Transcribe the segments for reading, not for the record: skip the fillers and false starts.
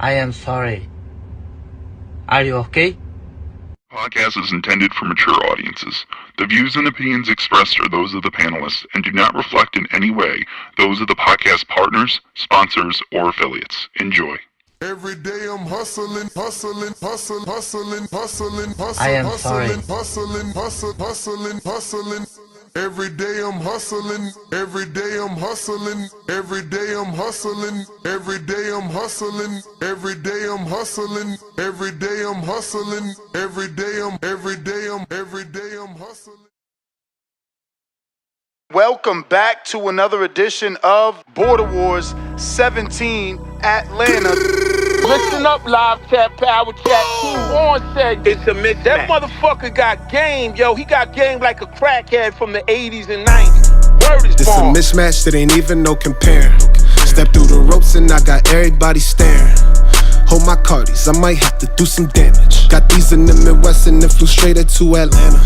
I am sorry. Are you okay? Podcast is intended for mature audiences. The views and opinions expressed are those of the panelists and do not reflect in any way those of the podcast partners, sponsors, or affiliates. Enjoy. Every day I'm hustling. I am sorry. Hustling. Every day I'm hustling. Every day I'm hustling. Every day I'm hustling. Every day I'm hustling. Every day I'm hustling. Every day I'm hustling. Every day I'm hustling. Welcome back to another edition of Border Wars 17 Atlanta. Listen up, live chat, power chat. On said it's a mismatch. That motherfucker got game, yo. He got game like a crackhead from the 80s and 90s. Word is This a born. mismatch that ain't even no comparing. Step through the ropes and I got everybody staring. Hold my cardies, I might have to do some damage. Got these in the Midwest and then flew straight into Atlanta.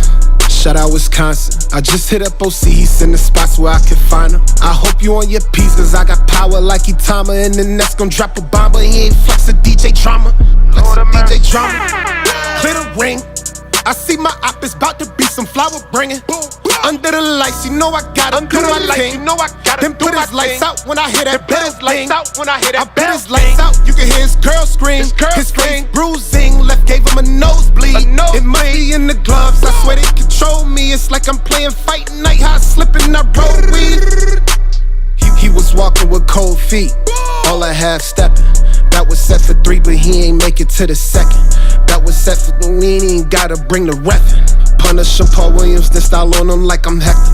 Shout out Wisconsin. I just hit up OC, he's in the spots where I can find him. I hope you on your piece, cause I got power like Itama. And the next gon' drop a bomb, but he ain't flex a DJ drama. Flex a DJ drama. Clear the ring. I see my op is about to be some flower bringing. Under the lights, you know I gotta do my thing. Then put his lights out when I hear that bell thing. I put his lights out, you can hear his girl scream. His face bruising, left gave him a nosebleed. It might be in the gloves, I swear they control me. It's like I'm playing fight night, how I slip and I roll weed. He was walking with cold feet, all I half stepping. That was set for 3, but he ain't make it to the second. That was set for the we ain't gotta bring the reffin'. Punish him, Paul Williams, then style on him like I'm Hector.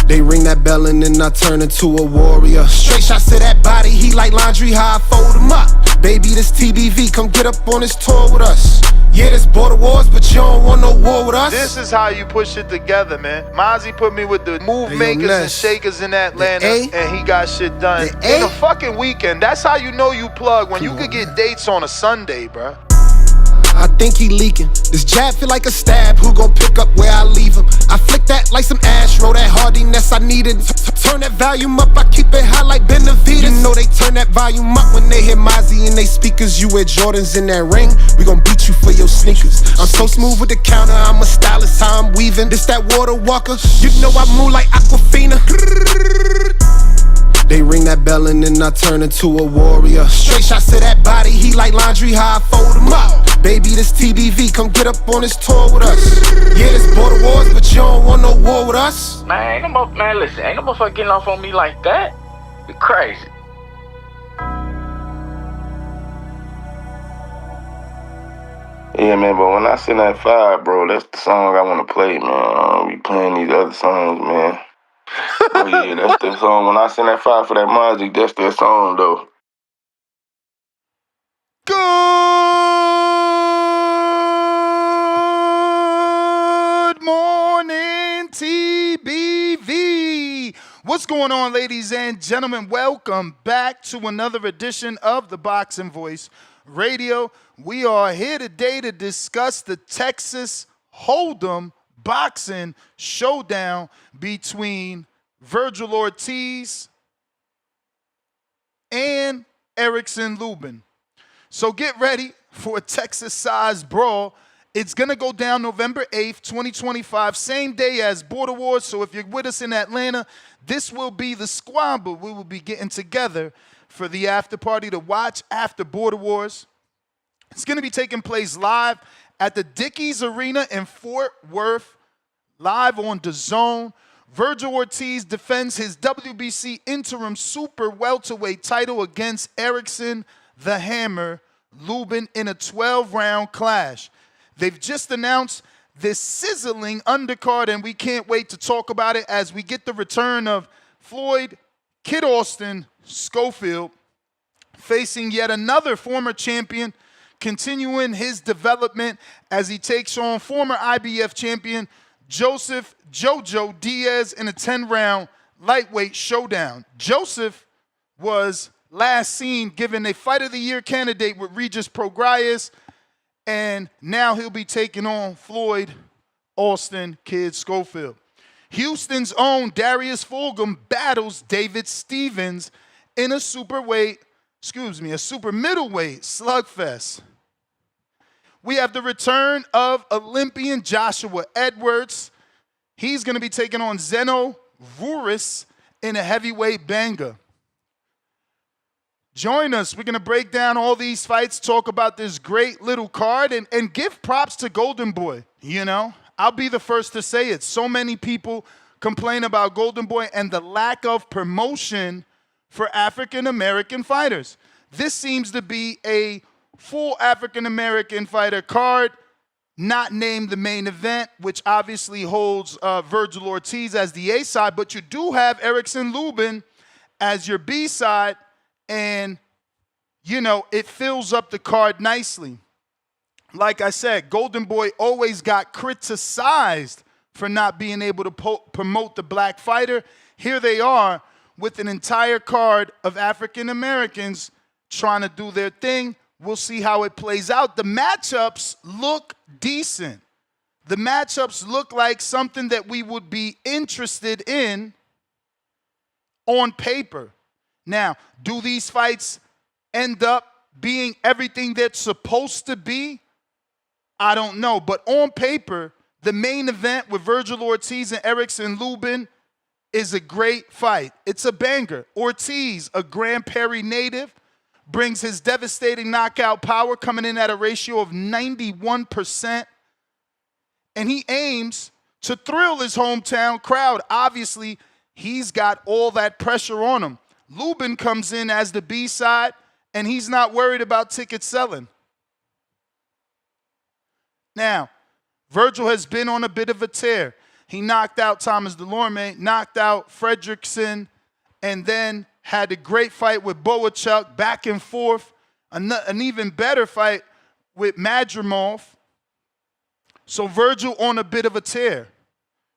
They ring that bell and then I turn into a warrior. Straight shots to that body, he like laundry, how I fold him up. Baby, this TBV, come get up on this tour with us. Yeah, this Border Wars, but you don't want no war with us. This is how you push it together, man. Mozzie put me with the move makers and shakers in Atlanta, and he got shit done in a fucking weekend. That's how you know you plug, when you could get dates on a Sunday, bruh. I think he leaking. This jab feel like a stab. Who gon' pick up where I leave him? I flick that like some Astro. That hardiness I needed. Turn that volume up. I keep it high like Benavides. You know they turn that volume up when they hear Mozzie in they speakers. You wear Jordans in that ring. We gon' beat you for your sneakers. I'm so smooth with the counter. I'm a stylist. How I'm weaving. This that water walker. You know I move like Aquafina. They ring that bell and then I turn into a warrior. Straight shots to that body, he like laundry, how I fold him up. Baby, this TBV, come get up on this tour with us. Yeah, this Border Wars, but you don't want no war with us. Man, listen, ain't no motherfucker getting off on me like that. You crazy. Yeah, man, but when I send that fire, bro, that's the song I want to play, man. I don't be playing these other songs, man. Oh, yeah, that's the song. When I send that fire for that Mozzie, that's that song, though. Good morning, TBV. What's going on, ladies and gentlemen? Welcome back to another edition of the Boxing Voice Radio. We are here today to discuss the Texas Hold'em boxing showdown between Vergil Ortiz and Erickson Lubin. So get ready for a Texas-sized brawl. It's going to go down November 8th, 2025, same day as Border Wars. So if you're with us in Atlanta, this will be the squad, but we will be getting together for the after party to watch after Border Wars. It's going to be taking place live at the Dickies Arena in Fort Worth, live on DAZN. Vergil Ortiz defends his WBC interim super welterweight title against Erickson the Hammer Lubin in a 12-round clash. They've just announced this sizzling undercard, and we can't wait to talk about it as we get the return of Floyd, Kid Austin, Schofield, facing yet another former champion, continuing his development as he takes on former IBF champion Joseph JoJo Diaz in a 10-round lightweight showdown. Joseph was last seen given a Fight of the Year candidate with Regis Prograis, and now he'll be taking on Floyd, Austin, Kid Schofield. Houston's own Darius Fulghum battles David Stevens in a superweight a super middleweight slugfest. We have the return of Olympian Joshua Edwards. He's going to be taking on Zeno Vooris in a heavyweight banger. Join us. We're going to break down all these fights, talk about this great little card, and give props to Golden Boy. You know, I'll be the first to say it. So many people complain about Golden Boy and the lack of promotion for African-American fighters. This seems to be a full African-American fighter card, not named the main event, which obviously holds Vergil Ortiz as the A side, but you do have Erickson Lubin as your B side, and, you know, it fills up the card nicely. Like I said, Golden Boy always got criticized for not being able to promote the black fighter. Here they are with an entire card of African Americans trying to do their thing. We'll see how it plays out. The matchups look decent. The matchups look like something that we would be interested in on paper. Now, do these fights end up being everything they're supposed to be? I don't know. But on paper, the main event with Vergil Ortiz and Erickson Lubin is a great fight. It's a banger. Ortiz, a Grand Prairie native, brings his devastating knockout power, coming in at a ratio of 91%. And he aims to thrill his hometown crowd. Obviously, he's got all that pressure on him. Lubin comes in as the B side, and he's not worried about ticket selling. Now, Vergil has been on a bit of a tear. He knocked out Thomas Delorme, knocked out Fredrickson, and then had a great fight with Boachuk, back and forth, an even better fight with Madrimov. So Vergil on a bit of a tear,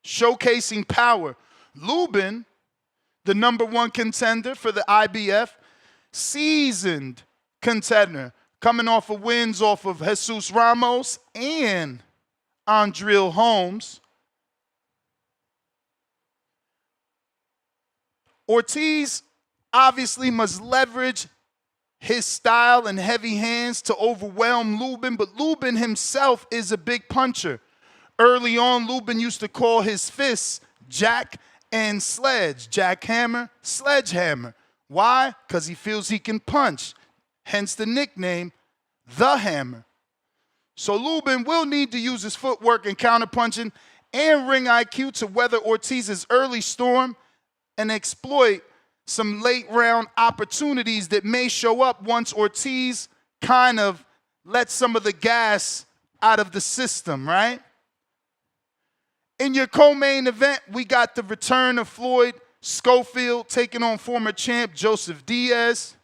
showcasing power. Lubin, the #1 contender for the IBF, seasoned contender, coming off of wins off of Jesus Ramos and Andriel Holmes. Ortiz obviously must leverage his style and heavy hands to overwhelm Lubin, but Lubin himself is a big puncher. Early on, Lubin used to call his fists jack and sledge, jackhammer, sledgehammer. Why? Because he feels he can punch, hence the nickname, the Hammer. So Lubin will need to use his footwork and counterpunching and ring IQ to weather Ortiz's early storm and exploit some late round opportunities that may show up once Ortiz kind of lets some of the gas out of the system, right? In your co-main event, we got the return of Floyd Schofield taking on former champ Joseph Diaz.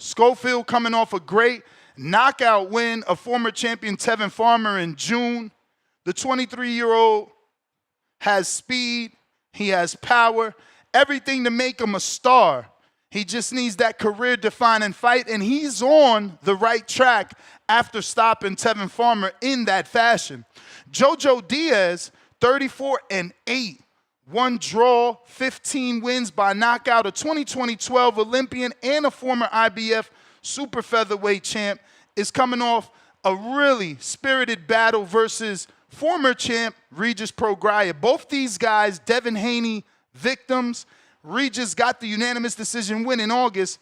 Schofield coming off a great knockout win of former champion Tevin Farmer in June. The 23-year-old has speed, he has power, everything to make him a star. He just needs that career-defining fight, and he's on the right track after stopping Tevin Farmer in that fashion. JoJo Diaz, 34-8, 1 draw, 15 wins by knockout, a 2012 Olympian and a former IBF super featherweight champ, is coming off a really spirited battle versus former champ Regis Prograis. Both these guys, Devin Haney victims. Regis got the unanimous decision win in August.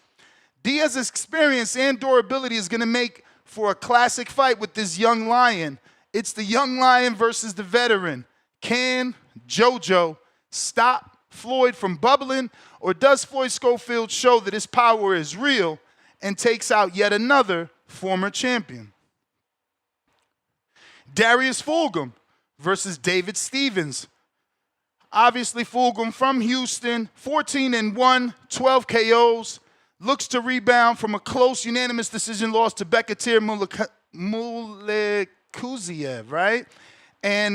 Diaz's experience and durability is going to make for a classic fight with this young lion. It's the young lion versus the veteran. Can JoJo stop Floyd from bubbling, or does Floyd Schofield show that his power is real and takes out yet another former champion? Darius Fulghum versus David Stevens. Obviously, Fulghum from Houston, 14-1, 12 KOs, looks to rebound from a close unanimous decision loss to Bektir Mulekuziev, right? And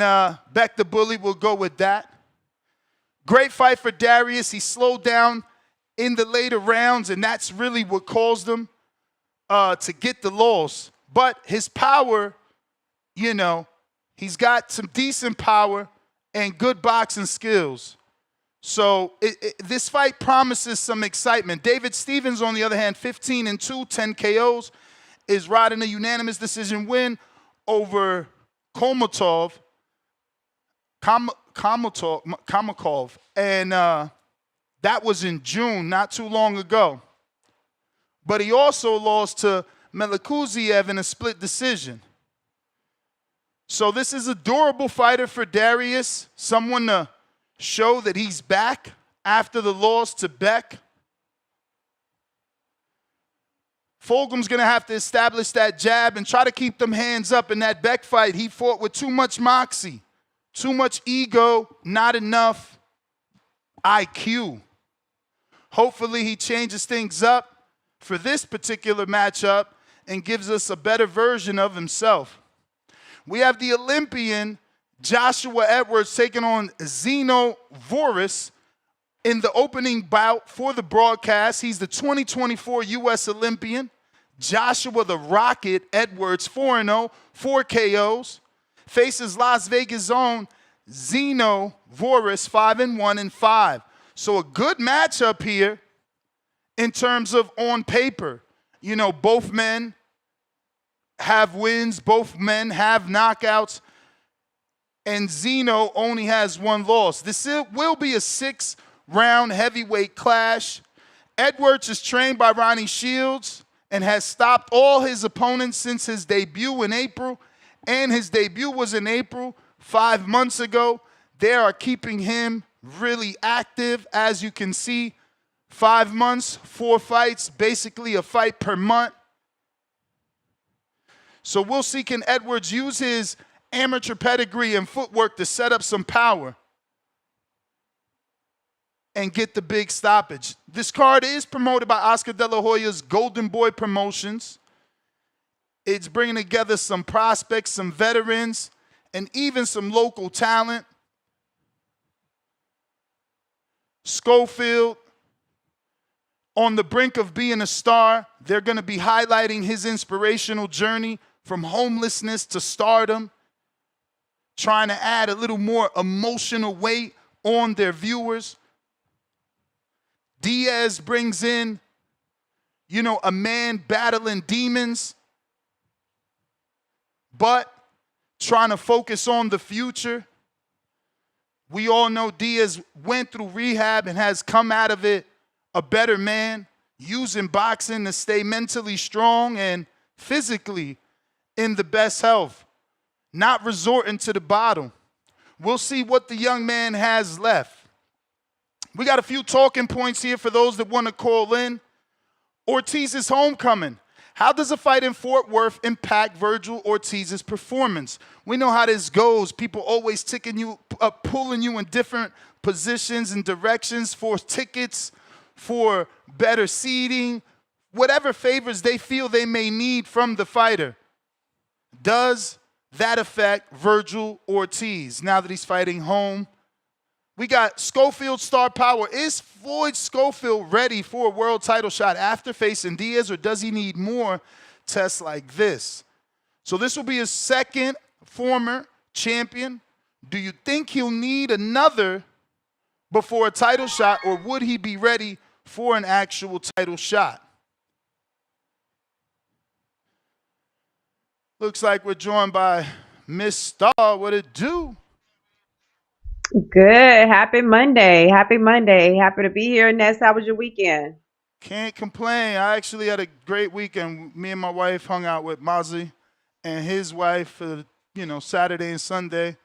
Beck the Bully will go with that. Great fight for Darius. He slowed down in the later rounds, and that's really what caused him to get the loss. But his power, you know, he's got some decent power and good boxing skills. So this fight promises some excitement. David Stevens, on the other hand, 15-2, 10 KOs, is riding a unanimous decision win over Kamakov. And that was in June, not too long ago. But he also lost to Melikuziev in a split decision. So this is a durable fighter for Darius, someone to show that he's back after the loss to Beck. Fulghum's going to have to establish that jab and try to keep them hands up. In that Beck fight, he fought with too much moxie, too much ego, not enough IQ. Hopefully he changes things up for this particular matchup and gives us a better version of himself. We have the Olympian Joshua Edwards taking on Zeno Vooris in the opening bout for the broadcast. He's the 2024 U.S. Olympian. Joshua the Rocket Edwards, 4-0, 4 KOs. Faces Las Vegas' own Zeno Vooris, 5-1-5. So a good matchup here in terms of on paper. You know, both men have wins, both men have knockouts, and Zeno only has 1 loss. This will be a 6-round heavyweight clash. Edwards is trained by Ronnie Shields and has stopped all his opponents since his debut in April, and his debut was in April 5 months ago. They are keeping him really active. As you can see, 5 months, 4 fights, basically a fight per month. So we'll see, can Edwards use his amateur pedigree and footwork to set up some power and get the big stoppage. This card is promoted by Oscar De La Hoya's Golden Boy Promotions. It's bringing together some prospects, some veterans, and even some local talent. Schofield, on the brink of being a star, they're going to be highlighting his inspirational journey from homelessness to stardom, trying to add a little more emotional weight on their viewers. Diaz brings in, you know, a man battling demons, but trying to focus on the future. We all know Diaz went through rehab and has come out of it a better man, using boxing to stay mentally strong and physically in the best health, not resorting to the bottle. We'll see what the young man has left. We got a few talking points here for those that want to call in. Ortiz's homecoming. How does a fight in Fort Worth impact Vergil Ortiz's performance? We know how this goes. People always ticking you up, pulling you in different positions and directions for tickets, for better seating, whatever favors they feel they may need from the fighter. Does that affect Vergil Ortiz now that he's fighting home? We got Schofield star power. Is Floyd Schofield ready for a world title shot after facing Diaz, or does he need more tests like this? So this will be his second former champion. Do you think he'll need another before a title shot, or would he be ready for an actual title shot? Looks like we're joined by Miss Star. What it do? Good. Happy Monday. Happy Monday. Happy to be here. Ness, how was your weekend? Can't complain. I actually had a great weekend. Me and my wife hung out with Mozzie and his wife for, Saturday and Sunday.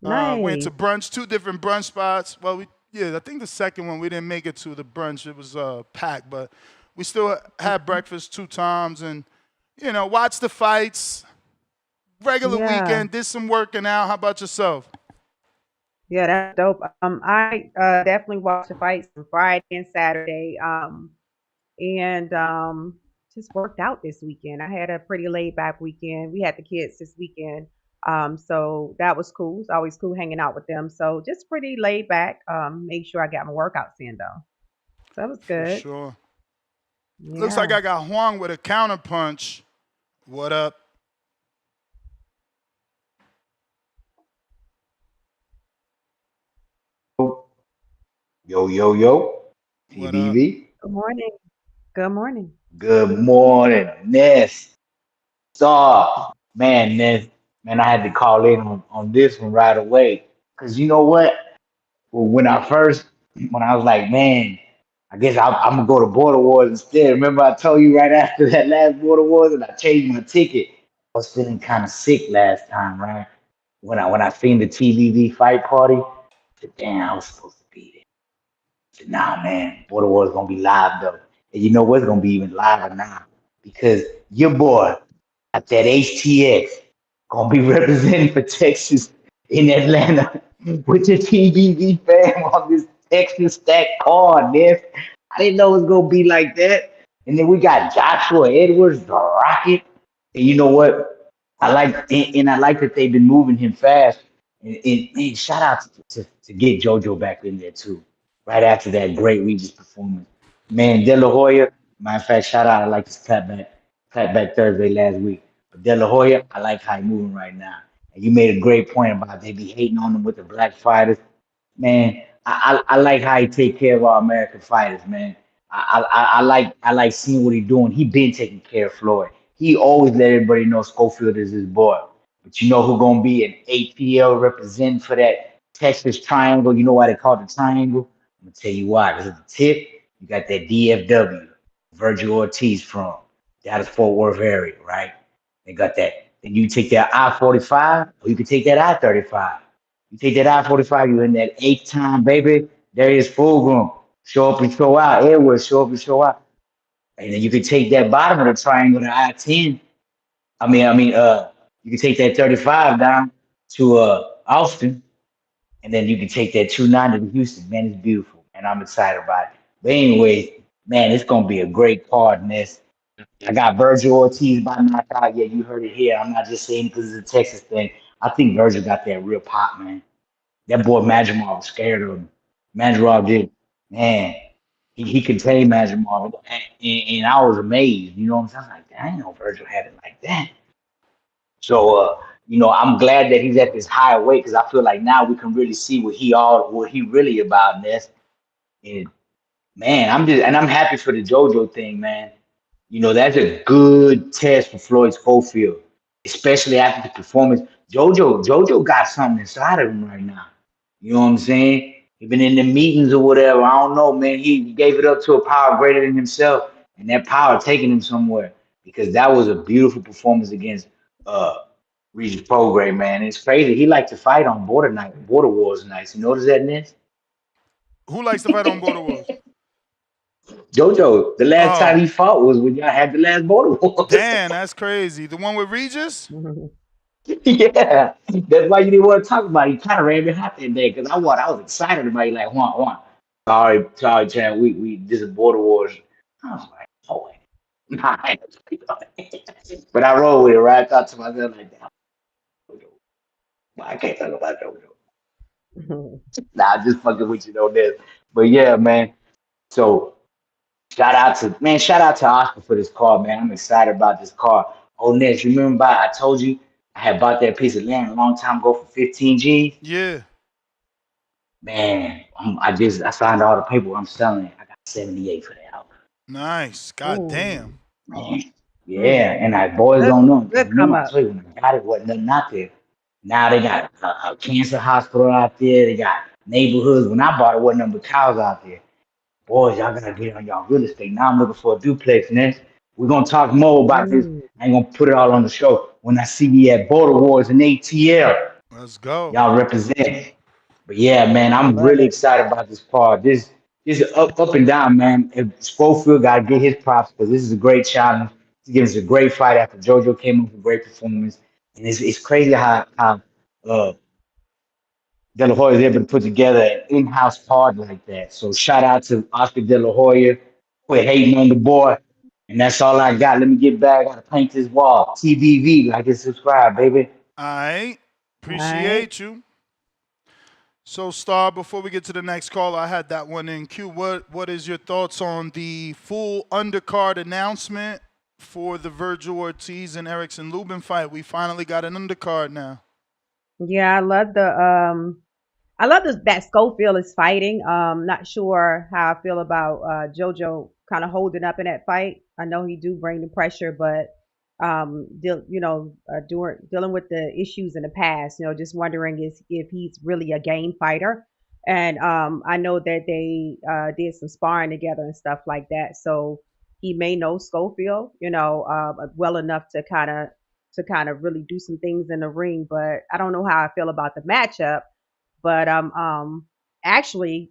Nice. Went to brunch, 2 different brunch spots. Well, I think the second one we didn't make it to the brunch. It was packed, but we still had breakfast 2 times and, watched the fights. Regular weekend, did some working out. How about yourself? Yeah, that's dope. I definitely watched the fights on Friday and Saturday, and just worked out this weekend. I had a pretty laid back weekend. We had the kids this weekend, so that was cool. It's always cool hanging out with them. So just pretty laid back. Make sure I got my workouts in though. So that was good. For sure. Yeah. Looks like I got Huang with a counter punch. What up? Yo, yo, yo. What up? TBV. Good morning. Good morning. Good morning, Ness. Ness. Man, I had to call in on this one right away. Because you know what? Well, when I was like, man, I guess I'm going to go to Border Wars instead. Remember I told you right after that last Border Wars and I changed my ticket. I was feeling kind of sick last time, right? When I seen the TBV fight party, I said, damn, I was supposed to be there. Said, nah, man, Border Wars gonna be live though. And you know what's gonna be even liver now? Because your boy at that HTX gonna be representing for Texas in Atlanta with the TBV fam on this Texas stack card, man. I didn't know it was gonna be like that. And then we got Joshua Edwards, the Rocket. And you know what? I like that they've been moving him fast. And shout out to get JoJo back in there too right after that great Regis performance. Man, De La Hoya, matter of fact, shout out, I like this clapback Thursday last week. But De La Hoya, I like how he moving right now. And you made a great point about they be hating on him with the black fighters. Man, I like how he take care of our American fighters, man. I like seeing what he doing. He been taking care of Floyd. He always let everybody know Schofield is his boy. But you know who gonna be an APL representative for that Texas triangle? You know why they call it the triangle? I'm gonna tell you why. Because at the tip, you got that DFW, Vergil Ortiz from Dallas Fort Worth area, right? They got that. Then you take that I-45, or you can take that I-35. You take that I-45, you're in that eighth time, baby. Darius Fulghum, show up and show out. Edwards, show up and show out. And then you can take that bottom of the triangle, the I-10. You can take that 35 down to Austin, and then you can take that 290 to Houston. Man, it's beautiful, and I'm excited about it. But anyway, man, it's gonna be a great card in this. I got Vergil Ortiz by knockout. Yeah, you heard it here. I'm not just saying because it's a Texas thing. I think Vergil got that real pop, man. That boy Managerial was scared of him. Managerial did, man. He contained Managerial, and I was amazed. You know what I'm saying? I was like, I didn't know Vergil had it like that. So, I'm glad that he's at this higher weight because I feel like now we can really see what he really about, Ness. And man, I'm happy for the JoJo thing, man. That's a good test for Floyd Schofield, especially after the performance. JoJo got something inside of him right now. You know what I'm saying? He been in the meetings or whatever. I don't know, man. He gave it up to a power greater than himself, and that power taking him somewhere because that was a beautiful performance against Regis Prograis, man. It's crazy. He liked to fight on Border Wars nights. You notice that, Ness? Who likes to fight on Border Wars? JoJo. The last time he fought was when y'all had the last Border Wars. Damn, that's crazy. The one with Regis? Yeah, that's why you didn't want to talk about it. He kind of ran behind that day because I was excited about it. Like, one. Sorry, Chad. We this is Border Wars. I was like, oh, nah, but I rolled with it, right? I thought to myself like, damn, I can't talk about JoJo. Nah, I'm just fucking with you on this. But yeah, man. So shout out to Oscar for this car, man. I'm excited about this car. Oh, Ness, you remember I told you I had bought that piece of land a long time ago for 15 G's? Yeah. Man, I signed all the paperwork. I'm selling it. I got 78 for that house. Nice. God damn. Man. Yeah, and boys don't know. Good come up. When I got it, wasn't nothing out there. Now they got a cancer hospital out there. They got neighborhoods. When I bought it, wasn't nothing but cows out there. Boys, y'all gotta get on y'all real estate. Now I'm looking for a duplex next. We're gonna talk more about this. I ain't gonna put it all on the show. When I see you at Border Wars and ATL, let's go. Y'all represent. But yeah, man, I'm really excited about this part. This is up and down, man. If Schofield gotta get his props because this is a great challenge. He gives us a great fight after JoJo came up with a great performance. And it's crazy how De La Hoya is able to put together an in-house card like that. So shout out to Oscar De La Hoya. Quit hating on the boy. And that's all I got. Let me get back. I gotta paint this wall. TVV, like and subscribe, baby. All right. Appreciate you. So, Star, before we get to the next call, I had that one in queue. What is your thoughts on the full undercard announcement for the Vergil Ortiz and Erickson Lubin fight? We finally got an undercard now. Yeah, I love I love that Schofield is fighting. Not sure how I feel about JoJo kind of holding up in that fight. I know he do bring the pressure, but dealing with the issues in the past, just wondering if he's really a game fighter. And I know that they did some sparring together and stuff like that, so he may know Schofield, well enough to kind of really do some things in the ring. But I don't know how I feel about the matchup, but I'm actually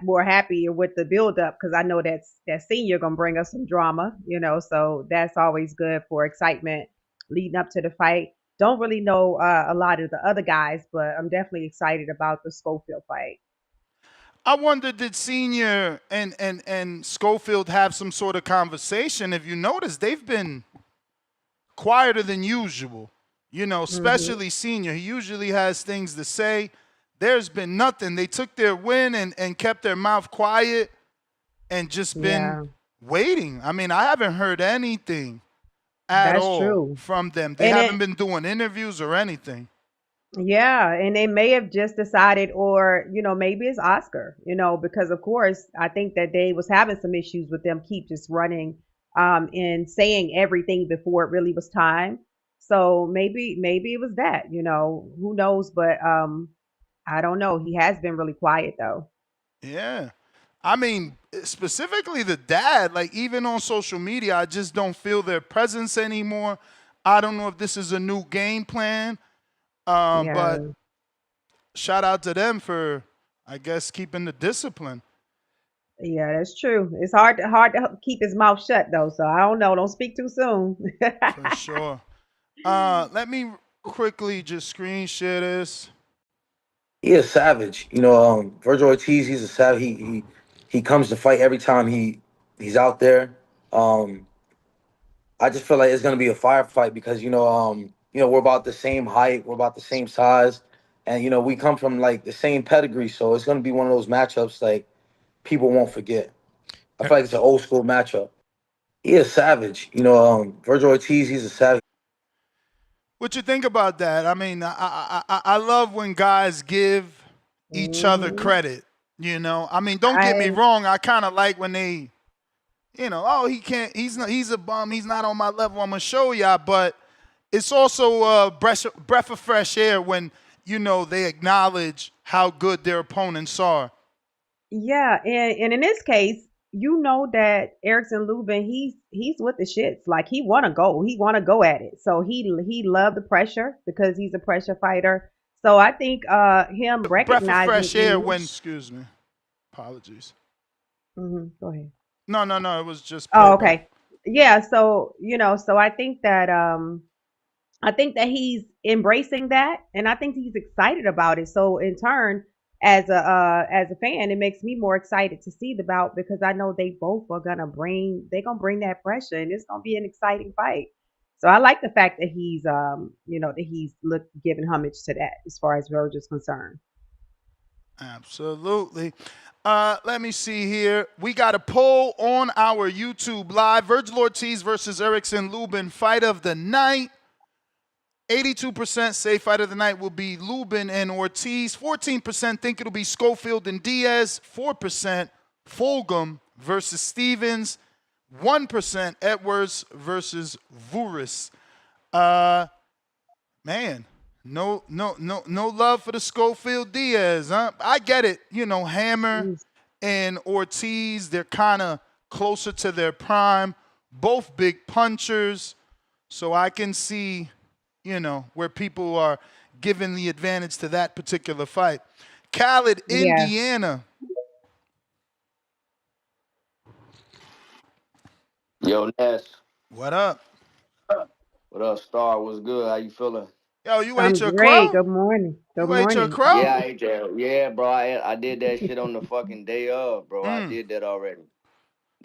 more happier with the build up because I know that senior gonna bring us some drama, so that's always good for excitement leading up to the fight. Don't really know a lot of the other guys, but I'm definitely excited about the Schofield fight. I wonder, did Senior and Schofield have some sort of conversation? If you notice, they've been quieter than usual. Especially Senior. He usually has things to say. There's been nothing. They took their win and kept their mouth quiet and just been waiting. I mean, I haven't heard anything at all from them. They haven't been doing interviews or anything. Yeah, and they may have just decided, or maybe it's Oscar, because of course I think that they was having some issues with them keep just running and saying everything before it really was time. So maybe it was that, who knows, but I don't know. He has been really quiet though. Yeah. I mean, specifically the dad, like even on social media, I just don't feel their presence anymore. I don't know if this is a new game plan. But shout out to them for, I guess, keeping the discipline. Yeah, that's true. It's hard to keep his mouth shut though. So I don't know. Don't speak too soon. For sure. Let me quickly just screen share this. He a savage. Vergil Ortiz, he's a savage. He comes to fight every time he's out there. I just feel like it's gonna be a firefight because we're about the same height, we're about the same size, and we come from like the same pedigree, so it's gonna be one of those matchups like people won't forget. I feel like it's an old school matchup. He a savage. Vergil Ortiz, he's a savage. What you think about that? I mean, I love when guys give each other credit. I mean, don't get me wrong. I kind of like when they, he can't. He's a bum. He's not on my level. I'm gonna show y'all. But it's also a breath of fresh air when they acknowledge how good their opponents are. Yeah, and in this case, that Erickson Lubin, he's with the shits. Like he want to go at it. So he loved the pressure because he's a pressure fighter. So I think him recognizing breath of fresh air when. Excuse me, apologies. Go ahead. No, it was just. Oh, okay. Yeah, so so I think that he's embracing that, and I think he's excited about it. So in turn, as a fan, it makes me more excited to see the bout because I know they both are gonna bring that pressure, and it's gonna be an exciting fight. So I like the fact that he's giving homage to that as far as Vergil is concerned. Absolutely. Let me see here. We got a poll on our YouTube live. Vergil Ortiz versus Erickson Lubin, fight of the night. 82% say fight of the night will be Lubin and Ortiz. 14% think it'll be Schofield and Diaz. 4% Fulghum versus Stevens. 1% Edwards versus Vooris. Man, no love for the Schofield Diaz, huh? I get it. Hammer and Ortiz, they're kind of closer to their prime. Both big punchers. So I can see where people are giving the advantage to that particular fight. Khaled, Indiana. Yo, Ness. What up? What up, Star? What's good? How you feeling? Yo, you ate your great. crow? Good morning. You ate your crow? Yeah, I ate that. Yeah, bro. I did that shit on the fucking day of, bro. I did that already.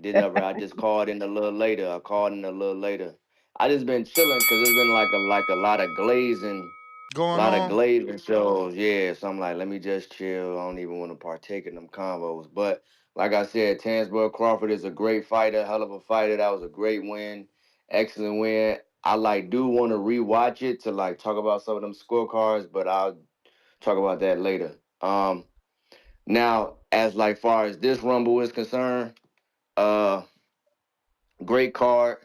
I just called in a little later. I just been chilling because it's been like a lot of glazing. Going on. A lot of glazing shows, yeah. So I'm like, let me just chill. I don't even want to partake in them combos. But like I said, Tansburg Crawford is a great fighter, hell of a fighter. That was a great win, excellent win. I do want to rewatch it to talk about some of them scorecards, but I'll talk about that later. Now, as like far as this Rumble is concerned, great card.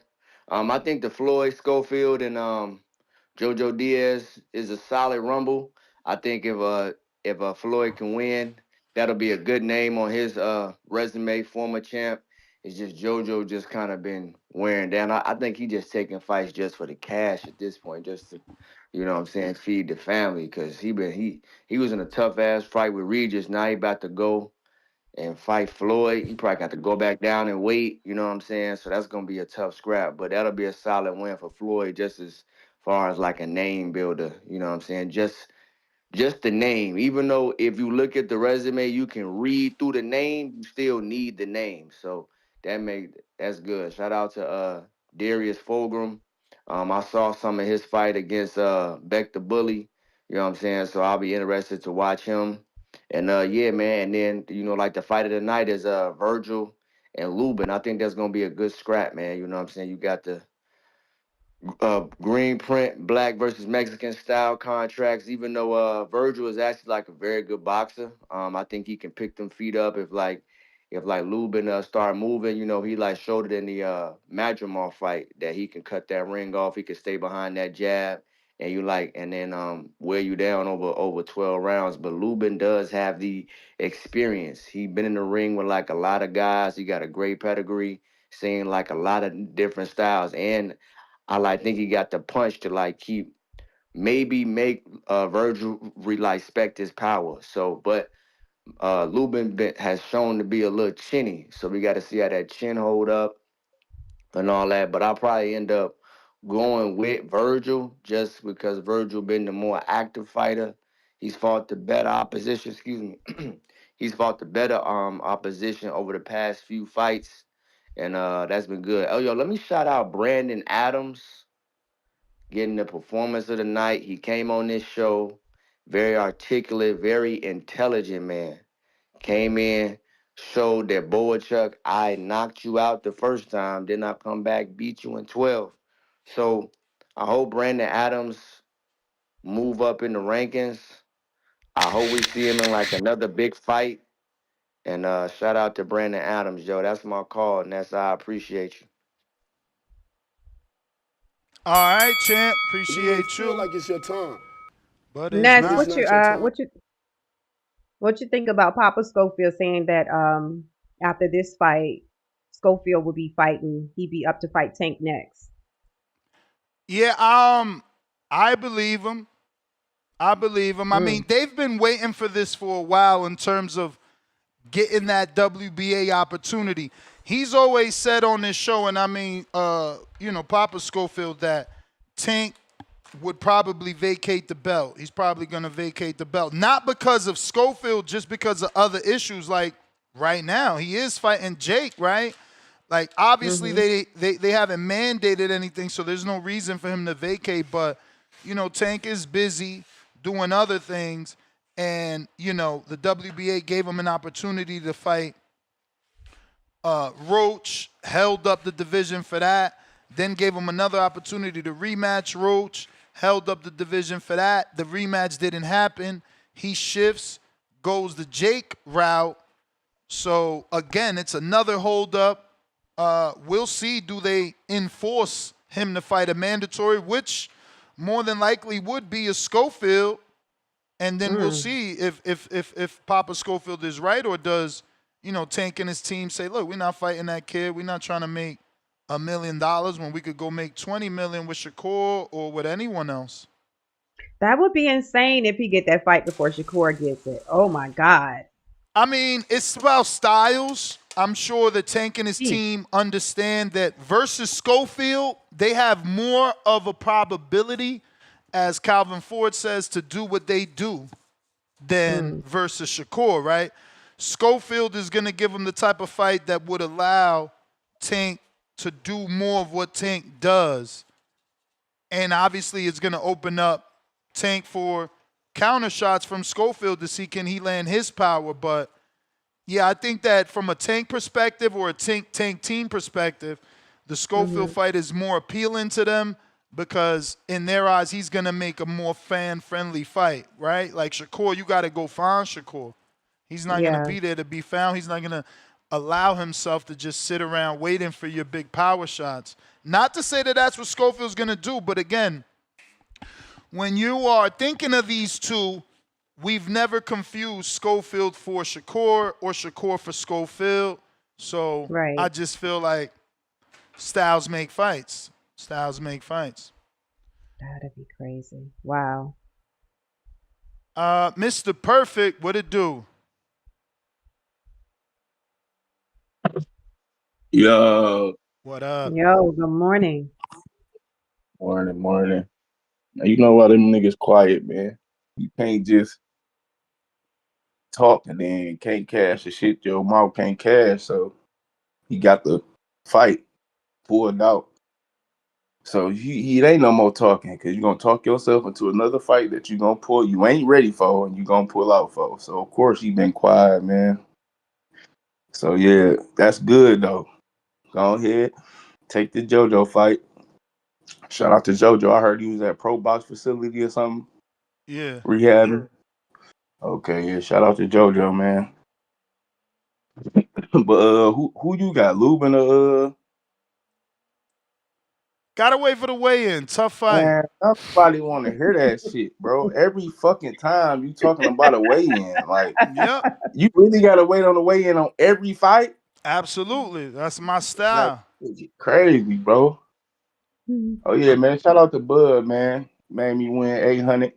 I think the Floyd, Schofield, and JoJo Diaz is a solid Rumble. I think if Floyd can win, that'll be a good name on his resume. Former champ. It's just JoJo just kind of been wearing down. I think he just taking fights just for the cash at this point, just to, you know what I'm saying, feed the family. Cause he was in a tough ass fight with Regis. Now he about to go and fight Floyd. He probably got to go back down and wait, you know what I'm saying? So that's going to be a tough scrap, but that'll be a solid win for Floyd just as far as like a name builder, you know what I'm saying? Just the name. Even though if you look at the resume, you can read through the name, you still need the name. So that's good. Shout out to Darius Fulghum. I saw some of his fight against Beck the Bully, you know what I'm saying? So I'll be interested to watch him. And yeah, man, and then like the fight of the night is Vergil and Lubin. I think that's gonna be a good scrap, man. You know what I'm saying? You got the green print, black versus Mexican style contracts. Even though Vergil is actually like a very good boxer, I think he can pick them feet up if Lubin start moving. He like showed it in the Managerial fight that he can cut that ring off. He can stay behind that jab. And then wear you down over 12 rounds. But Lubin does have the experience. He been in the ring with like a lot of guys. He got a great pedigree, seeing like a lot of different styles. And I think he got the punch to like make Vergil respect his power. So, but Lubin has shown to be a little chinny. So we got to see how that chin hold up and all that. But I'll probably end up going with Vergil just because Vergil been the more active fighter. He's fought the better opposition, excuse me. He's fought the better opposition over the past few fights. And that's been good. Oh, yo, let me shout out Brandon Adams getting the performance of the night. He came on this show, very articulate, very intelligent man. Came in, showed that Boachuk, I knocked you out the first time, then I come back, beat you in 12. So I hope Brandon Adams move up in the rankings. I hope we see him in like another big fight. And shout out to Brandon Adams, Joe. That's my call, and I appreciate you. All right, champ. Appreciate you. Feel like it's your time. But Ness, it's what you think about Papa Schofield saying that after this fight, Schofield would be fighting, he'd be up to fight Tank next? Yeah, I believe him. I mean, they've been waiting for this for a while in terms of getting that WBA opportunity. He's always said on this show, and I mean, Papa Schofield, that Tank would probably vacate the belt. He's probably going to vacate the belt. Not because of Schofield, just because of other issues. Like right now, he is fighting Jake, right? Like obviously they haven't mandated anything, so there's no reason for him to vacate. But, Tank is busy doing other things. And, the WBA gave him an opportunity to fight Roach, held up the division for that, then gave him another opportunity to rematch Roach, held up the division for that. The rematch didn't happen. He shifts, goes the Jake route. So, again, it's another holdup. We'll see, do they enforce him to fight a mandatory, which more than likely would be a Schofield. And then we'll see if Papa Schofield is right, or does, Tank and his team say, look, we're not fighting that kid. We're not trying to make $1 million when we could go make $20 million with Shakur or with anyone else. That would be insane if he get that fight before Shakur gets it. Oh, my God. I mean, it's about styles. I'm sure that Tank and his team understand that versus Schofield, they have more of a probability, as Calvin Ford says, to do what they do than versus Shakur, right? Schofield is going to give him the type of fight that would allow Tank to do more of what Tank does. And obviously it's going to open up Tank for counter shots from Schofield to see can he land his power. But, yeah, I think that from a Tank perspective or a Tank team perspective, the Schofield fight is more appealing to them because in their eyes, he's going to make a more fan-friendly fight, right? Like Shakur, you got to go find Shakur. He's not going to be there to be found. He's not going to allow himself to just sit around waiting for your big power shots. Not to say that that's what Schofield's going to do, but again, when you are thinking of these two, we've never confused Schofield for Shakur or Shakur for Schofield. So I just feel like styles make fights. Styles make fights. That'd be crazy. Wow. Mr. Perfect, what it do? Yo. What up? Yo, good morning. Morning. Now, you know why them niggas quiet, man. You can't just talk and then can't cash the shit your mouth can't cash. So he got the fight pulled out. So he ain't no more talking because you're going to talk yourself into another fight that you're going to pull. You ain't ready for and you're going to pull out for. So, of course, he been quiet, man. So, yeah, that's good, though. Go ahead. Take the JoJo fight. Shout out to JoJo. I heard he was at Pro Box facility or something. Yeah. Rehabbing. Okay, yeah. Shout out to JoJo, man. But who you got? Luben Gotta wait for the weigh-in. Tough fight. Man, nobody want to hear that shit, bro. Every fucking time you talking about a weigh-in, like, you really gotta wait on the weigh-in on every fight. Absolutely, that's my style. That's crazy, bro. Oh yeah, man. Shout out to Bud, man. Made me win 800.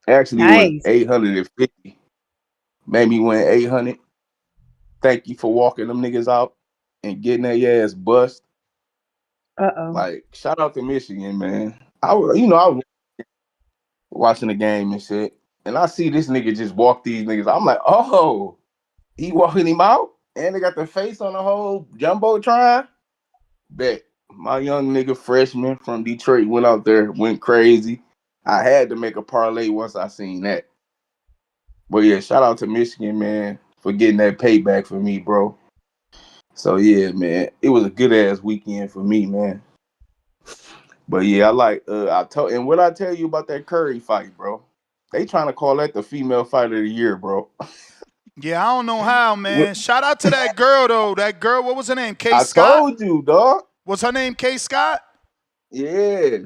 Actually, it was 850. Made me win 800. Thank you for walking them niggas out and getting their ass bust. Like, shout out to Michigan, man. I was watching the game and shit, and I see this nigga just walk these niggas. I'm like, oh, he walking him out, and they got the face on the whole jumbotron. Bet my young nigga freshman from Detroit went out there, went crazy. I had to make a parlay once I seen that. But yeah, shout out to Michigan, man, for getting that payback for me, bro. So yeah, man, it was a good ass weekend for me, man. But yeah, I like and what I tell you about that Curry fight, bro? They trying to call that the female fight of the year, bro. Yeah, I don't know how, man. Shout out to that girl though. That girl, what was her name? K. Scott. I told you, dog. Was her name K. Scott? Yeah,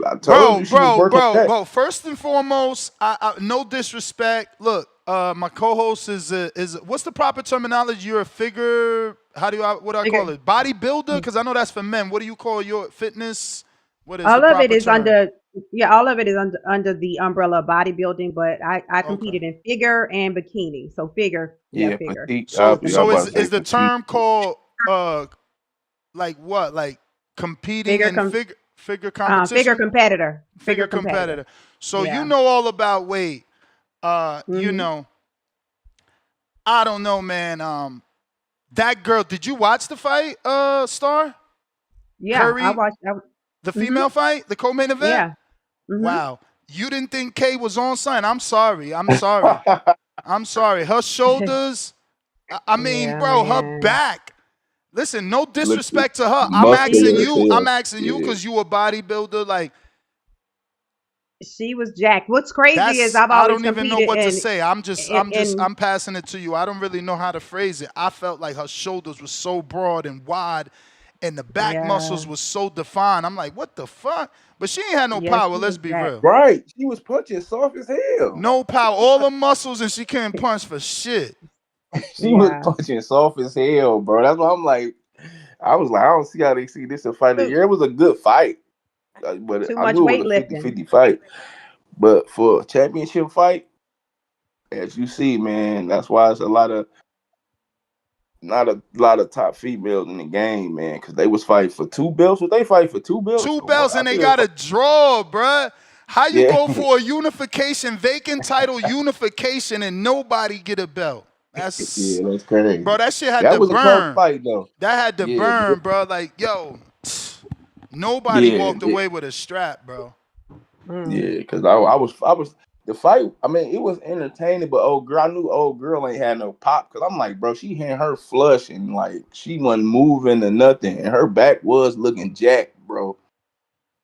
I told you she was working that. Bro. First and foremost, I no disrespect. Look, my co-host is what's the proper terminology? You're a figure. What do I call it? Bodybuilder? Because I know that's for men. What do you call your fitness? What is all the of it is term? all of it is under the umbrella of bodybuilding, but I competed in figure and bikini. So figure, figure. So is the term called like what? Like competing in figure competition? Figure competitor. Figure competitor. So you know all about weight. You know, I don't know, man. That girl, did you watch the fight, Star? Yeah, Curry, I watched the female fight, the co-main event? Yeah. Wow. You didn't think Kay was on sign. I'm sorry. I'm sorry. Her shoulders, I mean, bro, her back. Listen, no disrespect to her. I'm asking you because you a bodybuilder. Like, she was jacked. What's crazy is I don't even know what to say. I'm passing it to you. I don't really know how to phrase it. I felt like her shoulders were so broad and wide, and the back muscles was so defined. I'm like, what the fuck? But she ain't had no power. Let's be real. Right. She was punching soft as hell. No power. All the muscles, and she couldn't punch for shit. She was punching soft as hell, bro. That's why I'm like, I was like, I don't see how they see this a fight of the year. It was a good fight. But too I much knew it was a 50-50 fight. But for a championship fight, as you see, man, that's why it's not a lot of top females in the game, man, because they was fighting for 2 belts. Would they fight for 2 belts? 2 belts, and they got a draw, bruh. How you go for a unification, vacant title unification, and nobody get a belt? That's crazy. Bro, that shit had that to was burn. A tough fight, though. That had to burn, bro. Like, yo, nobody walked away with a strap, bro. Yeah, because I was the fight. I mean, it was entertaining, but I knew old girl ain't had no pop. Because I'm like, bro, she had her flush and like she wasn't moving or nothing, and her back was looking jacked, bro.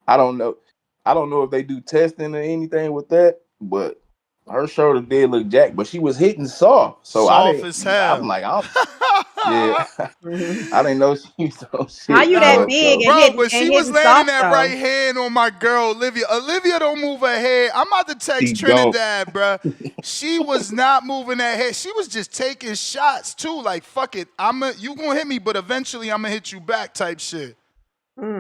I don't know. I don't know if they do testing or anything with that, but her shoulder did look jacked, but she was hitting soft. So soft as hell. I'm like, yeah. I didn't know she was so shit. How you that big and hitting, but she was landing that right hand on my girl Olivia. Olivia don't move her head. I'm about to text Trinidad, bro. She was not moving that head. She was just taking shots too. Like, fuck it, you gonna hit me, but eventually I'm gonna hit you back type shit.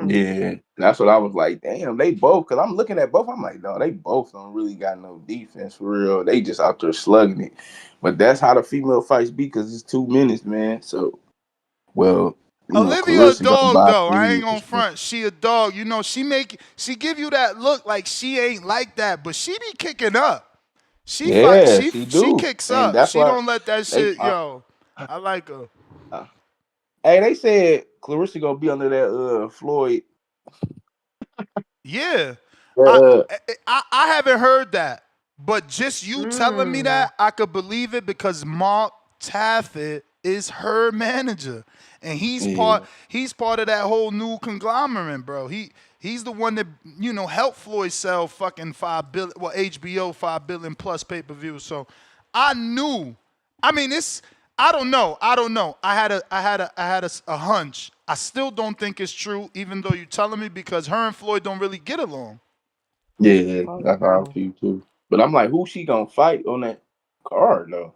Yeah, that's what I was like. Damn, they both. Cause I'm looking at both. I'm like, no, they both don't really got no defense for real. They just out there slugging it. But that's how the female fights be. Cause it's 2 minutes, man. So, well, Olivia a dog though. I ain't gonna front. She a dog. You know, she give you that look like she ain't like that, but she be kicking up. She kicks up. She don't let that shit. Yo, I like her. Hey, they said Clarissa gonna be under that Floyd. Yeah, I haven't heard that, but just you telling me that, I could believe it because Mark Taffet is her manager, and he's part of that whole new conglomerate, bro. He's the one that helped Floyd sell fucking $5 billion, well, HBO $5 billion plus pay-per-view. So I knew. I mean, I don't know. I had a hunch. I still don't think it's true, even though you're telling me, because her and Floyd don't really get along. Yeah, that's how I feel too. But I'm like, who she gonna fight on that card though?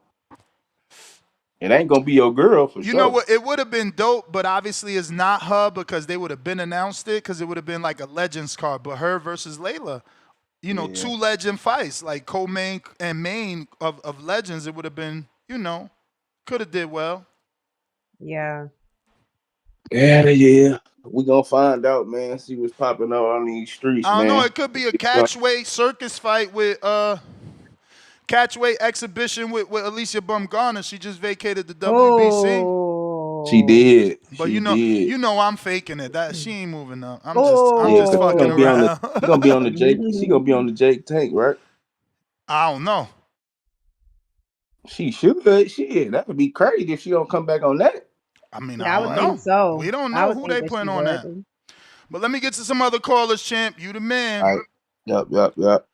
It ain't gonna be your girl for sure. You know what? It would have been dope, but obviously it's not her because they would have been announced it because it would have been like a Legends card. But her versus Layla, 2 legend fights, like co-main and main of Legends, it would have been, could have did well. Yeah. Yeah. We gonna find out, man. See what's popping up on these streets, man. I don't know. It could be a catchweight circus fight with catchweight exhibition with Alicia Bumgarner. She just vacated the WBC. Oh. She did. But I'm faking it. That she ain't moving up. I'm just fucking around. She gonna be on the Jake. She gonna be on the Jake Tank, right? I don't know. She should. Shit, that would be crazy if she don't come back on that. I mean, I don't know. So. We don't know who they plan on that. But let me get to some other callers, champ. You the man. All right. Yep.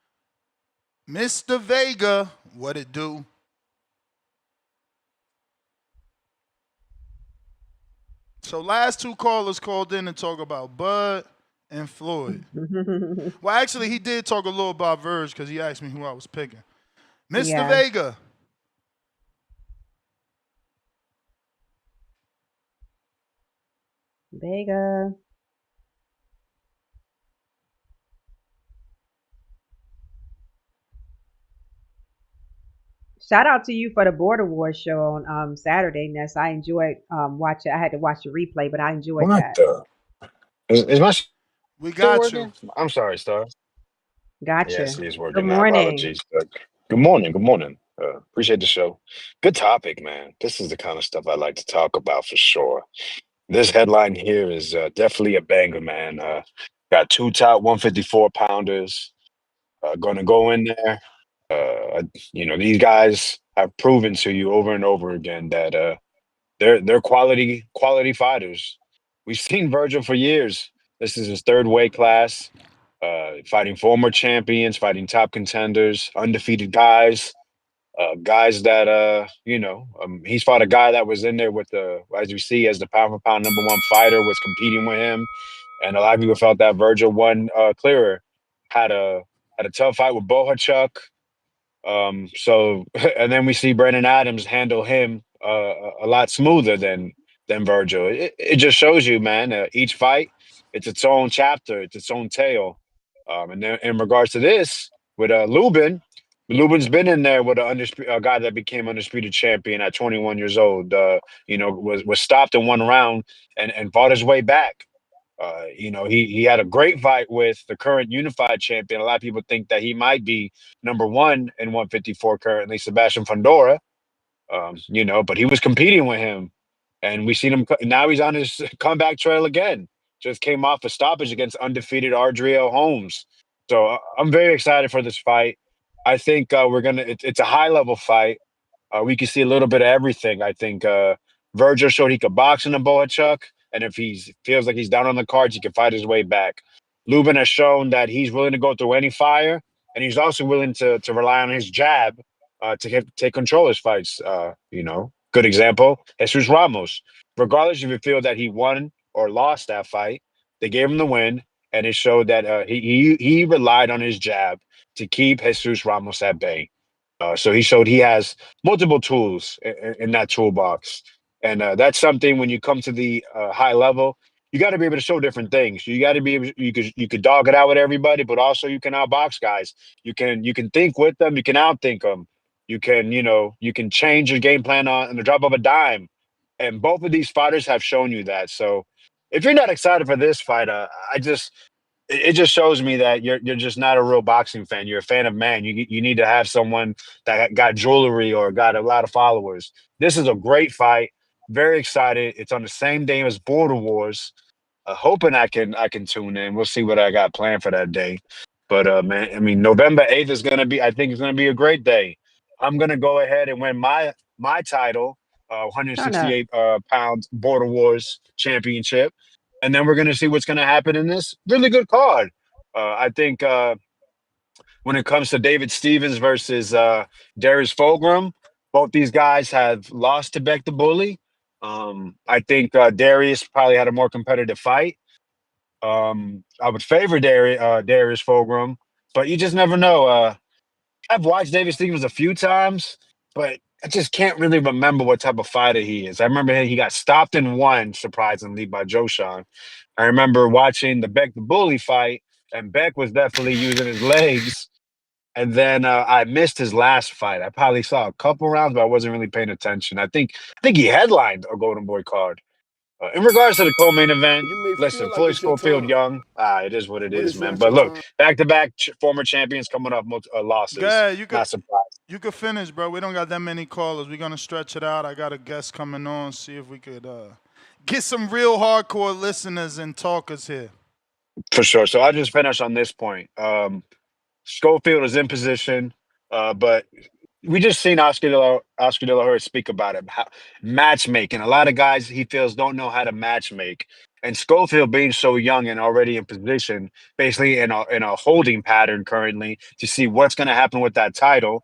Mr. Vega, what it do? So last 2 callers called in and talk about Bud and Floyd. Well, actually, he did talk a little about Verge because he asked me who I was picking. Mr. Vega. Vega. Shout out to you for the Border Wars show on Saturday, Ness. I enjoyed watching. I had to watch the replay, but I enjoyed that. Is my we got you. I'm sorry, Star. Gotcha. Yes, he is working. Good morning. Apologies. Good morning. Appreciate the show. Good topic, man. This is the kind of stuff I like to talk about for sure. This headline here is definitely a banger, man. Got 2 top 154 pounders going to go in there. These guys have proven to you over and over again that they're quality fighters. We've seen Vergil for years. This is his 3rd weight class, fighting former champions, fighting top contenders, undefeated guys. Guys that he's fought a guy that was in there with as you see, as the pound for pound #1 fighter, was competing with him, and a lot of people felt that Vergil won clearer. Had a tough fight with Bohachuk. And then we see Brandon Adams handle him a lot smoother than Vergil. It just shows you, man. Each fight, it's its own chapter, it's its own tale. And then in regards to this, with Lubin. Lubin's been in there with a guy that became undisputed champion at 21 years old. Was stopped in 1 round and fought his way back. He had a great fight with the current unified champion. A lot of people think that he might be #1 in 154 currently, Sebastian Fundora. But he was competing with him, and we seen him now. He's on his comeback trail again. Just came off a stoppage against undefeated Adriel Holmes. So I'm very excited for this fight. I think it's a high-level fight. We can see a little bit of everything. I think Vergil showed he could box in a Bohachuk, and if he feels like he's down on the cards, he can fight his way back. Lubin has shown that he's willing to go through any fire, and he's also willing to rely on his jab to take control of his fights. Good example, Jesus Ramos. Regardless if you feel that he won or lost that fight, they gave him the win, and it showed that he relied on his jab to keep Jesus Ramos at bay. So he showed he has multiple tools in that toolbox. And that's something when you come to the high level, you got to be able to show different things. You got to be able, you could dog it out with everybody, but also you can outbox guys. You can think with them. You can outthink them. You can change your game plan on the drop of a dime. And both of these fighters have shown you that. So if you're not excited for this fight, it just shows me that you're just not a real boxing fan. You're a fan of man. You need to have someone that got jewelry or got a lot of followers. This is a great fight. Very excited. It's on the same day as Border Wars. Hoping I can tune in. We'll see what I got planned for that day. But man, I mean, November 8th is gonna be. I think it's gonna be a great day. I'm gonna go ahead and win my title, 168 pound Border Wars championship, and then we're gonna see what's gonna happen in this really good card. I think when it comes to David Stevens versus Darius Fulghum, both these guys have lost to Beck the Bully. I think Darius probably had a more competitive fight. I would favor Darius Fulghum, but you just never know. I've watched David Stevens a few times, but I just can't really remember what type of fighter he is. I remember he got stopped and won, surprisingly, by Joshan. I remember watching the Beck the Bully fight, and Beck was definitely using his legs. And then I missed his last fight. I probably saw a couple rounds, but I wasn't really paying attention. I think he headlined a Golden Boy card. In regards to the co-main event, listen, Floyd Schofield young. It is what it is, man. But look, back-to-back former champions coming off losses. Yeah, not surprised. You could finish, bro. We don't got that many callers. We're going to stretch it out. I got a guest coming on, see if we could get some real hardcore listeners and talkers here. For sure. So I'll just finish on this point. Schofield is in position, but we just seen Oscar De La Hoya speak about it. Matchmaking. A lot of guys he feels don't know how to matchmake. And Schofield being so young and already in position, basically in a holding pattern currently to see what's going to happen with that title.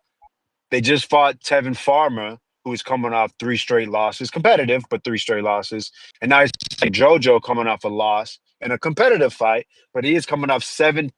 They just fought Tevin Farmer, who's coming off 3 straight losses, competitive, but 3 straight losses. And now he's like JoJo coming off a loss in a competitive fight, but he is coming off 7.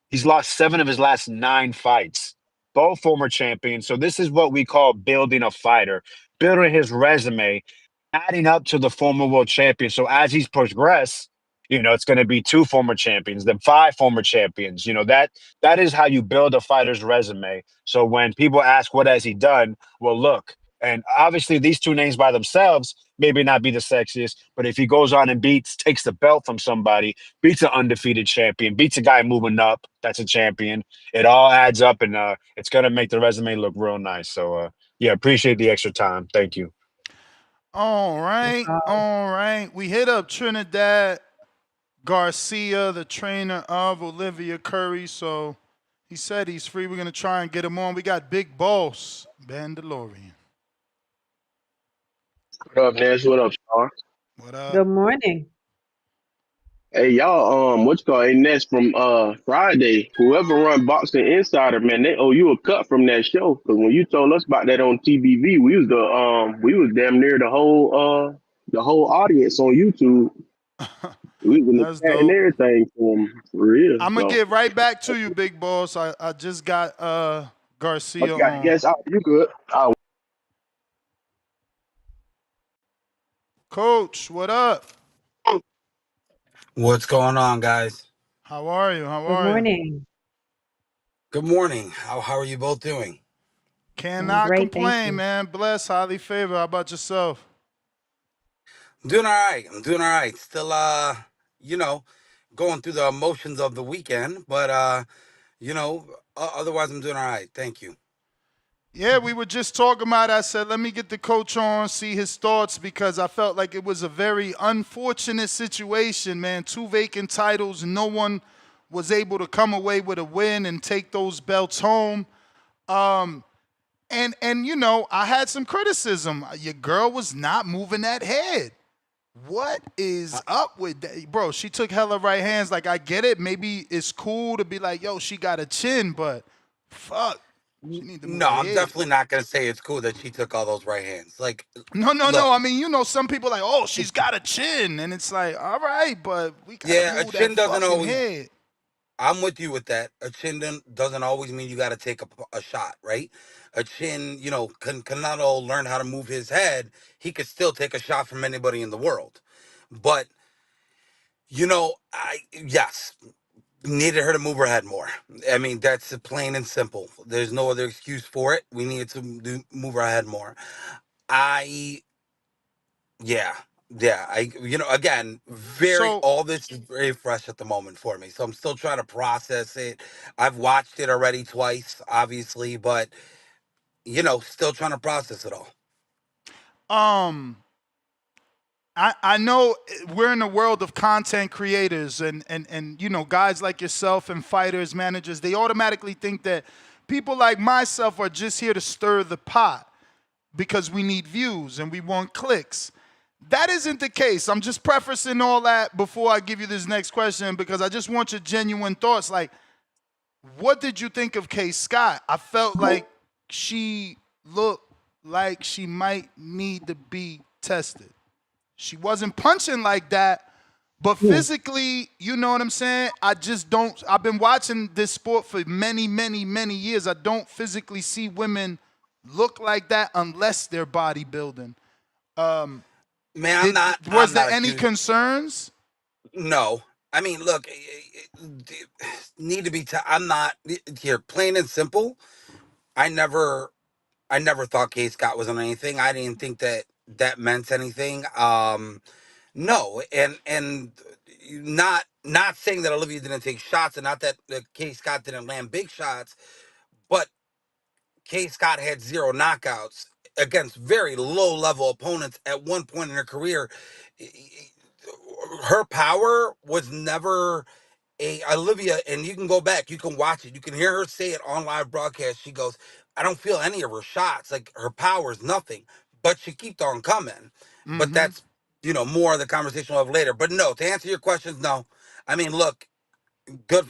He's lost 7 of his last 9 fights. Both former champions. So this is what we call building a fighter, building his resume, adding up to the former world champion. So as he's progressed, it's going to be 2 former champions, then 5 former champions. That is how you build a fighter's resume. So when people ask, what has he done? Well, look, and obviously these 2 names by themselves maybe not be the sexiest, but if he goes on and takes the belt from somebody, beats an undefeated champion, beats a guy moving up, that's a champion, it all adds up, and it's going to make the resume look real nice. So, appreciate the extra time. Thank you. All right. We hit up Trinidad Garcia, the trainer of Olivia Curry. So he said he's free. We're going to try and get him on. We got Big Boss, Mandalorian. What up, Nash? What up, Star? What up? Good morning. Hey, y'all, what's called? Hey, Nash, from Friday, whoever run Boxing Insider, man, they owe you a cut from that show. Because when you told us about that on TBV, we was damn near the whole audience on YouTube. We was chatting everything for them, for real. I'm going to get right back to you, Big Boss. I just got Garcia on. Yes, you good. Coach, what up? What's going on, guys? How are you? Good morning. Good morning. How are you both doing? Cannot complain, man. Blessed, highly favored. How about yourself? I'm doing all right. Still, going through the emotions of the weekend, but, otherwise I'm doing all right. Thank you. Yeah, we were just talking about it. I said, let me get the coach on, see his thoughts, because I felt like it was a very unfortunate situation, man. 2 vacant titles. No one was able to come away with a win and take those belts home. And I had some criticism. Your girl was not moving that head. What is up with that? Bro, she took hella right hands. Like, I get it. Maybe it's cool to be like, yo, she got a chin, but fuck. She need to move No, her I'm head. definitely not gonna say it's cool that she took all those right hands. Like, No. look, I mean, some people like, oh, she's got a chin. And it's like, all right, but we gotta yeah, a move that chin doesn't fucking always. head. I'm with you with that. A chin doesn't always mean you got to take a shot, right? A chin, can Canelo learn how to move his head, he could still take a shot from anybody in the world. But yes, needed her to move her head more. I mean, that's plain and simple. There's no other excuse for it. We needed to move her head more. Yeah, yeah. Again, So all this is very fresh at the moment for me. So I'm still trying to process it. I've watched it already twice, obviously, but still trying to process it all. I know we're in the world of content creators and guys like yourself and fighters, managers, they automatically think that people like myself are just here to stir the pot because we need views and we want clicks. That isn't the case. I'm just prefacing all that before I give you this next question because I just want your genuine thoughts. Like, what did you think of Kay Scott? I felt like she looked like she might need to be tested. She wasn't punching like that, but physically, you know what I'm saying? I've been watching this sport for many, many, many years. I don't physically see women look like that unless they're bodybuilding. Man, was there any concerns? No. I mean, look, need to be. I'm not here. Plain and simple. I never thought Kay Scott was on anything. I didn't think that meant anything. No, and not saying that Olivia didn't take shots, and not that Kay Scott didn't land big shots, but Kay Scott had 0 knockouts against very low level opponents at one point in her career. Her power was never Olivia, and you can go back, you can watch it, you can hear her say it on live broadcast. She goes, I don't feel any of her shots. Like, her power is nothing, but she kept on coming. But that's, more of the conversation we'll have later. But no, to answer your questions, no. I mean, look, good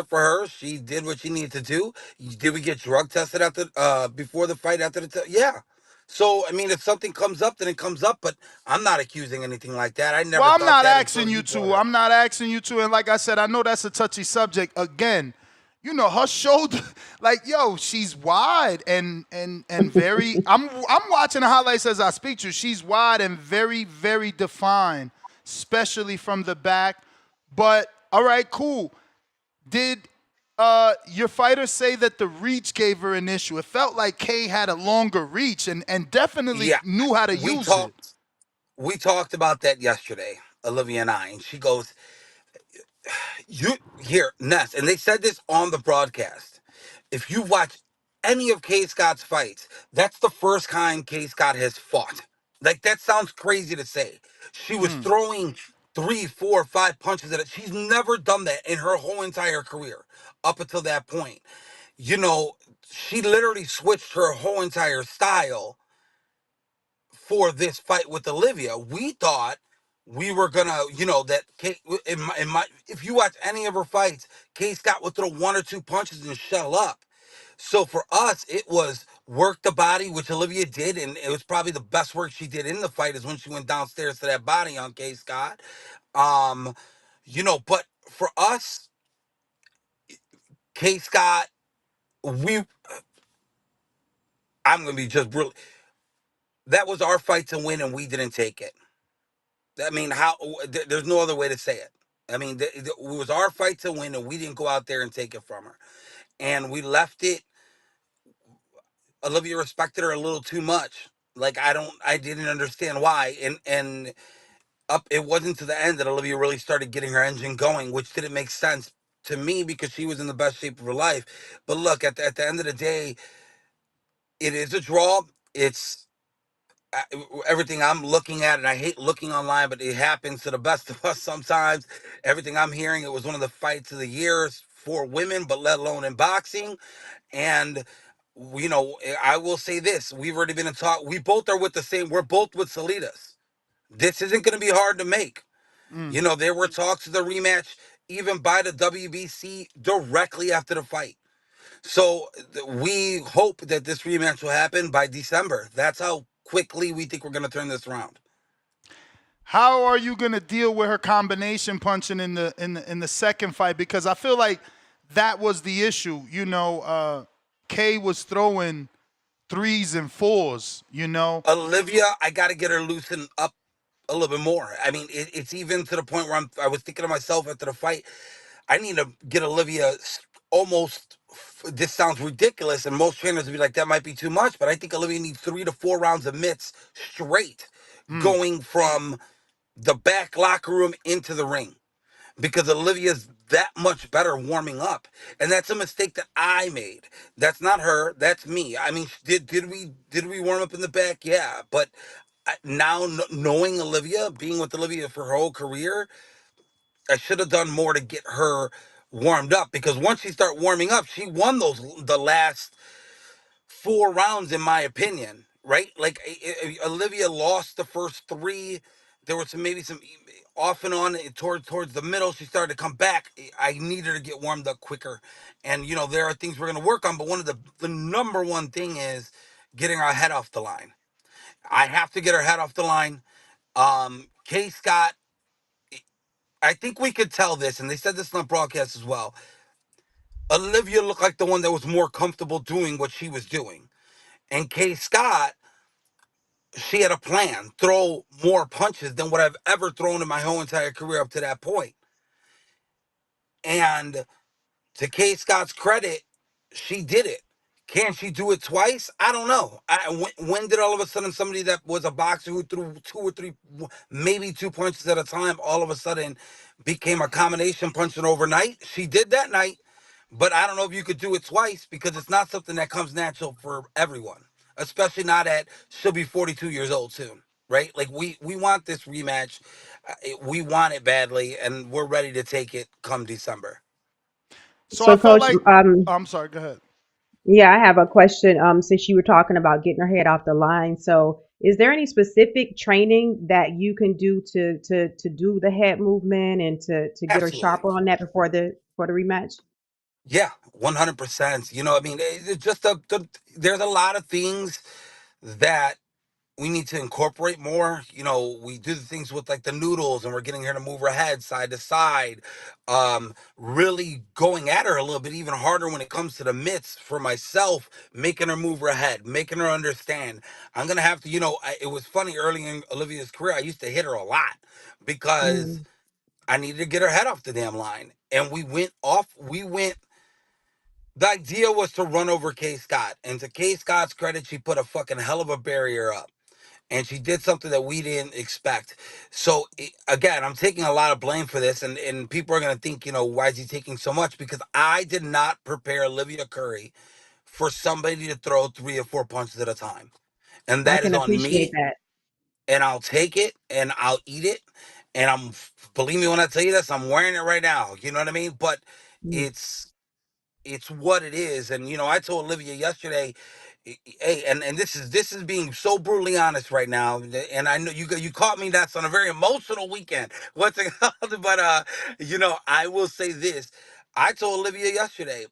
for her. She did what she needed to do. Did we get drug tested before the fight, after the yeah. So, I mean, if something comes up, then it comes up, but I'm not accusing anything like that. I never I'm thought not that asking you to. I'm not asking you to. And like I said, I know that's a touchy subject. Again, her shoulder, like, yo, she's wide and very, I'm watching the highlights as I speak to you. She's wide and very, very defined, especially from the back. But, all right, cool. Did your fighter say that the reach gave her an issue? It felt like Kay had a longer reach and definitely knew how to use it. We talked about that yesterday, Olivia and I, and she goes, Ness, and they said this on the broadcast. If you watch any of Kay Scott's fights, that's the first time Kay Scott has fought. Like, that sounds crazy to say. She was throwing 3, 4, 5 punches at it. She's never done that in her whole entire career up until that point. She literally switched her whole entire style for this fight with Olivia. We thought we were gonna, that Kay, if you watch any of her fights, Kay Scott would throw 1 or 2 punches and shell up. So for us, it was work the body, which Olivia did, and it was probably the best work she did in the fight is when she went downstairs to that body on Kay Scott. But for us, Kay Scott, I'm gonna be just brutal. That was our fight to win, and we didn't take it. I mean, there's no other way to say it. I mean, it was our fight to win, and we didn't go out there and take it from her. And we left it. Olivia respected her a little too much. Like, I didn't understand why. And it wasn't to the end that Olivia really started getting her engine going, which didn't make sense to me because she was in the best shape of her life. But look, at the end of the day, it is a draw. It's everything I'm looking at, and I hate looking online, but it happens to the best of us sometimes. Everything I'm hearing, it was one of the fights of the years for women, but let alone in boxing. And I will say this: we've already been in talk. We both are with we're both with Salidas. This isn't going to be hard to make. You know, there were talks of the rematch even by the WBC directly after the fight. So we hope that this rematch will happen by December. That's how quickly we think we're going to turn this around. How are you gonna deal with her combination punching in the second fight? Because I feel like that was the issue. You know, Kay was throwing 3s and 4s. You know, Olivia, I got to get her loosened up a little bit more. I mean, it's even to the point where I was thinking to myself after the fight, I need to get Olivia almost. This sounds ridiculous, and most trainers would be like, that might be too much. But I think Olivia needs 3 to 4 rounds of mitts straight, going from the back locker room into the ring, because Olivia's that much better warming up, and that's a mistake that I made. That's not her. That's me. I mean, did we warm up in the back? Yeah, but now knowing Olivia, being with Olivia for her whole career, I should have done more to get her warmed up, because once she started warming up, she won the last 4 rounds, in my opinion, right? Like Olivia lost the first 3. There was maybe some off and on towards the middle. She started to come back. I needed her to get warmed up quicker, and you know there are things we're going to work on. But one of the number one thing is getting our head off the line. I have to get her head off the line. Kay Scott, I think we could tell this, and they said this on broadcast as well. Olivia looked like the one that was more comfortable doing what she was doing, and Kay Scott, she had a plan, throw more punches than what I've ever thrown in my whole entire career up to that point. And to Kay Scott's credit, she did it. Can she do it twice? I don't know. When did all of a sudden somebody that was a boxer who threw 2 or 3, maybe 2 punches at a time, all of a sudden became a combination puncher overnight? She did that night, but I don't know if you could do it twice, because it's not something that comes natural for everyone, especially not at, she'll be 42 years old soon, right? Like we want this rematch. We want it badly, and we're ready to take it come December. so I So, felt Coach, like. I'm sorry. Go ahead. yeah, I have a question. Since you were talking about getting her head off the line, so is there any specific training that you can do to do the head movement and to get her Absolutely. sharper on that before the rematch? Yeah, 100%. You know, I mean, it's just there's a lot of things that we need to incorporate more. You know, we do the things with like the noodles, and we're getting her to move her head side to side. Really going at her a little bit even harder when it comes to the mitts for myself, making her move her head, making her understand. I'm gonna have to, you know, it was funny early in Olivia's career, I used to hit her a lot because Mm, I needed to get her head off the damn line. And we went the idea was to run over Kay Scott. And to Kay Scott's credit, she put a fucking hell of a barrier up. And she did something that we didn't expect. So, again, I'm taking a lot of blame for this. And people are going to think, you know, why is he taking so much? Because I did not prepare Olivia Curry for somebody to throw 3 or 4 punches at a time. And I that is can on appreciate me. that. And I'll take it and I'll eat it. And believe me when I tell you this, I'm wearing it right now. You know what I mean? But Mm, it's it's what it is. And you know, I told Olivia yesterday, hey, and this is being so brutally honest right now. And I know you caught me. That's on a very emotional weekend. What's it called? But you know, I will say this. I told Olivia yesterday,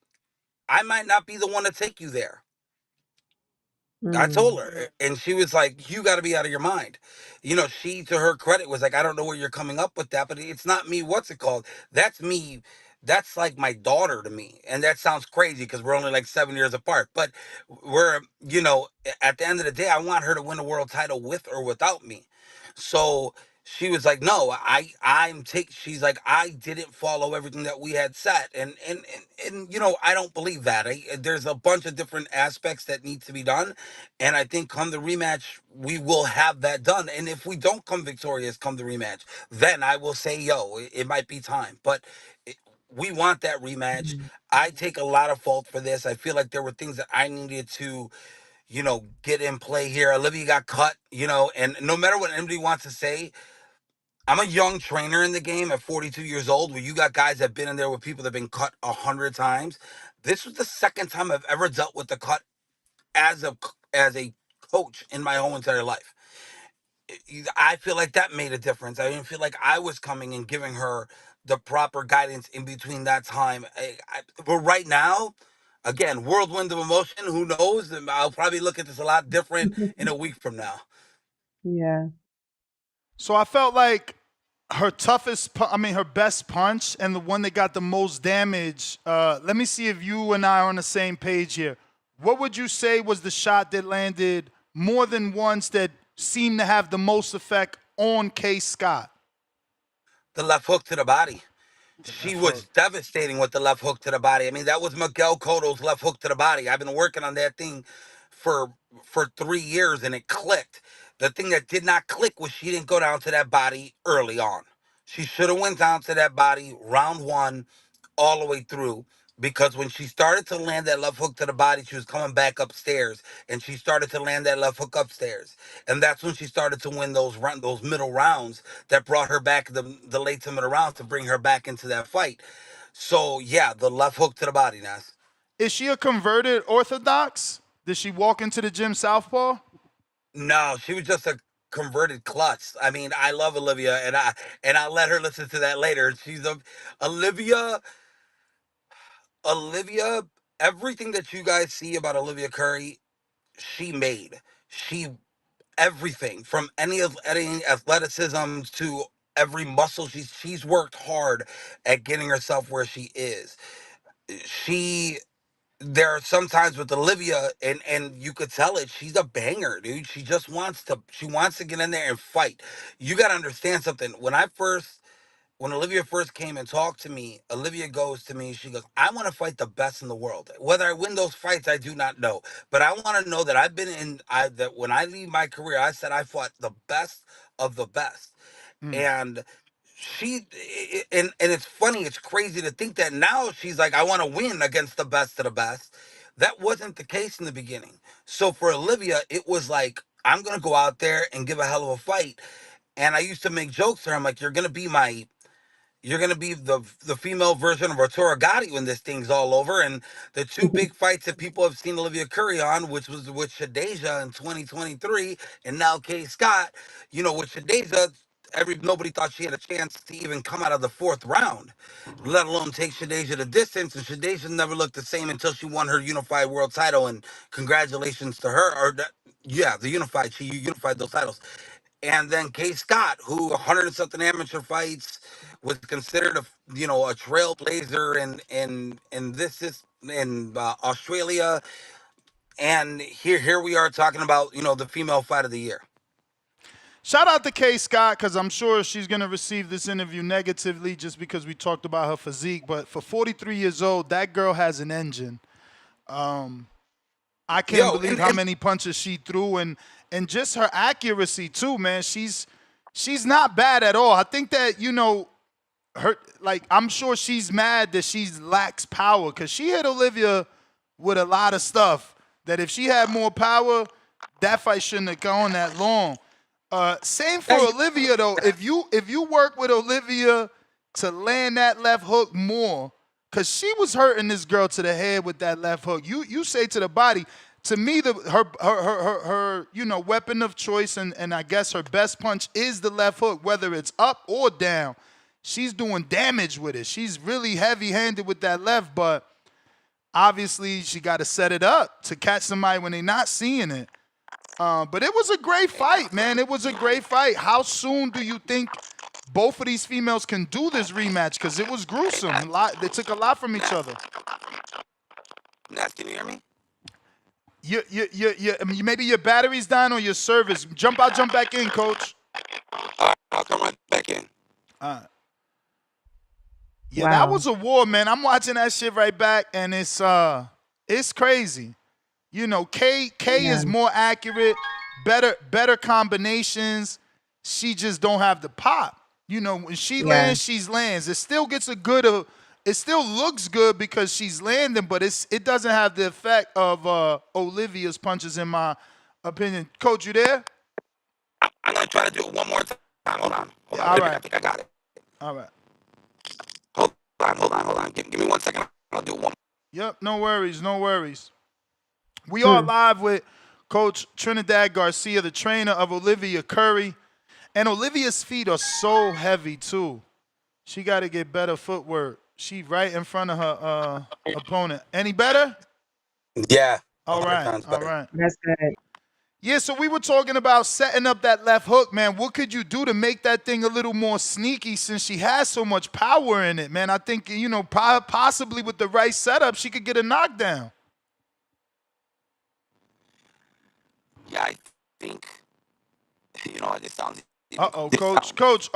I might not be the one to take you there. I told mm, her, and she was like, "You got to be out of your mind." You know, she, to her credit, was like, "I don't know where you're coming up with that, but it's not me. What's it called? That's me. That's like my daughter to me." And that sounds crazy because we're only like 7 years apart. But we're, you know, at the end of the day, I want her to win a world title with or without me. So she was like, "No, I'm take." She's like, "I didn't follow everything that we had set," and you know, I don't believe that. There's a bunch of different aspects that need to be done, and I think come the rematch, we will have that done. And if we don't come victorious come the rematch, then I will say, yo, it might be time. But we want that rematch. mm. I take a lot of fault for this. I feel like there were things that I needed to, you know, get in play here. Olivia got cut, you know, and no matter what anybody wants to say, I'm a young trainer in the game at 42 years old, where you got guys that have been in there with people that have been cut 100 times. This was the second time I've ever dealt with the cut as a coach in my whole entire life. I feel like that made a difference. I didn't feel like I was coming and giving her the proper guidance in between that time. But right now, again, whirlwind of emotion. Who knows? And I'll probably look at this a lot different in a week from now. Yeah. So I felt like her her best punch and the one that got the most damage. Let me see if you and I are on the same page here. What would you say was the shot that landed more than once that seemed to have the most effect on K. Scott? The left hook to the body. She was devastating with the left hook to the body. I mean, that was Miguel Cotto's left hook to the body. I've been working on that thing for 3 years, and it clicked. The thing that did not click was she didn't go down to that body early on. She should have went down to that body round one all the way through, because when she started to land that left hook to the body, she was coming back upstairs, and she started to land that left hook upstairs, and that's when she started to win those middle rounds that brought her back the late to middle rounds to bring her back into that fight. So yeah, the left hook to the body, Nas. Is she a converted Orthodox? Did she walk into the gym southpaw? No, she was just a converted klutz. I mean, I love Olivia, and I'll let her listen to that later. She's Olivia. Olivia, everything that you guys see about Olivia Curry, she made. She everything from any athleticism to every muscle. She's worked hard at getting herself where she is. She There are some times with Olivia, and you could tell it, she's a banger, dude. She wants to get in there and fight. You got to understand something. When Olivia first came and talked to me, Olivia goes to me, she goes, I want to fight the best in the world. Whether I win those fights, I do not know. But I want to know that that when I leave my career, I said I fought the best of the best. And and it's funny, it's crazy to think that now she's like, I want to win against the best of the best. That wasn't the case in the beginning. So for Olivia, it was like, I'm going to go out there and give a hell of a fight. And I used to make jokes to her. I'm like, you're gonna be the female version of Arturo Gatti when this thing's all over. And the two big fights that people have seen Olivia Curry on, which was with Shadeja in 2023, and now Kay Scott. With Shadeja, nobody thought she had a chance to even come out of the fourth round, let alone take Shadeja the distance. And Shadeja never looked the same until she won her unified world title. And congratulations to her. She unified those titles. And then Kay Scott, who 100 and something amateur fights, was considered a trailblazer in Australia, and here we are talking about the female fight of the year. Shout out to Kay Scott, because I'm sure she's going to receive this interview negatively just because we talked about her physique. But for 43 years old, that girl has an engine. I can't believe how many punches she threw, and just her accuracy too, man. She's not bad at all. I think that, I'm sure she's mad that she lacks power, because she hit Olivia with a lot of stuff that if she had more power, that fight shouldn't have gone that long. Same for Olivia though. If you work with Olivia to land that left hook more, because she was hurting this girl to the head with that left hook. You say to the body. To me, her weapon of choice and I guess her best punch is the left hook, whether it's up or down. She's doing damage with it. She's really heavy-handed with that left, but obviously she got to set it up to catch somebody when they're not seeing it. But it was a great fight, man. It was a great fight. How soon do you think both of these females can do this rematch? Because it was gruesome. They took a lot from each other. Nas, can you hear me? Maybe your battery's dying or your service. Jump out, jump back in, coach. All right, I'll come right back in. Yeah, wow. That was a war, man. I'm watching that shit right back, and it's crazy. K is more accurate, better combinations. She just don't have the pop. When she lands, she lands. It still gets it still looks good because she's landing, but it doesn't have the effect of Olivia's punches, in my opinion. Coach, you there? I'm going to try to do it one more time. Hold on. All right. I think I got it. All right. Hold on. Give me 1 second. I'll do it one more. Yep, no worries. We are live with Coach Trinidad Garcia, the trainer of Olivia Curry. And Olivia's feet are so heavy, too. She got to get better footwork. She right in front of her opponent. Any better? Yeah. All right. All Better. right. That's good. Yeah, so we were talking about setting up that left hook, man. What could you do to make that thing a little more sneaky since she has so much power in it, man? I think, you know, possibly with the right setup, she could get a knockdown. Yeah, I think, you know, it sounds... Uh-oh, Coach. Coach,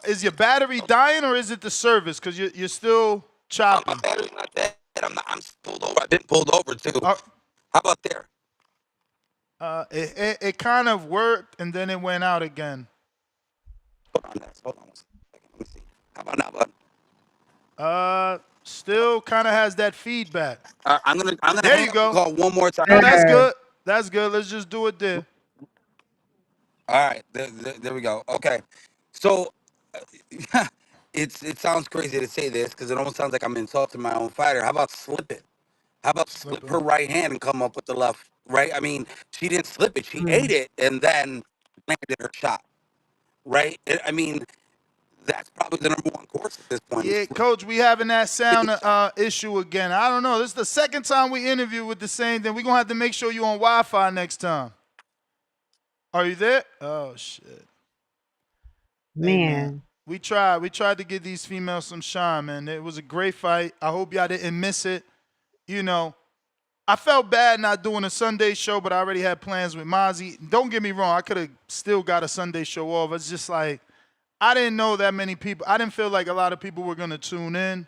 is your battery dying or is it the service? Because you're still choppy. My battery's not dead. I'm pulled over. I've been pulled over, too. How about there? It kind of worked, and then it went out again. Hold on one second. Let me see. How about now, bud? Still kind of has that feedback. I'm gonna there you go. Call one more time. No, that's good. That's good. Let's just do it there. All right, there we go. Okay, so it sounds crazy to say this because it almost sounds like I'm insulting my own fighter. How about slip it? How about slip her right hand and come up with the left? Right? I mean, she didn't slip it; she ate it and then landed her shot. Right? I mean, that's probably the number one course at this point. Yeah, Coach, we having that sound issue again. I don't know. This is the second time we interview with the same thing. We're going to have to make sure you're on Wi-Fi next time. Are you there? Oh, shit. Man. Hey, man. We tried to give these females some shine, man. It was a great fight. I hope y'all didn't miss it. You know, I felt bad not doing a Sunday show, but I already had plans with Mozzie. Don't get me wrong. I could have still got a Sunday show off. It's just like, I didn't know that many people. I didn't feel like a lot of people were going to tune in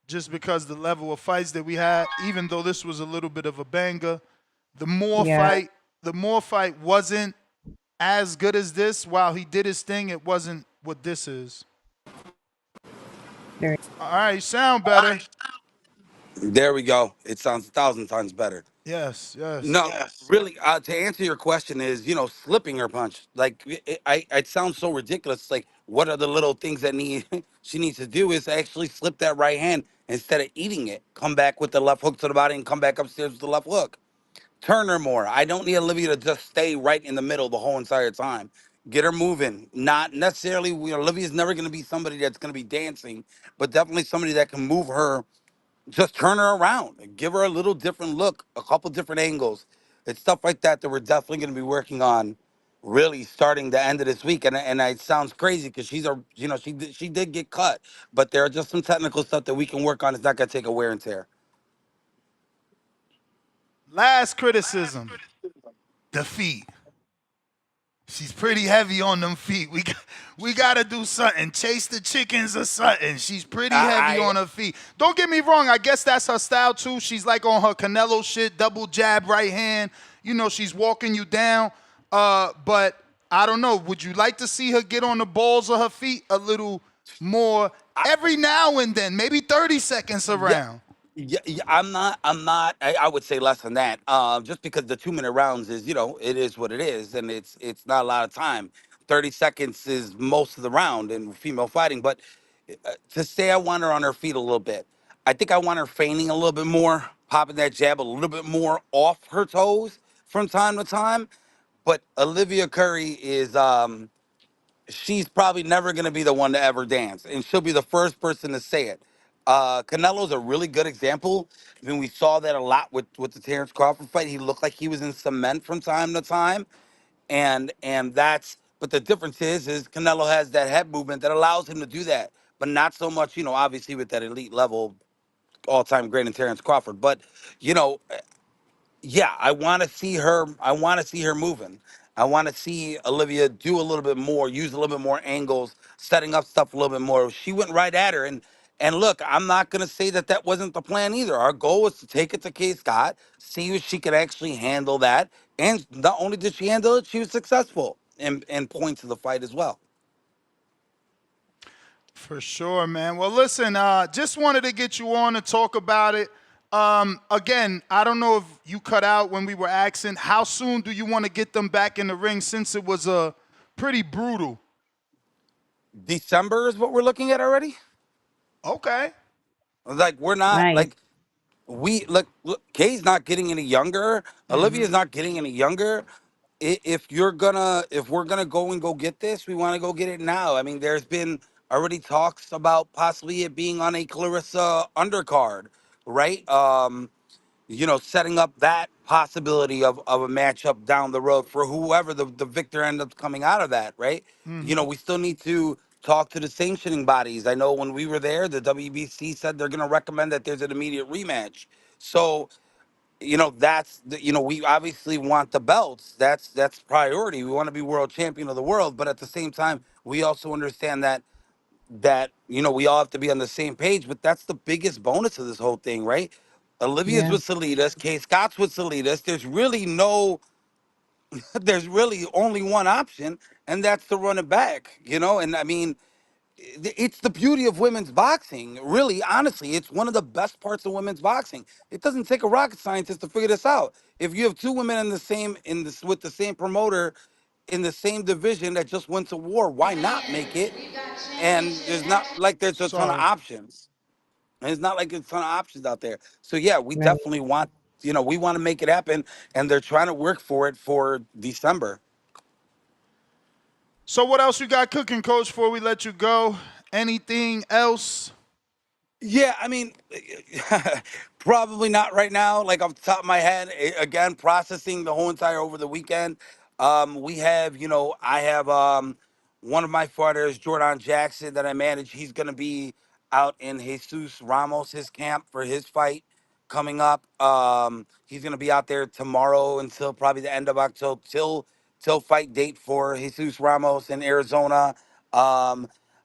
just because the level of fights that we had, even though this was a little bit of a banger. The more fight wasn't as good as this. While he did his thing, it wasn't what this is. All right, you sound better. There we go. It sounds 1,000 times better. Yes. No, really, to answer your question is, you know, slipping her punch. Like, it sounds so ridiculous. Like, what are the little things that she needs to do is actually slip that right hand instead of eating it. Come back with the left hook to the body and come back upstairs with the left hook. Turn her more. I don't need Olivia to just stay right in the middle the whole entire time. Get her moving. Not necessarily, Olivia's never going to be somebody that's going to be dancing, but definitely somebody that can move her. Just turn her around and give her a little different look, a couple different angles. It's stuff like that that we're definitely going to be working on really starting the end of this week. And it sounds crazy because she did get cut, but there are just some technical stuff that we can work on. It's not going to take a wear and tear. Last criticism, the feet. She's pretty heavy on them feet. We got to do something. Chase the chickens or something. She's pretty heavy on her feet. Don't get me wrong. I guess that's her style, too. She's like on her Canelo shit, double jab, right hand. You know, she's walking you down. But I don't know. Would you like to see her get on the balls of her feet a little more every now and then? Maybe 30 seconds around. Yeah, I'm not. I would say less than that. Just because the 2-minute rounds is, it is what it is, and it's not a lot of time. 30 seconds is most of the round in female fighting. But to say I want her on her feet a little bit, I think I want her feigning a little bit more, popping that jab a little bit more off her toes from time to time. But Olivia Curry is she's probably never going to be the one to ever dance, and she'll be the first person to say it. Canelo's a really good example. I mean, we saw that a lot with the Terrence Crawford fight. He looked like he was in cement from time to time, and that's. But the difference is Canelo has that head movement that allows him to do that, but not so much, obviously with that elite level, all-time great in Terrence Crawford. But yeah, I want to see her. I want to see her moving. I want to see Olivia do a little bit more, use a little bit more angles, setting up stuff a little bit more. She went right at her, and look, I'm not gonna say that wasn't the plan either. Our goal was to take it to K. Scott, see if she could actually handle that, and not only did she handle it, she was successful in points of the fight as well. For sure, man. Well, listen, just wanted to get you on to talk about it. Again, I don't know if you cut out when we were asking, how soon do you want to get them back in the ring since it was pretty brutal? December is what we're looking at already? Okay. Like, we're not, nice. like, we look, Kay's not getting any younger. Olivia's not getting any younger. If we're gonna go and go get this, we want to go get it now. I mean, there's been already talks about possibly it being on a Clarissa undercard, right? Setting up that possibility of a matchup down the road for whoever the victor ends up coming out of that, right? We still need to talk to the sanctioning bodies. I know when we were there, the WBC said they're going to recommend that there's an immediate rematch. So, we obviously want the belts. That's priority. We want to be world champion of the world, but at the same time, we also understand that we all have to be on the same page. But that's the biggest bonus of this whole thing, right? Olivia's Yeah. with Salidas, Kay Scott's with Salidas. There's really only one option, and that's to run it back. And I mean, it's the beauty of women's boxing. Really, honestly, it's one of the best parts of women's boxing. It doesn't take a rocket scientist to figure this out. If you have two women with the same promoter in the same division that just went to war, why not make it? And there's not like there's a ton of Sorry. options. And it's not like there's a ton of options out there. So yeah, we Right. definitely we want to make it happen, and they're trying to work for it for December. So what else you got cooking, Coach? Before we let you go, anything else? Yeah, I mean, probably not right now. Like off the top of my head, again, processing the whole entire over the weekend. We have, I have one of my fighters, Jordan Jackson, that I manage. He's going to be out in Jesus Ramos, his camp for his fight coming up. He's going to be out there tomorrow until probably the end of October, till fight date for Jesus Ramos in Arizona.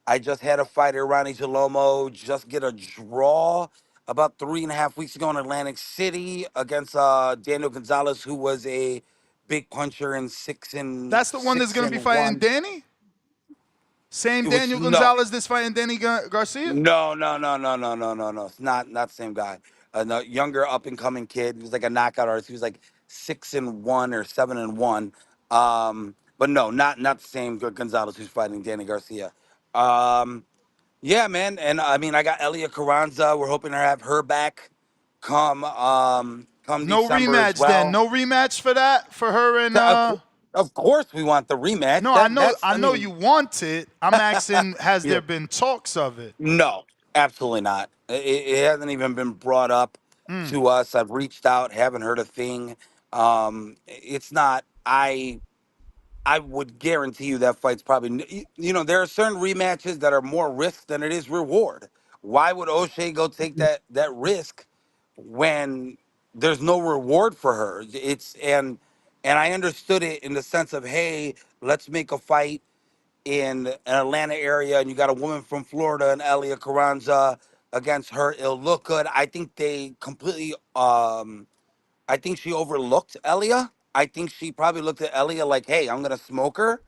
I just had a fighter, Ronnie Jalomo, just get a draw about 3.5 weeks ago in Atlantic City against Daniel Gonzalez, who was a big puncher in six and That's the one that's six gonna be and fighting one. Danny. Same It was Daniel no, Gonzalez that's fighting Danny Garcia. no, no, no, no, no, no, no, no. It's not the same guy. No, younger up and coming kid. He was like a knockout artist. He was like 6-1 or 7-1. But no, not the same Gonzalez who's fighting Danny Garcia. Um, Yeah, man, and I mean, I got Elia Carranza. We're hoping to have her back come No December as rematch then. well. No rematch for that for her and. Of course, we want the rematch. No, I That know. that's I I know mean, you want it. I'm asking, has yeah, there been talks of it? no, absolutely not. It hasn't even been brought up to us. I've reached out, haven't heard a thing. It's not. I would guarantee you that fight's probably, there are certain rematches that are more risk than it is reward. Why would O'Shea go take that risk when there's no reward for her? And I understood it in the sense of, hey, let's make a fight in an Atlanta area, and you got a woman from Florida and Elia Carranza against her. It'll look good. I think they completely I think she overlooked Elia. I think she probably looked at Elia like, hey, I'm going to smoke her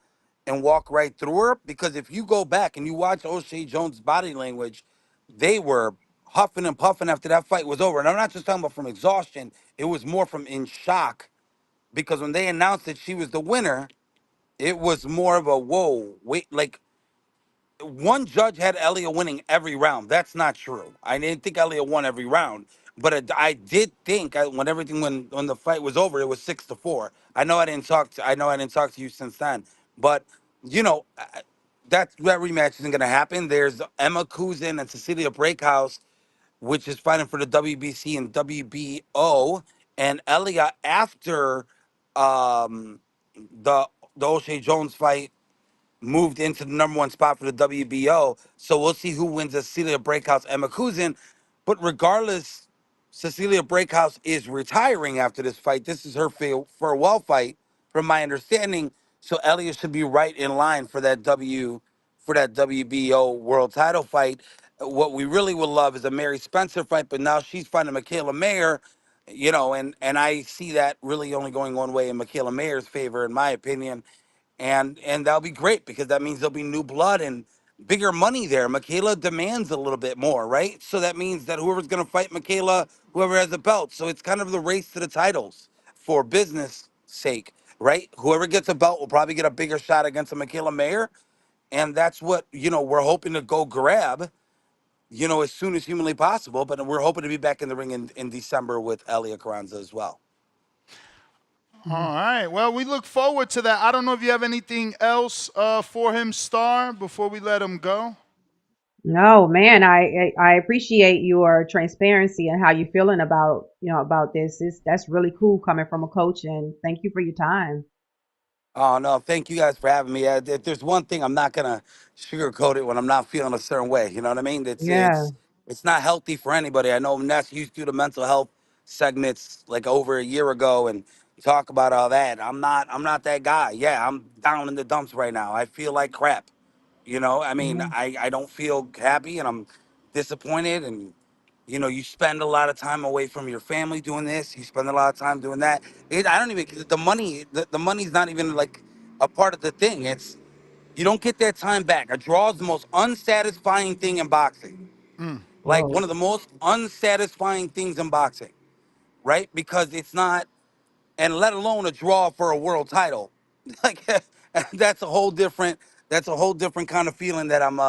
and walk right through her. Because if you go back and you watch O'Shea Jones' body language, they were huffing and puffing after that fight was over. And I'm not just talking about from exhaustion, it was more from in shock. Because when they announced that she was the winner, it was more of a whoa, wait, like one judge had Elia winning every round. That's not true. I didn't think Elia won every round, but I did think when the fight was over, it was 6-4. I know I didn't talk to you since then, but you know that rematch isn't going to happen. There's Emma Kuzin and Cecilia Breakhouse, which is fighting for the WBC and WBO, and Elia after um, the the O'Shea Jones fight moved into the number one spot for the WBO. So we'll see who wins the Cecilia Breakhouse Emma Kuzin. But regardless, Cecilia Breakhouse is retiring after this fight. This is her farewell fight, from my understanding. So Elliot should be right in line for that WBO world title fight. What we really would love is a Mary Spencer fight, but now she's fighting Michaela Mayer, and I see that really only going one way in Michaela Mayer's favor, in my opinion, and that'll be great because that means there'll be new blood and bigger money there. Michaela demands a little bit more, right? So that means that whoever's going to fight Michaela, whoever has a belt. So it's kind of the race to the titles for business sake, right? Whoever gets a belt will probably get a bigger shot against a Michaela Mayer, and that's what we're hoping to go grab. you know, as soon as humanly possible. But we're hoping to be back in the ring in December with Elia Carranza as well. All right. Well, we look forward to that. I don't know if you have anything else for him, Star, before we let him go. No, man, I appreciate your transparency and how you're feeling about, about this. That's really cool coming from a coach, and thank you for your time. Oh no, thank you guys for having me. If there's one thing, I'm not gonna sugarcoat it when I'm not feeling a certain way. You know what I mean? Yeah. It's not healthy for anybody. I know Ness used to do the mental health segments like over a year ago and talk about all that. I'm not that guy. Yeah, I'm down in the dumps right now. I feel like crap. You know, I mean, Mhm. I don't feel happy and I'm disappointed. And, you know, you spend a lot of time away from your family doing this. You spend a lot of time doing that. I don't even, the money's not even like a part of the thing. You don't get that time back. A draw is the most unsatisfying thing in boxing. Like Whoa. one of the most unsatisfying things in boxing, right? Because it's not, and let alone a draw for a world title. Like that's a whole different kind of feeling that I'm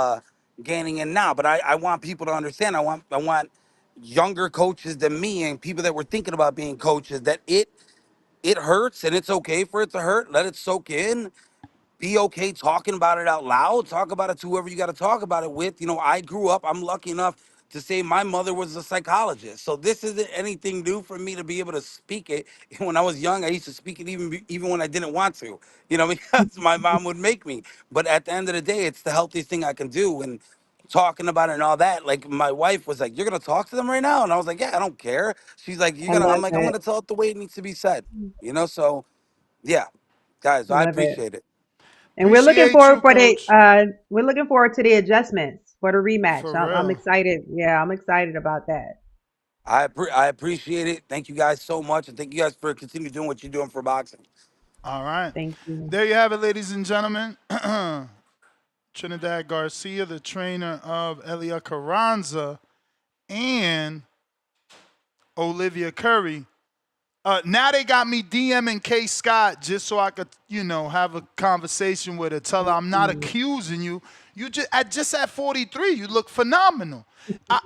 gaining in now. But I want people to understand. I want younger coaches than me and people that were thinking about being coaches that it hurts and it's okay for it to hurt. Let it soak in. Be okay talking about it out loud. Talk about it to whoever you got to talk about it with. You know, I grew up, I'm lucky enough to say my mother was a psychologist. So this isn't anything new for me to be able to speak it. When I was young, I used to speak it even when I didn't want to, you know, because my mom would make me. But at the end of the day, it's the healthiest thing I can do. And talking about it and all that, like my wife was like, "You're going to talk to them right now?" And I was like, "Yeah, I don't care." She's like, I love I'm like, "I'm it. going to tell it the way it needs to be said." You know, so yeah, guys, I Love it. appreciate it. And we're looking Appreciate forward you, Coach. we're looking forward to the adjustments for the rematch. For I'm real. excited. Yeah, I'm excited about that. I appreciate it. Thank you guys so much, and thank you guys for continuing doing what you're doing for boxing. All right. Thank you. There you have it, ladies and gentlemen. Trinidad Garcia, the trainer of Elia Carranza and Olivia Curry. Now they got me DMing K Scott just so I could, have a conversation with her. Tell her I'm not accusing you. You just at 43, you look phenomenal.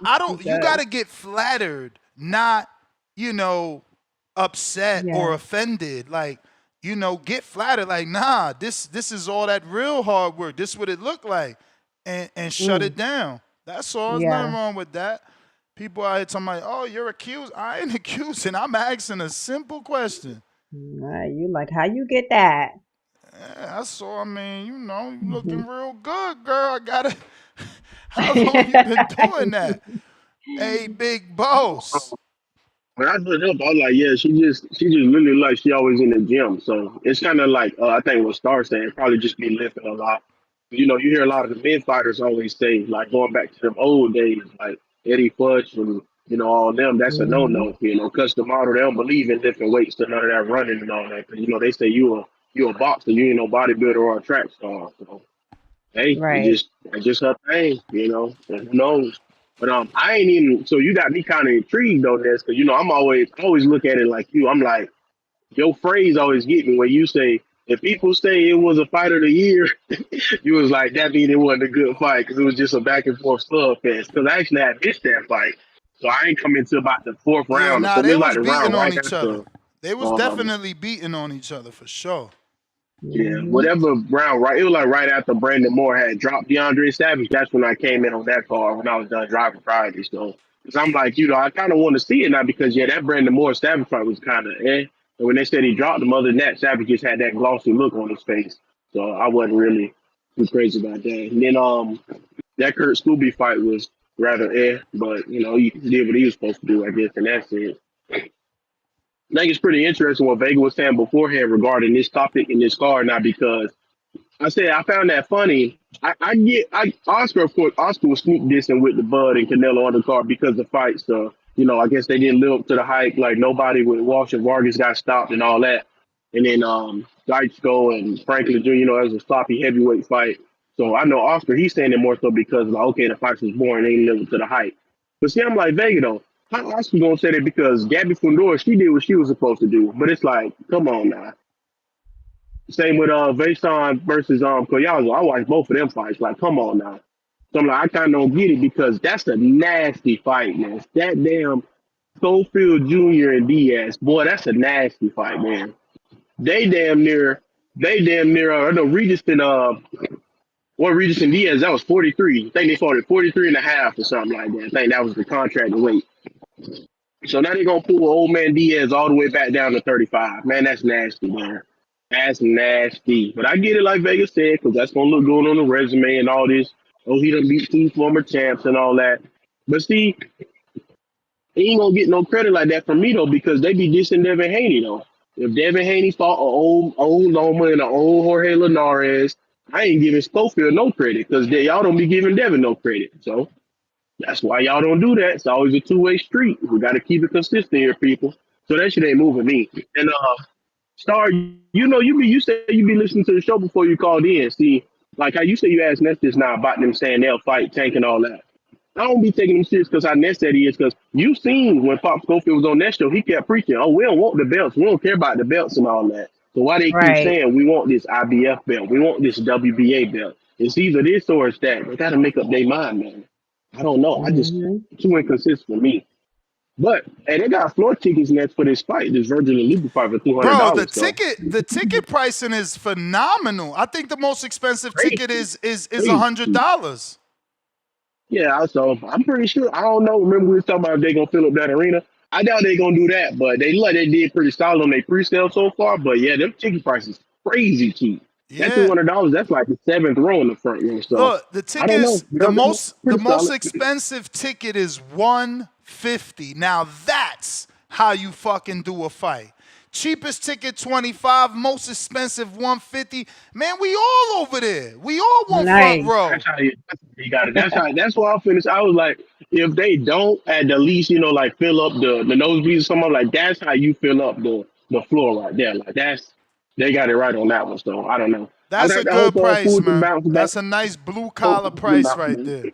I don't. You got to get flattered, not upset or Yeah. offended. Like get flattered. Like nah, this is all that real hard work. This is what it looked like, and shut it down. That's all. There's nothing Yeah. wrong with that. People out here talking about, oh, you're accused. I ain't accusing. I'm asking a simple question. You like how you get that? Yeah, I saw. I mean, you looking real good, girl. I gotta. How long you been doing that? Hey, big boss. When I put up, I was like, yeah, she just literally like she always in the gym. So it's kind of like I think what Star said, probably just be lifting a lot. You know, you hear a lot of the men fighters always say, like going back to them old days, like Eddie Futch and all them. That's a no Hmm. no. Cause the model they don't believe in lifting weights, so none of that running and all that. Cause they say you a boxer, you ain't no bodybuilder or a track star. So hey, Right. it's just her thing, and who knows. But I ain't even. So you got me kind of intrigued though, this, because I'm always look at it like you. I'm like your phrase always get me when you say if people say it was a fight of the year, you was like that mean it wasn't a good fight because it was just a back and forth slugfest. Because I actually had missed that fight, so I ain't come into about the fourth Yeah, round or nah, something. they It's like was the round beating on right each other. after. They was Um, definitely beating on each other for sure. Yeah, Hmm. whatever round, right? It was like right after Brandon Moore had dropped DeAndre Savage. That's when I came in on that car when I was done driving Friday. So, because I'm like, I kind of want to see it now because, yeah, that Brandon Moore Savage fight was kind of eh. And when they said he dropped him, other than that, Savage just had that glossy look on his face. So I wasn't really too crazy about that. And then that Kurt Scooby fight was rather eh, but, he did what he was supposed to do, I guess, in that sense. I think it's pretty interesting what Vega was saying beforehand regarding this topic in this card now because I said I found that funny. I Oscar, of course, Oscar was sneak dissing with the Bud and Canelo on the card because the fight stuff. I guess they didn't live up to the hype. Like nobody with Walsh and Vargas got stopped and all that. And then Dychko and Franklin Jr. It was a sloppy heavyweight fight. So I know Oscar, he's saying it more so because like, okay, the fight was boring, they didn't live up to the hype. But see, I'm like Vega though. How Oscar gonna say that because Gabby Fundora, she did what she was supposed to do. But it's like, come on now. Same with Vason versus Koyazo. I watched both of them fights. Like, come on now. So I'm like, I kind of don't get it because that's a nasty fight, man. That damn Schofield Jr. and Diaz, boy, that's a nasty fight, man. They damn near. I know Regis and Diaz, that was 43. I think they fought at 43 and a half or something like that. I think that was the contract weight. So now they're going to pull old man Diaz all the way back down to 35. Man, that's nasty, man. That's nasty. But I get it, like Vegas said, because that's going to look good on the resume and all this. Oh, he done beat 2 former champs and all that. But see, he ain't going to get no credit like that from me, though, because they be dissing Devin Haney, though. If Devin Haney fought an old Loma and an old Jorge Linares, I ain't giving Schofield no credit because y'all don't be giving Devin no credit. So that's why y'all don't do that. It's always a two-way street. We got to keep it consistent here, people. So that shit ain't moving me. And Star, you said you be listening to the show before you called in. See, like how you say you asked Ness just now about them saying they'll fight Tank and all that. I don't be taking him serious because how Ness said he is, because you seen when Pop Schofield was on that show, he kept preaching, oh, we don't want the belts. We don't care about the belts and all that. So why they keep saying we want this IBF belt? We want this WBA belt. It's either this or it's that. They got to make up their mind, man. I don't know. I just too inconsistent for me. But hey, they got floor tickets next for this fight, this Vergil and Lubin fight for $200. Bro, the ticket pricing is phenomenal. I think the most expensive ticket is $100. Yeah, so I'm pretty sure. I don't know. Remember we were talking about if they gonna fill up that arena. I doubt they gonna do that, but they did pretty solid on their pre-sale so far. But yeah, them ticket prices crazy cheap. Yeah. That $200, that's like the 7th row in the front row. So look, the ticket is the most expensive ticket is $150. Now that's how you fucking do a fight. Cheapest ticket $25, most expensive $150. Man, we all over there. We all want front row. That's how you got it. That's why I finished. I was like, if they don't at the least, like fill up the nosebleeds or something, like that's how you fill up the floor right there. Like they got it right on that one. So I don't know. That's a good price, man. That's a nice blue collar price right there.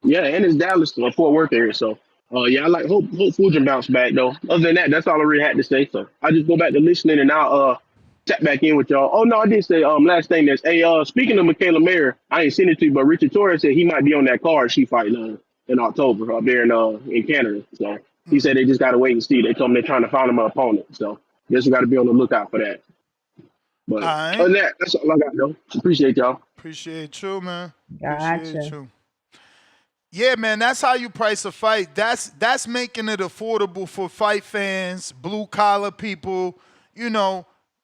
Yeah, and it's Dallas or Fort Worth area, so. Yeah, I hope Fulghum bounce back though. Other than that, that's all I really had to say. So I just go back to listening and I'll tap back in with y'all. Oh no, I did say last thing that's speaking of Michaela Mayer, I ain't seen it to you, but Richard Torres said he might be on that card she fighting in October up there in Canada. So he said they just gotta wait and see. They told him they're trying to find him an opponent. So guess we gotta be on the lookout for that. But other than that, that's all I got though. Appreciate y'all. Appreciate you, man. Gotcha. Yeah, man, that's how you price a fight. That's making it affordable for fight fans, blue collar people,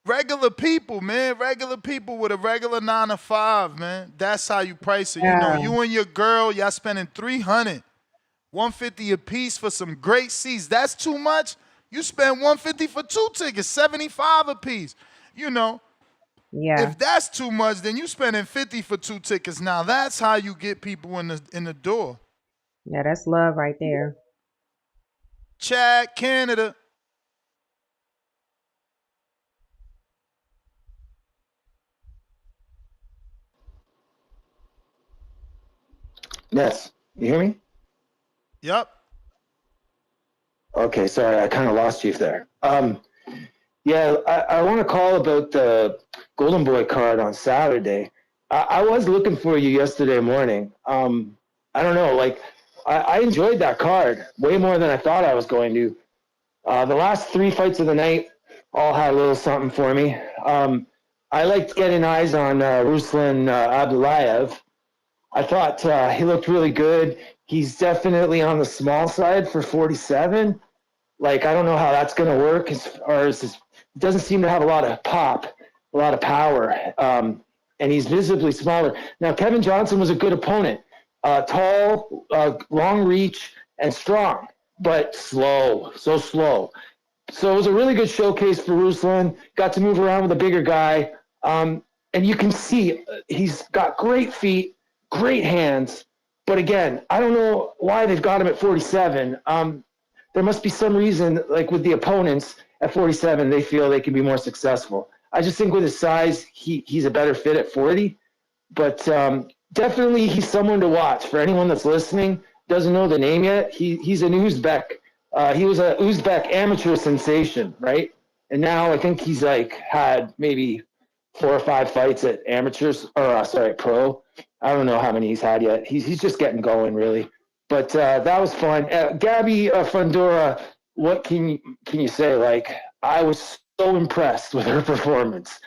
regular people, man. Regular people with a regular 9 to 5, man. That's how you price it. Yeah. You and your girl, y'all spending $300, $150 a piece for some great seats. That's too much. You spend $150 for 2 tickets, $75 a piece. Yeah. If that's too much, then you spending $50 for 2 tickets. Now that's how you get people in the door. Yeah, that's love right there. Chad, Canada. Yes. You hear me? Yep. Okay, sorry, I kind of lost you there. Yeah, I want to call about the Golden Boy card on Saturday. I was looking for you yesterday morning. I don't know, I enjoyed that card way more than I thought I was going to. The last 3 fights of the night all had a little something for me. I liked getting eyes on Ruslan Abdullayev. I thought he looked really good. He's definitely on the small side for 47. I don't know how that's going to work as far as his, doesn't seem to have a lot of pop, a lot of power, and he's visibly smaller. Now, Kevin Johnson was a good opponent. Tall, long reach, and strong, but slow, so slow. So it was a really good showcase for Ruslan. Got to move around with a bigger guy. And you can see he's got great feet, great hands. But again, I don't know why they've got him at 47. There must be some reason, with the opponents at 47, they feel they can be more successful. I just think with his size, he's a better fit at 40. But definitely he's someone to watch. For anyone that's listening, doesn't know the name yet, he's an Uzbek. He was a Uzbek amateur sensation, right? And now I think he's had maybe 4 or 5 fights at amateurs, or pro. I don't know how many he's had yet. He's just getting going, really. But that was fun. Gabby Fundora, what can you say? Like, I was so impressed with her performance.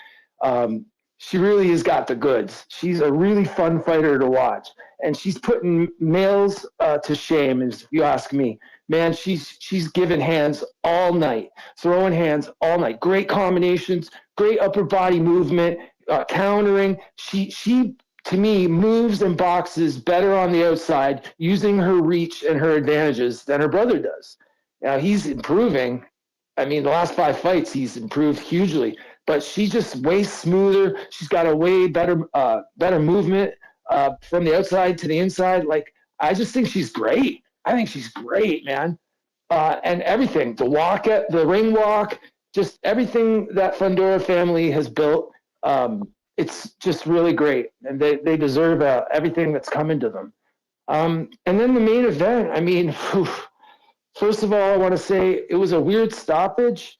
She really has got the goods. She's a really fun fighter to watch, and she's putting males to shame, if you ask me. Man, she's giving hands all night, throwing hands all night. Great combinations, great upper body movement, countering. She to me moves and boxes better on the outside, using her reach and her advantages than her brother does. Now he's improving. I mean, the last 5 fights he's improved hugely, but she's just way smoother. She's got a way better movement from the outside to the inside. Like, I just think she's great. I think she's great, man. And everything, the ring walk, just everything that Fundora family has built, it's just really great. And they deserve everything that's coming to them. And then the main event, I mean, first of all, I want to say it was a weird stoppage.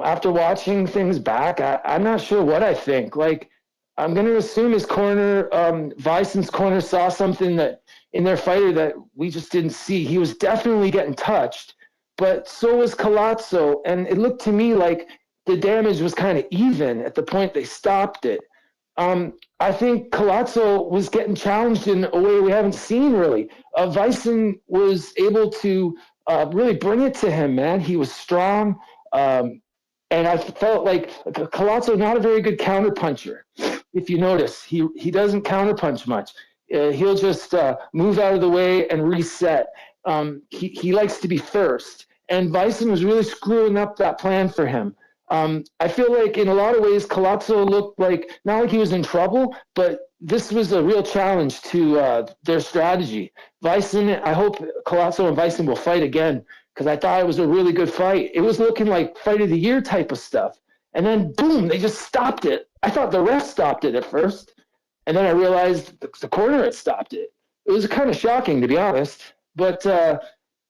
After watching things back, I'm not sure what I think. Like, I'm going to assume his corner, Vison's corner, saw something that in their fighter that we just didn't see. He was definitely getting touched, but so was Colazzo. And it looked to me like the damage was kind of even at the point they stopped it. I think Colazzo was getting challenged in a way we haven't seen, really. Vison was able to really bring it to him, man. He was strong. And I felt like Colazzo, not a very good counterpuncher. If you notice, he doesn't counterpunch much. He'll just move out of the way and reset. He likes to be first. And Vison was really screwing up that plan for him. I feel like in a lot of ways, Colazzo looked like, not like he was in trouble, but this was a real challenge to their strategy. Vison, I hope Colazzo and Vison will fight again, because I thought it was a really good fight. It was looking like fight of the year type of stuff. And then, boom, they just stopped it. I thought the ref stopped it at first. And then I realized the corner had stopped it. It was kind of shocking, to be honest. But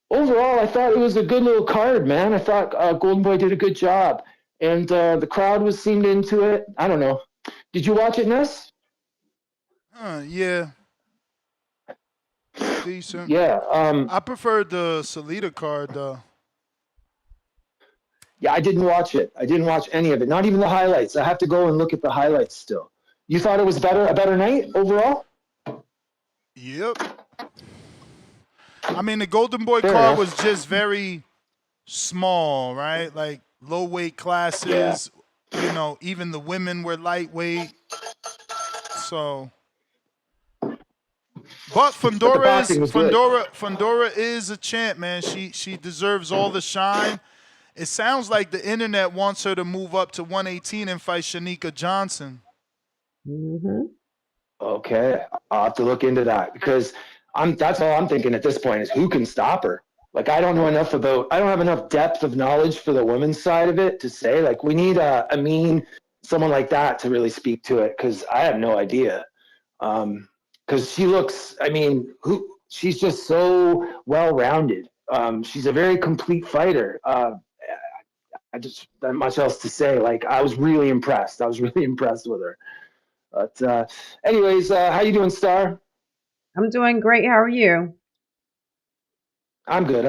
overall, I thought it was a good little card, man. I thought Golden Boy did a good job. And the crowd seemed into it. I don't know. Did you watch it, Ness? Yeah. Decent. Yeah. I preferred the Salida card, though. Yeah, I didn't watch it. I didn't watch any of it. Not even the highlights. I have to go and look at the highlights still. You thought it was a better night overall? Yep. I mean, the Golden Boy Fair card enough. was just very small, right? Like low weight classes. Yeah. You know, even the women were lightweight. So, but Fundora is a champ, man. She deserves all the shine. It sounds like the internet wants her to move up to 118 and fight Shanika Johnson. Mm-hmm. Okay, I'll have to look into that, because that's all I'm thinking at this point is who can stop her. Like, I don't have enough depth of knowledge for the women's side of it to say, like, we need someone like that to really speak to it, because I have no idea. Because she looks, I mean, she's just so well-rounded. She's a very complete fighter. I just not much else to say. Like, I was really impressed. With her. But anyways, how you doing, Star? I'm doing great. How are you? I'm good.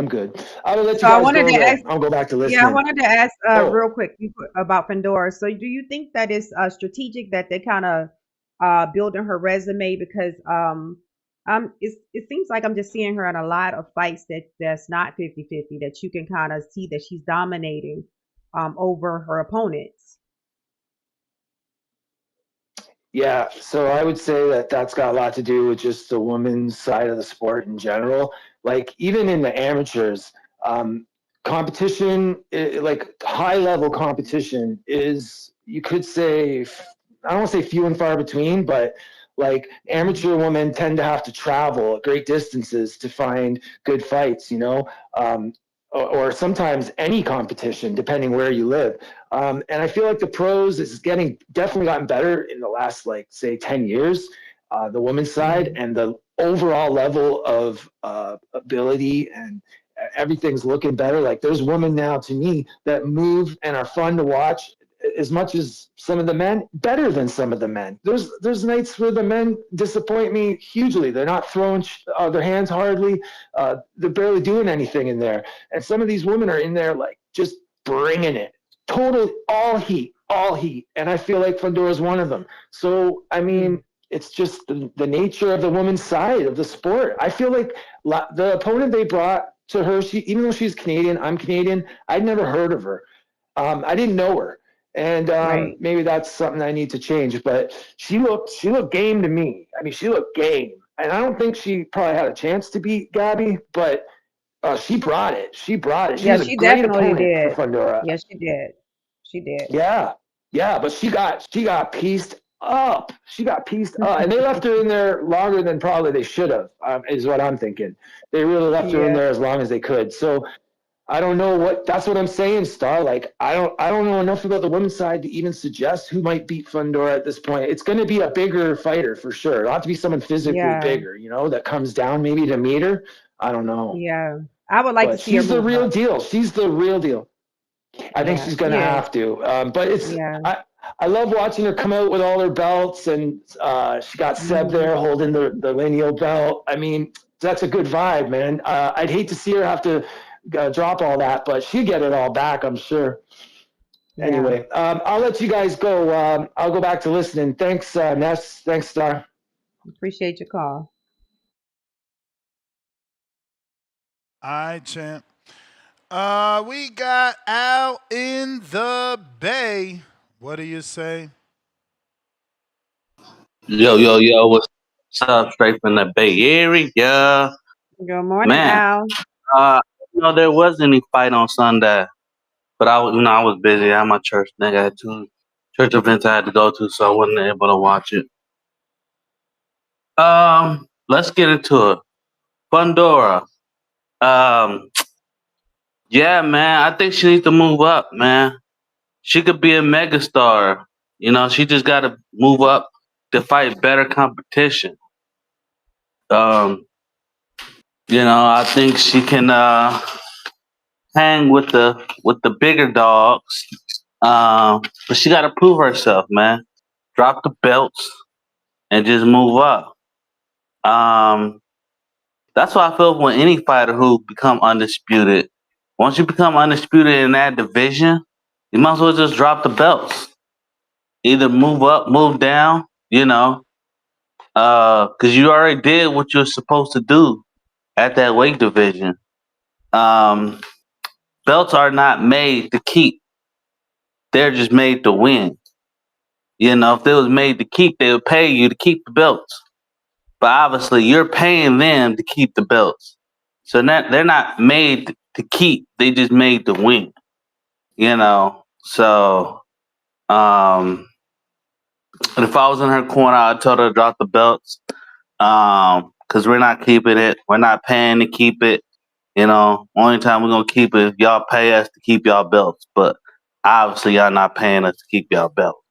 I will let you guys go. I'll go back to listening. Yeah, I wanted to ask real quick about Fundora. So do you think that it's strategic that they kind of building her resume? Because it seems like I'm just seeing her in a lot of fights that's not 50-50, that you can kind of see that she's dominating over her opponents. Yeah, so I would say that's got a lot to do with just the women's side of the sport in general. Like, even in the amateurs, competition, like high-level competition is, you could say, I don't want to say few and far between, but like amateur women tend to have to travel great distances to find good fights, or sometimes any competition, depending where you live. And I feel like the pros is definitely gotten better in the last, like, say, 10 years, the women's side, and the overall level of ability and everything's looking better. Like, there's women now, to me, that move and are fun to watch as much as some of the men, better than some of the men. There's nights where the men disappoint me hugely. They're not throwing their hands hardly. They're barely doing anything in there. And some of these women are in there like just bringing it. Total all heat. And I feel like Fundora is one of them. So, I mean, it's just the nature of the women's side of the sport. I feel like the opponent they brought to her, even though she's Canadian, I'm Canadian, I'd never heard of her. I didn't know her. And maybe that's something I need to change. But she looked game to me. I mean, she looked game. And I don't think she probably had a chance to beat Gabby, but she brought it. She was a great opponent for Fundora. Yes, she did. She did. Yeah, but she got pieced up. And they left her in there longer than probably they should have, is what I'm thinking. They really left her in there as long as they could. So I don't know that's what I'm saying, Star. Like, I don't know enough about the women's side to even suggest who might beat Fundora at this point. It's going to be a bigger fighter for sure. It'll have to be someone physically bigger, that comes down maybe to meet her. I don't know. Yeah. I would like to see her. She's the real deal. She's the real deal. I think she's going to have to. But it's I love watching her come out with all her belts, and she got Seb there holding the lineal belt. I mean, that's a good vibe, man. I'd hate to see her have to drop all that, but she'll get it all back, I'm sure. Anyway, I'll let you guys go. I'll go back to listening. Thanks, Ness. Thanks, Star. Appreciate your call. All right, champ. We got Al in the Bay. What do you say? Yo, what's up? Straight from the Bay Area. Good morning, Al. There was any fight on Sunday, but I was busy. I had my church thing. I had 2 church events I had to go to, so I wasn't able to watch it. Let's get into it. Fundora. Yeah, man. I think she needs to move up, man. She could be a megastar. She just got to move up to fight better competition. I think she can hang with the bigger dogs. But she got to prove herself, man. Drop the belts and just move up. That's why I feel when any fighter who become undisputed. Once you become undisputed in that division, you might as well just drop the belts. Either move up, move down, because you already did what you're supposed to do at that weight division. Belts are not made to keep. They're just made to win. If they was made to keep, they would pay you to keep the belts. But obviously, you're paying them to keep the belts. So they're not made to keep. They just made to win. So if I was in her corner, I'd tell her to drop the belts. Because we're not keeping it. We're not paying to keep it. Only time we're going to keep it if y'all pay us to keep y'all belts. But obviously, y'all not paying us to keep y'all belts.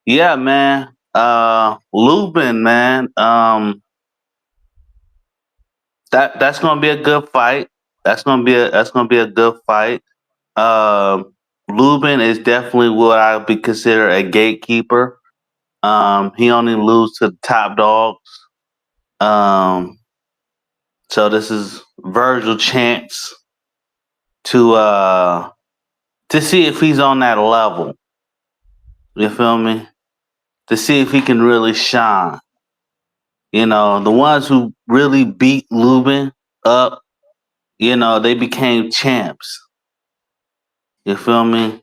Yeah, man. Luben, man. That's gonna be a good fight. That's gonna be a good fight. Luben is definitely what I would be considered a gatekeeper. He only loses to the top dogs. So this is Vergil's chance to see if he's on that level. You feel me? To see if he can really shine. The ones who really beat Luben up, they became champs. You feel me?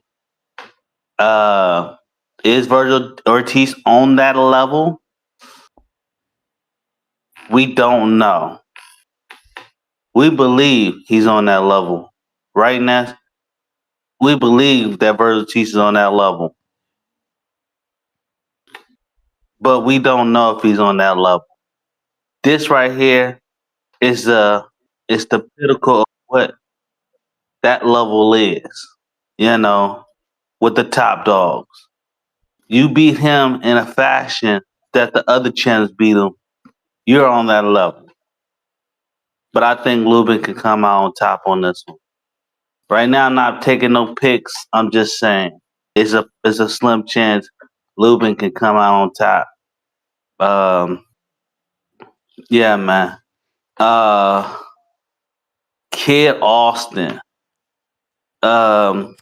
Is Vergil Ortiz on that level? We don't know. We believe he's on that level. Right now, we believe that Vergil Ortiz is on that level. But we don't know if he's on that level. This right here is the pinnacle of what that level is. With the top dogs. You beat him in a fashion that the other champs beat him. You're on that level. But I think Luben can come out on top on this one. Right now, I'm not taking no picks. I'm just saying it's a slim chance Lubin can come out on top. Yeah, man. Kid Austin. I'm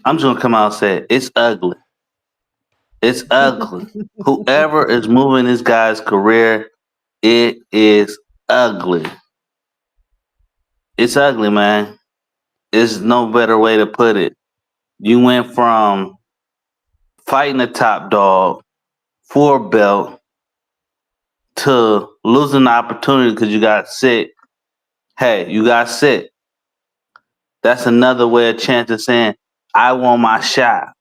just gonna come out and say it's ugly. It's ugly. Whoever is moving this guy's career, it is ugly. It's ugly, man. There's no better way to put it. You went from fighting a top dog for a belt to losing the opportunity because you got sick. Hey, you got sick. That's another way of chance of saying, I want my shot.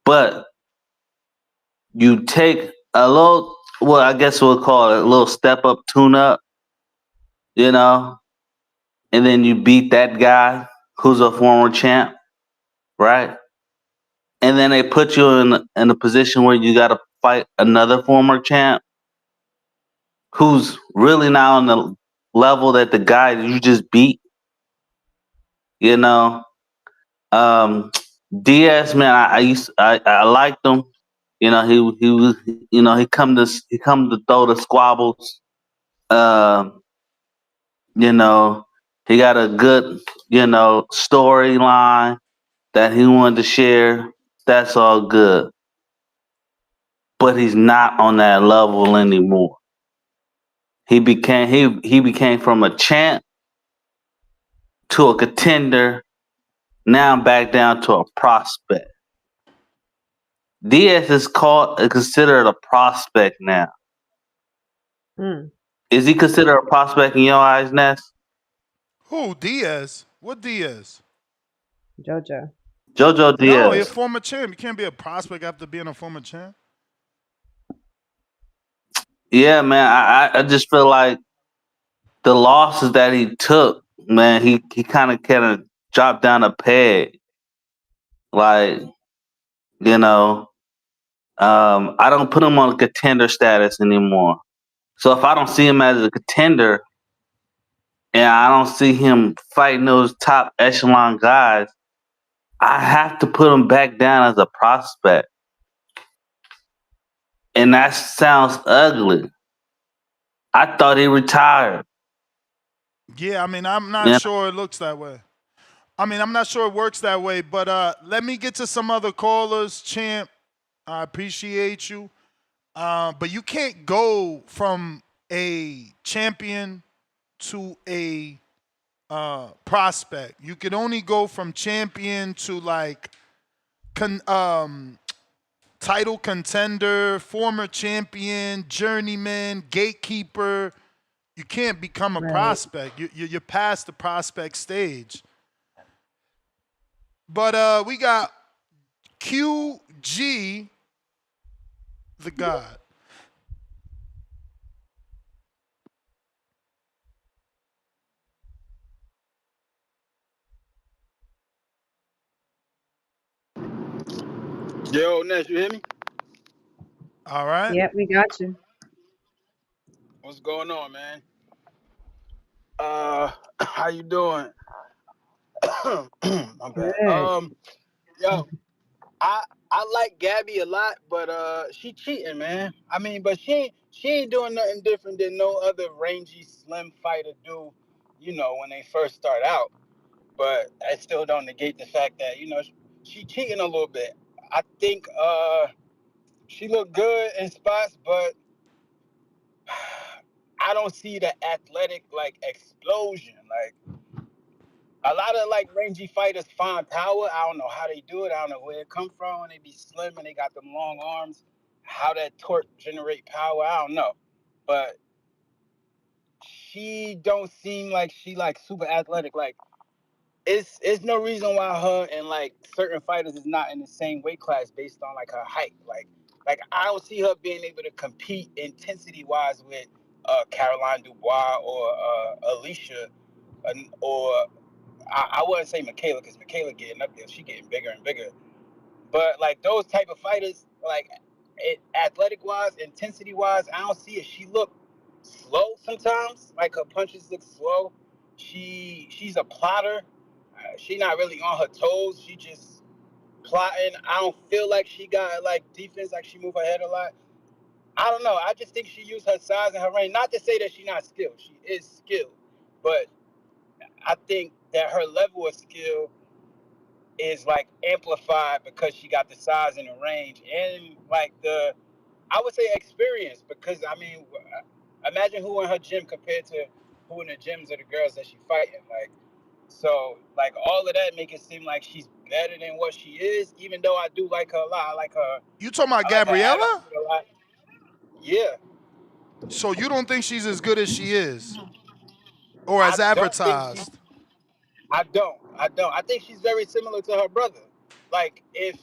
But you take a little, well, I guess we'll call it a little step up, tune up, you know, and then you beat that guy who's a former champ, right? And then they put you in a position where you got to fight another former champ who's really not on the level that the guy you just beat, you know. Diaz, man, I liked him. You know, he was, you know, he come to throw the squabbles. You know, he got a good, you know, storyline that he wanted to share. That's all good. But he's not on that level anymore. He became from a champ to a contender, now back down to a prospect. Diaz is considered a prospect now. Is he considered a prospect in your eyes, Ness? Who? Diaz? What Diaz? JoJo. JoJo Diaz. No, he's a former champ. You can't be a prospect after being a former champ. Yeah, man. I just feel like the losses that he took, man, he kind of dropped down a peg. Like, you know, I don't put him on contender status anymore. So if I don't see him as a contender and I don't see him fighting those top echelon guys, I have to put him back down as a prospect. And that sounds ugly. I thought he retired. Yeah, I mean, I'm not sure it looks that way. I mean, I'm not sure it works that way, but let me get to some other callers. Champ, I appreciate you. But you can't go from a champion to a prospect. You could only go from champion to like title contender, former champion, journeyman, gatekeeper. You can't become a prospect. You're past the prospect stage. But we got QG, the God. Yo, Ness, you hear me? All right. Yep, we got you. What's going on, man? How you doing? I'm bad. Good. Yo, I like Gabby a lot, but she cheating, man. I mean, but she ain't doing nothing different than no other rangy slim fighter do, you know, when they first start out. But I still don't negate the fact that, you know, she cheating a little bit. I think she looked good in spots, but I don't see the athletic like explosion. Like a lot of like rangy fighters find power. I don't know how they do it. I don't know where it come from. They be slim and they got them long arms. How that torque generate power, I don't know. But she don't seem like she like super athletic. Like it's no reason why her and like certain fighters is not in the same weight class based on like her height. Like I don't see her being able to compete intensity wise with Caroline Dubois or Alicia, or I wouldn't say Michaela because Michaela getting up there, she getting bigger and bigger. But like those type of fighters, like athletic wise, intensity wise, I don't see it. She look slow sometimes, like her punches look slow. she's a plotter. She not really on her toes. She just plotting. I don't feel like she got like defense, like she move her head a lot. I don't know. I just think she used her size and her range. Not to say that she's not skilled. She is skilled, but I think that her level of skill is like amplified because she got the size and the range and like I would say experience. Because I mean, imagine who in her gym compared to who in the gyms of the girls that she fighting. Like, so like all of that make it seem like she's better than what she is. Even though I do like her a lot. I like her. You talking about I like her Gabriella? attitude a lot. Yeah. So you don't think she's as good as she is, or as I don't think advertised? I don't. I think she's very similar to her brother. Like if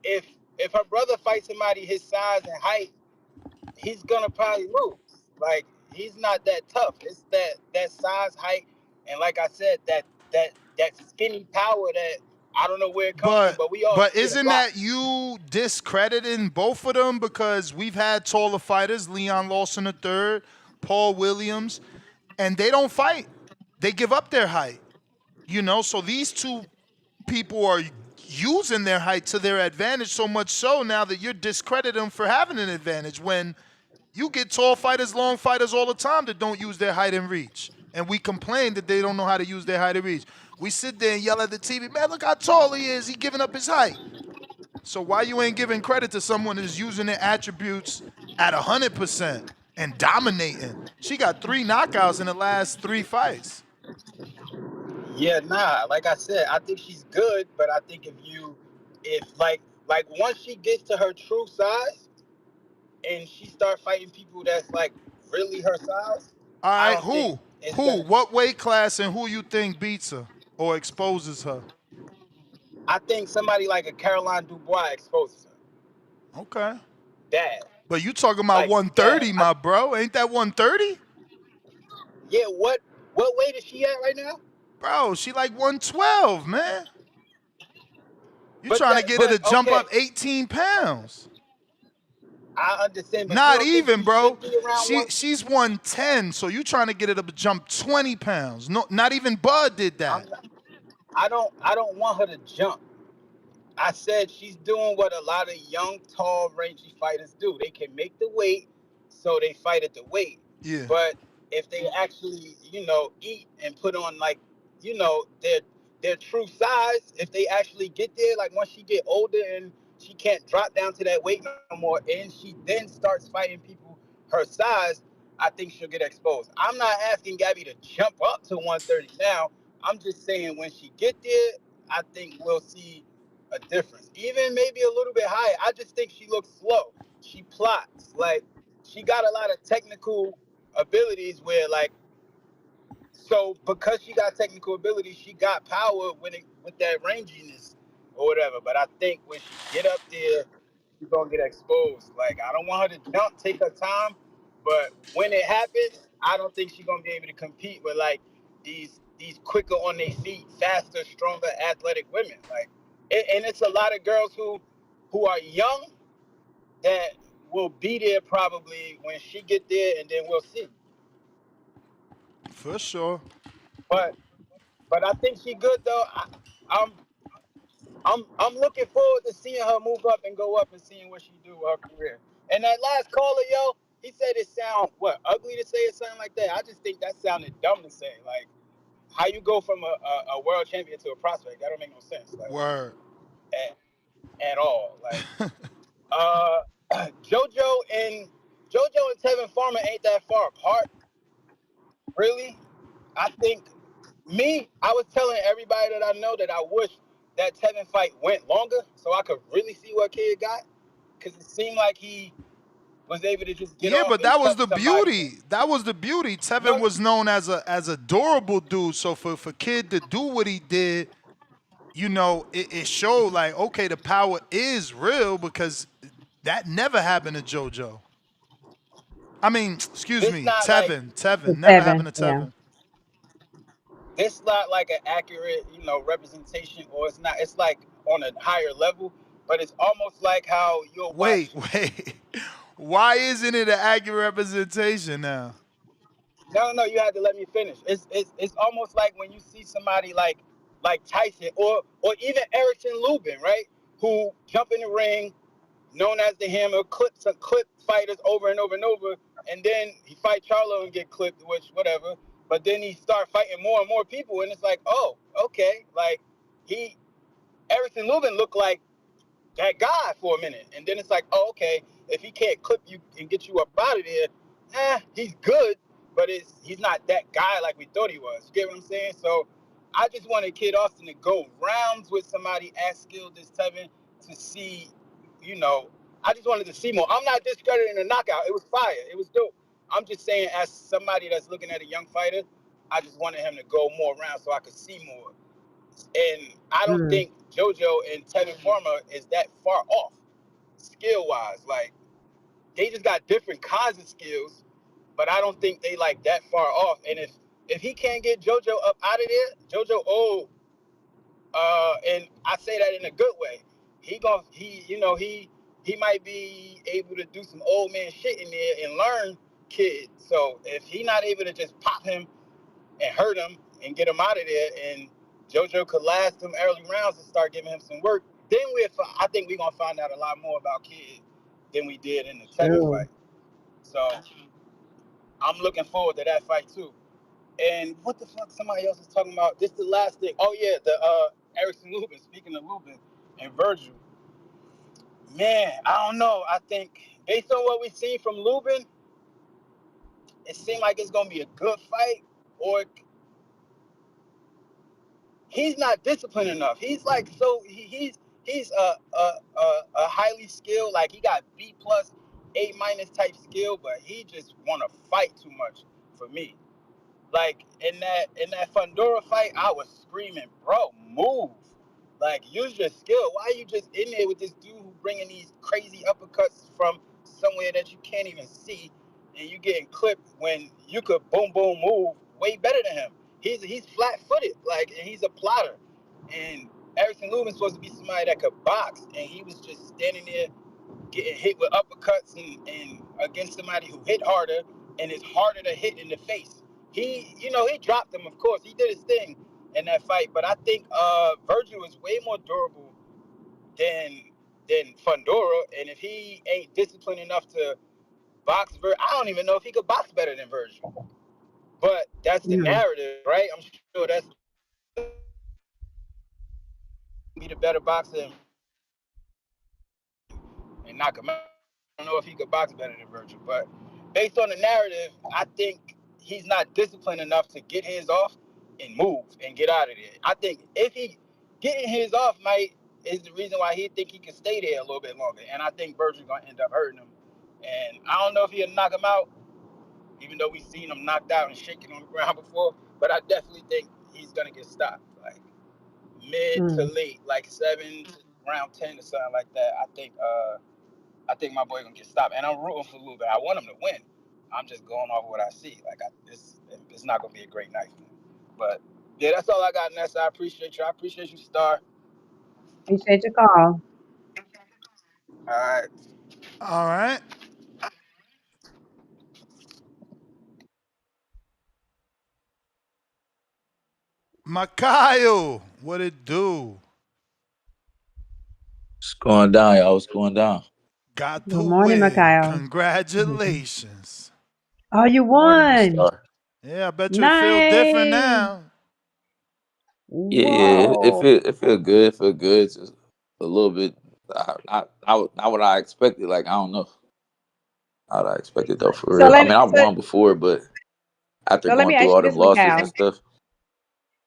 her brother fights somebody his size and height, he's gonna probably lose. Like he's not that tough. It's that size, height, and like I said, that skinny power that I don't know where it comes from, but we all But see it a isn't lot. that you discrediting both of them? Because we've had taller fighters, Leon Lawson III, Paul Williams, and they don't fight. They give up their height. You know, so these two people are using their height to their advantage, so much so now that you're discrediting them for having an advantage when you get tall fighters, long fighters all the time that don't use their height and reach. And we complain that they don't know how to use their height and reach. We sit there and yell at the TV, man, look how tall he is. He giving up his height. So why you ain't giving credit to someone that's using their attributes at 100% and dominating? She got 3 knockouts in the last 3 fights. Yeah, nah. Like I said, I think she's good, but I think if like once she gets to her true size and she start fighting people that's like really her size, All I right, don't think who? it's Who? gonna. What weight class and who you think beats her or exposes her? I think somebody like a Caroline Dubois exposes her. Okay. That. But you talking about Like that. 130, my bro. Ain't that 130? Yeah, what weight is she at right now? Bro, she like 112, man. You But trying to get her to jump okay, up 18 pounds. I understand, but you Not don't think even, she bro. should be around one? She's 110, so you trying to get her to jump 20 pounds. No, not even Bud did that. I don't want her to jump. I said she's doing what a lot of young, tall, rangy fighters do. They can make the weight, so they fight at the weight. Yeah. But if they actually, eat and put on like, their true size, if they actually get there, like once she get older and she can't drop down to that weight no more, and she then starts fighting people her size, I think she'll get exposed. I'm not asking Gabby to jump up to 130 now. I'm just saying when she get there, I think we'll see a difference. Even maybe a little bit higher. I just think she looks slow. She plots. Like she got a lot of technical abilities where like so because she got technical abilities, she got power with that ranginess or whatever. But I think when she get up there, she's gonna get exposed. Like I don't want her to jump, take her time, but when it happens, I don't think she's gonna be able to compete with like these quicker on their feet, faster, stronger, athletic women. Like and it's a lot of girls who are young that will be there probably when she get there, and then we'll see. For sure. But I think she good though. I'm looking forward to seeing her move up and go up and seeing what she do with her career. And that last caller, yo, he said it sound ugly to say it something like that. I just think that sounded dumb to say. Like how you go from a world champion to a prospect? That don't make no sense. Like, word. At all. Like JoJo and Tevin Farmer ain't that far apart. Really? I think I was telling everybody that I know that I wish that Tevin fight went longer so I could really see what kid got. Because it seemed like he was able to just get Yeah, off but and that was touch the somebody. beauty. That was the beauty. Tevin was known as a durable dude. So for Kid to do what he did, it showed like, okay, the power is real because that never happened to JoJo. I mean, excuse me, Tevin. Never happened to Tevin. It's not like an accurate, representation, or it's not. It's like on a higher level, but it's almost like how you'll watch. Wait. Why isn't it an accurate representation now? No, you had to let me finish. It's almost like when you see somebody like Tyson or even Erickson Lubin, right? Who jump in the ring, known as the Hammer, clip fighters over and over and over, and then he fight Charlo and get clipped, which whatever. But then he start fighting more and more people, and it's like, oh, okay, like Erickson Lubin looked like that guy for a minute, and then it's like, oh, okay, if he can't clip you and get you up out of there, he's good, but he's not that guy like we thought he was. You get what I'm saying? So I just wanted Kid Austin to go rounds with somebody as skilled as Tevin to see, I just wanted to see more. I'm not discrediting the knockout. It was fire. It was dope. I'm just saying, as somebody that's looking at a young fighter, I just wanted him to go more rounds so I could see more. And I don't think JoJo and Tevin Farmer is that far off skill-wise. Like, they just got different kinds of skills, but I don't think they like that far off. And if he can't get JoJo up out of there, JoJo old, and I say that in a good way. He might be able to do some old man shit in there and learn Kid. So if he not able to just pop him and hurt him and get him out of there, and JoJo could last him early rounds and start giving him some work, then I think we're gonna find out a lot more about Kid than we did in the Tevin fight. So I'm looking forward to that fight too. And what the fuck? Somebody else is talking about. This the last thing. Oh yeah, the Erickson Lubin. Speaking of Lubin and Vergil, man, I don't know. I think based on what we've seen from Lubin, it seemed like it's gonna be a good fight, or he's not disciplined enough. He's like he's a highly skilled, like he got B+, A- type skill, but he just want to fight too much for me. Like in that Fundora fight, I was screaming, bro, move. Like, use your skill. Why are you just in there with this dude who bringing these crazy uppercuts from somewhere that you can't even see, and you getting clipped when you could boom move way better than him. He's flat-footed, like, and he's a plotter. And Erickson Lubin's supposed to be somebody that could box, and he was just standing there getting hit with uppercuts and against somebody who hit harder, and it's harder to hit in the face. He dropped him, of course. He did his thing in that fight, but I think Vergil is way more durable than Fundora, and if he ain't disciplined enough to box, I don't even know if he could box better than Vergil. But that's the narrative, right? I'm sure that's be the better boxer and knock him out. I don't know if he could box better than Vergil, but based on the narrative, I think he's not disciplined enough to get his off and move and get out of there. I think if he getting his off is the reason why he think he can stay there a little bit longer. And I think Vergil's gonna end up hurting him. And I don't know if he'll knock him out, even though we've seen him knocked out and shaking on the ground before. But I definitely think he's gonna get stopped, like mid to late, like 7 round 10 or something like that. I think my boy gonna get stopped, and I'm rooting for Lubin. I want him to win. I'm just going off what I see. Like, it's not gonna be a great night for him. But yeah, that's all I got, Nessa. I appreciate you. I appreciate you, Star. Appreciate your call. All right. Makayo, what it do? What's going down, y'all? What's going down? Got the Good morning, win. Makayo. Congratulations. Oh, you won. Yeah, I bet you it feel different now. Yeah, it feel good. It feel good. Just a little bit. Not what I expected. Like, I don't know how I expected though. For real. I mean, I've won before, but after going through all them losses and stuff.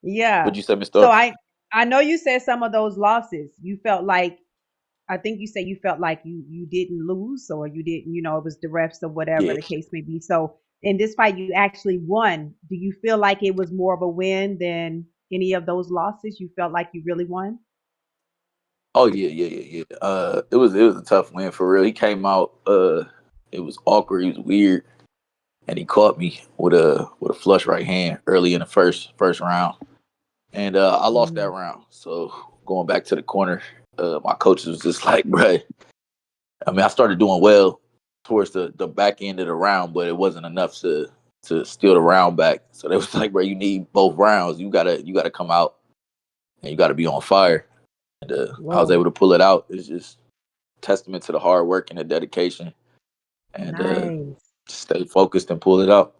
Yeah. What'd you say, Miss So Star? I know you said some of those losses you felt like, I think you said you felt like you didn't lose, or you didn't, it was the refs or whatever the case may be. So in this fight, you actually won. Do you feel like it was more of a win than any of those losses? You felt like you really won? Oh yeah. It was a tough win for real. He came out. It was awkward. He was weird, and he caught me with a flush right hand early in the first round, and I lost that round. So going back to the corner, my coach was just like, "Bruh." I mean, I started doing well towards the back end of the round, but it wasn't enough to to steal the round back. So they was like, bro, you need both rounds. You gotta come out and you gotta be on fire. And I was able to pull it out. It's just testament to the hard work and the dedication, and stay focused and pull it out.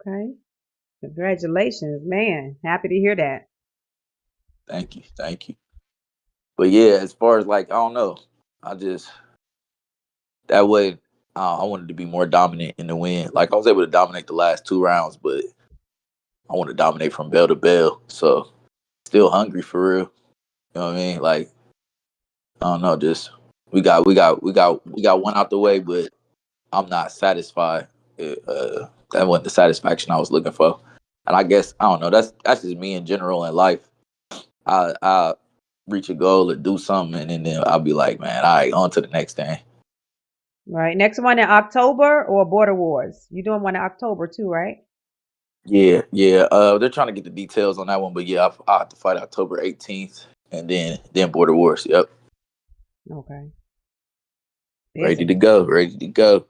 Okay. Congratulations, man. Happy to hear that. Thank you. But yeah, as far as like, I don't know, I just that way I wanted to be more dominant in the win. Like I was able to dominate the last 2 rounds, but I want to dominate from bell to bell. So still hungry for real. You know what I mean? Like I don't know, just we got one out the way, but I'm not satisfied. That wasn't the satisfaction I was looking for. And I guess I don't know. That's just me in general in life. I reach a goal or do something, and then I'll be like, man, all right, on to the next thing. Right. Next one in October or Border Wars? You doing one in October too, right? Yeah. They're trying to get the details on that one, but yeah, I have to fight October 18th, and then Border Wars. Yep. Okay. Ready to go.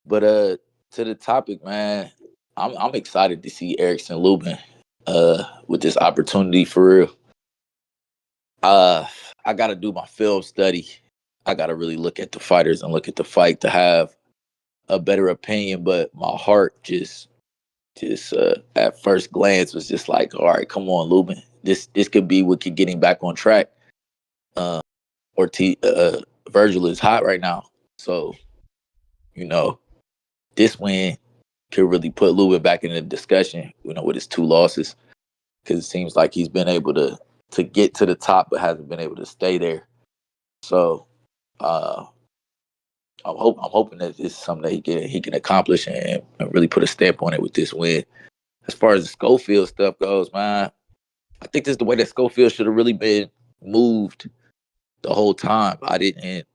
But to the topic, man, I'm excited to see Erickson Lubin with this opportunity for real. I gotta do my film study. I gotta really look at the fighters and look at the fight to have a better opinion. But my heart just at first glance was just like, all right, come on, Lubin. This could be what could get him back on track. Vergil is hot right now, so this win could really put Lubin back in the discussion. With his 2 losses, because it seems like he's been able to get to the top, but hasn't been able to stay there. So I'm hoping that this is something that he can accomplish and really put a stamp on it with this win. As far as the Schofield stuff goes, man, I think this is the way that Schofield should have really been moved the whole time. I didn't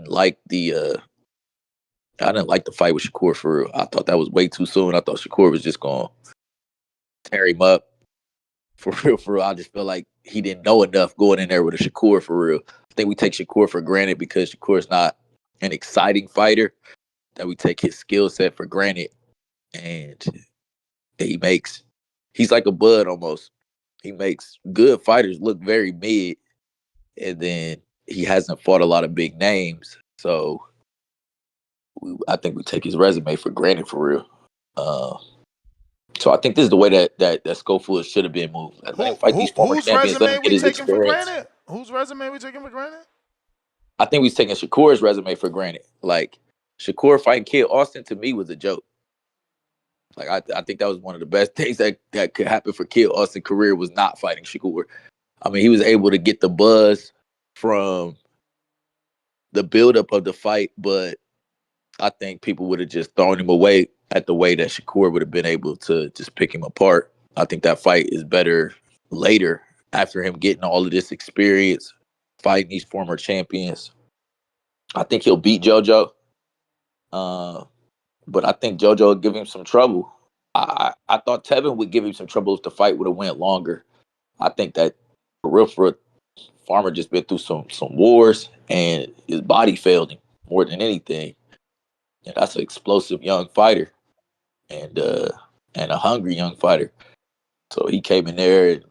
like the fight with Shakur for real. I thought that was way too soon. I thought Shakur was just gonna tear him up for real. I just feel like he didn't know enough going in there with a Shakur for real. I think we take Shakur for granted because Shakur's not an exciting fighter, that we take his skill set for granted, and he's like a Bud almost. He makes good fighters look very mid, and then he hasn't fought a lot of big names, so I think we take his resume for granted for real. So I think this is the way that Schofield should have been moved. Let him fight these former champions. Let him get his experience. Whose resume we taking for granted? I think we taking Shakur's resume for granted. Like Shakur fighting Kid Austin to me was a joke. Like I think that was one of the best things that could happen for Kid Austin's career was not fighting Shakur. I mean, he was able to get the buzz from the buildup of the fight, but I think people would have just thrown him away at the way that Shakur would have been able to just pick him apart. I think that fight is better later after him getting all of this experience fighting these former champions. I think he'll beat JoJo. But I think JoJo will give him some trouble. I thought Tevin would give him some trouble if the fight would have went longer. I think that for real, Farmer just been through some wars and his body failed him more than anything. And that's an explosive young fighter and a hungry young fighter. So he came in there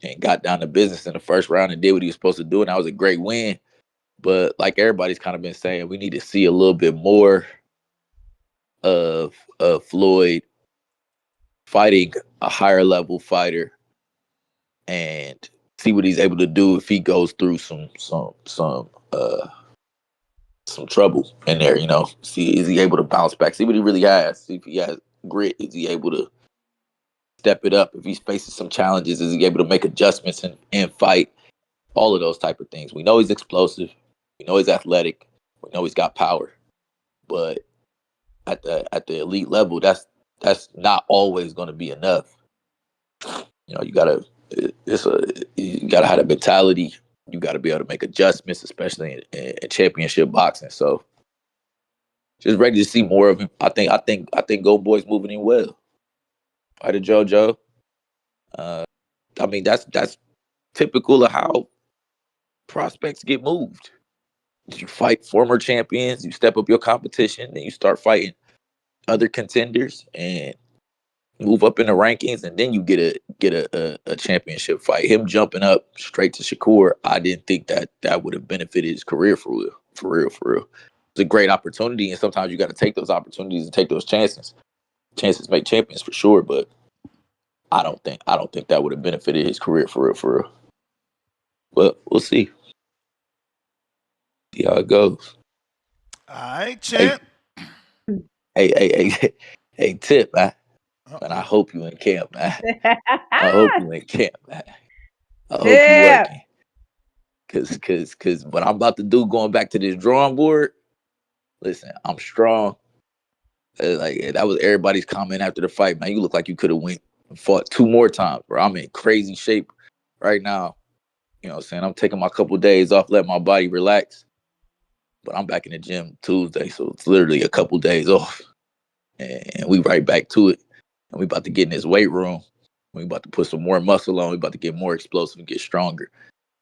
and got down to business in the first round and did what he was supposed to do. And that was a great win. But like everybody's kind of been saying, we need to see a little bit more of Floyd fighting a higher level fighter and see what he's able to do if he goes through some trouble in there, See, is he able to bounce back? See what he really has. See if he has grit. Is he able to step it up? If he's facing some challenges, is he able to make adjustments and fight? All of those type of things. We know he's explosive. We know he's athletic. We know he's got power. But at the elite level, that's not always going to be enough. You gotta have the mentality. You got to be able to make adjustments, especially in championship boxing. So, just ready to see more of him. I think Gold Boy's moving him well. Fight of JoJo. I mean, that's typical of how prospects get moved. You fight former champions, you step up your competition, then you start fighting other contenders and move up in the rankings, and then you get a championship fight. Him jumping up straight to Shakur, I didn't think that would have benefited his career for real. It's a great opportunity, and sometimes you got to take those opportunities and take those chances. Chances make champions for sure, but I don't think that would have benefited his career for real. But we'll see. See how it goes. All right, champ. Hey, Tip, man. And I hope you in camp, man. I hope you in camp, man. I hope you working. Cause what I'm about to do, going back to this drawing board, listen, I'm strong. Like that was everybody's comment after the fight, man. You look like you could have went and fought 2 more times, bro. I'm in crazy shape right now. You know what I'm saying? I'm taking my couple days off, let my body relax. But I'm back in the gym Tuesday, so it's literally a couple days off. And we right back to it. And we about to get in this weight room. We about to put some more muscle on. We about to get more explosive and get stronger.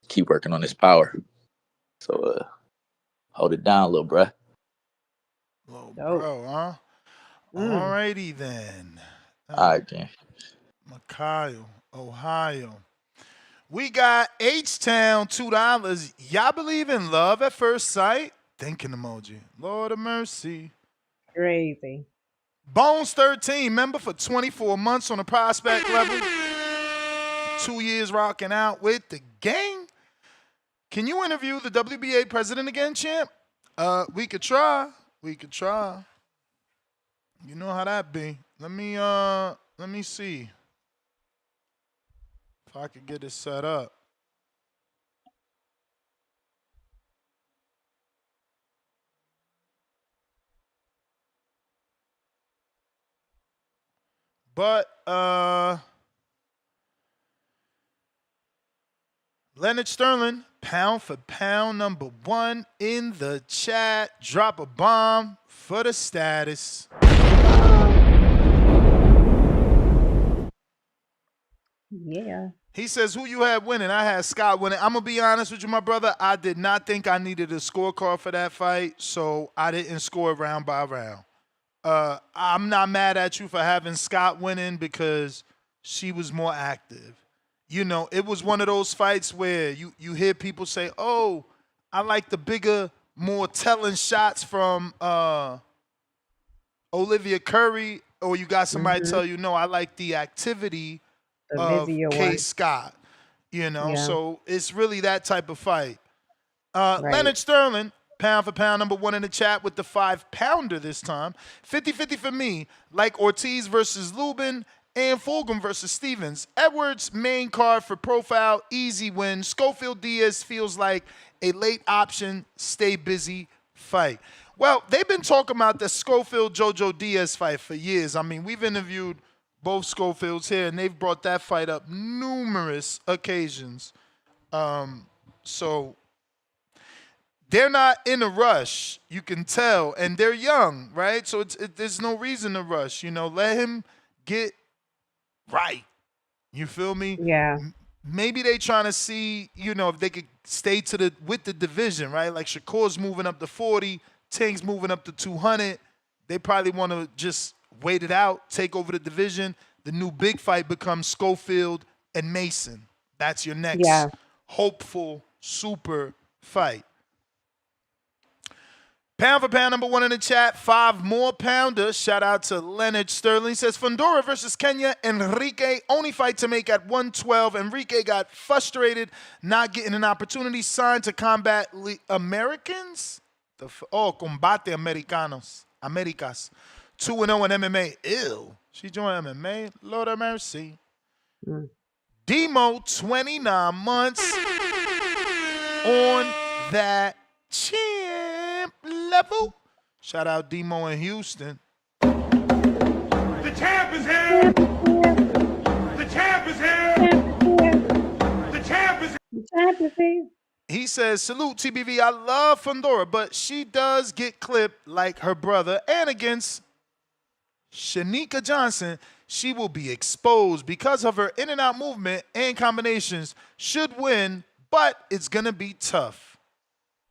Keep working on this power. So hold it down, little bruh. Little bro, huh? Alrighty then. All right, Ken. Mikhail, Ohio. We got H-Town, $2. Y'all believe in love at first sight? Thinking emoji. Lord of mercy. Crazy. Bones 13, member for 24 months on the prospect level. 2 years rocking out with the gang. Can you interview the WBA president again, champ? We could try. You know how that be. Let me see if I could get it set up. But Leonard Sterling, pound for pound #1 in the chat. Drop a bomb for the status. Yeah. He says, who you had winning? I had Scott winning. I'm going to be honest with you, my brother. I did not think I needed a scorecard for that fight, so I didn't score round by round. I'm not mad at you for having Scott winning because she was more active. You know, it was one of those fights where you hear people say, oh, I like the bigger, more telling shots from Olivia Curry, or you got somebody tell you, no, I like the activity of K. Scott. You know, so it's really that type of fight. Leonard Sterling, pound for pound #1 in the chat with the 5-pounder this time. 50-50 for me, like Ortiz versus Lubin and Fulghum versus Stevens. Edwards, main card for profile, easy win. Schofield Diaz feels like a late option, stay busy fight. Well, they've been talking about the Schofield JoJo Diaz fight for years. I mean, we've interviewed both Schofields here, and they've brought that fight up numerous occasions. So they're not in a rush, you can tell, and they're young, right? So there's no reason to rush. You know, let him get right. You feel me? Yeah. Maybe they trying to see, you know, if they could stay with the division, right? Like Shakur's moving up to 40, Tank's moving up to 200. They probably want to just wait it out, take over the division. The new big fight becomes Schofield and Mason. That's your next hopeful super fight. Pound for pound #1 in the chat, 5 more pounders. Shout out to Leonard Sterling. He says, Fundora versus Kenya, Enrique, only fight to make at 112. Enrique got frustrated not getting an opportunity, signed to combat Americans? Combate Americanos. Americas. 2-0 in MMA. Ew. She joined MMA. Lord have mercy. Demo, 29 months on that champ level. Shout out Demo in Houston. The champ is here. The champ is here. The champ is here. The champ is here. He says, salute TBV. I love Fundora, but she does get clipped like her brother. And against Shanika Johnson, she will be exposed because of her in and out movement and combinations. Should win, but it's going to be tough.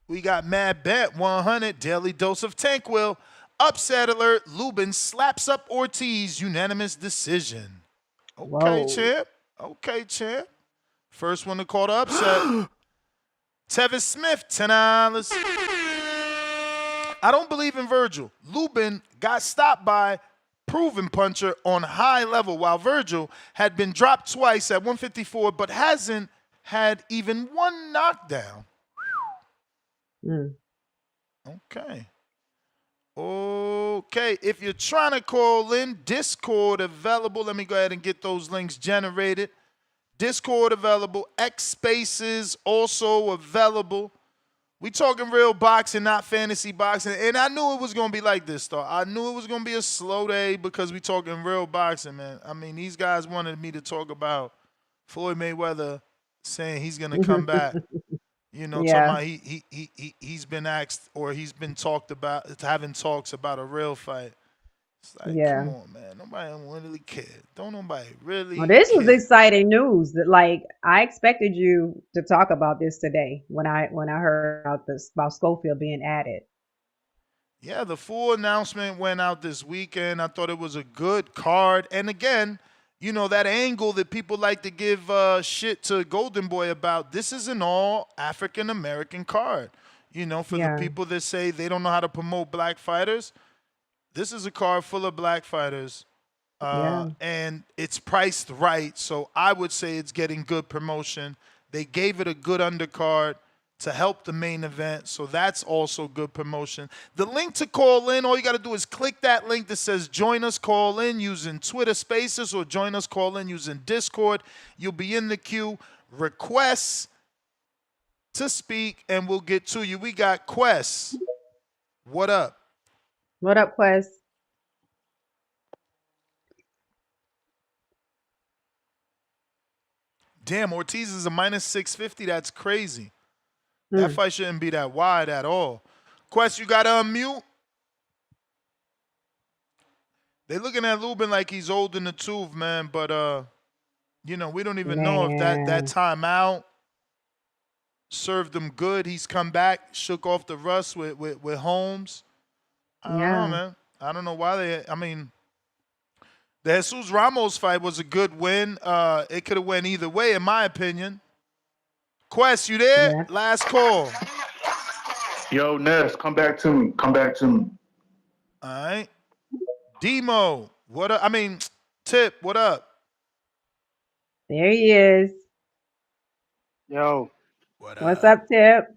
We got Mad Bet 100, daily dose of Tankwill. Upset alert, Lubin slaps up Ortiz, unanimous decision. Okay, champ. Okay, champ. First one to call the upset. Tevis Smith, $10. I don't believe in Vergil. Lubin got stopped by proven puncher on high level, while Vergil had been dropped twice at 154, but hasn't had even one knockdown. Okay. Okay, if you're trying to call in, Discord available. Let me go ahead and get those links generated. Discord available. X Spaces also available. We talking real boxing, not fantasy boxing. And I knew it was going to be like this, though. I knew it was going to be a slow day because we talking real boxing, man. I mean, these guys wanted me to talk about Floyd Mayweather saying he's going to come back. You know, talking about he's been asked or he's been talked about, having talks about a real fight. It's like, come on, man. Nobody really care. Don't nobody really Well, this care. was exciting news. That like I expected you to talk about this today when I heard about Schofield being added. Yeah, the full announcement went out this weekend. I thought it was a good card. And again, you know, that angle that people like to give shit to Golden Boy about, this is an all African-American card. You know, for the people that say they don't know how to promote black fighters, this is a card full of black fighters. And it's priced right, so I would say it's getting good promotion. They gave it a good undercard to help the main event, so that's also good promotion. The link to call in, all you got to do is click that link that says join us call in using Twitter Spaces or join us call in using Discord. You'll be in the queue. Requests to speak, and we'll get to you. We got Quest. What up? What up, Quest? Damn, Ortiz is a minus 650. That's crazy. That fight shouldn't be that wide at all. Quest, you got to unmute. They looking at Lubin like he's old in the tooth, man. But, you know, we don't even know if that timeout served him good. He's come back, shook off the rust with Holmes. I don't know, man. I don't know why I mean, the Jesus Ramos fight was a good win. It could have went either way, in my opinion. Quest, you there? Yeah. Last call. Yo, Ness, come back to me. Come back to me. All right. Demo, what up? I mean, Tip, what up? There he is. Yo. What's up, Tip?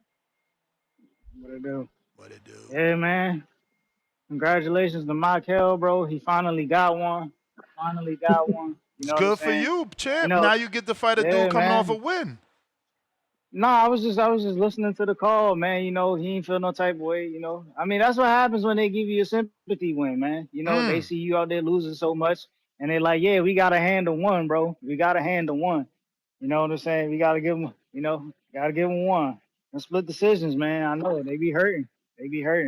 What it do? What it do? Yeah, man. Congratulations to Michael, bro. He finally got one. You know, it's good for you, champ. You know, now you get to fight a dude coming off a win. No, I was just listening to the call, man. You know, he ain't feel no type of way, you know. I mean, that's what happens when they give you a sympathy win, man. You know, they see you out there losing so much, and they're like, yeah, we got to handle one, bro. We got to handle one. You know what I'm saying? We got to give them, you know, got to give them one. And split decisions, man. I know, they be hurting.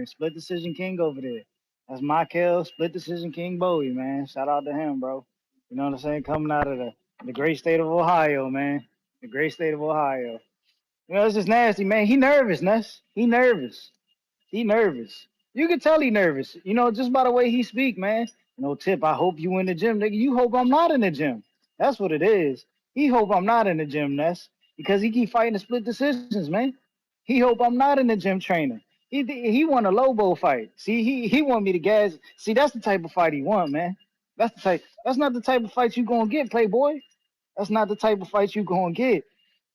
Split decision king over there. That's Michael, split decision king Bowie, man. Shout out to him, bro. You know what I'm saying? Coming out of the great state of Ohio, man. The great state of Ohio. You know, it's just nasty, man. He nervous, Ness. He nervous. You can tell he nervous. You know, just by the way he speak, man. You know, Tip, I hope you in the gym, nigga. You hope I'm not in the gym. That's what it is. He hope I'm not in the gym, Ness. Because he keep fighting the split decisions, man. He hope I'm not in the gym training. He want a Lobo fight. See, he want me to gas. See, that's the type of fight he want, man. That's not the type of fight you gonna get, Playboy. That's not the type of fight you gonna get.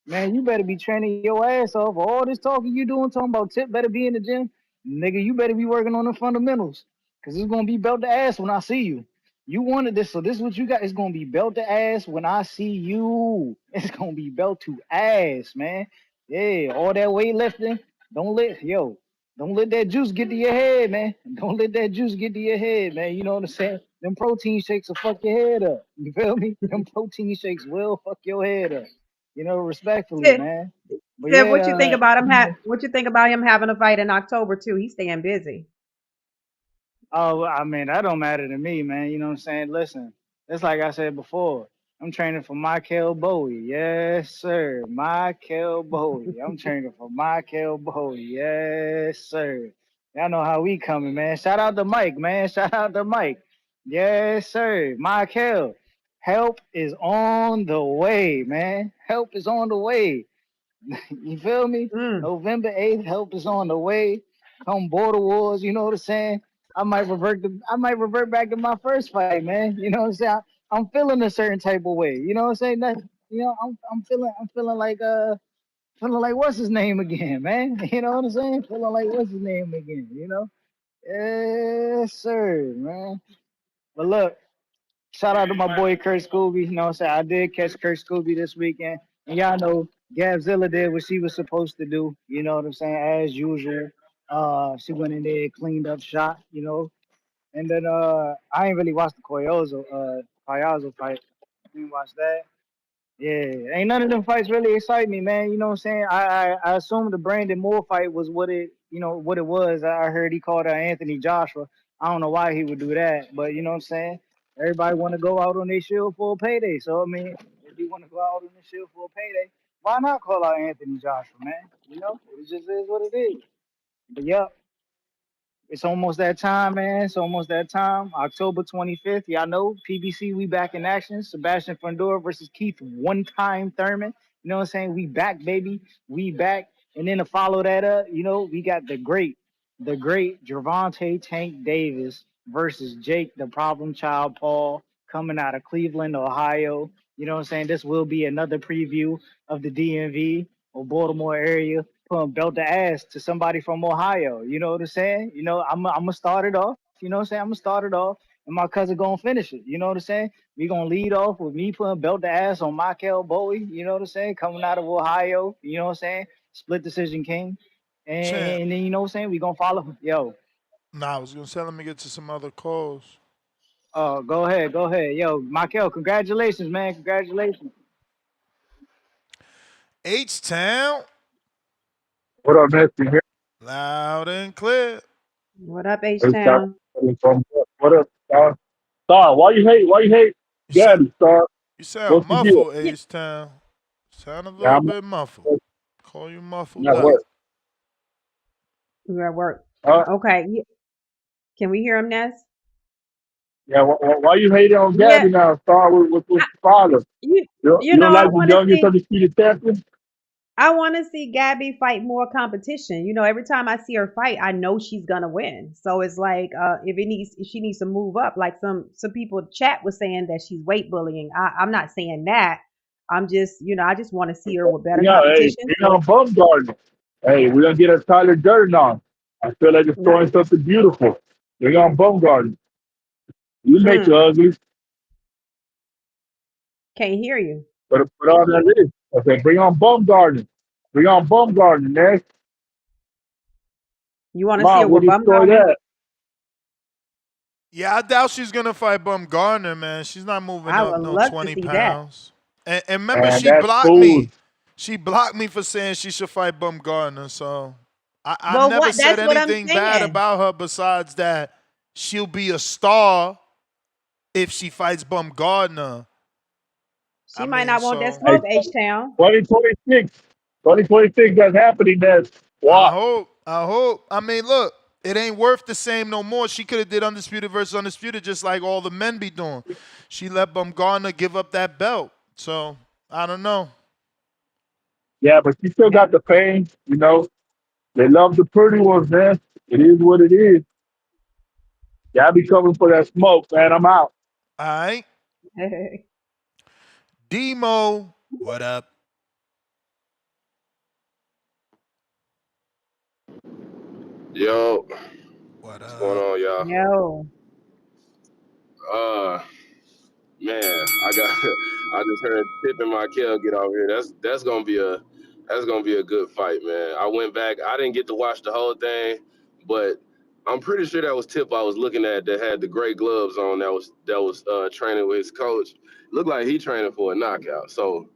Man, you better be training your ass off. All this talking you doing, talking about Tip better be in the gym. Nigga, you better be working on the fundamentals. Because it's going to be belt to ass when I see you. You wanted this, so this is what you got. It's going to be belt to ass when I see you. It's going to be belt to ass, man. Yeah, all that weightlifting. Don't let that juice get to your head, man. Don't let that juice get to your head, man. You know what I'm saying? Them protein shakes will fuck your head up. You feel me? Them protein shakes will fuck your head up. You know, respectfully, man. But Tip, what you think about him? What you think about him having a fight in October too? He's staying busy. Oh, I mean, that don't matter to me, man. You know what I'm saying? Listen, it's like I said before. I'm training for Michael Bowie. Yes, sir. Michael Bowie. I'm training for Michael Bowie. Yes, sir. Y'all know how we coming, man. Shout out to Mike, man. Shout out to Mike. Yes, sir. Michael, help is on the way, man. Help is on the way. You feel me? November 8th, help is on the way. Come Border Wars, you know what I'm saying? I might revert back to my first fight, man. You know what I'm saying? I'm feeling a certain type of way. You know what I'm saying? I'm feeling like what's his name again, man? You know what I'm saying? Feeling like what's his name again, you know? Yes, sir, man. But look, shout out to my boy Kurt Scooby. You know what I'm saying? I did catch Kurt Scooby this weekend. And y'all know Gabzilla did what she was supposed to do. You know what I'm saying? As usual. She went in there, cleaned up shot, you know. And then I ain't really watched the Coyozo fight. Didn't watch that. Yeah, ain't none of them fights really excite me, man. You know what I'm saying? I assumed the Brandon Moore fight was what it was. I heard he called out Anthony Joshua. I don't know why he would do that, but you know what I'm saying? Everybody want to go out on their shield for a payday. So I mean, if you want to go out on their shield for a payday, why not call out Anthony Joshua, man? You know, it just is what it is. But yep, it's almost that time, man. It's almost that time. October 25th. Y'all know PBC, we back in action. Sebastian Fundora versus Keith One-Time Thurman. You know what I'm saying? We back, baby. We back. And then to follow that up, you know, we got the great Gervonta Tank Davis versus Jake the Problem Child Paul coming out of Cleveland, Ohio. You know what I'm saying? This will be another preview of the DMV or Baltimore area putting belt to ass to somebody from Ohio. You know what I'm saying? You know, I'm gonna start it off. You know what I'm saying? I'm gonna start it off, and my cousin gonna finish it. You know what I'm saying? We gonna lead off with me putting belt to ass on Michael Bowie. You know what I'm saying? Coming out of Ohio. You know what I'm saying? Split decision king. Champ. And then you know what I'm saying? We gonna follow. Yo. Nah, I was gonna say let me get to some other calls. Oh, go ahead. Yo, Michael, congratulations, man. Congratulations. H-Town. What up, Messi? Loud and clear. What up, H-Town? What up, Star? Star, why you hate Gabby, Star? You sound What's the deal? muffled, H-Town. Sound a Yeah, little bit muffled. Call you muffled I'm at up. work. You're at work. Huh? Okay. Can we hear him, Ness? Yeah, why you hating on Yeah. Gabby now, Star, with your father? You You don't know, like the youngest undisputed champion? I want to see Gabby fight more competition. You know, every time I see her fight, I know she's gonna win. So it's like, if she needs to move up. Like some people chat was saying that she's weight bullying. I'm not saying that. I'm just, I just want to see her with better Yeah, hey, competition. we on bum garden. Hey, we're gonna get a Tyler Durden on. I feel like it's throwing something beautiful. We're on bum garden. You make it ugly. Can't hear you. But all that is. Okay, bring on bum garden. Bring on bum garden, next. You want to see her with bum garden? That. Yeah, I doubt she's gonna fight Bumgarner, man. She's not moving I up would no love 20 to see pounds. And remember, Man, she blocked cool. me. She blocked me for saying she should fight Bumgarner. So I never said anything bad about her besides that she'll be a star if she fights Bumgarner. She might not want that smoke, H-Town. 2026 that's happening. That's I hope. I mean, look, it ain't worth the same no more. She could have did Undisputed versus Undisputed just like all the men be doing. She let Bumgarner give up that belt. So, I don't know. Yeah, but she still got the pain, you know. They love the pretty ones, man. It is what it is. Yeah, I be coming for that smoke, man. I'm out. All right. Demo, what up? Yo. What's going on, y'all? Yo. Man, I just heard Tip and Michael get out here. That's gonna be a good fight, man. I went back. I didn't get to watch the whole thing, but I'm pretty sure that was Tip I was looking at that had the gray gloves on. That was training with his coach. Looked like he training for a knockout. So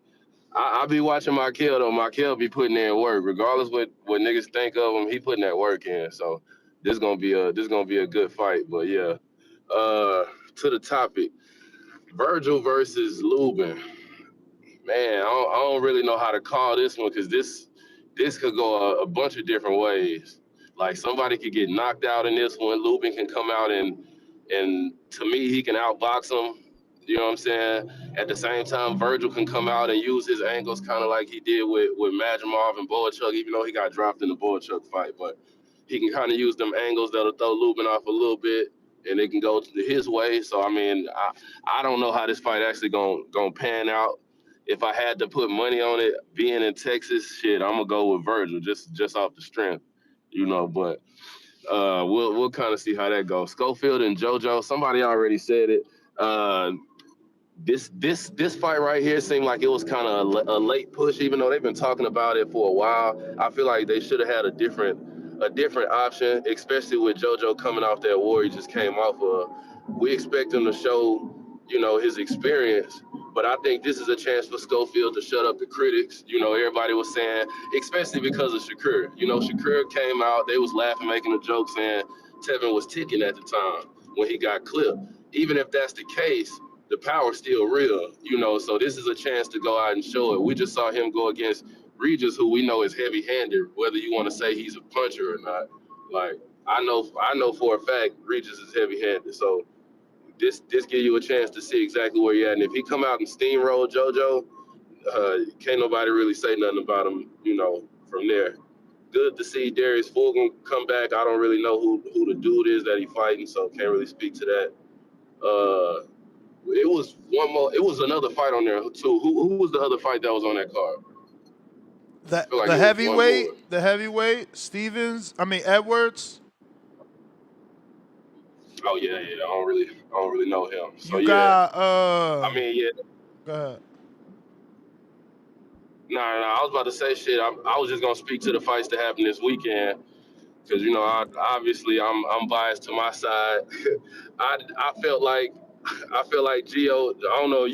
I be watching Michael though. Michael be putting in work, regardless what niggas think of him. He putting that work in. So this gonna be a good fight. But yeah, to the topic. Vergil versus Lubin. Man, I don't really know how to call this one because this could go a bunch of different ways. Like somebody could get knocked out in this one. Lubin can come out and to me he can outbox him. You know what I'm saying? At the same time, Vergil can come out and use his angles kind of like he did with Managerial and Boachuk, even though he got dropped in the Boachuk fight. But he can kind of use them angles that'll throw Lubin off a little bit, and it can go his way. So I mean, I don't know how this fight actually gonna pan out. If I had to put money on it, being in Texas, shit, I'm gonna go with Vergil just off the strength, you know. But we'll kind of see how that goes. Schofield and JoJo, somebody already said it. This fight right here seemed like it was kind of a late push, even though they've been talking about it for a while. I feel like they should have had a different option, especially with JoJo coming off that war he just came off of. We expect him to show, you know, his experience, but I think this is a chance for Schofield to shut up the critics. You know, everybody was saying, especially because of Shakur. You know, Shakur came out, they was laughing, making a joke saying Tevin was ticking at the time when he got clipped. Even if that's the case, the power's still real, you know, so this is a chance to go out and show it. We just saw him go against Regis, who we know is heavy-handed, whether you want to say he's a puncher or not. Like, I know for a fact Regis is heavy-handed, so this gives you a chance to see exactly where you're at. And if he come out and steamroll JoJo, can't nobody really say nothing about him, you know, from there. Good to see Darius Fulghum come back. I don't really know who the dude is that he fighting, so can't really speak to that. It was one more. It was another fight on there too. Who was the other fight that was on that card? The heavyweight, Edwards. Oh yeah. I don't really know him. So you got I mean, yeah. Go ahead. Nah. I was about to say shit. I was just gonna speak to the fights that happened this weekend, because you know, I'm biased to my side. I felt like Gio. I don't know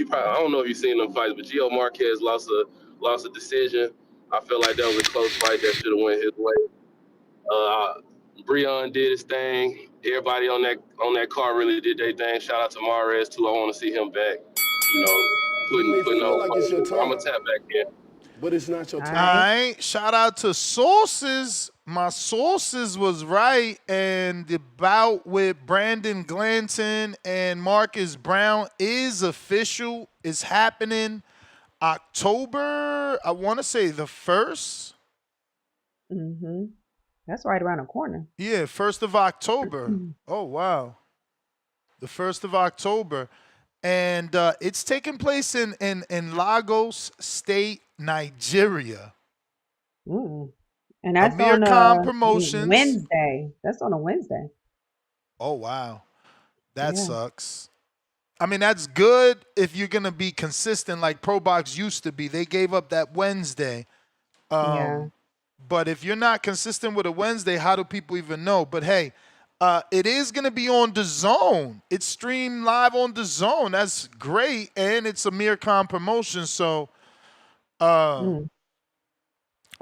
if you've seen them fights, but Gio Marquez lost a decision. I feel like that was a close fight that should have went his way. Breon did his thing. Everybody on that card really did their thing. Shout out to Mares too. I want to see him back. You know, putting on. Like I'm gonna tap back in. But it's not your time. All right. Shout out to sources. My sources was right, and the bout with Brandon Glanton and Marcus Brown is official. It's happening October, I want to say the 1st. Mm-hmm. That's right around the corner. Yeah, 1st of October. Oh, wow. The 1st of October. And it's taking place in Lagos State, Nigeria. Ooh. And that's Amir on Khan Promotions. Wednesday. That's on a Wednesday. Oh, wow. That sucks. I mean, that's good if you're going to be consistent like Pro Box used to be. They gave up that Wednesday. But if you're not consistent with a Wednesday, how do people even know? But, hey, it is going to be on DAZN. It's streamed live on DAZN. That's great. And it's Amir Khan Promotions. So,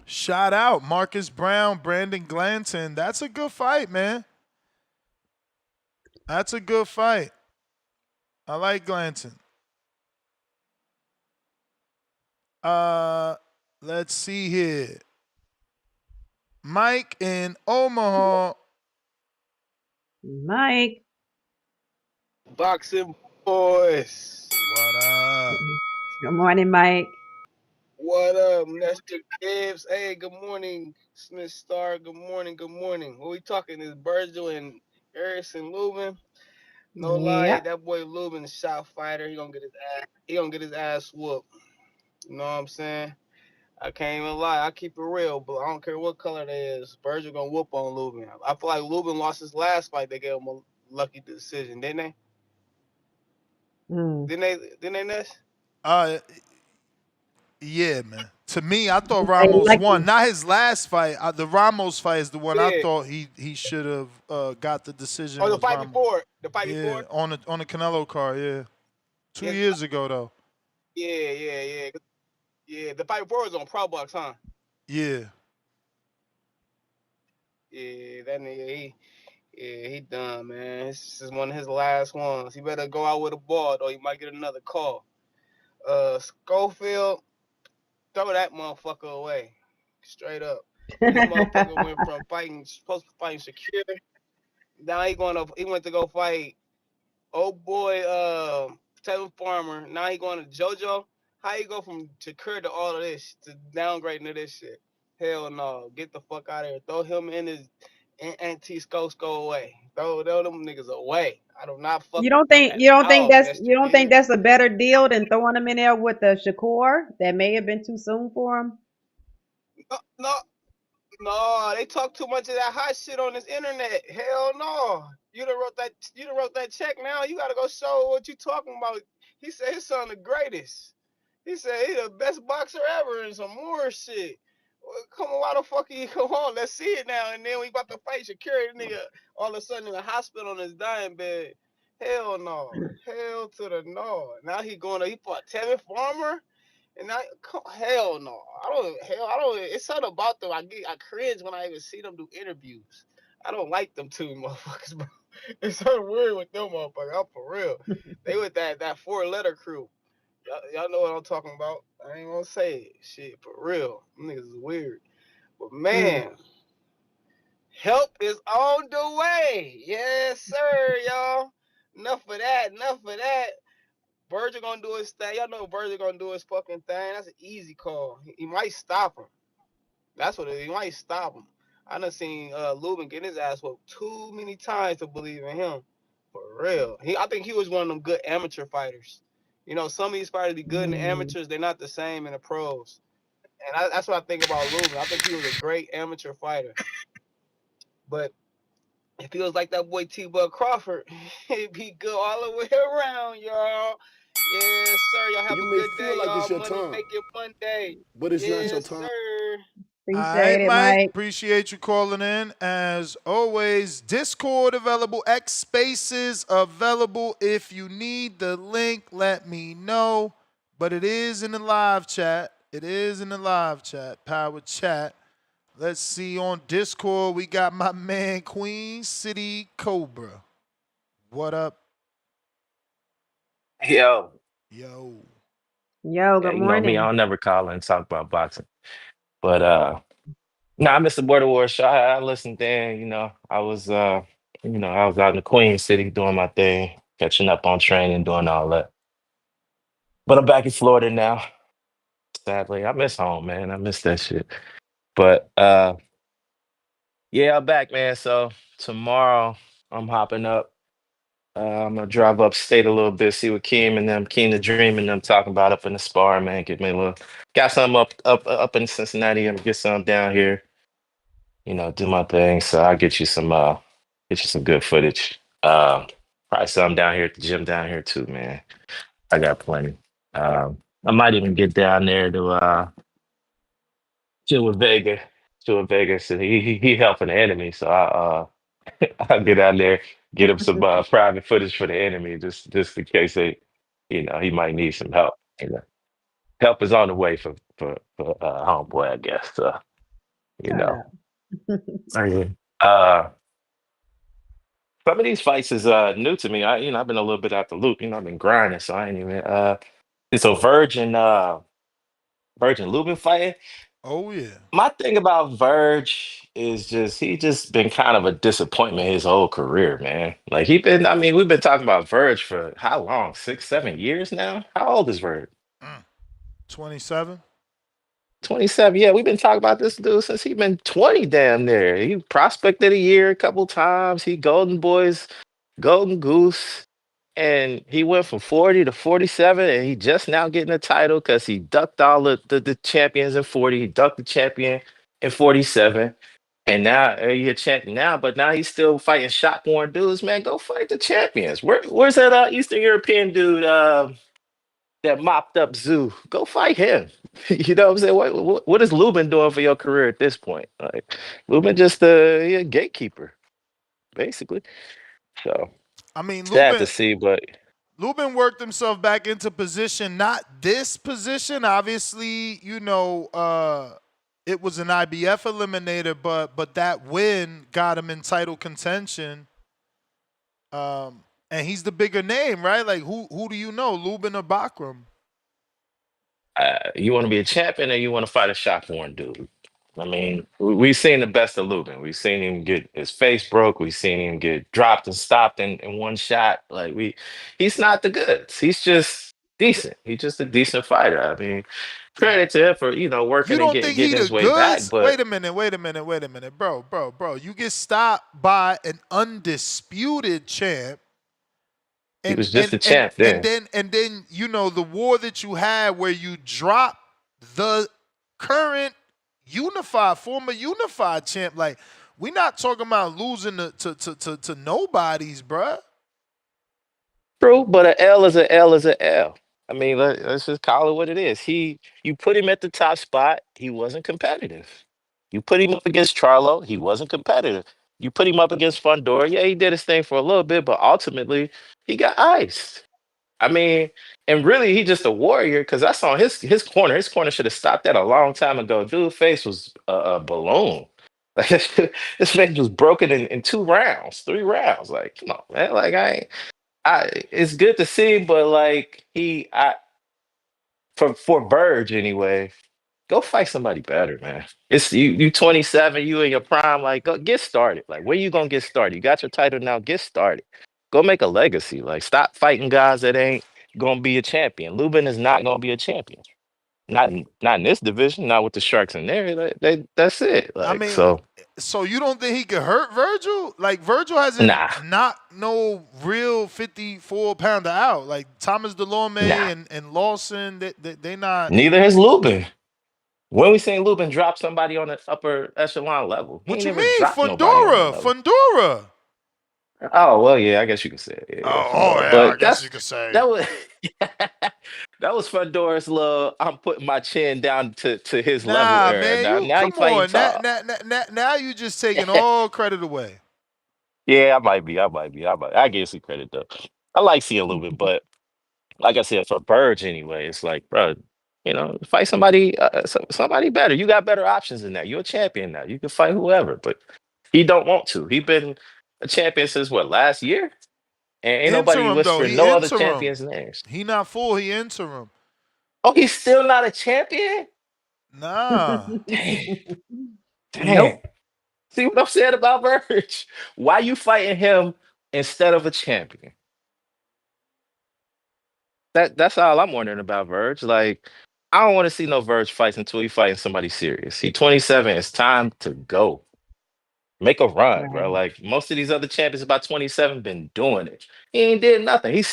shout out Marcus Brown, Brandon Glanton. That's a good fight, man. That's a good fight. I like Glanton. Let's see here. Mike in Omaha. Mike. Boxing boys. What up? Good morning, Mike. What up, Mr. Gibbs? Hey, good morning, Smith Star. Good morning. What we talking is Vergil and Erickson Lubin. No lie, that boy Luben is a shot fighter. He gonna get his ass whooped. You know what I'm saying? I can't even lie. I keep it real, but I don't care what color they is. Vergil gonna whoop on Lubin. I feel like Lubin lost his last fight. They gave him a lucky decision, didn't they? Didn't they, Ness? Yeah, man. To me, I thought Ramos won. Not his last fight. The Ramos fight is the one I thought he should have got the decision. Oh, the fight before. The fight before? On the Canelo card, yeah. 2 years ago, though. Yeah. Yeah, the fight before was on Pro Box, huh? Yeah. Yeah, that nigga, he done, man. This is one of his last ones. He better go out with a ball, though. He might get another call. Schofield, throw that motherfucker away. Straight up. This motherfucker went from supposed to fighting Shakir. Now he went to go fight old boy Tevin Farmer. Now he going to JoJo. How you go from Shakur to all of this to downgrading to this shit? Hell no. Get the fuck out of here. Throw him in his anti-Sko away. Throw them niggas away. I do not fuck You with don't them think at you don't think all, that's Mr. you don't think Gibbs. that's a better deal than throwing him in there with the Shakur? That may have been too soon for him. No, they talk too much of that hot shit on this internet. Hell no. You done wrote that check now. You gotta go show what you talking about. He said his son the greatest. He said he the best boxer ever and some more shit. Well, come on, why the fuck are you come on? Let's see it now. And then we about to fight Shakira, nigga all of a sudden in the hospital on his dying bed. Hell no. Hell to the no. Now he fought Tevin Farmer. And hell no. I don't. It's something about them. I cringe when I even see them do interviews. I don't like them two motherfuckers, bro. It's something weird with them motherfuckers. I'm for real. They with that 4-letter crew. Y'all know what I'm talking about. I ain't gonna say it. Shit, for real. Them niggas is weird. But man, help is on the way. Yes, sir, y'all. Enough of that. Vergil gonna do his thing. Y'all know Vergil gonna do his fucking thing. That's an easy call. He might stop him. That's what it is. He might stop him. I done seen Lubin get his ass whooped too many times to believe in him. For real. I think he was one of them good amateur fighters. You know, some of these fighters be good in the amateurs. They're not the same in the pros. And that's what I think about Lubin. I think he was a great amateur fighter. But if he was like that boy T-Bug Crawford, he'd be good all the way around, y'all. Yes, sir. Y'all have a good day, y'all. Money make it Monday. Yes, sir. All right, Appreciate it, Mike. Mike. Appreciate you calling in. As always, Discord available, X Spaces available. If you need the link, let me know. But it is in the live chat. Power chat. Let's see on Discord. We got my man Queen City Cobra. What up? Yo. Yo. Yo, Yeah, good you know me, morning. I'll never call and talk about boxing. But no, I missed the Border Wars show. I listened in, I was I was out in the Queen City doing my thing, catching up on training, doing all that. But I'm back in Florida now. Sadly. I miss home, man. I miss that shit. But yeah, I'm back, man. So tomorrow I'm hopping up. I'm gonna drive upstate a little bit, see what Keem the Dream and them talking about up in the spar, man. Get me a little got some up in Cincinnati and get some down here, do my thing. So I'll get you some good footage. Probably some down here at the gym down here too, man. I got plenty. I might even get down there to chill with Vega. Chill with Vegas. And he helping the enemy. So I'll get out there, get him some private footage for the enemy, just in case he might need some help. Help is on the way for homeboy, I guess. You Shut know, up. I mean, some of these fights is new to me. I've been a little bit out the loop. I've been grinding, so I ain't even. So Virgin Lubin fighting. Oh yeah. My thing about Verge is he just been kind of a disappointment his whole career, man. Like we've been talking about Verge for how long? 6, 7 years now? How old is Verge? 27. 27. Yeah, we've been talking about this dude since he been 20 damn near. He prospected a year a couple times. He Golden Boys, Golden Goose. And he went from 40 to 47, and he just now getting a title because he ducked all the champions in 40. He ducked the champion in 47. And now he's a champion now, but now he's still fighting shot-worn dudes. Man, go fight the champions. Where's that Eastern European dude that mopped up Zoo? Go fight him. You know what I'm saying? What is Lubin doing for your career at this point? Like Lubin just a gatekeeper, basically. So I mean, sad to see, but Lubin worked himself back into position, not this position. Obviously, it was an IBF eliminator, but that win got him in title contention. And he's the bigger name, right? Like who do you know, Lubin or Bakram? you want to be a champion or you want to fight a shot-worn dude? I mean, we've seen the best of Lubin. We've seen him get his face broke. We've seen him get dropped and stopped in one shot. Like he's not the goods. He's just decent. He's just a decent fighter. I mean, credit to him for You working and don't think he getting the his way back. goods? But Wait a minute, bro. You get stopped by an undisputed champ, he was just a champ then. and then the war that you had where you drop the current former unified champ. Like, we not talking about losing to nobodies, bruh. True, but an L is an L is an L. I mean, let's just call it what it is. You put him at the top spot, he wasn't competitive. You put him up against Charlo, he wasn't competitive. You put him up against Fundora, yeah, he did his thing for a little bit, but ultimately he got iced. I mean, and really, he just a warrior because I saw his corner. His corner should have stopped that a long time ago. Dude's face was a balloon. Like his face was broken in 2 rounds, 3 rounds. Like, come on, man. Like it's good to see, but like for Verge anyway, go fight somebody better, man. It's you 27, you in your prime, like go get started. Like where you gonna get started? You got your title now, get started. Go make a legacy. Like stop fighting guys that ain't gonna be a champion. Lubin is not gonna be a champion. Not in this division, not with the Sharks in there. That's it. I Like mean, so you don't think he could hurt Vergil? Like, Vergil hasn't nah. knocked no real 54-pounder out. Like Thomas Delorme and Lawson, they not. Neither has Lubin. When we seen Lubin drop somebody on the upper echelon level, he What ain't you never mean, dropped nobody on that level. Fundora? Oh well, yeah, I guess you could say it. Yeah, yeah, but I guess you could say that was that was Fundora's little. I'm putting my chin down to his level era. Man, Now come he fighting on. top. Now you just taking all credit away. Yeah, I might be. I give some credit though. I like seeing Lubin, but like I said, for Burge anyway, it's like, bro, fight somebody, somebody better. You got better options than that. You're a champion now. You can fight whoever, but he don't want to. He been a champion since what, last year? And ain't nobody Interim, though. whispering He no other interim. champions' names. He not full. He interim. Oh, he's still not a champion? Nah. Damn. Nope. See what I'm saying about Verge? Why you fighting him instead of a champion? That's all I'm wondering about Verge. Like, I don't want to see no Verge fights until he fighting somebody serious. He 27. It's time to go. Make a run, bro. Like most of these other champions about 27 been doing it. He ain't did nothing. He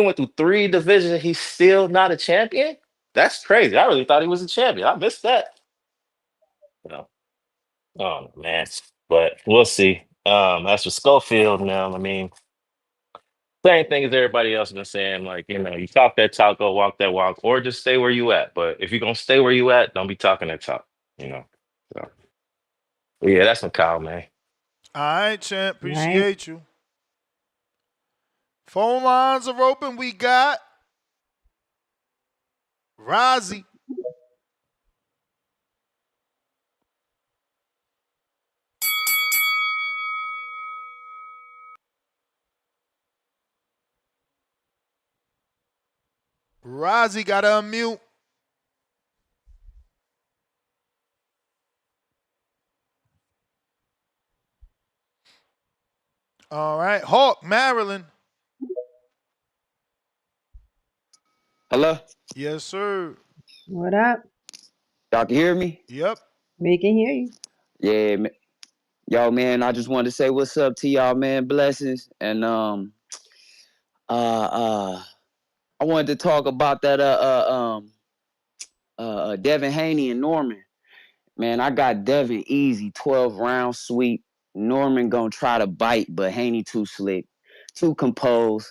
went through 3 divisions. He's still not a champion. That's crazy. I really thought he was a champion. I missed that. Oh man. But we'll see. As for Schofield now, I mean, same thing as everybody else been saying. Like, you talk that talk, go walk that walk, or just stay where you at. But if you're gonna stay where you at, don't be talking that talk. So yeah, that's my call, man. All right, champ. Appreciate you. Phone lines are open. We got Rozzy. Rozzy got to unmute. All right. Hawk, Maryland. Hello? Yes, sir. What up? Y'all can hear me? Yep. We can hear you. Yeah, man. Yo, man, I just wanted to say what's up to y'all, man. Blessings. And I wanted to talk about that Devin Haney and Norman. Man, I got Devin easy, 12 round sweep. Norman gonna try to bite, but Haney too slick, too composed,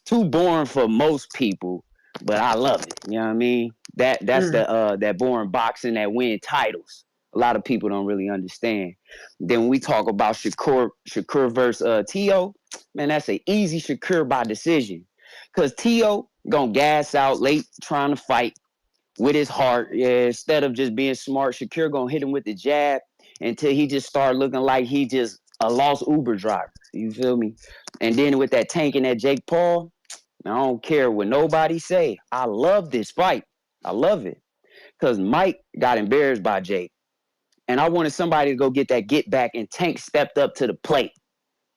too boring for most people. But I love it. You know what I mean? That's that boring boxing that win titles. A lot of people don't really understand. Then when we talk about Shakur versus T.O., man, that's an easy Shakur by decision. Because T.O. gonna gas out late trying to fight with his heart. Yeah, instead of just being smart, Shakur gonna hit him with the jab until he just start looking like he just a lost Uber driver. You feel me? And then with that tank and that Jake Paul, I don't care what nobody say. I love this fight. I love it. Because Mike got embarrassed by Jake. and I wanted somebody to go get that get back, and Tank stepped up to the plate.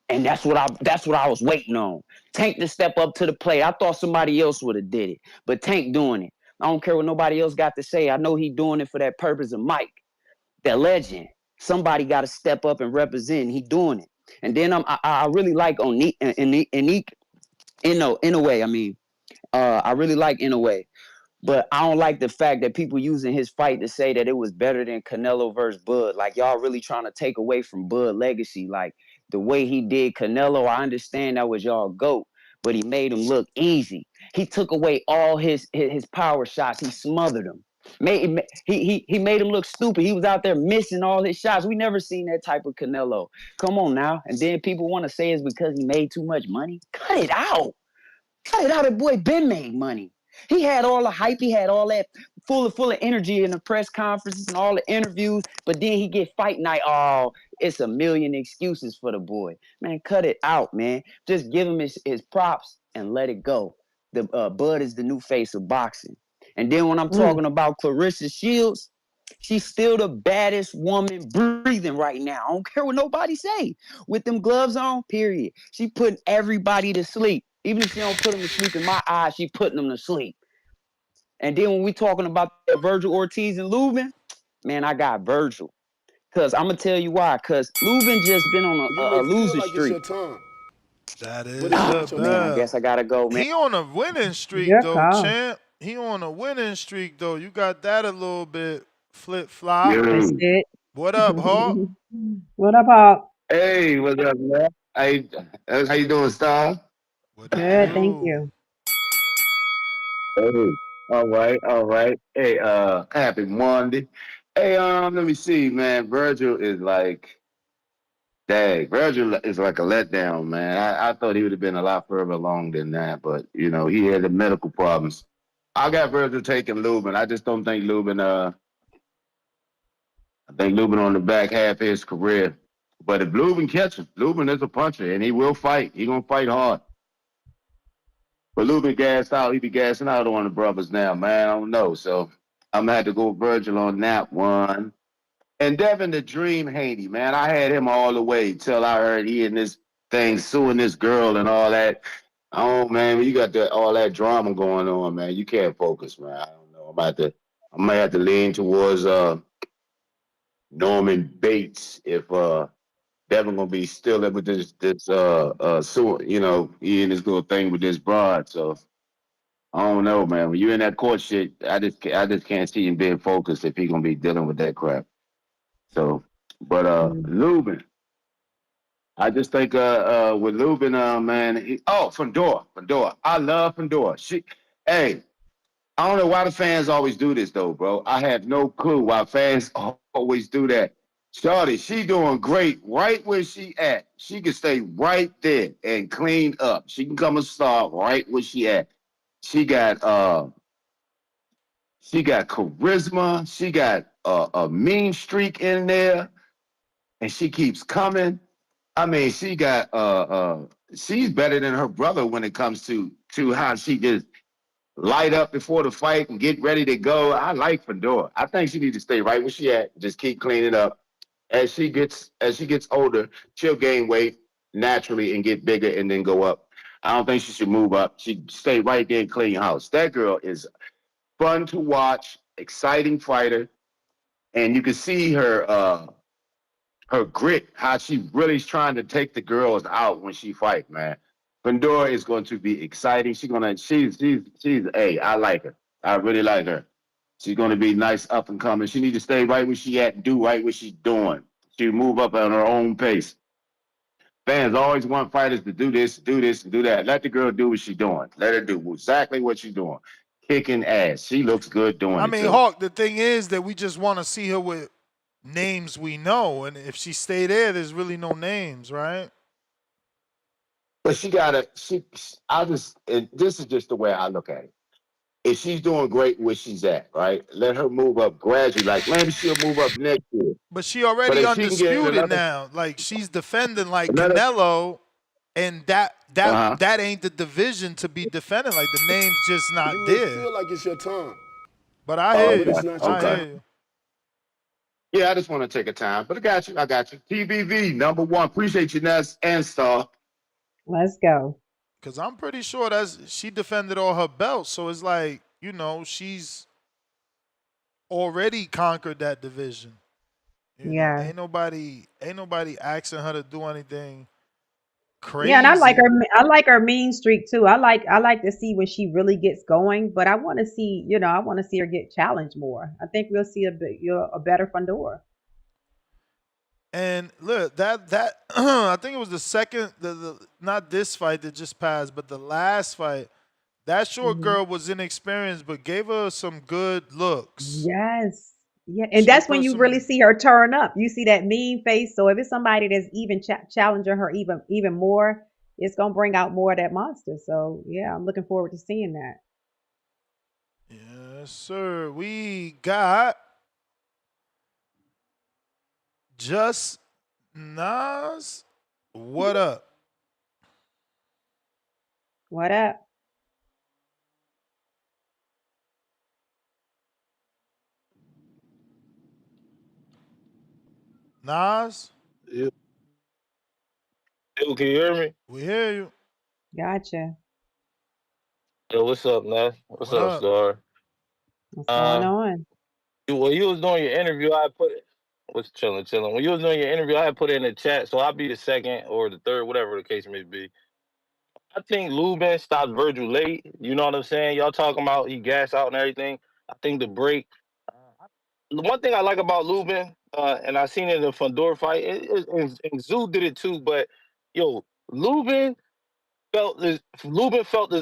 And that's what I was waiting on. Tank to step up to the plate. I thought somebody else would have did it, but Tank doing it. I don't care what nobody else got to say. I know he doing it for that purpose of Mike, that legend. Somebody got to step up and represent. And he doing it. And then I really like Inoue. In a way, I mean, I really like Inoue. But I don't like the fact that people using his fight to say that it was better than Canelo versus Bud. Like, y'all really trying to take away from Bud legacy. Like, the way he did Canelo, I understand that was y'all GOAT, but he made him look easy. He took away all his power shots. He smothered him. He made him look stupid. He was out there missing all his shots. We never seen that type of Canelo. Come on now. And then people want to say it's because he made too much money. Cut it out. Cut it out. That boy been made money. He had all the hype. He had all that full of energy in the press conferences and all the interviews. But then he get fight night. Oh, it's a million excuses for the boy. Man, cut it out, man. Just give him his props and let it go. The Bud is the new face of boxing. And then when I'm talking about Clarissa Shields, she's still the baddest woman breathing right now. I don't care what nobody say. With them gloves on, period. She putting everybody to sleep. Even if she don't put them to sleep in my eyes, she putting them to sleep. And then when we talking about Vergil Ortiz and Lubin, man, I got Vergil. Because I'm going to tell you why. Because Lubin just been on a losing streak. That is the man, I guess I got to go, man. He on a winning streak, though, champ. He on a winning streak, though. You got that a little bit flip-flop. That's it. What up, Hawk? What up, Hawk? Hey, what's up, man? How you doing, Star? Good, thank you. Hey, all right. Hey, happy Monday. Hey, let me see, man. Vergil is like, dang, Vergil is like a letdown, man. I thought he would have been a lot further along than that, but you know, he had the medical problems. I got Vergil taking Lubin. I just don't think Lubin. I think Lubin on the back half of his career. But if Lubin catches, Lubin is a puncher, and he will fight. He gonna fight hard. But Lubin gassed out. He be gassing out on the brothers now, man. I don't know. So I'm gonna have to go with Vergil on that one. And Devin the Dream Haney, man. I had him all the way till I heard he and this thing suing this girl and all that. Oh man, you got all that drama going on, man. You can't focus, man. I don't know. I might have to lean towards Norman Bates if Devin gonna be still with this you know, he in this little thing with this broad. So I don't know, man. When you're in that court shit, I just can't see him being focused if he gonna be dealing with that crap. So, but Lubin, I just think with Lubin, man. Fandora. I love Fandora. Hey, I don't know why the fans always do this though, bro. I have no clue why fans always do that. Shawty, she doing great right where she at. She can stay right there and clean up. She can come and start right where she at. She got charisma. She got a mean streak in there, and she keeps coming. I mean, she got she's better than her brother when it comes to how she just light up before the fight and get ready to go. I like Fandora. I think she needs to stay right where she at. Just keep cleaning up. As she gets older, she'll gain weight naturally and get bigger and then go up. I don't think she should move up. She stay right there and clean house. That girl is fun to watch, exciting fighter, and you can see her grit, how she really is trying to take the girls out when she fight, man. Pandora is going to be exciting. She's hey, I like her. I really like her. She's going to be nice up and coming. She needs to stay right where she at and do right what she's doing. She move up at her own pace. Fans always want fighters to do this, and do that. Let the girl do what she's doing. Let her do exactly what she's doing. Kicking ass. She looks good doing it. I mean, Hawk, the thing is that we just want to see her with names we know. And if she stay there, there's really no names, right? But this is just the way I look at it. If she's doing great where she's at, right? Let her move up gradually. Like, maybe she'll move up next year. But she already undisputed now. Like, she's defending like Canelo, and that ain't the division to be defending. Like, the name's just not there. Feel like it's your time. But I hear you. I hear you. Yeah, I just want to take a time, but I got you. TBV #1. Appreciate you, Ness and Star. Let's go. Because I'm pretty sure she defended all her belts, so it's like, she's already conquered that division. Yeah. Ain't nobody asking her to do anything Yeah, and I like crazy. her. I like her mean streak too. I like to see when she really gets going, but I want to see, I want to see her get challenged more. I think we'll see a better Fundora. And look, that I think it was the second, not this fight that just passed, but the last fight. That short Hmm. girl was inexperienced, but gave her some good looks. Yes. Yeah, and She that's put when you really some. see her turn up. You see that mean face. So if it's somebody that's even challenging her even more, it's gonna bring out more of that monster. So yeah, I'm looking forward to seeing that. Yes, sir. We got Just Nas. What up? What up? Nas, Yeah. Yo, can you hear me? we hear you. Gotcha. Yo, what's up, man? What's What up, up? Star? What's going Uh, on? when you was doing your interview, I put was chilling. When you was doing your interview, I had put it in the chat, so I'll be the second or the third, whatever the case may be. I think Lubin stopped Virgil late. You know what I'm saying? Y'all talking about he gas out and everything. I think the break. The one thing I like about Lubin, and I seen it in the Fundora fight, and Zoo did it too. But yo, Lubin felt as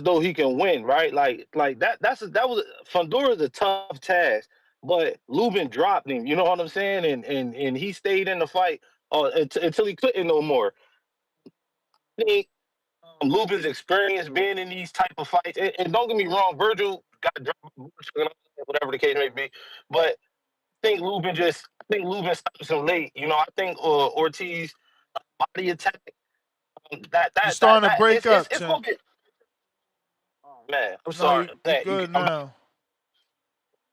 though he can win, right? Like that. That was Fundora's a tough task, but Lubin dropped him. You know what I'm saying? And he stayed in the fight until he couldn't no more. I think Lubin's experience being in these type of fights, and don't get me wrong, Virgil got dropped, whatever the case may be, but I think Lubin stops him late. You know, I think Ortiz body attack You starting to break up, it's champ. gonna get. Oh, man, I'm No, sorry. you Man, good now.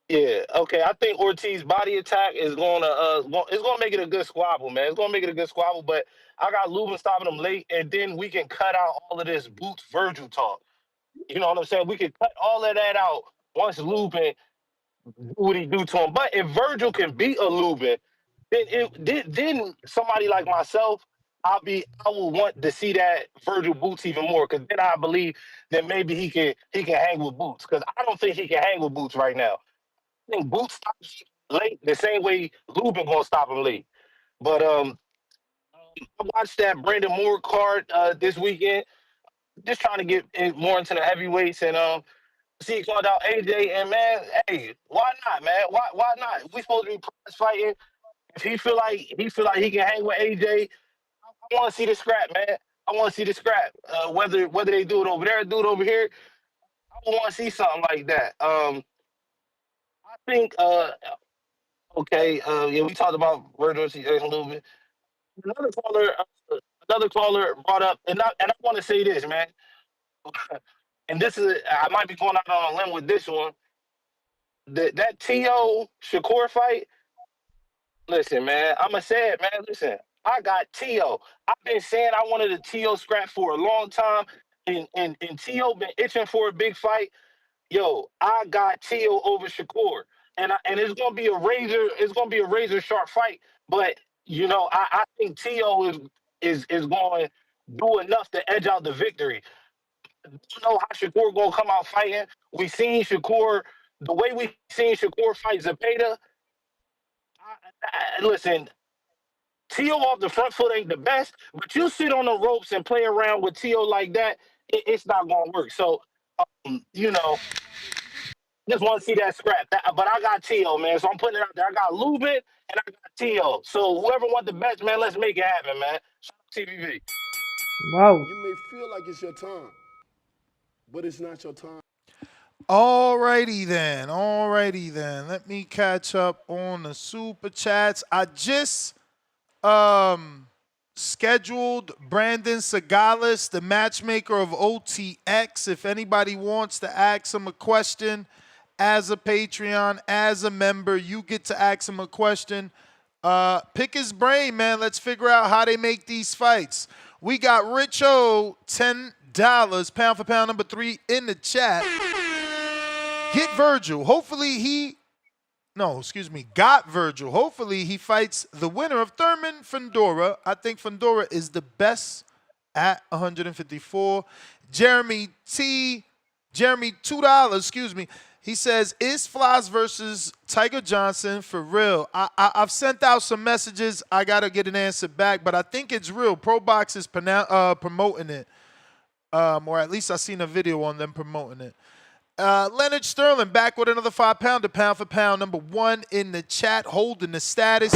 yeah, okay. I think Ortiz body attack is it's gonna make it a good squabble, man. It's gonna make it a good squabble. But I got Lubin stopping him late, and then we can cut out all of this Boots Virgil talk. You know what I'm saying? We can cut all of that out once Lubin do what he do to him. But if Virgil can beat a Lubin, then somebody like myself, I will want to see that Virgil Boots even more, because then I believe that maybe he can hang with Boots, because I don't think he can hang with Boots right now. I think Boots stops late the same way Lubin gonna stop him late. But I watched that Brandon Moore card this weekend, just trying to get more into the heavyweights, and see he called out AJ, and man, hey, why not, man? Why not? We supposed to be prize fighting. If he feel like he can hang with AJ, I want to see the scrap, man. I want to see the scrap. Whether they do it over there, do it over here, I want to see something like that. I think okay, yeah, we talked about Vergil Ortiz Jr. a little bit. Another caller, another caller brought up, and I want to say this, man. And this is, I might be going out on a limb with this one. That To Shakur fight. Listen, man, I'ma say it, man. Listen, I got To. I've been saying I wanted a To scrap for a long time, and To been itching for a big fight. Yo, I got To over Shakur, and it's gonna be a razor. It's gonna be a razor sharp fight. But I think To is going to do enough to edge out the victory. I don't know how Shakur gonna come out fighting. We seen Shakur the way we seen Shakur fight Zepeda. Listen, Tio off the front foot ain't the best, but you sit on the ropes and play around with Tio like that, it's not gonna work. So, just want to see that scrap. But I got Tio, man. So I'm putting it out there. I got Lubin and I got Tio. So whoever wants the best, man, let's make it happen, man. Shout out TVV. Whoa. You may feel like it's your time, but it's not your time. Alrighty then. Alrighty then. Let me catch up on the super chats. I just scheduled Brandon Sagales, the matchmaker of OTX. If anybody wants to ask him a question as a Patreon, as a member, you get to ask him a question. Pick his brain, man. Let's figure out how they make these fights. We got Rich O, $10, pound for pound number 3 in the chat. Get Vergil. Hopefully he, no, excuse me, got Vergil. Hopefully he fights the winner of Thurman Fundora. I think Fundora is the best at 154. Jeremy, $2, excuse me. He says, is Floss versus Tiger Johnson for real? I've sent out some messages. I got to get an answer back, but I think it's real. Pro Box is promoting it, or at least I seen a video on them promoting it. Leonard Sterling back with another 5-pounder, pound for pound, number 1 in the chat, holding the status.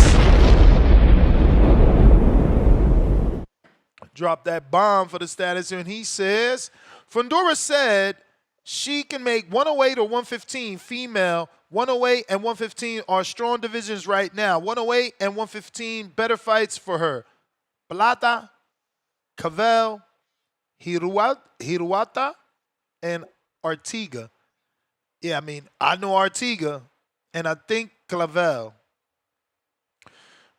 Drop that bomb for the status, and he says, Fundora said she can make 108 or 115 female. 108 and 115 are strong divisions right now. 108 and 115 better fights for her. Plata, Cavell, Hiruata, and Artiga. Yeah, I mean, I know Artiga, and I think Clavel.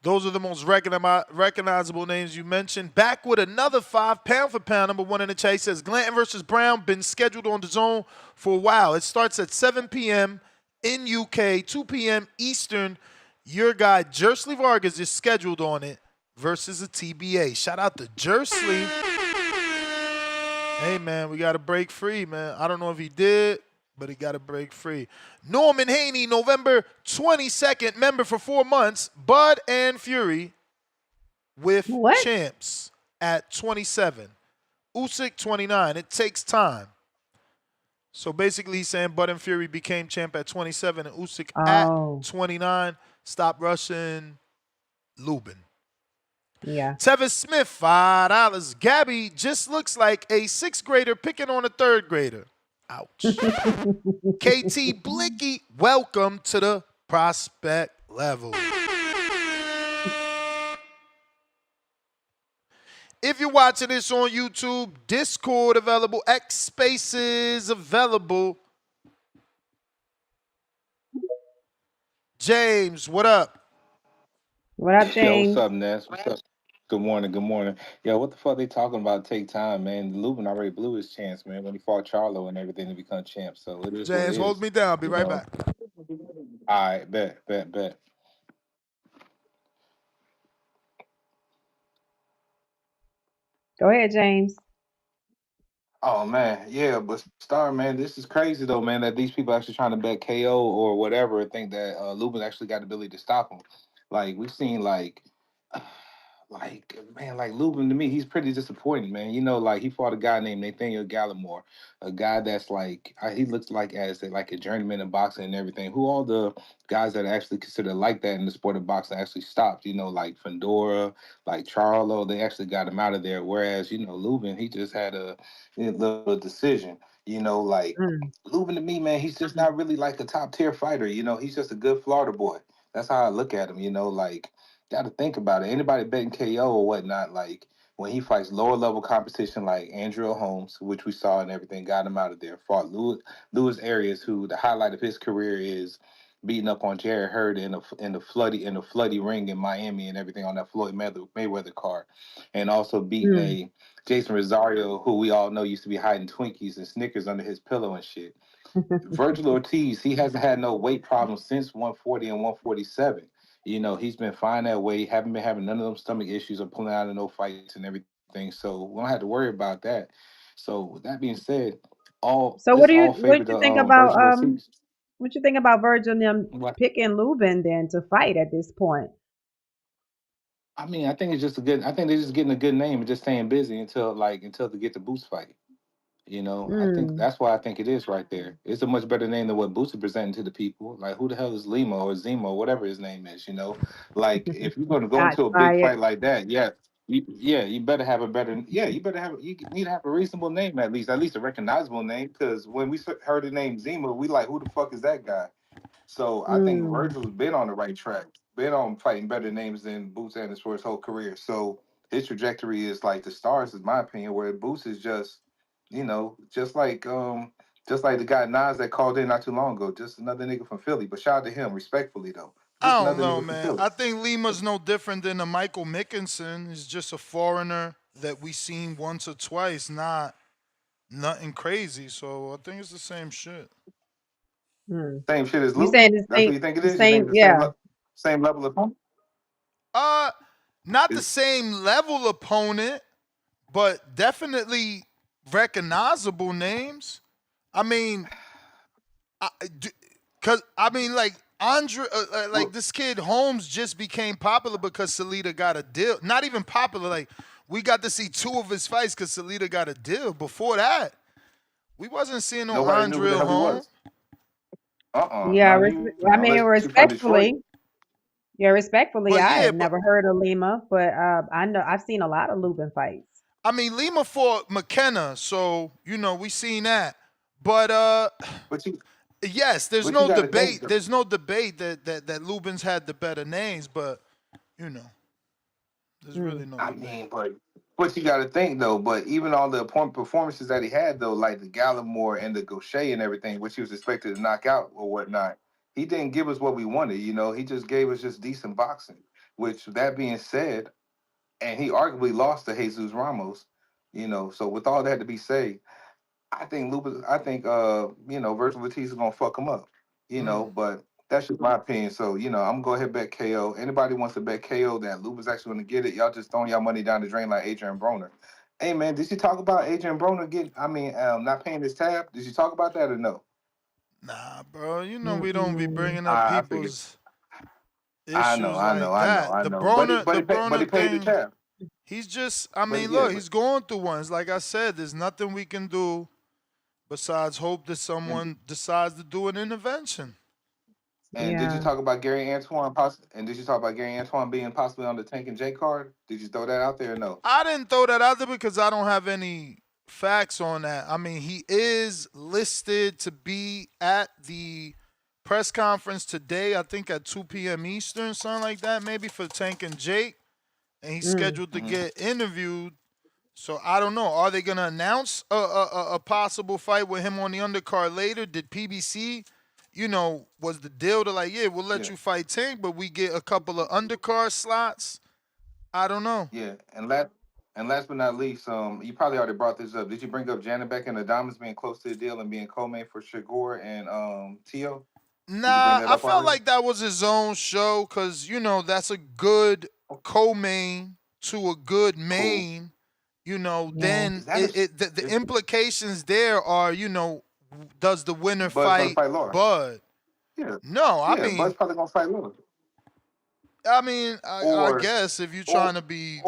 Those are the most recognizable names you mentioned. Back with another 5, pound for pound, number 1 in the chat. He says, Glanton versus Brown, been scheduled on DAZN for a while. It starts at 7 p.m. in UK, 2 p.m. Eastern. Your guy, Jersley Vargas, is scheduled on it versus a TBA. Shout out to Jersley. Hey, man, we got to break free, man. I don't know if he did, but he got to break free. Norman Haney, November 22nd, member for 4 months. Bud and Fury with champs at 27. Usyk, 29. It takes time. So basically he's saying Bud and Fury became champ at 27 and Usyk at 29. Stop rushing Lubin. Yeah. Tevis Smith, $5. Gabby just looks like a 6th grader picking on a 3rd grader. Ouch. KT Blicky, welcome to the prospect level. If you're watching this on YouTube, Discord available, X Spaces available. James, what up? What up, James? Yo, what's up, Ness? What's up? Good morning, good morning. Yo, what the fuck they talking about? Take time, man. Lubin already blew his chance, man, when he fought Charlo and everything to become champ. So it is James, what it hold is. me down. I'll be right back. All right, bet. Go ahead, James. Oh man, yeah, but Star, man, this is crazy though, man, that these people actually trying to bet KO or whatever think that Lubin actually got the ability to stop him. Like we've seen like Lubin to me, he's pretty disappointing, man. You know, like he fought a guy named Nathaniel Gallimore, a guy that's like he looks like as like a journeyman in boxing and everything. Who all the guys that are actually considered like that in the sport of boxing actually stopped. You know, like Fundora, like Charlo, they actually got him out of there. Whereas you know Lubin, he just had a little decision. You know, like Lubin to me, man, he's just not really like a top tier fighter. You know, he's just a good Florida boy. That's how I look at him. You know, like. Got to think about it. Anybody betting KO or whatnot, like when he fights lower level competition like Andrew Holmes, which we saw and everything, got him out of there. Fought Louis Arias, who the highlight of his career is beating up on Jared Hurd in the floody ring in Miami and everything on that Floyd Mayweather card, and also beating a Jason Rosario, who we all know used to be hiding Twinkies and Snickers under his pillow and shit. Vergil Ortiz, he hasn't had no weight problems since 140 and 147. You know, he's been fine that way. Haven't been having none of them stomach issues or pulling out of no fights and everything. So we don't have to worry about that. So with that being said, what do you think about what you think about Vergil and them picking Lubin then to fight at this point? I mean, I think it's just I think they're just getting a good name and just staying busy until they get the Boots fight. You know, I think that's why I think it is right there. It's a much better name than what Boots is presenting to the people. Like, who the hell is Limo or Zemo, whatever his name is, you know? Like, if you're going to go into a big fight like that, you better have you need to have a reasonable name at least a recognizable name. Because when we heard the name Zemo, we like, who the fuck is that guy? So I think Vergil's been on the right track, been on fighting better names than Boots Anderson for his whole career. So his trajectory is like the stars, in my opinion, where Boots is just, you know, just like the guy Nas that called in not too long ago, just another nigga from Philly. But shout out to him, respectfully though. I don't know, man. I think Lima's no different than a Michael Mickinson. He's just a foreigner that we seen once or twice, not nothing crazy. So I think it's the same shit. Same shit as You Luke? saying That's what you think it is? You think same, the yeah. same level of opponent? Not the same level opponent, but definitely recognizable names. I mean, like Andre, like this kid Holmes just became popular because Salita got a deal. Not even popular, like we got to see 2 of his fights because Salita got a deal. Before that, we wasn't seeing no Andre Holmes. Yeah, I mean, respectfully. Yeah, respectfully, I had never heard of Lima, but I know I've seen a lot of Lubin fights. I mean, Lima fought McKenna, so we seen that. But yes, there's no debate. There's no debate that Lubin's had the better names, but there's really no debate. I mean, but you got to think though. But even all the performances that he had though, like the Gallimore and the Gaucher and everything, which he was expected to knock out or whatnot, he didn't give us what we wanted. He just gave us just decent boxing. Which, that being said, and he arguably lost to Jesus Ramos. So with all that to be said, I think Vergil Ortiz is gonna fuck him up. But that's just my opinion. So, I'm gonna go ahead and bet KO. Anybody wants to bet KO that Luben's actually gonna get it, y'all just throwing y'all money down the drain like Adrian Broner. Hey man, did you talk about Adrian Broner not paying his tab? Did you talk about that or no? Nah, bro. We don't be bringing up people's issues I know. The Broner, but he paid the tab. He's just, look, he's going through ones. Like I said, there's nothing we can do besides hope that someone decides to do an intervention. And did you talk about Gary Antoine being possibly on the Tank and J card? Did you throw that out there or no? I didn't throw that out there because I don't have any facts on that. I mean, he is listed to be at the press conference today, I think at 2 p.m. Eastern, something like that, maybe for Tank and Jake. And he's scheduled to get interviewed. So I don't know. Are they going to announce a possible fight with him on the undercard later? Did PBC, was the deal to we'll let you fight Tank, but we get a couple of undercard slots? I don't know. Yeah, and last but not least, you probably already brought this up. Did you bring up Janabek and Adamas being close to the deal and being co-main for Shigor and Tio? Nah, I felt like that was his own show because, that's a good co-main to a good main. Then the implications there are, does the winner fight Bud? Yeah. No, I mean, Bud's probably gonna fight Lewis. I mean, I guess if you're trying to be,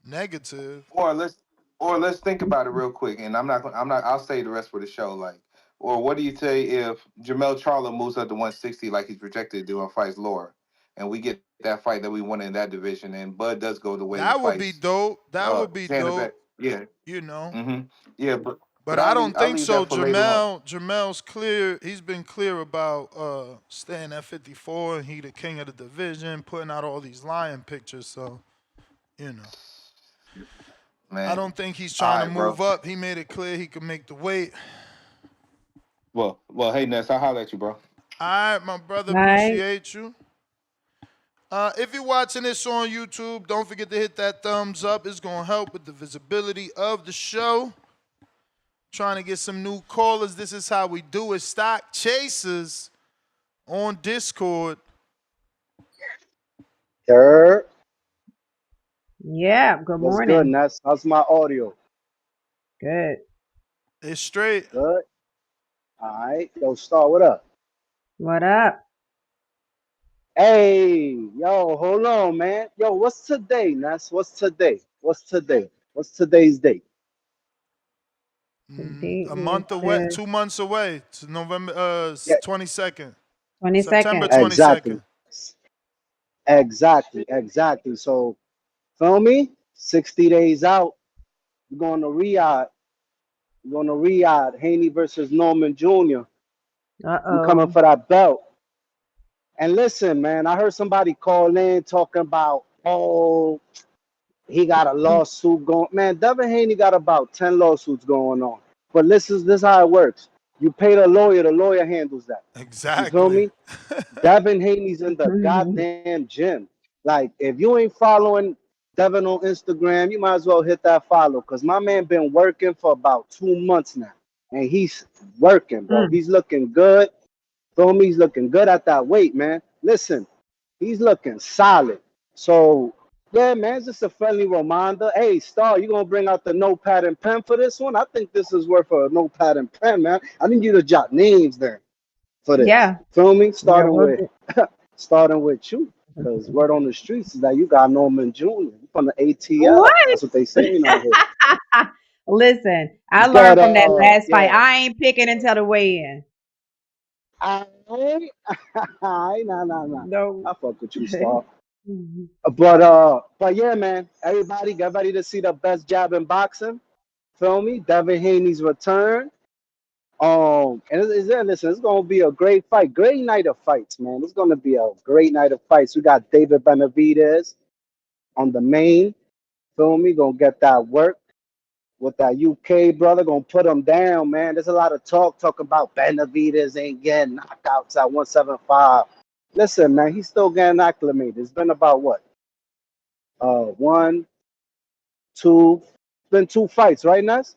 negative. Or let's think about it real quick, and I'll say the rest for the show. Or what do you say if Jermell Charlo moves up to 160 like he's projected to do and fights Laura, and we get that fight that we won in that division, and Bud does go the way that would be dope. That would be dope. Yeah. Yeah, but I don't think so. Jermel's clear. He's been clear about staying at 54, and he the king of the division, putting out all these lion pictures. So, Man, I don't think he's trying to move up. He made it clear he could make the weight. Well, hey Ness, I'll holler at you, bro. All right, my brother. Appreciate you. If you're watching this on YouTube, don't forget to hit that thumbs up. It's going to help with the visibility of the show. Trying to get some new callers. This is how we do it. Stock Chasers on Discord. Sure. Yeah, good morning. What's good, Ness? How's my audio? Good. It's straight. Good. All right. Yo, Star, what up? What up? Hey, yo, hold on, man. Yo, what's today, Ness? What's today? What's today's date? A month away, 2 months away. It's November 22nd. 22nd. September 22nd. Exactly. So, feel me? 60 days out. We're going to Riyadh. Haney versus Norman Jr. I'm coming for that belt. And listen, man, I heard somebody call in talking about, he got a lawsuit going. Man, Devin Haney got about 10 lawsuits going on. But this is how it works. You pay the lawyer handles that. You feel Exactly. me? Devin Haney's in the goddamn gym. Like, if you ain't following Devin on Instagram, you might as well hit that follow. Cause my man been working for about 2 months now. And he's working, bro. He's looking good. Feel me? He's looking good at that weight, man. Listen, he's looking solid. So yeah, man, it's just a friendly reminder. Hey, Star, you gonna bring out the notepad and pen for this one? I think this is worth a notepad and pen, man. I need you to jot names there for this. Yeah. Feel me? Yeah, Starting with you. Because word on the streets is that you got Norman Jr. You from the ATL. What? That's what they saying out here. Listen, I But learned from that last fight. yeah. I ain't picking until the weigh-in. I nah. No. I fuck with you, Star. But yeah, man. Everybody get ready to see the best jab in boxing. Feel me? Devin Haney's return. And listen, it's gonna be a great fight, great night of fights, man. It's gonna be a great night of fights. We got David Benavidez on the main. Feel me? Gonna get that work with that UK brother. Gonna put him down, man. There's a lot of talking about Benavidez ain't getting knockouts at 175. Listen, man, he's still getting acclimated. It's been about what? One, two. It's been 2 fights, right, Ness?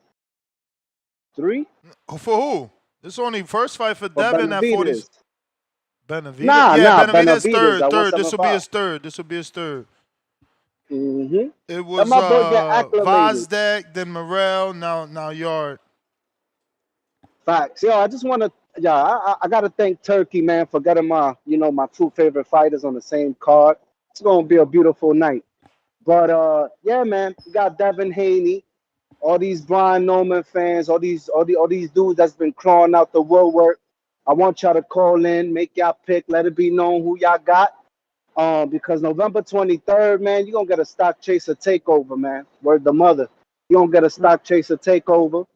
3? For who? This only first fight for For Devin at 40. Benavidez. Benavidez? Nah, Yeah, Benavidez Benavidez at third. This will be 175. his third. Mm-hmm. It Let was my boy get acclimated. Vazdek, then Morel, now Yard. Facts. Yo, I just want to, I got to thank Turkey, man, for getting my 2 favorite fighters on the same card. It's going to be a beautiful night. But, yeah, man, we got Devin Haney, all these Brian Norman fans, all these dudes that's been crawling out the woodwork. I want y'all to call in, make y'all pick, let it be known who y'all got. Because November 23rd, man, you're going to get a stock chaser takeover, man. Word the mother. You're going to get a stock chaser takeover.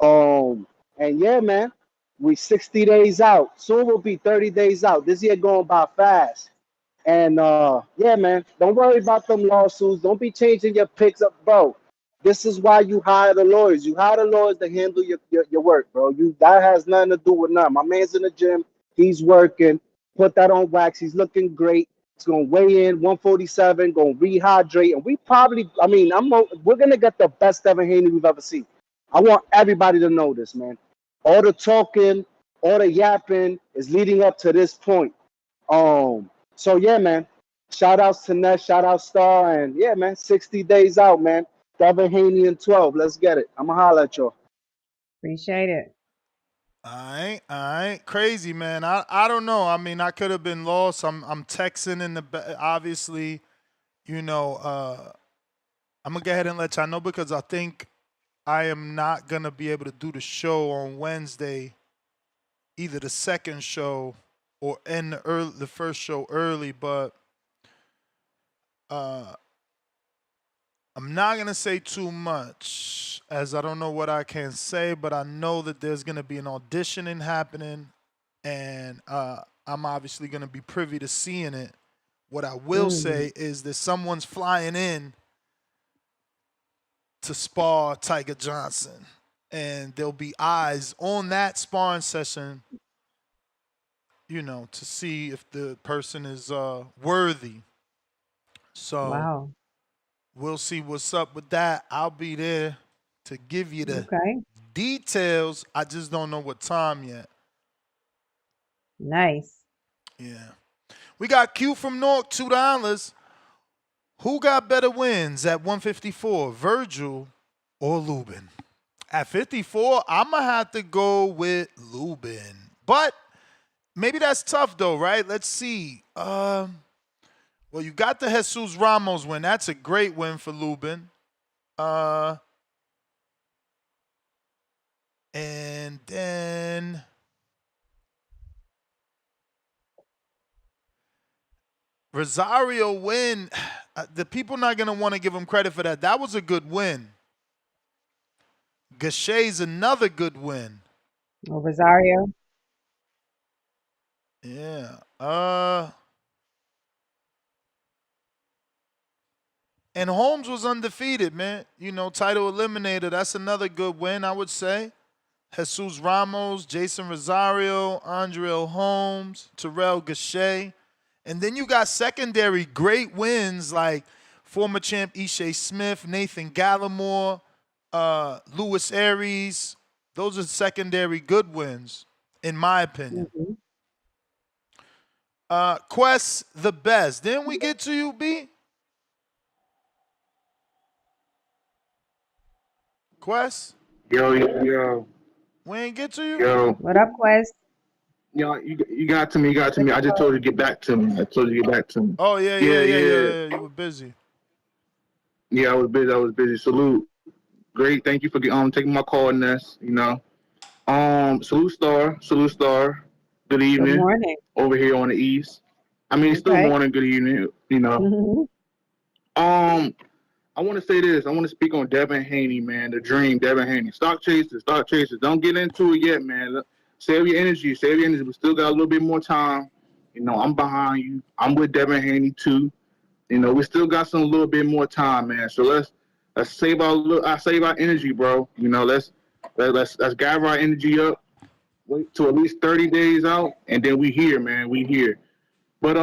And yeah, man, we 60 days out. Soon we'll be 30 days out. This year going by fast. And yeah, man, don't worry about them lawsuits. Don't be changing your picks up, bro. This is why you hire the lawyers. You hire the lawyers to handle your work, bro. That has nothing to do with nothing. My man's in the gym. He's working. Put that on wax. He's looking great. He's gonna weigh in 147. Gonna rehydrate, and we're gonna get the best Devin Haney we've ever seen. I want everybody to know this, man. All the talking, all the yapping is leading up to this point. So yeah, man. Shout outs to Ness, shout out Star, and yeah, man, 60 days out, man. Devin Haney in 12. Let's get it. I'ma holler at y'all. Appreciate it. All right. Crazy, man. I don't know. I mean, I could have been lost. I'm texting in the obviously, I'm gonna go ahead and let y'all know because I think I am not gonna be able to do the show on Wednesday, either the second show or end the first show early, but I'm not going to say too much as I don't know what I can say, but I know that there's going to be an auditioning happening, and I'm obviously going to be privy to seeing it. What I will say is that someone's flying in to spar Tiger Johnson, and there'll be eyes on that sparring session, to see if the person is worthy. So wow. We'll see what's up with that. I'll be there to give you the details. I just don't know what time yet. Nice. Yeah. We got Q from North, $2. Who got better wins at 154, Vergil or Lubin? At 54, I'm going to have to go with Lubin. But maybe that's tough, though, right? Let's see. Well, you got the Jesus Ramos win. That's a great win for Lubin. And then Rosario win. The people not going to want to give him credit for that. That was a good win. Gachet's another good win. Oh, Rosario. Yeah. And Holmes was undefeated, man. Title eliminator. That's another good win, I would say. Jesus Ramos, Jason Rosario, Andrell Holmes, Terrell Gachet. And then you got secondary great wins like former champ Ishe Smith, Nathan Gallimore, Luis Aries. Those are secondary good wins, in my opinion. Quest the best. Didn't we get to you, B? Quest? Yo. We ain't get to you? Yo. What up, Quest? Yo, you got to me. I just told you to get back to me. Oh, yeah. You were busy. Yeah, I was busy. Salute. Great. Thank you for taking my call, Ness. Salute Star. Good evening. Good morning. Over here on the East. I mean, it's still morning. Good evening. I want to say this. I want to speak on Devin Haney, man. The dream, Devin Haney. Stock chasers. Don't get into it yet, man. Save your energy. We still got a little bit more time. I'm behind you. I'm with Devin Haney too. We still got a little bit more time, man. So let's save our energy, bro. Let's gather our energy up. Wait till at least 30 days out, and then we here, man. We here. But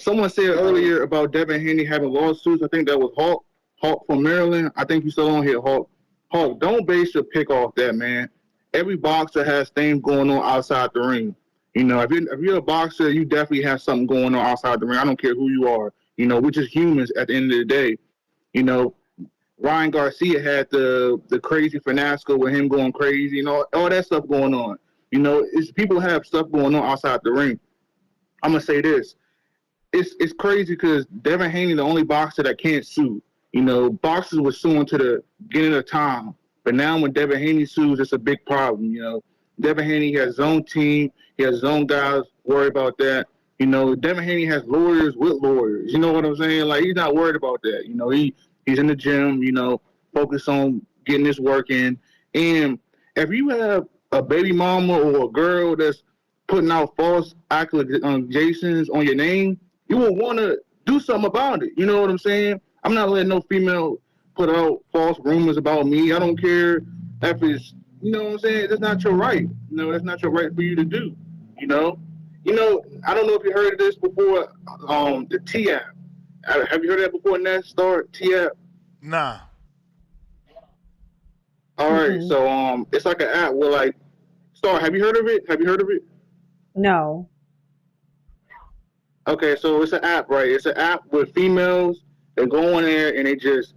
someone said earlier about Devin Haney having lawsuits. I think that was Hawk from Maryland. I think you still on here, Hawk. Hawk, don't base your pick off that, man. Every boxer has things going on outside the ring. If you're a boxer, you definitely have something going on outside the ring. I don't care who you are. We're just humans at the end of the day. Ryan Garcia had the crazy fiasco with him going crazy, all that stuff going on. People have stuff going on outside the ring. I'm gonna say this. It's crazy because Devin Haney, the only boxer that can't sue. Boxers were suing to the beginning of time, but now when Devin Haney sues, it's a big problem. Devin Haney has his own team. He has his own guys worry about that. Devin Haney has lawyers with lawyers. You know what I'm saying? Like, he's not worried about that. He's in the gym, focused on getting his work in. And if you have a baby mama or a girl that's putting out false accusations on your name, you will want to do something about it. You know what I'm saying? I'm not letting no female put out false rumors about me. I don't care if it's, you know what I'm saying? That's not your right. That's not your right for you to do. I don't know if you heard of this before, the T-app. Have you heard of that before, Nat? T-app? Nah. All right, so it's like an app where, like, Star, have you heard of it? No. Okay, so it's an app, right? It's an app with females that go on there and they just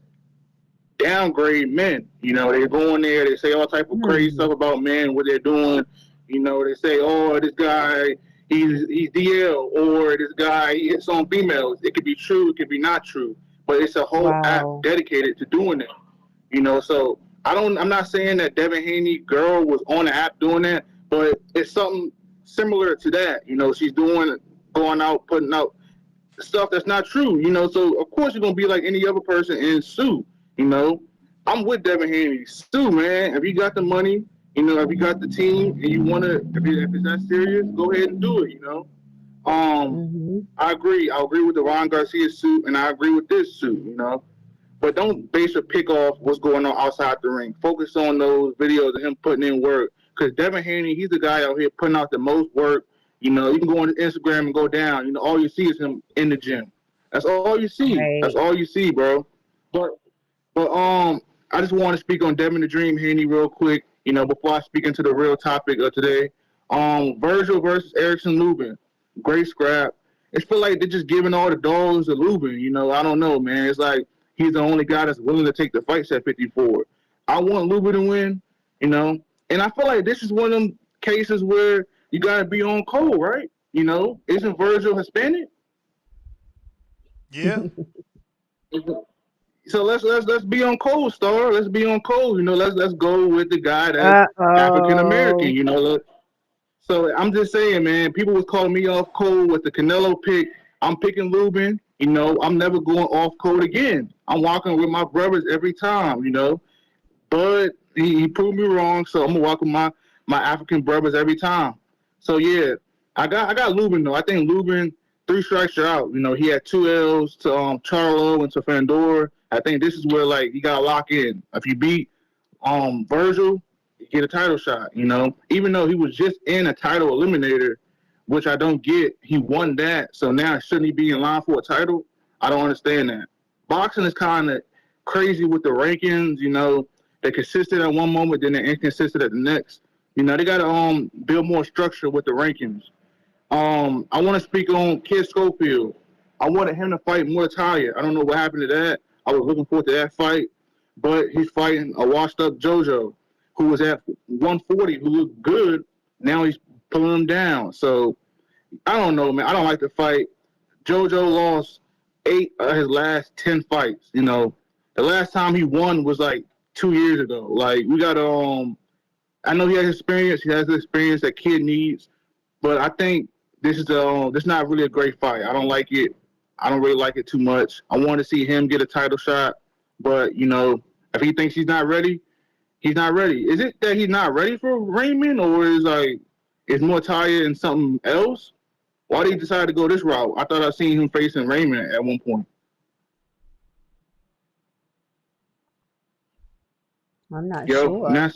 downgrade men. They go on there, they say all type of crazy stuff about men, what they're doing. They say, oh, this guy, he's DL, or this guy, he hits on females. It could be true, it could be not true, but it's a whole app dedicated to doing that. So I'm not saying that Devin Haney girl was on the app doing that, but it's something similar to that. She's going out, putting out stuff that's not true. So of course you're gonna be like any other person and sue. I'm with Devin Haney. Sue, man. If you got the money, if you got the team and you wanna, if it's that serious, go ahead and do it. I agree. I agree with the Ron Garcia suit, and I agree with this suit. But don't base your pick off what's going on outside the ring. Focus on those videos of him putting in work. Because Devin Haney, he's the guy out here putting out the most work. You can go on Instagram and go down. All you see is him in the gym. That's all you see. Right. That's all you see, bro. But I just want to speak on Devin the Dream Haney real quick. Before I speak into the real topic of today. Vergil versus Erickson Lubin. Great scrap. It feel like they're just giving all the dollars to Lubin. I don't know, man. It's like he's the only guy that's willing to take the fights at 54. I want Lubin to win, and I feel like this is one of them cases where you gotta be on code, right? Isn't Vergil Hispanic? Yeah. So let's be on code, Star. Let's be on code. Let's go with the guy that's African American. So I'm just saying, man. People was calling me off code with the Canelo pick. I'm picking Lubin. I'm never going off code again. I'm walking with my brothers every time. But he proved me wrong, so I'm gonna walk with my African brothers every time. So yeah, I got Lubin though. I think Lubin, 3 strikes you're out. He had 2 L's to Charlo and to Fandor. I think this is where like you gotta lock in. If you beat Vergil, get a title shot. You know, even though he was just in a title eliminator, which I don't get. He won that, so now shouldn't he be in line for a title? I don't understand that. Boxing is kind of crazy with the rankings. You know, they're consistent at one moment, then they're inconsistent at the next. You know, they got to build more structure with the rankings. I want to speak on Kid Schofield. I wanted him to fight Mortalia. I don't know what happened to that. I was looking forward to that fight, but he's fighting a washed-up JoJo who was at 140, who looked good. Now he's pulling him down. So I don't know, man. I don't like the fight. JoJo lost 8 of his last 10 fights. You know, the last time he won was like 2 years ago. Like, we got to, I know he has experience. He has the experience that kid needs, but I think this is not really a great fight. I don't like it. I don't really like it too much. I want to see him get a title shot, but, you know, if he thinks he's not ready, he's not ready. Is it that he's not ready for Raymond, or is Mortalia and something else? Why did he decide to go this route? I thought I seen him facing Raymond at one point. I'm not sure.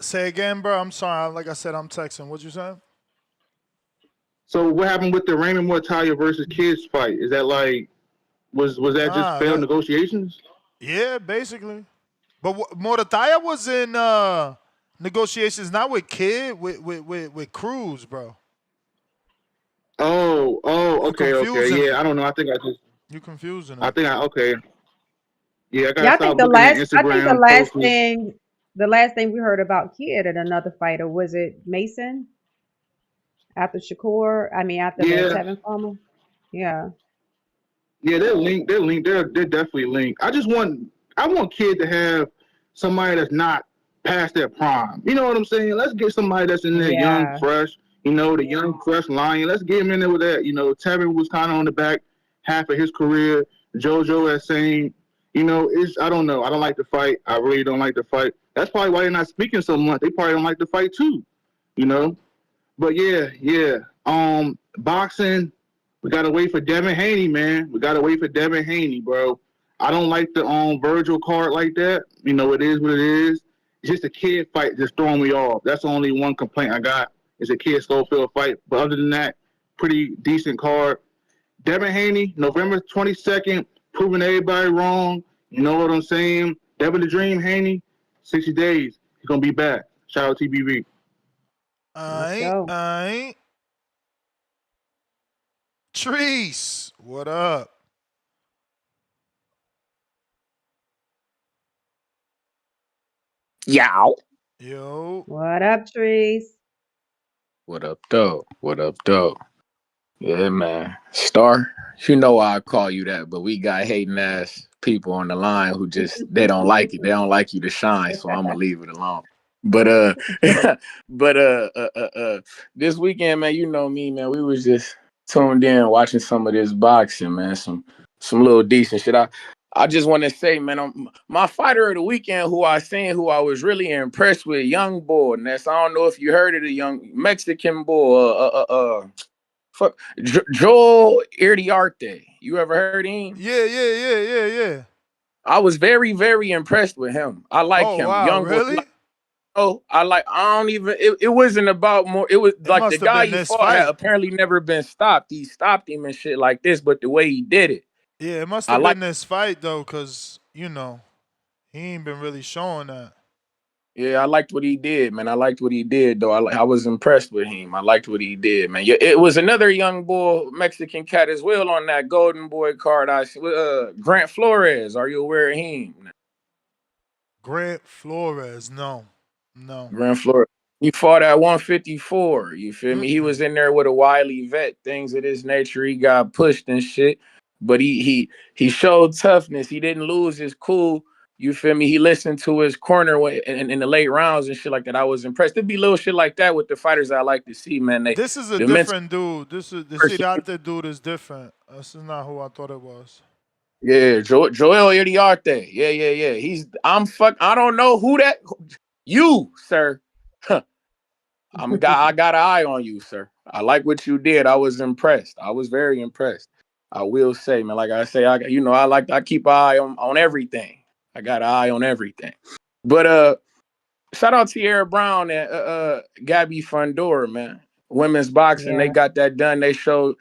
Say again, bro. I'm sorry. Like I said, I'm texting. What you saying? So what happened with the Raymond Mortalia versus Kids fight? Is that like was that just failed negotiations? Yeah, basically. But Mortalia was in negotiations not with Kid, with Cruz, bro. Oh, okay. Yeah, I don't know. I think I just you confusing it. I think okay. Yeah, I gotta I stop think the looking at last Instagram. the last thing we heard about Kid at another fighter, was it Mason? After Shakur, after the Tevin Farmer? Yeah. Yeah, they're linked. They're definitely linked. I want Kid to have somebody that's not past their prime. You know what I'm saying? Let's get somebody that's in there young, fresh. You know, the young, fresh lion. Let's get him in there with that. You know, Tevin was kind of on the back half of his career. JoJo that same. You know, I don't know. I don't like the fight. I really don't like the fight. That's probably why they're not speaking so much. They probably don't like the fight too. You know? But yeah. Boxing, we gotta wait for Devin Haney, man. We gotta wait for Devin Haney, bro. I don't like the Vergil card like that. You know, it is what it is. It's just a kid fight just throwing me off. That's the only one complaint I got. It's a kid Schofield fight. But other than that, pretty decent card. Devin Haney, November 22nd, proving everybody wrong. You know what I'm saying? Devin the Dream Haney, 60 days. He's gonna be back. Shout out TBV. Aight. Trees, what up? Yow. Yo. What up, Trees? What up, though? What up, though? Yeah, man. Star, you know why I call you that, but we got hating ass people on the line who just, they don't like it. They don't like you to shine, so I'm gonna leave it alone. But this weekend, man, you know me, man. We was just tuned in watching some of this boxing, man. Some little decent shit. I just want to say, man, my fighter of the weekend, who I was really impressed with, young boy. And that's, I don't know if you heard of the young Mexican boy, Joel Iriarte. You ever heard of him? Yeah. I was very, very impressed with him. I like him. Wow, young really? boy. It wasn't about more. It was like the guy he fought had apparently never been stopped. He stopped him and shit like this, but the way he did it. Yeah, it must have been this fight though, because you know he ain't been really showing that. Yeah, I liked what he did, man. I liked what he did, though. I was impressed with him. I liked what he did, man. Yeah, it was another young boy, Mexican cat as well on that Golden Boy card. Grant Flores. Are you aware of him? Grant Flores, no. Grant Flores. He fought at 154. You feel me? He was in there with a wily vet, things of this nature. He got pushed and shit, but he showed toughness. He didn't lose his cool. You feel me? He listened to his corner in the late rounds and shit like that. I was impressed. There'd be little shit like that with the fighters I like to see, man. This is a different dude. This is the Iriarte dude is different. This is not who I thought it was. Yeah, Joel Iriarte. Yeah. I don't know who that. You, sir. I got an eye on you, sir. I like what you did. I was impressed. I was very impressed. I will say, man. Like I say, I keep an eye on everything. I got an eye on everything. But shout out Tierra Brown and Gabby Fundora, man. Women's boxing, they got that done. They showed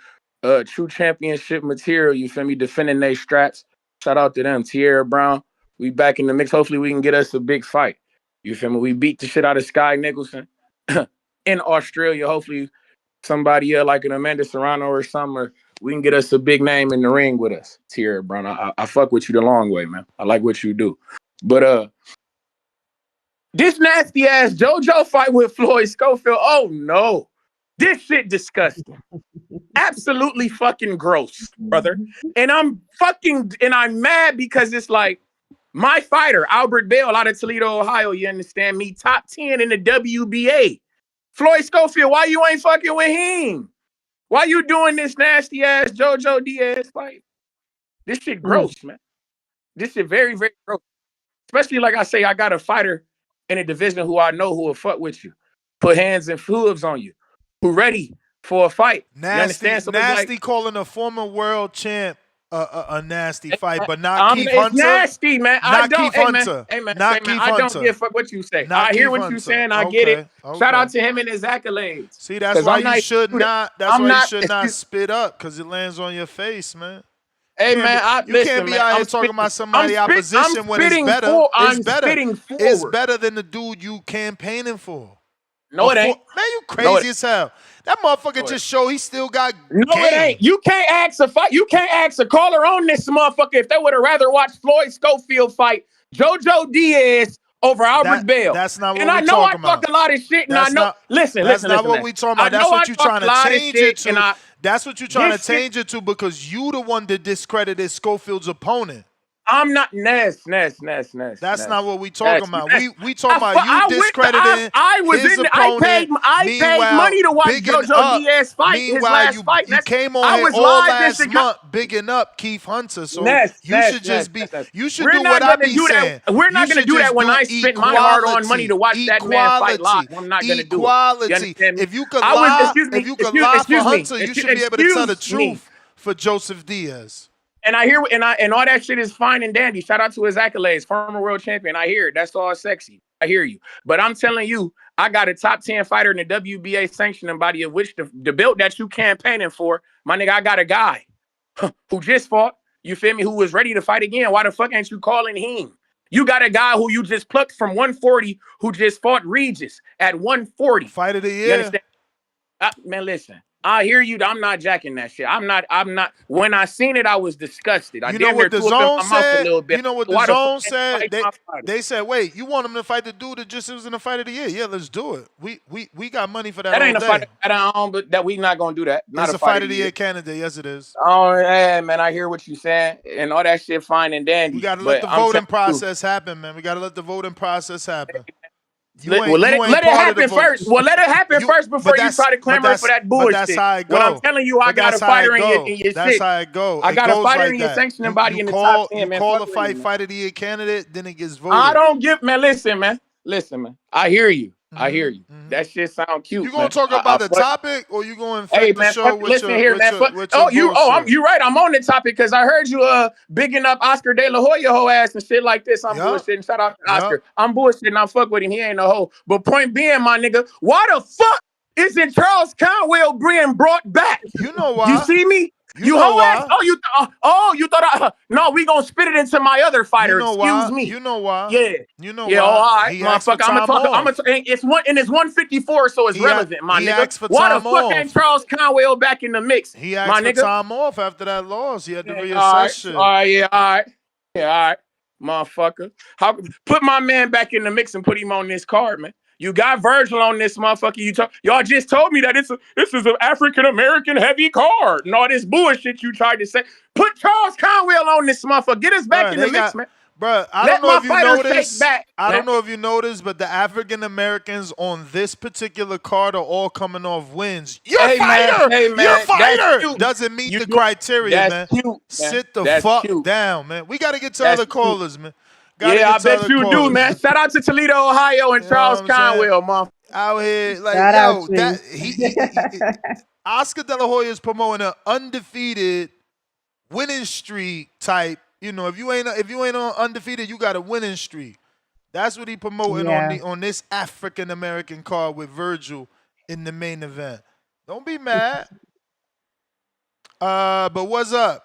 true championship material, you feel me, defending their straps. Shout out to them. Tierra Brown, we back in the mix. Hopefully we can get us a big fight. You feel me? We beat the shit out of Sky Nicholson in Australia. Hopefully somebody like an Amanda Serrano or something, or we can get us a big name in the ring with us. Tierra Brown, I fuck with you the long way, man. I like what you do. But this nasty ass JoJo fight with Floyd Schofield, oh no. This shit disgusting. Absolutely fucking gross, brother. And I'm mad because it's like my fighter, Albert Bell out of Toledo, Ohio, you understand me? Top 10 in the WBA. Floyd Schofield, why you ain't fucking with him? Why you doing this nasty ass JoJo Diaz fight? This shit gross, man. This shit very, very gross. Especially like I say, I got a fighter in a division who I know who will fuck with you. Put hands and hooves on you. Who ready for a fight? Nasty, you understand? So nasty like, calling a former world champ a nasty fight, but not Keith it's Hunter. Nasty, man. Not Keith Hunter. Hey, man. Not Keith I don't Hunter. give a fuck what you say. Not I hear Keith what Hunter. you saying. I get it. Okay. Shout out to him and his accolades. See, that's why you should not. That's why you should not spit up, because it lands on your face, man. Hey, man, you can't be out here talking about somebody opposition when it's better. It's better than the dude you campaigning for. No, it ain't. Man, you crazy as hell. That motherfucker just showed he still got No, it ain't. You can't ask a fight. You can't ask a caller on this motherfucker if they would have rather watched Floyd Schofield fight JoJo Diaz over Albert Bell. That's not what and we're I know talking I talk a lot of shit, and that's I know. Listen. That's not what we talking about. That's what you're trying to change it to. That's what you're trying to change it to, because you the one that discredited Schofield's opponent. I'm not Ness. That's not what we talking about. We talking about you discrediting his opponent. I paid money to watch JoJo Diaz fight. Meanwhile, his last fight. You came on here all last month bigging up Keith Hunter. So you should just be. You should do what I be saying. We're not going to do that when I spent my hard-earned money to watch that man fight live. I'm not going to do it. If you could lie, for Hunter, you should be able to tell the truth for Joseph Diaz. And I hear and all that shit is fine and dandy. Shout out to his accolades, former world champion. I hear it. That's all sexy. I hear you. But I'm telling you, I got a top 10 fighter in the WBA sanctioning body, of which the belt that you campaigning for, my nigga, I got a guy who just fought, you feel me, who was ready to fight again. Why the fuck ain't you calling him? You got a guy who you just plucked from 140 who just fought Regis at 140. Fight of the year. You understand? Man, listen. I hear you. I'm not jacking that shit. I'm not. When I seen it, I was disgusted. You know what the zone said? You know what the zone said? They said, wait, you want him to fight the dude that just was in the fight of the year? Yeah, let's do it. We got money for that. That ain't a fight but that we not gonna do that. It's a fight of the year candidate. Yes, it is. Oh, yeah, man. I hear what you saying and all that shit fine and dandy. We gotta let the voting process happen, man. We gotta let the voting process happen. Let it happen first. Well, let it happen first before you try to clamor for that bullshit. That's how it go. When I'm telling you, I got a fighter in your shit. That's how it go. I got a fighter in your sanctioning body in the top 10, man. You call the fight of the year candidate, then it gets voted. I don't give, man. Listen, man. I hear you. I hear you. That shit sound cute. You gonna talk about the topic, or you gonna infect the show with listen your, here, man. You're right. I'm on the topic because I heard you bigging up Oscar De La Hoya whole ass and shit like this. I'm bullshitting. Shout out to Oscar. I'm bullshitting. I fuck with him. He ain't no hoe. But point being, my nigga, why the fuck isn't Charles Conwell being brought back? You know why? You see me? You know why? You thought no, we gonna spit it into my other fighter. You know Excuse why? me. You know why? Yeah. You know why? All right, motherfucker. I'm gonna talk. It's 154, so it's relevant, my nigga. Why the fuck ain't Charles Conwell back in the mix? He asked for time off after that loss. He had to reassess shit. All right, motherfucker. Put my man back in the mix and put him on this card, man. You got Vergil on this motherfucker. Y'all just told me that this is an African-American heavy card and all this bullshit you tried to say. Put Charles Conwell on this motherfucker. Get us back in the mix, man. Bro, I don't know if you noticed. I don't know if you noticed, but the African Americans on this particular card are all coming off wins. Your fighter doesn't meet the criteria, man. Sit the fuck down, man. We got to get to other callers, man. I bet you do, man. Shout out to Toledo, Ohio, and Charles Conwell, man. Out here, like, Oscar De La Hoya is promoting an undefeated winning streak type. You know, if you ain't on undefeated, you got a winning streak. That's what he promoting on this African American card with Vergil in the main event. Don't be mad. But what's up?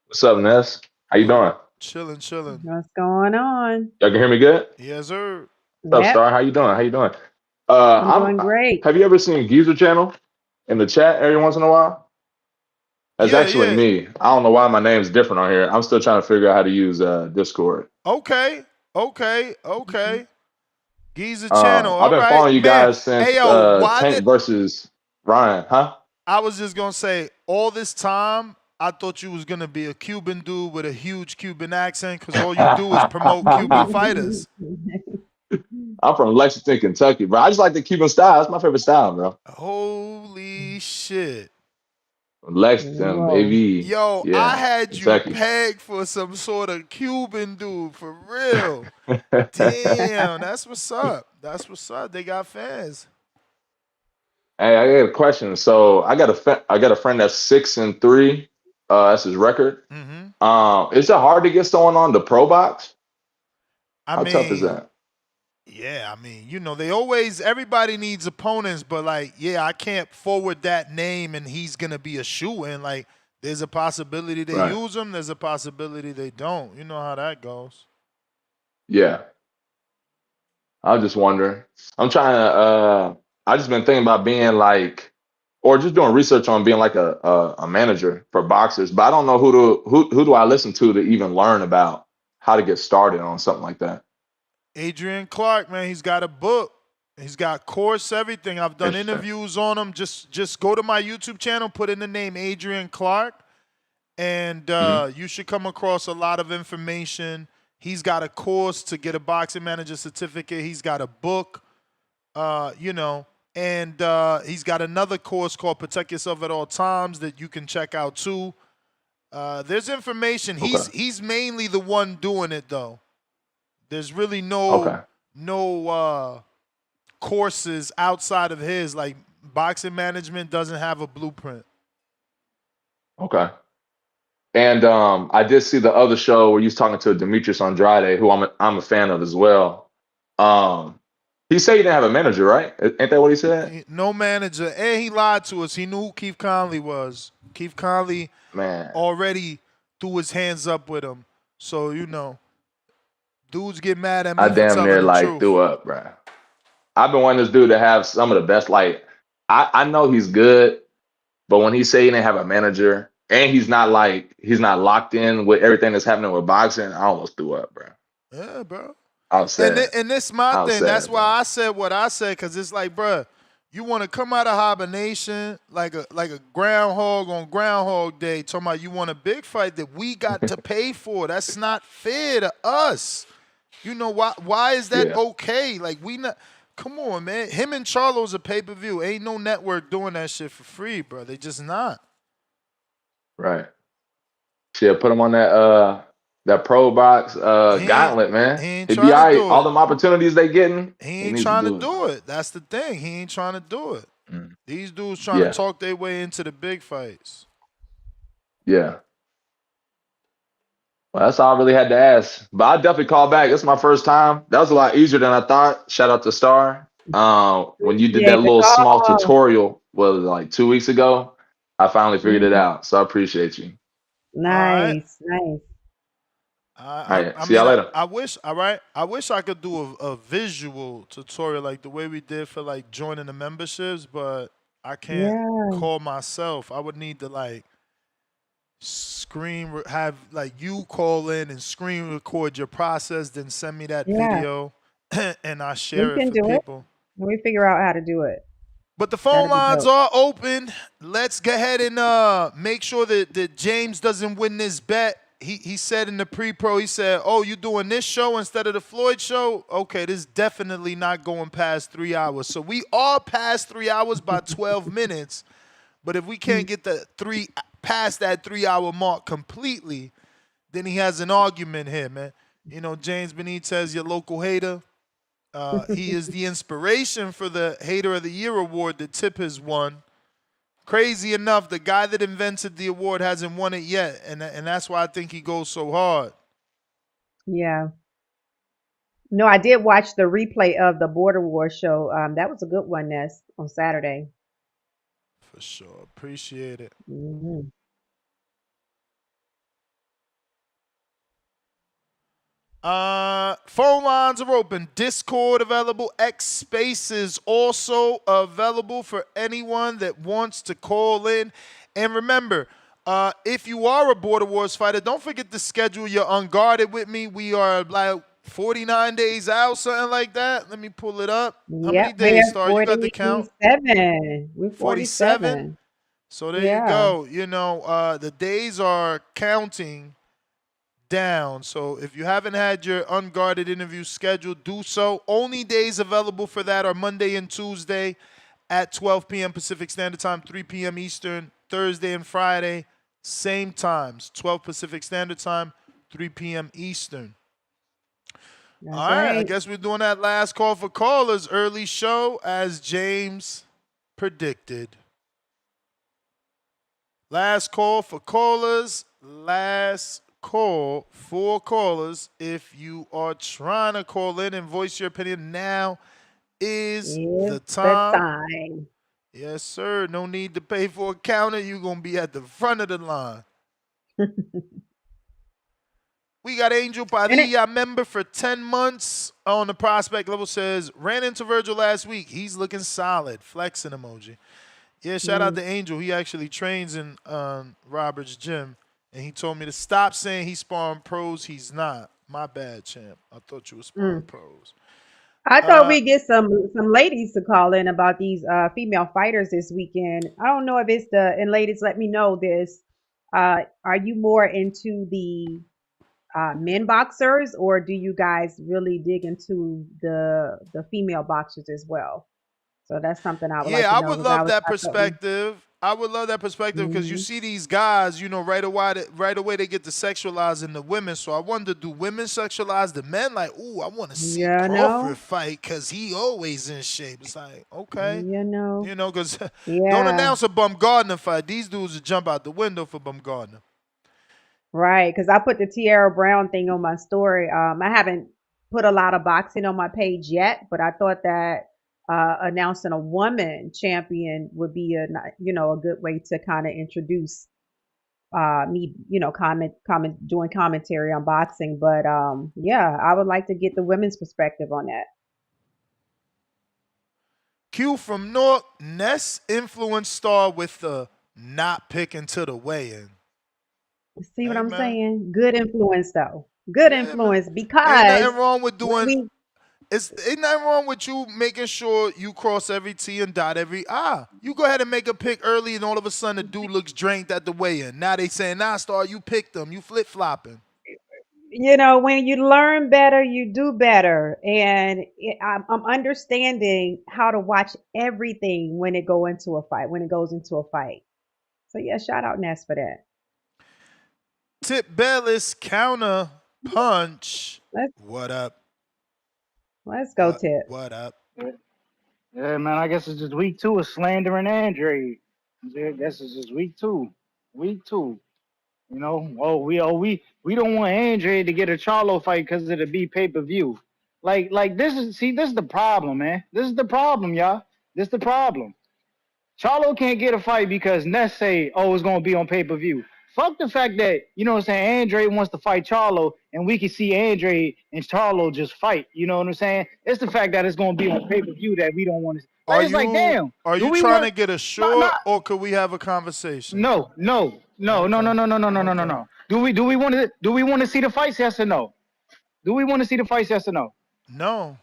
What's up, Ness? How you doing? Chilling. What's going on? Y'all can hear me good? Yes, sir. What's up, Star? How you doing? I'm doing great. Have you ever seen Geezer Channel in the chat every once in a while? That's actually me. I don't know why my name's different on here. I'm still trying to figure out how to use Discord. Okay. Geezer Channel. I've been following you guys since Tank versus Ryan, huh? I was just gonna say, all this time, I thought you was gonna be a Cuban dude with a huge Cuban accent, because all you do is promote Cuban fighters. I'm from Lexington, Kentucky, bro. I just like the Cuban style. That's my favorite style, bro. Holy shit. Lexington, baby. Yo, yeah, I had Kentucky. you pegged for some sort of Cuban dude, for real. Damn, that's what's up. They got fans. Hey, I got a question. So I got a friend that's 6-3. That's his record. Mm-hmm. Is it hard to get someone on the pro box? How tough is that? Yeah, I mean, everybody needs opponents, but I can't forward that name and he's gonna be a shoe-in. Like, there's a possibility they use him, there's a possibility they don't. You know how that goes. Yeah. I was just wondering. I'm trying to I just been thinking about being or just doing research on being like a manager for boxers, but I don't know who do I listen to even learn about how to get started on something like that. Adrian Clark, man, he's got a book. He's got course, everything. I've done interviews on him. Just go to my YouTube channel, put in the name Adrian Clark, and you should come across a lot of information. He's got a course to get a boxing manager certificate. He's got a book, and he's got another course called Protect Yourself at All Times that you can check out too. There's information. He's mainly the one doing it though. There's really no courses outside of his. Like, boxing management doesn't have a blueprint. Okay. And I did see the other show where you was talking to Demetrius Andrade, who I'm a fan of as well. He said he didn't have a manager, right? Ain't that what he said? No manager. And he lied to us. He knew who Keith Conley was. Keith Conley already threw his hands up with him. So, dudes get mad at me. I damn near threw up, bro. I've been wanting this dude to have some of the best. I know he's good, but when he say he didn't have a manager and he's not locked in with everything that's happening with boxing, I almost threw up, bro. Yeah, bro. I was sad. And this is my thing. That's why I said what I said, because it's like, bro, you want to come out of hibernation like a groundhog on Groundhog Day, talking about you want a big fight that we got to pay for. That's not fair to us. You know why? Why is that okay? Like, we not. Come on, man. Him and Charlo's a pay-per-view. Ain't no network doing that shit for free, bro. They just not. Right. Shit, put him on that pro box gauntlet, man. It'd be all right. All them opportunities they getting. He ain't trying to do it. That's the thing. He ain't trying to do it. These dudes trying to talk their way into the big fights. Yeah. Well, that's all I really had to ask. But I definitely call back. It's my first time. That was a lot easier than I thought. Shout out to Star. When you did that little small tutorial, like 2 weeks ago, I finally figured it out. So I appreciate you. Nice. All right. See y'all later. I wish I could do a visual tutorial like the way we did for like joining the memberships, but I can't call myself. I would need to have you call in and screen record your process, then send me that video and I share it for people. We figure out how to do it. But the phone lines are open. Let's go ahead and make sure that James doesn't win this bet. He said in the pre-pro, he said, "Oh, you doing this show instead of the Floyd show? Okay, this is definitely not going past 3 hours." So we are past 3 hours by 12 minutes. But if we can't get past that 3 hour mark completely, then he has an argument here, man. James Benitez, your local hater. He is the inspiration for the Hater of the Year award that Tip has won. Crazy enough, the guy that invented the award hasn't won it yet, and that's why I think he goes so hard. Yeah. No, I did watch the replay of the Border War show. That was a good one, Ness, on Saturday. For sure. Appreciate it. Mm-hmm. Phone lines are open. Discord available. X Spaces also available for anyone that wants to call in. And remember, if you are a Border Wars fighter, don't forget to schedule your Unguarded with me. We are like 49 days out, something like that. Let me pull it up. How many days, Star? You got the count? 47. We're 47. So there you go. You know, the days are counting down. So if you haven't had your Unguarded interview scheduled, do so. Only days available for that are Monday and Tuesday at 12 p.m. Pacific Standard Time, 3 p.m. Eastern. Thursday and Friday, same times, 12 Pacific Standard Time, 3 p.m. Eastern. That's all right, I right. guess we're doing that last call for callers. Early show, as James predicted. Last call for callers. Last call for callers. If you are trying to call in and voice your opinion, now is the time. Yes, sir. No need to pay for a counter. You're going to be at the front of the line. We got Angel Padilla, member for 10 months on the prospect level, says, ran into Vergil last week. He's looking solid. Flexing emoji. Yeah, shout out to Angel. He actually trains in Robert's gym. And he told me to stop saying he's sparring pros. He's not. My bad, champ. I thought you were sparring pros. I thought we'd get some ladies to call in about these female fighters this weekend. I don't know if it's and ladies, let me know this. Are you more into the men boxers, or do you guys really dig into the female boxers as well? So that's something I would like to know. I would love that perspective. I would love that perspective because you see these guys, you know, right away they get to sexualizing the women. So I wonder, do women sexualize the men? Like, ooh, I want to see Crawford fight because he always in shape. It's like, okay. You know, because don't announce a Bumgardner fight. These dudes will jump out the window for Bumgardner. Right, because I put the Tierra Brown thing on my story. I haven't put a lot of boxing on my page yet, but I thought that announcing a woman champion would be a good way to kind of introduce me, doing commentary on boxing. But I would like to get the women's perspective on that. Q from North, Ness influence star with the not picking to the weigh-in. See what I'm saying? Good influence though. Good influence because ain't nothing wrong with doing. Ain't nothing wrong with you making sure you cross every T and dot every I. You go ahead and make a pick early, and all of a sudden the dude looks drained at the weigh-in. Now they saying, "Nah, Star, you picked them. You flip-flopping." You know, when you learn better, you do better, and I'm understanding how to watch everything when it goes into a fight. So yeah, shout out Ness for that. Tip Bellis counter punch. What up? Let's go, Tip. What up? Yeah, man, I guess it's just week 2 of slandering Andre. I guess it's just week 2. Week 2. You know, we don't want Andre to get a Charlo fight because it'll be pay-per-view. Like this is the problem, man. This is the problem, y'all. This is the problem. Charlo can't get a fight because Ness say, it's gonna be on pay-per-view. Fuck the fact that, you know what I'm saying, Andre wants to fight Charlo and we can see Andre and Charlo just fight. You know what I'm saying? It's the fact that it's going to be on pay-per-view that we don't want to see. Are you trying to get a short or could we have a conversation? No. Do we want to see the fights, yes or no? Do we want to see the fights, yes or no? No.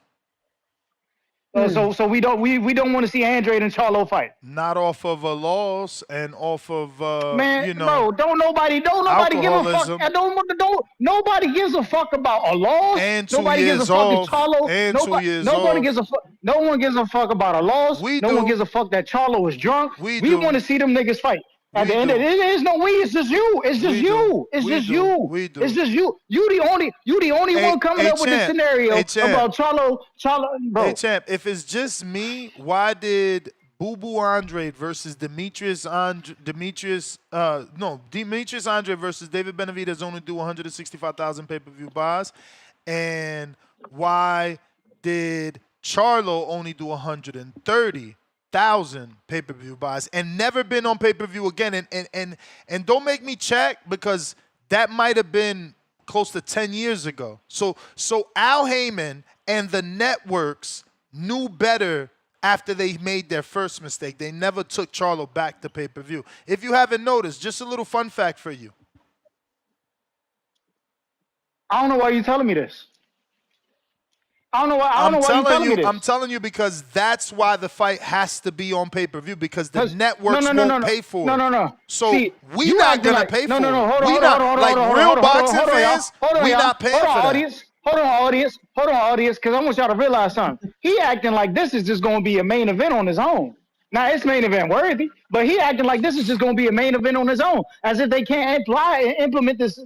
So we don't want to see Andre and Charlo fight. Not off of a loss and off of bro, don't nobody give a fuck. Nobody gives a fuck about a loss. And nobody gives a fuck Charlo. No one gives a fuck about a loss. No one gives a fuck that Charlo is drunk. We want to see them niggas fight. At the end of it, there's no we. It's just you. It's just you. It's just you. It's just you. You the only one coming up with the scenario about Charlo, bro. Hey champ, if it's just me, why did Boo Boo Andre versus Demetrius Andre versus David Benavidez only do 165,000 pay-per-view buys, And why did Charlo only do 130,000 pay-per-view buys and never been on pay-per-view again? And don't make me check, because that might have been close to 10 years ago. So Al Heyman and the networks knew better after they made their first mistake. They never took Charlo back to pay-per-view. If you haven't noticed, just a little fun fact for you. I don't know why you're telling me this. I don't know why you're telling me this. I'm telling you because that's why the fight has to be on pay-per-view, because the networks won't pay for it. No. So See, we not gonna pay for it. We not, like real boxing fans, we not paying for that. Hold on, audience, because I want y'all to realize something. He acting like this is just going to be a main event on his own. Now, it's main event worthy, but he acting like this is just going to be a main event on his own, as if they can't implement this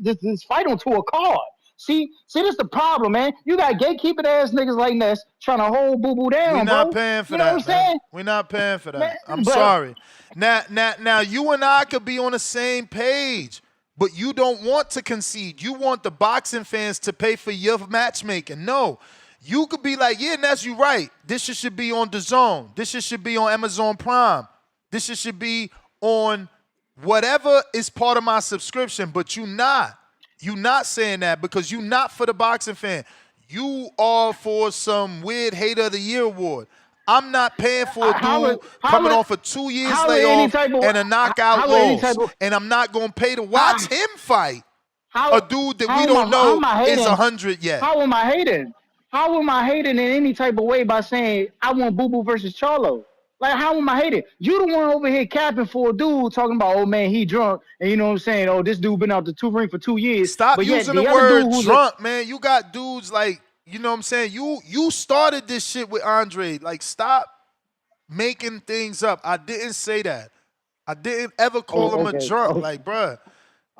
fight onto a card. See, this is the problem, man. You got gatekeeping ass niggas like this trying to hold boo-boo down, We're not paying for that, man. We're not paying for that. Man, I'm sorry. Now, you and I could be on the same page, but you don't want to concede. You want the boxing fans to pay for your matchmaking. No. You could be like, yeah, Ness, you right. This shit should be on DAZN. This shit should be on Amazon Prime. This shit should be on whatever is part of my subscription, but you not. You not saying that because you not for the boxing fan. You are for some weird Hater of the Year award. I'm not paying for a dude coming off a 2 years layoff and a knockout loss. And I'm not going to pay to watch him fight a dude that we don't know is 100 yet. How am I hating? How am I hating in any type of way by saying I want Boo Boo versus Charlo? Like, how am I hating? You the one over here capping for a dude talking about, oh, man, he drunk. And you know what I'm saying? Oh, this dude been out the ring for 2 years. Stop using the word drunk, man. You got dudes like, you know what I'm saying? You started this shit with Andre. Like, stop making things up. I didn't say that. I didn't ever call him a drunk. Like, bruh.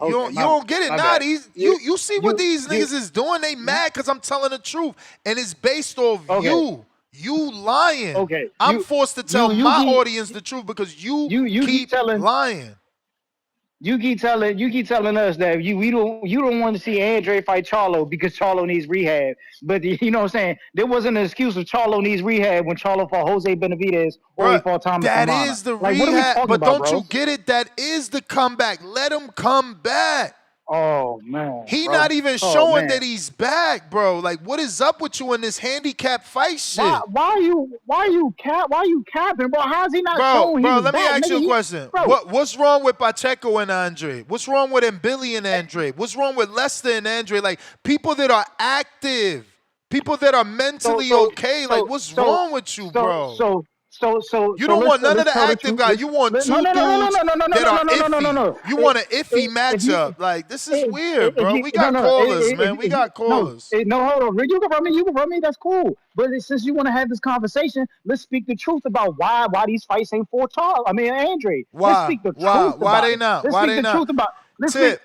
You don't get it. Nah, you see what these niggas is doing? They mad because I'm telling the truth. And it's based off you. You lying. Okay. I'm forced to tell my audience the truth because you keep lying. You keep telling us that you don't want to see Andre fight Charlo because Charlo needs rehab. But you know what I'm saying? There wasn't an excuse of Charlo needs rehab when Charlo fought Jose Benavidez or he fought Thomas That Amana. is the rehab, but don't you get it? That is the comeback. Let him come back. Oh man, he not even showing that he's back, bro. Like, what is up with you in this handicap fight shit? Why you capping, bro? How's he not showing? Bro, let me ask you a question. What's wrong with Pacheco and Andre? What's wrong with Billy and Andre? What's wrong with Lester and Andre? Like, people that are active, people that are mentally okay. Like, what's wrong with you, bro? So you don't want none of the active guys. You want two dudes that are iffy. You want an iffy matchup. Like, this is weird, bro. We got callers, man. We got callers. No, hold on. You can run me. That's cool. But since you want to have this conversation, let's speak the truth about why these fights ain't for Andre. Why? Let's speak the truth. Why they not? Let's speak the truth about. Tip,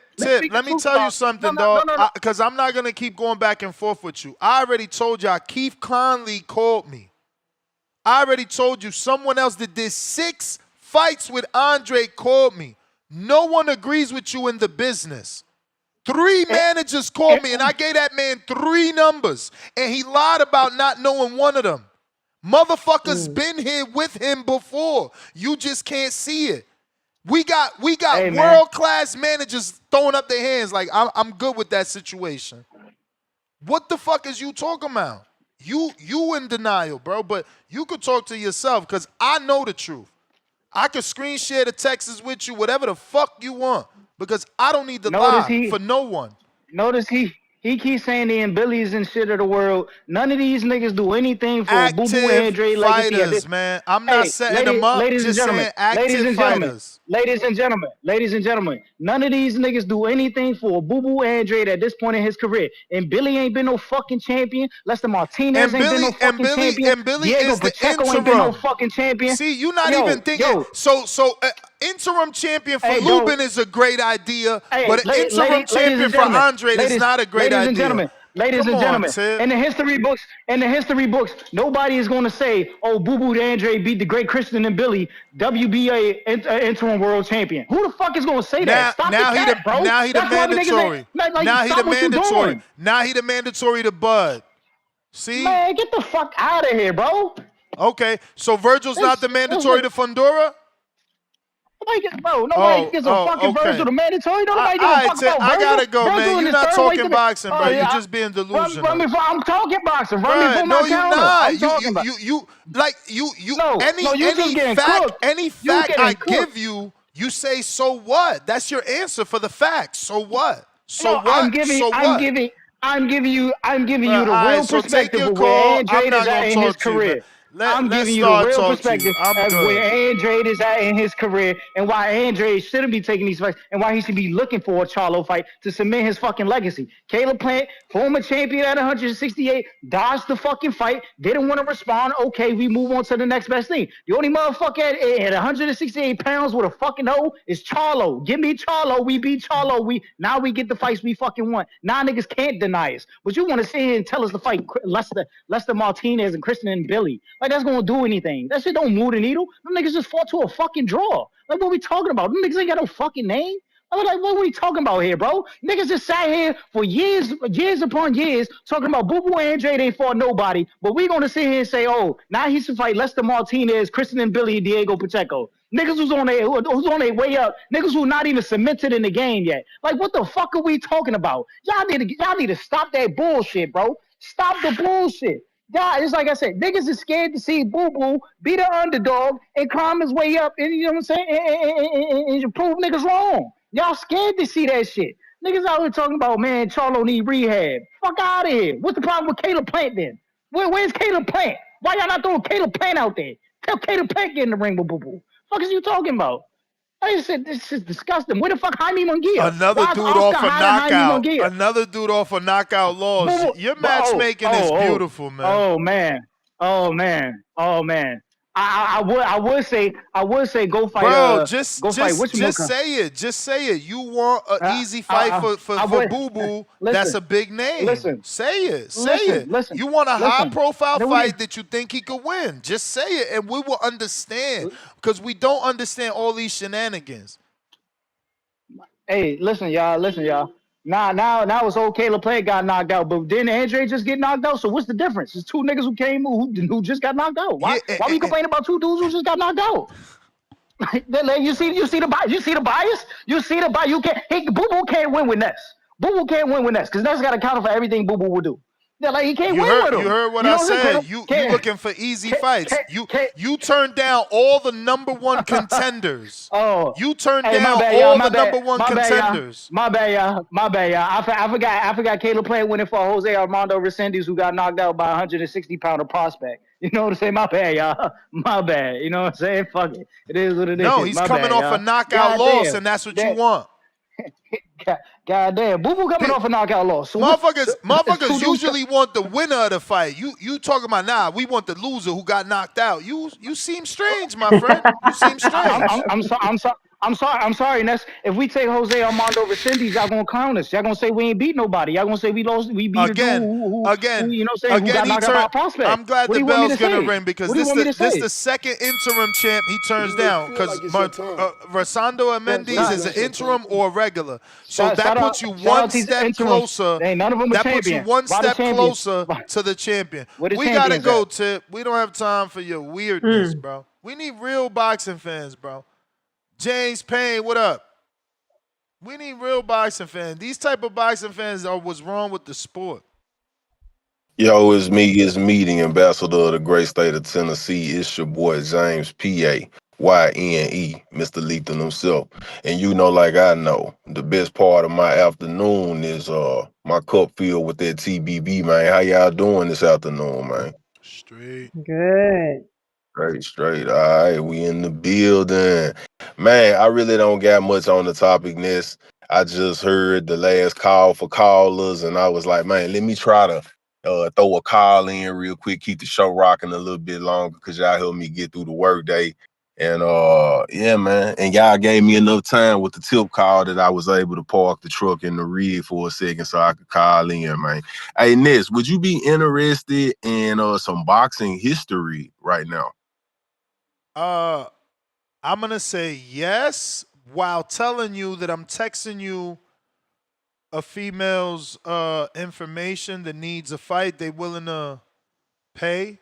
let me tell you something, dog. Because I'm not gonna keep going back and forth with you. I already told y'all. Keith Conley called me. I already told you someone else that did 6 fights with Andre called me. No one agrees with you in the business. 3 managers called me, and I gave that man 3 numbers, and he lied about not knowing one of them. Motherfuckers been here with him before. You just can't see it. We got world-class managers throwing up their hands like, I'm good with that situation. What the fuck is you talking about? You in denial, bro, but you could talk to yourself because I know the truth. I could screen share the texts with you, whatever the fuck you want, because I don't need to lie for no one. Notice he keeps saying the Billies and shit of the world. None of these niggas do anything for Boo Boo Andre legacy. Fighters, man. I'm not setting them up. Just saying active fighters. Ladies and gentlemen, none of these niggas do anything for Boo Boo Andre at this point in his career. And Billy ain't been no fucking champion. Lester Martinez ain't been no fucking champion. And Billy Diego is the Pacheco interim. Ain't been no fucking champion. See, you're not even thinking. So interim champion for Luben is a great idea, but an interim champion for Andre is not a great idea. Ladies and gentlemen, in the history books, nobody is going to say, "Oh, Boo Boo Andre beat the great Christian and Billy, WBA interim world champion." Who the fuck is going to say that? Stop the cat, bro. Now he the mandatory. Now he the mandatory. Now he the mandatory to Bud. See? Man, get the fuck out of here, bro. Okay, so Vergil's not the mandatory to Fundora? Nobody gets a fucking Vergil the mandatory. Nobody gives a fuck about Vergil. I gotta go, man. You're not talking boxing, bro. You're just being delusional. I'm talking boxing. Run me for my counter. I'm talking about. Any fact I give you, you say, so what? That's your answer for the facts. So what? I'm giving you the real perspective of where Andre is at in his career. I'm giving you the real perspective of where Andre is at in his career and why Andre shouldn't be taking these fights and why he should be looking for a Charlo fight to cement his fucking legacy. Caleb Plant, former champion at 168, dodged the fucking fight, didn't want to respond. Okay, we move on to the next best thing. The only motherfucker at 168 pounds with a fucking O is Charlo. Give me Charlo. We beat Charlo. Now we get the fights we fucking want. Now niggas can't deny us. But you want to sit here and tell us to fight Lester Martinez and Kristen and Billy. Like, that's going to do anything. That shit don't move the needle. Them niggas just fought to a fucking draw. Like, what we talking about? Them niggas ain't got no fucking name. Like, what are we talking about here, bro? Niggas just sat here for years upon years talking about Boo Boo and Andre ain't fought nobody. But we going to sit here and say, oh, now he should fight Lester Martinez, Kristen and Billy, and Diego Pacheco. Niggas who's on their way up. Niggas who not even cemented in the game yet. Like, what the fuck are we talking about? Y'all need to stop that bullshit, bro. Stop the bullshit. God, it's like I said, niggas is scared to see Boo Boo be the underdog and climb his way up, and you know what I'm saying, and you prove niggas wrong. Y'all scared to see that shit. Niggas out here talking about, man, Charlo need rehab. Fuck out of here. What's the problem with Caleb Plant then? Where's Caleb Plant? Why y'all not throwing Caleb Plant out there? Tell Caleb Plant get in the ring with Boo Boo. Fuck is you talking about? I just said this is disgusting. Where the fuck Jaime Munguia? Another dude off a knockout loss. Your matchmaking is beautiful, man. Oh man. I would say go fight. Bro, just say it. Just say it. You want an easy fight for Boo Boo. That's a big name. Say it. You want a high profile fight that you think he could win. Just say it, and we will understand. Because we don't understand all these shenanigans. Hey, listen, y'all. Now it's old Caleb Plant got knocked out, but didn't Andre just get knocked out? So what's the difference? It's two niggas who just got knocked out. Why we complain about two dudes who just got knocked out? You see the bias? You see the bias? Boo Boo can't win with Ness. Boo Boo can't win with Ness because Ness got to counter for everything Boo Boo will do. Yeah, like he can't win with him. You heard what I said. You looking for easy fights. You turned down all the number one contenders. You turned down all the number one contenders. My bad, y'all. I forgot Caleb Plant winning for Jose Armando Resendiz, who got knocked out by a 160-pounder prospect. You know what I'm saying? My bad, y'all. My bad. You know what I'm saying? Fuck it. It is what it is. No, he's coming off a knockout loss, and that's what you want. God damn, Boo Boo coming off a knockout loss. So motherfuckers usually want the winner of the fight. You talking about we want the loser who got knocked out. You seem strange, my friend. You seem strange. I'm sorry, Ness. If we take Jose Armando Resendiz, y'all gonna clown us. Y'all gonna say we ain't beat nobody. Y'all gonna say we lost. We beat again. Who got knocked out by a prospect. I'm glad the bell's gonna ring because this the second interim champ he turns down because Rosando Mendes is an interim or a regular. So that puts you one step closer. None of them that puts you one step closer to the champion. We gotta go, Tip. We don't have time for your weirdness, bro. We need real boxing fans, bro. James Payne, what up? We need real boxing fans. These type of boxing fans are what's wrong with the sport. Yo, it's me, the ambassador of the great state of Tennessee. It's your boy, James P.A. YNE, Mr. Lethal himself. And you know, like I know, the best part of my afternoon is my cup filled with that TBB, man. How y'all doing this afternoon, man? Straight. Good. Straight. All right, we in the building. Man, I really don't got much on the topic, Ness. I just heard the last call for callers, and I was like, man, let me try to throw a call in real quick, keep the show rocking a little bit longer, because y'all helped me get through the work day. And yeah, man. And y'all gave me enough time with the tip call that I was able to park the truck in the rig for a second so I could call in, man. Hey, Ness, would you be interested in some boxing history right now? I'm gonna say yes while telling you that I'm texting you a female's information that needs a fight. They willing to pay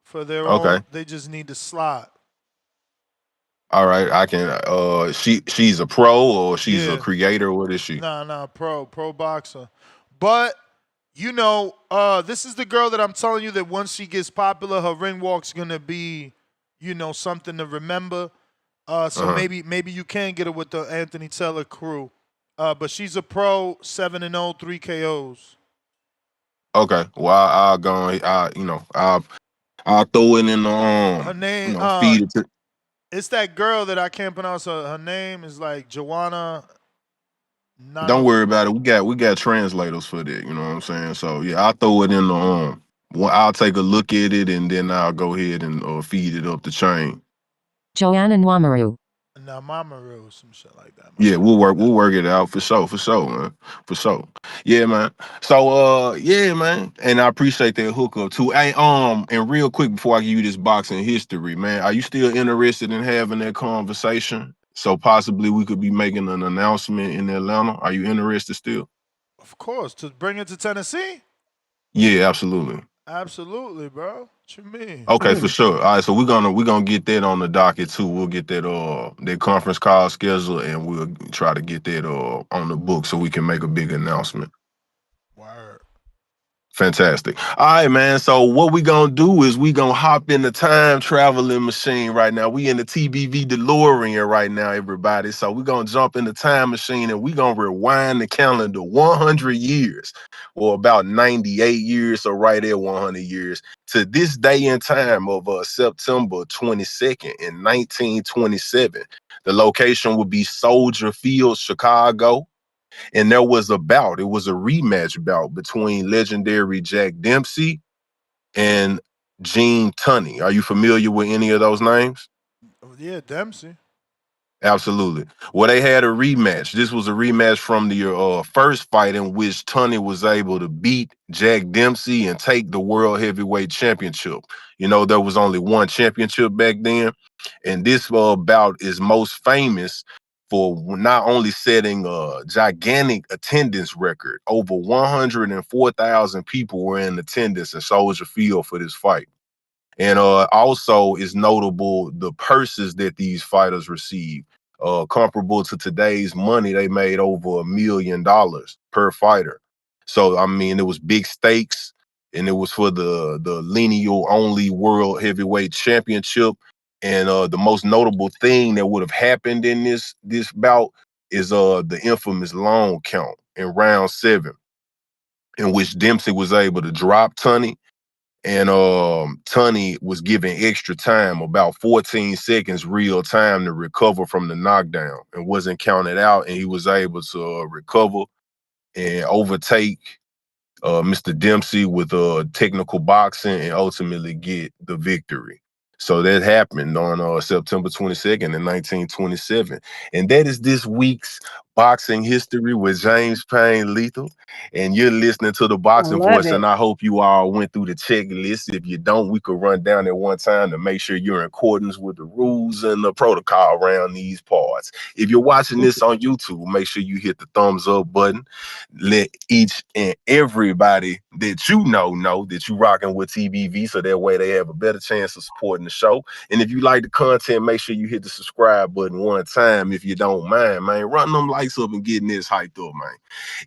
for their Okay. own. They just need to slot. All right, I can. She's a pro or she's a Yeah. creator. What is she? Nah, pro boxer. But you know, this is the girl that I'm telling you that once she gets popular, her ring walk's gonna be, you know, something to remember. So maybe you can get her with the Anthony Taylor crew. But she's a pro, 7-0, 3 KOs. Okay. Well, I'll go. I'll throw it in the Her name, feed it to. it's that girl that I can't pronounce her name is like Joanna. Don't worry about it. We got translators for that. You know what I'm saying? So yeah, I'll throw it in the I'll take a look at it and then I'll go ahead and feed it up the chain. Joanna Nwamaru. Nwamaru, some shit like that. Yeah, we'll work it out for sure, man. For sure. Yeah, man. So yeah, man. And I appreciate that hookup too. Hey, and real quick before I give you this boxing history, man, are you still interested in having that conversation? So possibly we could be making an announcement in Atlanta. Are you interested still? Of course, to bring it to Tennessee. Yeah, absolutely. Absolutely, bro. What you mean? Okay, for sure. All right, so we're gonna get that on the docket too. We'll get that conference call schedule and we'll try to get that on the book so we can make a big announcement. Word. Fantastic. All right, man. So what we gonna do is we gonna hop in the time traveling machine right now. We in the TBV DeLorean right now, everybody. So we gonna jump in the time machine and we gonna rewind the calendar 100 years, or about 98 years, so right there 100 years, to this day in time of September 22nd in 1927. The location would be Soldier Field, Chicago. And there was a bout. It was a rematch bout between legendary Jack Dempsey and Gene Tunney. Are you familiar with any of those names? Yeah, Dempsey. Absolutely. Well, they had a rematch. This was a rematch from the first fight in which Tunney was able to beat Jack Dempsey and take the World Heavyweight Championship. You know, there was only one championship back then. And this bout is most famous for not only setting a gigantic attendance record. Over 104,000 people were in attendance at Soldier Field for this fight. And also is notable the purses that these fighters received. Comparable to today's money, they made over $1 million per fighter. So, I mean, it was big stakes, and it was for the lineal only World Heavyweight Championship. And the most notable thing that would have happened in this bout is the infamous long count in round 7, in which Dempsey was able to drop Tunney. And Tunney was given extra time, about 14 seconds real time, to recover from the knockdown, and wasn't counted out. And he was able to recover and overtake Mr. Dempsey with technical boxing and ultimately get the victory. So that happened on September 22nd in 1927. And that is this week's Boxing History with James Payne Lethal. And you're listening to the Boxing Voice, and I hope you all went through the checklist. If you don't, we could run down at one time to make sure you're in accordance with the rules and the protocol around these parts. If you're watching this on YouTube, make sure you hit the thumbs up button. Let each and everybody that you know that you rocking with TBV, so that way they have a better chance of supporting the show. And if you like the content, make sure you hit the subscribe button one time if you don't mind, man. Run them likes up and getting this hyped up, man.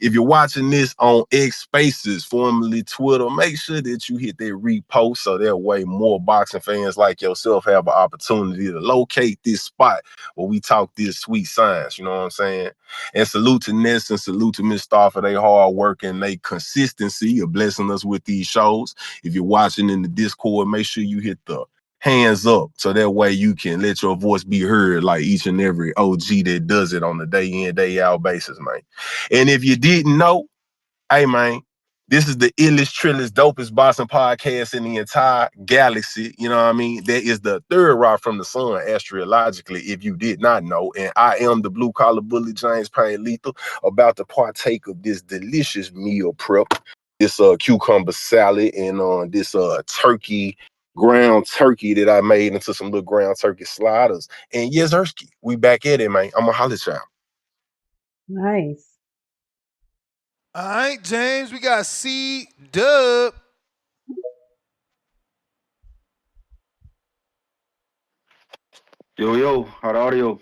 If you're watching this on X Spaces, formerly Twitter, make sure that you hit that repost so that way more boxing fans like yourself have an opportunity to locate this spot where we talk this sweet science, you know what I'm saying? And salute to Ness and salute to Miss Star for their hard work and their consistency of blessing us with these shows. If you're watching in the Discord, make sure you hit the hands up so that way you can let your voice be heard like each and every OG that does it on a day in, day out basis, man. And if you didn't know, hey, man, This is the illest, trillest, dopest boxing podcast in the entire galaxy. You know what I mean? That is the third rock from the sun, astrologically, if you did not know. And I am the blue collar bully, James Payne Lethal, about to partake of this delicious meal prep. This cucumber salad and this turkey, ground turkey that I made into some little ground turkey sliders. And yes, Ersky, we back at it, man. I'm gonna holler at y'all. Nice. All right, James, we got C-Dub. Yo, how the audio?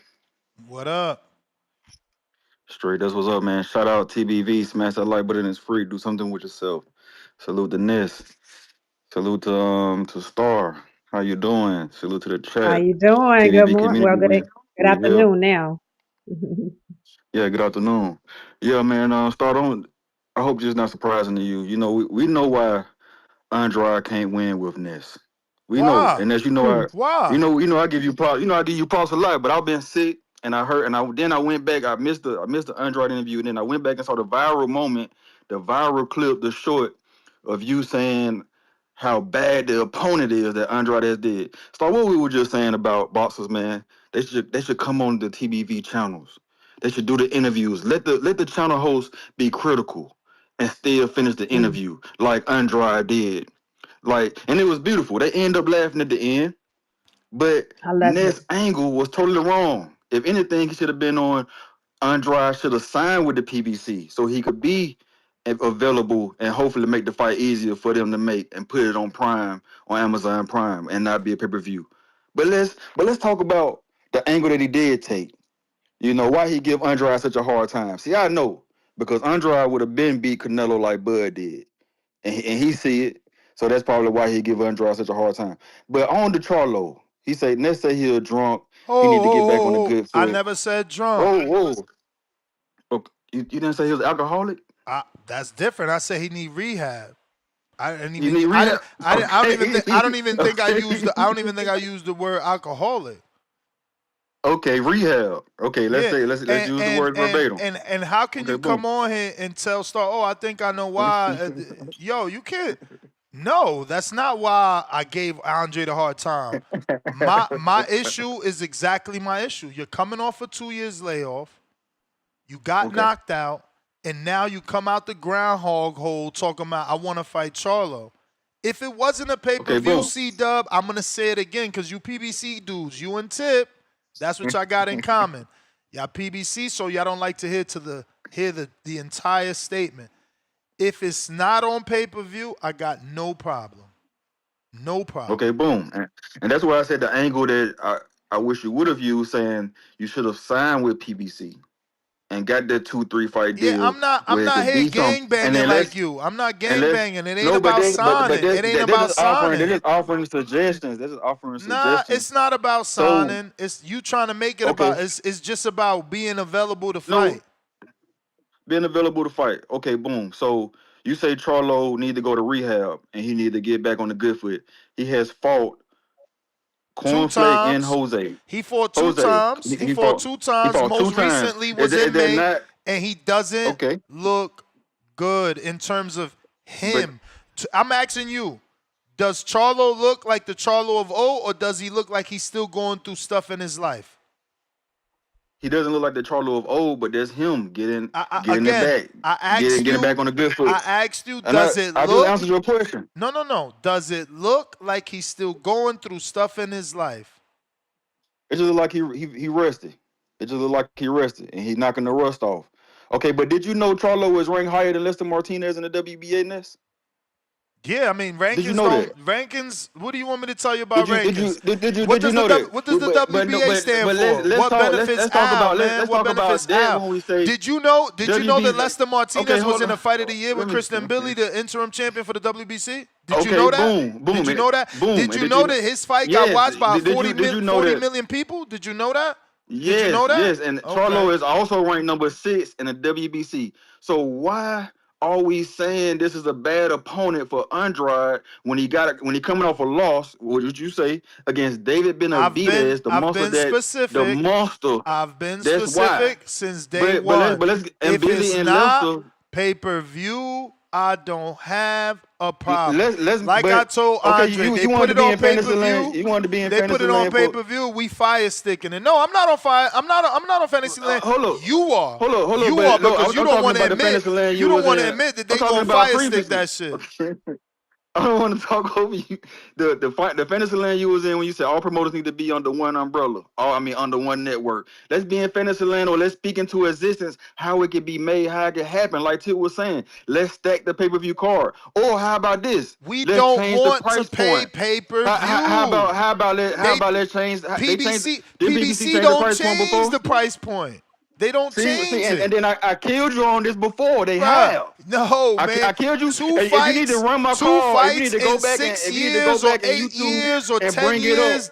What up? Straight, that's what's up, man. Shout out TBV, smash that like button, it's free. Do something with yourself. Salute to Ness. Salute to Star. How you doing? Salute to the chat. How you doing? Good morning. Well, good afternoon now. Yeah, good afternoon. Yeah, man. Star, I hope this is not surprising to you. You know, we know why Andrade can't win with Ness. We know, and as you know, I give you props. You know, I give you props a lot. But I've been sick, and I hurt, and then I went back. I missed the Andrade interview, and then I went back and saw the viral moment, the viral clip, the short of you saying how bad the opponent is that Andrade did. So what we were just saying about boxers, man, they should come on the TBV channels. They should do the interviews. Let the channel hosts be critical and still finish the interview like Andrade did. And it was beautiful. They end up laughing at the end, but Ness' angle was totally wrong. If anything, he should have been on. Andrade should have signed with the PBC so he could be available and hopefully make the fight easier for them to make and put it on Prime, on Amazon Prime, and not be a pay-per-view. But let's talk about the angle that he did take. You know, why he give Andrade such a hard time. See, I know, because Andrade would have been beat Canelo like Bud did. And he see it. So that's probably why he give Andrade such a hard time. But on the Charlo, he say, let's say he a drunk. He need to get back on the good foot. I never said drunk. Okay. You didn't say he was alcoholic? That's different. I said he need rehab. I don't even think I used the word alcoholic. Okay, rehab. Okay, let's use the word verbatim. And how can you come on here and tell Star, oh, I think I know why? Yo, you can't. No, that's not why I gave Andre the hard time. My issue is exactly my issue. You're coming off a 2 years layoff. You got knocked out, and now you come out the groundhog hole talking about, I want to fight Charlo. If it wasn't a pay-per-view, C-Dub, I'm going to say it again because you PBC dudes, you and Tip, that's what y'all got in common. Y'all PBC, so y'all don't like to hear the entire statement. If it's not on pay-per-view, I got no problem. No problem. Okay, boom. And that's why I said the angle that I wish you would have used, saying you should have signed with PBC and got that 2-3 fight deal. Yeah, I'm not here gang banging like you. I'm not gang banging. It ain't about signing. It ain't about signing. They're just offering suggestions. Nah, it's not about signing. It's you trying to make it about. It's just about being available to fight. Being available to fight. Okay, boom. So you say Charlo need to go to rehab and he need to get back on the good foot. He has fought Cornflake and Jose. He fought two times. He fought two times. Most recently was in May, and he doesn't look good in terms of him. I'm asking you, does Charlo look like the Charlo of old, or does he look like he's still going through stuff in his life? He doesn't look like the Charlo of old, but there's him getting it back. Getting back on the good foot. I asked you, does it look? I just answered your question. No. Does it look like he's still going through stuff in his life? It just look like he rested. It just look like he rested, and he's knocking the rust off. Okay, but did you know Charlo is ranked higher than Lester Martinez in the WBA Ness? Yeah, I mean, rankings. Did you know that? Rankings. What do you want me to tell you about rankings? Did you know that? What does the WBA stand for? What benefits Al, man? What benefits Al? Did you know that Lester Martinez was in the Fight of the Year with Kristen Billy, the interim champion for the WBC? Did you know that? Did you know that? Did you know that his fight got watched by 40 million people? Did you know that? Yes, you know that? Yes, and Charlo is also ranked number 6 in the WBC. So why are we saying this is a bad opponent for Andrade when he coming off a loss? What did you say against David Benavidez, the monster? I've been specific since day one. But let's if it's not pay-per-view, I don't have a problem. But, I told Andre, you they wanted put to it be on in pay per Fantasyland. view. You wanted to be in They put it on Fantasyland pay per view. We fire sticking it. No, I'm not on fire. I'm not on Fantasyland. Hold up. You are. Hold up. You But are look, because you don't want to admit. You don't want to admit that they gonna fire stick that shit. I don't want to talk over you. The Fantasyland you was in when you said all promoters need to be under one umbrella. Under one network. Let's be in Fantasyland, or let's speak into existence how it could be made, how it could happen. Like Tip was saying, let's stack the pay-per-view card. Or how about this? We let's don't change want the price to pay point. pay-per-view. How about let's change? PBC PBC don't change the price point. They don't change it. And then I killed you on this before. They have. No, man. I killed you. Two if fights, you need to run my two call, fights if you need to go in back 6 and, years or 8 years or 10 years,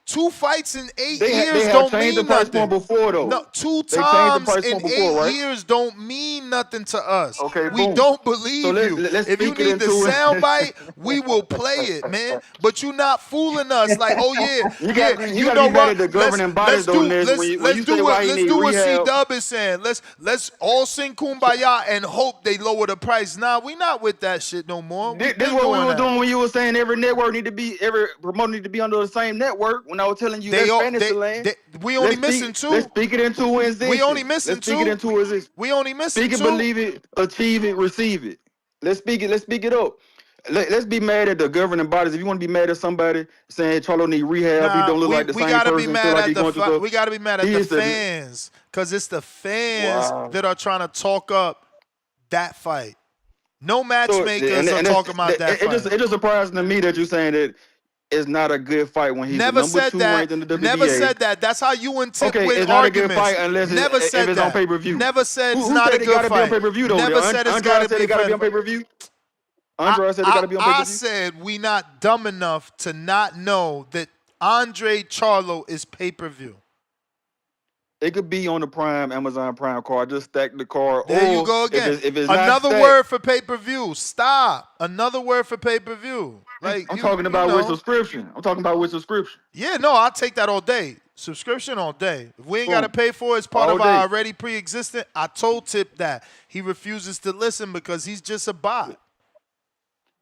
two fights in 8 years don't mean the price nothing. point before, though. No, two times in 8 years don't mean nothing to us. Okay, we boom. don't believe So you. If you need the soundbite, we will play it, man. But you're not fooling us. Like, oh yeah, you know what? The governing bodies let's do what C-Dub is saying. Let's all sing Kumbaya and hope they lower the price. Nah, we not with that shit no more. This is what we were doing when you were saying every promoter need to be under the same network. When I was telling you that's Fantasyland. We only missing two. Let's speak it into existence. We only missing two. Speak it into existence. We only missing two. Speak it, believe it, achieve it, receive it. Let's speak it up. Let's be mad at the governing bodies. If you want to be mad at somebody saying Charlo need rehab, he don't look like the same person. We gotta be mad at the fans, because it's the fans that are trying to talk up that fight. No matchmakers are talking about that fight. It's just surprising to me that you're saying that it's not a good fight when he's never number 2 ranked in the WBA. Never said that. That's how you and Tip win it's arguments. Not a good fight unless if it's on pay-per-view. Never said it's not a good fight. Never said it's got to be on pay-per-view. Andre said it got to be on pay-per-view. I said we not dumb enough to not know that Andre Charlo is pay-per-view. It could be on the Amazon Prime card. Just stack the card. There you go again. If it's another word for pay-per-view. Stop. Another word for pay-per-view. I'm talking about with subscription. I'm talking about with subscription. Yeah, no, I'll take that all day. Subscription all day. If we ain't got to pay for it, it's part of our already pre-existent. I told Tip that. He refuses to listen because he's just a bot.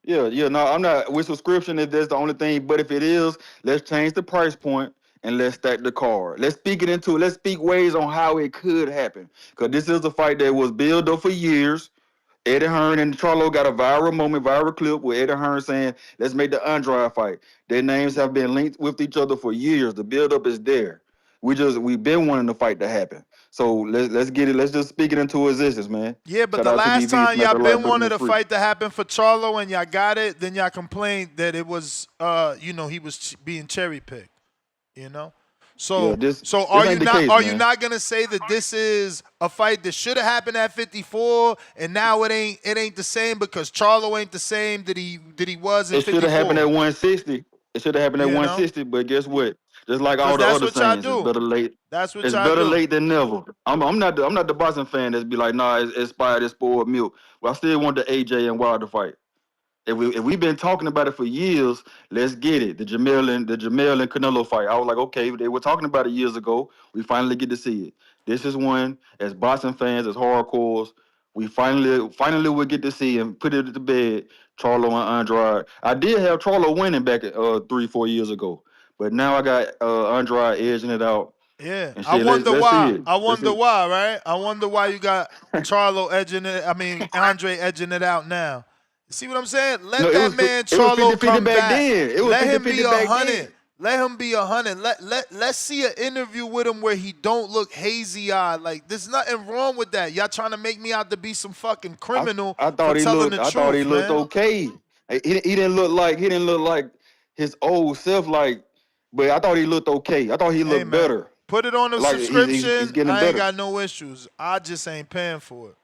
Yeah, no, I'm not with subscription if that's the only thing. But if it is, let's change the price point and let's stack the card. Let's speak it into it. Let's speak ways on how it could happen. Because this is a fight that was built up for years. Eddie Hearn and Charlo got a viral clip with Eddie Hearn saying, let's make the Andrade fight. Their names have been linked with each other for years. The buildup is there. We've been wanting the fight to happen. So let's get it. Let's just speak it into existence, man. Yeah, but the last time y'all been wanted a fight to happen for Charlo and y'all got it, then y'all complained that it was, he was being cherry picked. So are you not gonna say that this is a fight that should have happened at 54 and now it ain't the same because Charlo ain't the same that he was in 54? It should have happened at 160. It should have happened at 160, but guess what? Just like all the other things, it's better late. That's what it's y'all better do. late than never. I'm not the boxing fan that's be like, nah, it's expired, it's spoiled milk. Well, I still want the AJ and Wilder fight. If we've been talking about it for years, let's get it. The Jamel and Canelo fight. I was like, okay, they were talking about it years ago. We finally get to see it. This is one, as boxing fans, as hardcores, we finally will get to see and put it to bed, Charlo and Andrade. I did have Charlo winning back 3-4 years ago, but now I got Andrade edging it out. Yeah, I wonder why. I wonder why, right? I wonder why you got Charlo Andre edging it out now. See what I'm saying? Let that man Charlo come back. Let him be 100. Let him be 100. Let's see an interview with him where he don't look hazy-eyed. Like, there's nothing wrong with that. Y'all trying to make me out to be some fucking criminal for telling the truth, I thought he looked okay. He didn't look like his old self, but I thought he looked okay. I thought he looked better. Put it on a subscription. I ain't got no issues. I just ain't paying for it.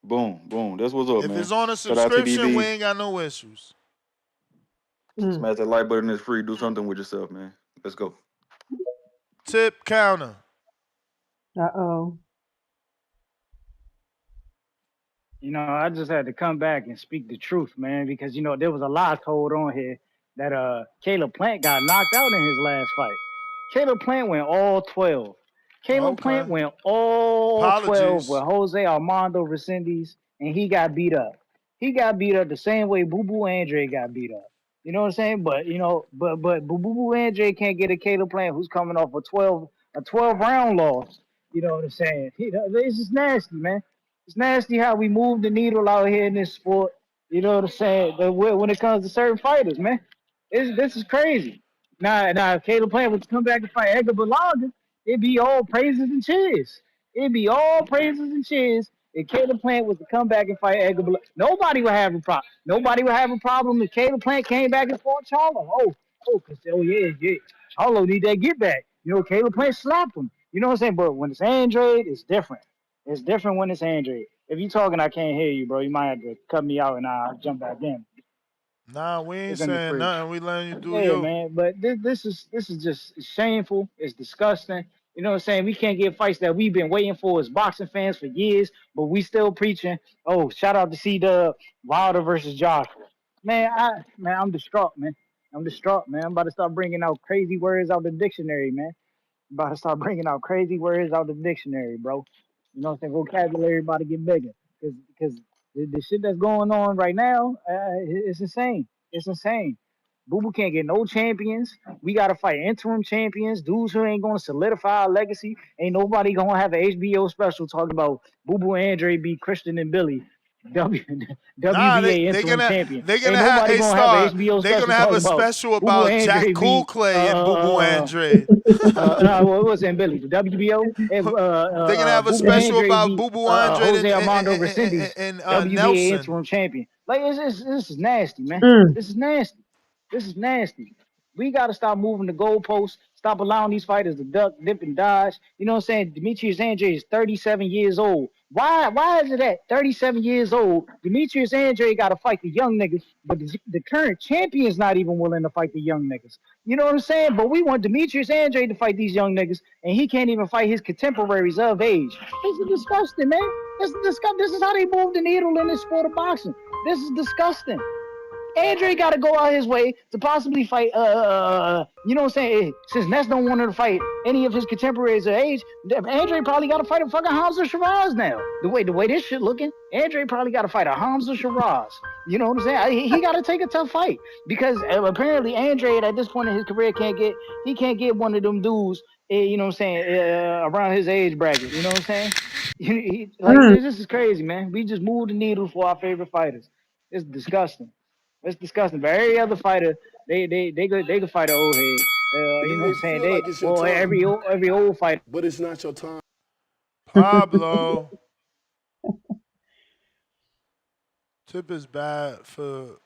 Boom. That's what's up, man. If it's on a subscription, we ain't got no issues. Smash that like button, it's free. Do something with yourself, man. Let's go. Tip counter. Uh-oh. I just had to come back and speak the truth, man, because, there was a lie told on here that Caleb Plant got knocked out in his last fight. Caleb Plant went all 12. Caleb Plant went all 12 with Jose Armando Resendiz, and he got beat up. He got beat up the same way Boo Boo Andre got beat up. You know what I'm saying? But Boo Boo Andre can't get a Caleb Plant who's coming off a 12 round loss. You know what I'm saying? It's just nasty, man. It's nasty how we move the needle out here in this sport. You know what I'm saying? When it comes to certain fighters, man, this is crazy. Now, if Caleb Plant was to come back and fight Edgar Berlanga, it'd be all praises and cheers. It'd be all praises and cheers. If Caleb Plant was to come back and fight Edgar Berlanga, nobody would have a problem. Nobody would have a problem if Caleb Plant came back and fought Charlo. Yeah. Charlo need that get back. You know, Caleb Plant slapped him. You know what I'm saying? But when it's Andrade, it's different. It's different when it's Andrade. If you're talking, I can't hear you, bro. You might have to cut me out and I'll jump back in. Nah, we ain't saying nothing. We letting you do yeah, man. But this is just shameful. It's disgusting. You know what I'm saying? We can't get fights that we've been waiting for as boxing fans for years, but we still preaching. Oh, shout out to C-Dub, Wilder versus Joshua. Man, I'm distraught, man. I'm distraught, man. I'm about to start bringing out crazy words out the dictionary, man. I'm about to start bringing out crazy words out the dictionary, bro. You know what I'm saying? Vocabulary about to get bigger because the shit that's going on right now, it's insane. It's insane. Boo Boo can't get no champions. We got to fight interim champions, dudes who ain't going to solidify our legacy. Ain't nobody going to have an HBO special talking about Boo Boo and Andre beat Christian and Billy. WBA interim champion. They're gonna have a They're gonna have a special about Jack Coolclay and Boo Boo Andre. What was it, Billy? The WBO. They're gonna have a special about Boo Boo Andre Jose Armando Resendiz, and WBA Nelson. interim champion. Like this is nasty, man. This is nasty. This is nasty. We got to stop moving the goalposts. Stop allowing these fighters to duck, dip, and dodge. You know what I'm saying? Demetrius Andre is 37 years old. Why is it at 37 years old, Demetrius Andre got to fight the young niggas, but the current champion's not even willing to fight the young niggas? You know what I'm saying? But we want Demetrius Andre to fight these young niggas, and he can't even fight his contemporaries of age. This is disgusting, man. This is disgusting. This is how they move the needle in this sport of boxing. This is disgusting. Andre got to go out his way to possibly fight, you know what I'm saying? Since Ness don't want to fight any of his contemporaries of age, Andre probably got to fight a fucking Hamza Shiraz now. The way this shit looking, Andre probably got to fight a Hamza Shiraz. You know what I'm saying? He got to take a tough fight because apparently Andre at this point in his career can't get one of them dudes, you know what I'm saying, around his age bracket. You know what I'm saying? This is crazy, man. We just moved the needle for our favorite fighters. It's disgusting. It's disgusting. But every other fighter, they could fight an old head. You know what I'm saying? Every old fighter. But it's not your time. Pablo. Tip is bad for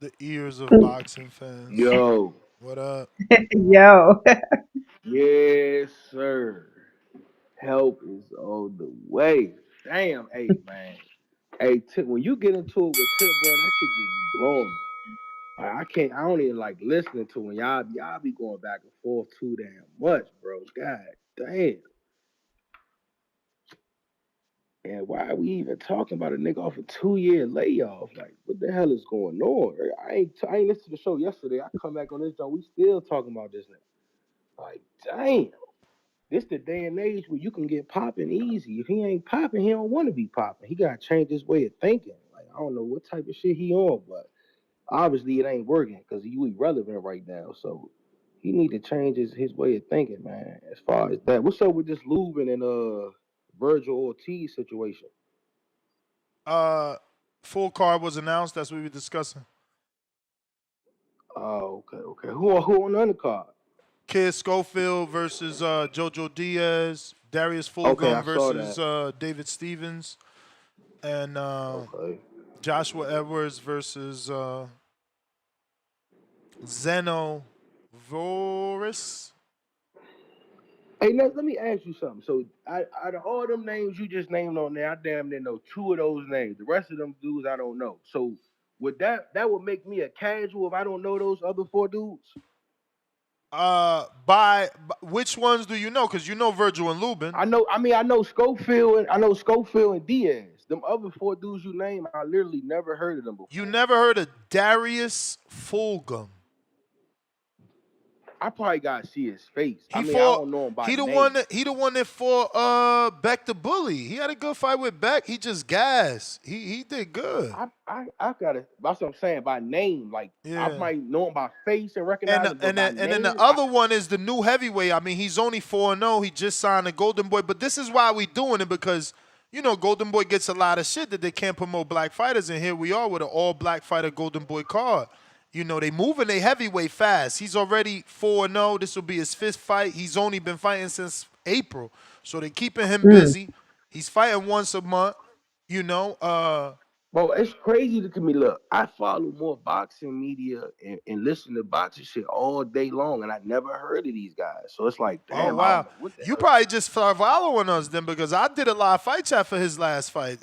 the ears of boxing fans. Yo. What up? Yo. Yes, sir. Help is on the way. Damn, hey, man. Hey, Tip, when you get into it with Tip, bro, that shit just be blowing. I don't even like listening to when y'all be going back and forth too damn much, bro. God damn. And why are we even talking about a nigga off a 2-year layoff? Like, what the hell is going on? I ain't listened to the show yesterday. I come back on this joint, we still talking about this nigga. Like, damn. This the day and age where you can get popping easy. If he ain't popping, he don't want to be popping. He gotta change his way of thinking. Like, I don't know what type of shit he on, but obviously it ain't working because you irrelevant right now. So he need to change his way of thinking, man. As far as that, what's up with this Luben and Vergil Ortiz situation? Full card was announced. That's what we were discussing. Oh, okay. Who on the undercard? Kid Schofield versus JoJo Diaz, Darius Fulghum versus David Stevens, and Joshua Edwards versus Zeno Vooris. Hey, let me ask you something. So, out of all them names you just named on there, I damn near know 2 of those names. The rest of them dudes I don't know. So, would that would make me a casual if I don't know those other 4 dudes? By which ones do you know? Because you know Vergil and Lubin. I know Schofield and Diaz. Them other 4 dudes you name, I literally never heard of them before. You never heard of Darius Fulghum? I probably gotta see his face. I He mean, I fought. don't know him by He the name. one that fought Beck the Bully. He had a good fight with Beck. He just gassed. He did good. I gotta. That's what I'm saying by name. Like I Yeah. might know him by face and And recognize the- him, but and by then, and then the name, other one is the new heavyweight. I mean, he's only 4-0. He just signed a Golden Boy. But this is why we doing it, because Golden Boy gets a lot of shit that they can't promote black fighters, and here we are with an all black fighter Golden Boy card. They moving they heavyweight fast. He's already 4-0. This will be his 5th fight. He's only been fighting since April, so they keeping him busy. He's fighting once a month. Well, it's crazy to me. Look, I follow more boxing media and listen to boxing shit all day long, and I never heard of these guys. So it's like, Oh damn, I don't wow, know what the you hell. probably just start following us then, because I did a live fight chat for his last fight.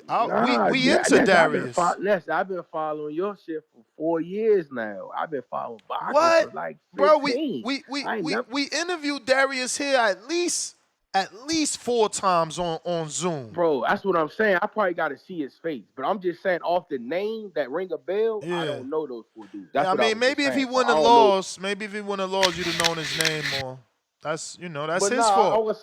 We into Darius. I've been following your shit for 4 years now. I've been following boxing What, for like 15. bro? We interviewed Darius here at least 4 times on Zoom. Bro, that's what I'm saying. I probably got to see his face, but I'm just saying off the name that ring a bell. Yeah. I don't know those 4 dudes. I mean, maybe if he wouldn't have lost, you'd have known his name more. That's that's his fault. I was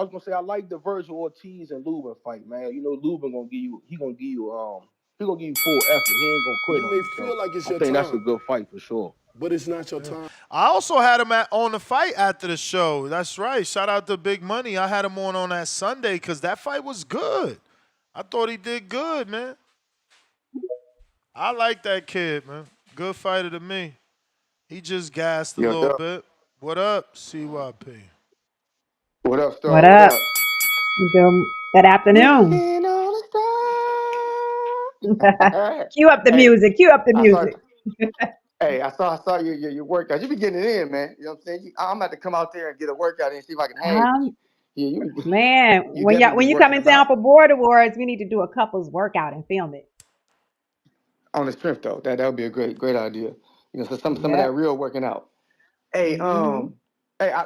gonna say I like the Vergil Ortiz and Lubin fight, man. Lubin gonna give you full effort. He ain't gonna quit on you. Feel like it's I your think time, that's a good fight for sure. but it's not your time. I also had him on the fight after the show. That's right. Shout out to Big Money. I had him on that Sunday because that fight was good. I thought he did good, man. I like that kid, man. Good fighter to me. He just gassed a little bit. What up, CYP? What up, Star? What up? Good afternoon. Cue up the music. Cue up the music. I saw your workout. You be getting it in, man. You know what I'm saying? I'm about to come out there and get a workout and see if I can hang with you. Man, when you come in town for Border Wars, we need to do a couples workout and film it. On the strength though, that would be a great idea. So some of that real working out. Hey, I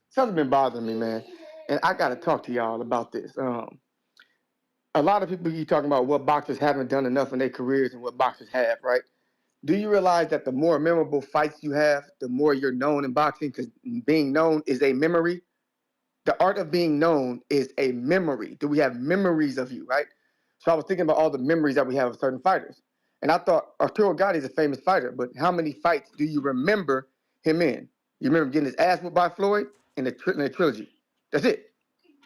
something been bothering me, man, and I got to talk to y'all about this. A lot of people keep talking about what boxers haven't done enough in their careers and what boxers have, right? Do you realize that the more memorable fights you have, the more you're known in boxing? Because being known is a memory. The art of being known is a memory. Do we have memories of you, right? So I was thinking about all the memories that we have of certain fighters. And I thought Arturo Gatti is a famous fighter, but how many fights do you remember him in? You remember getting his ass whooped by Floyd in the trilogy. That's it.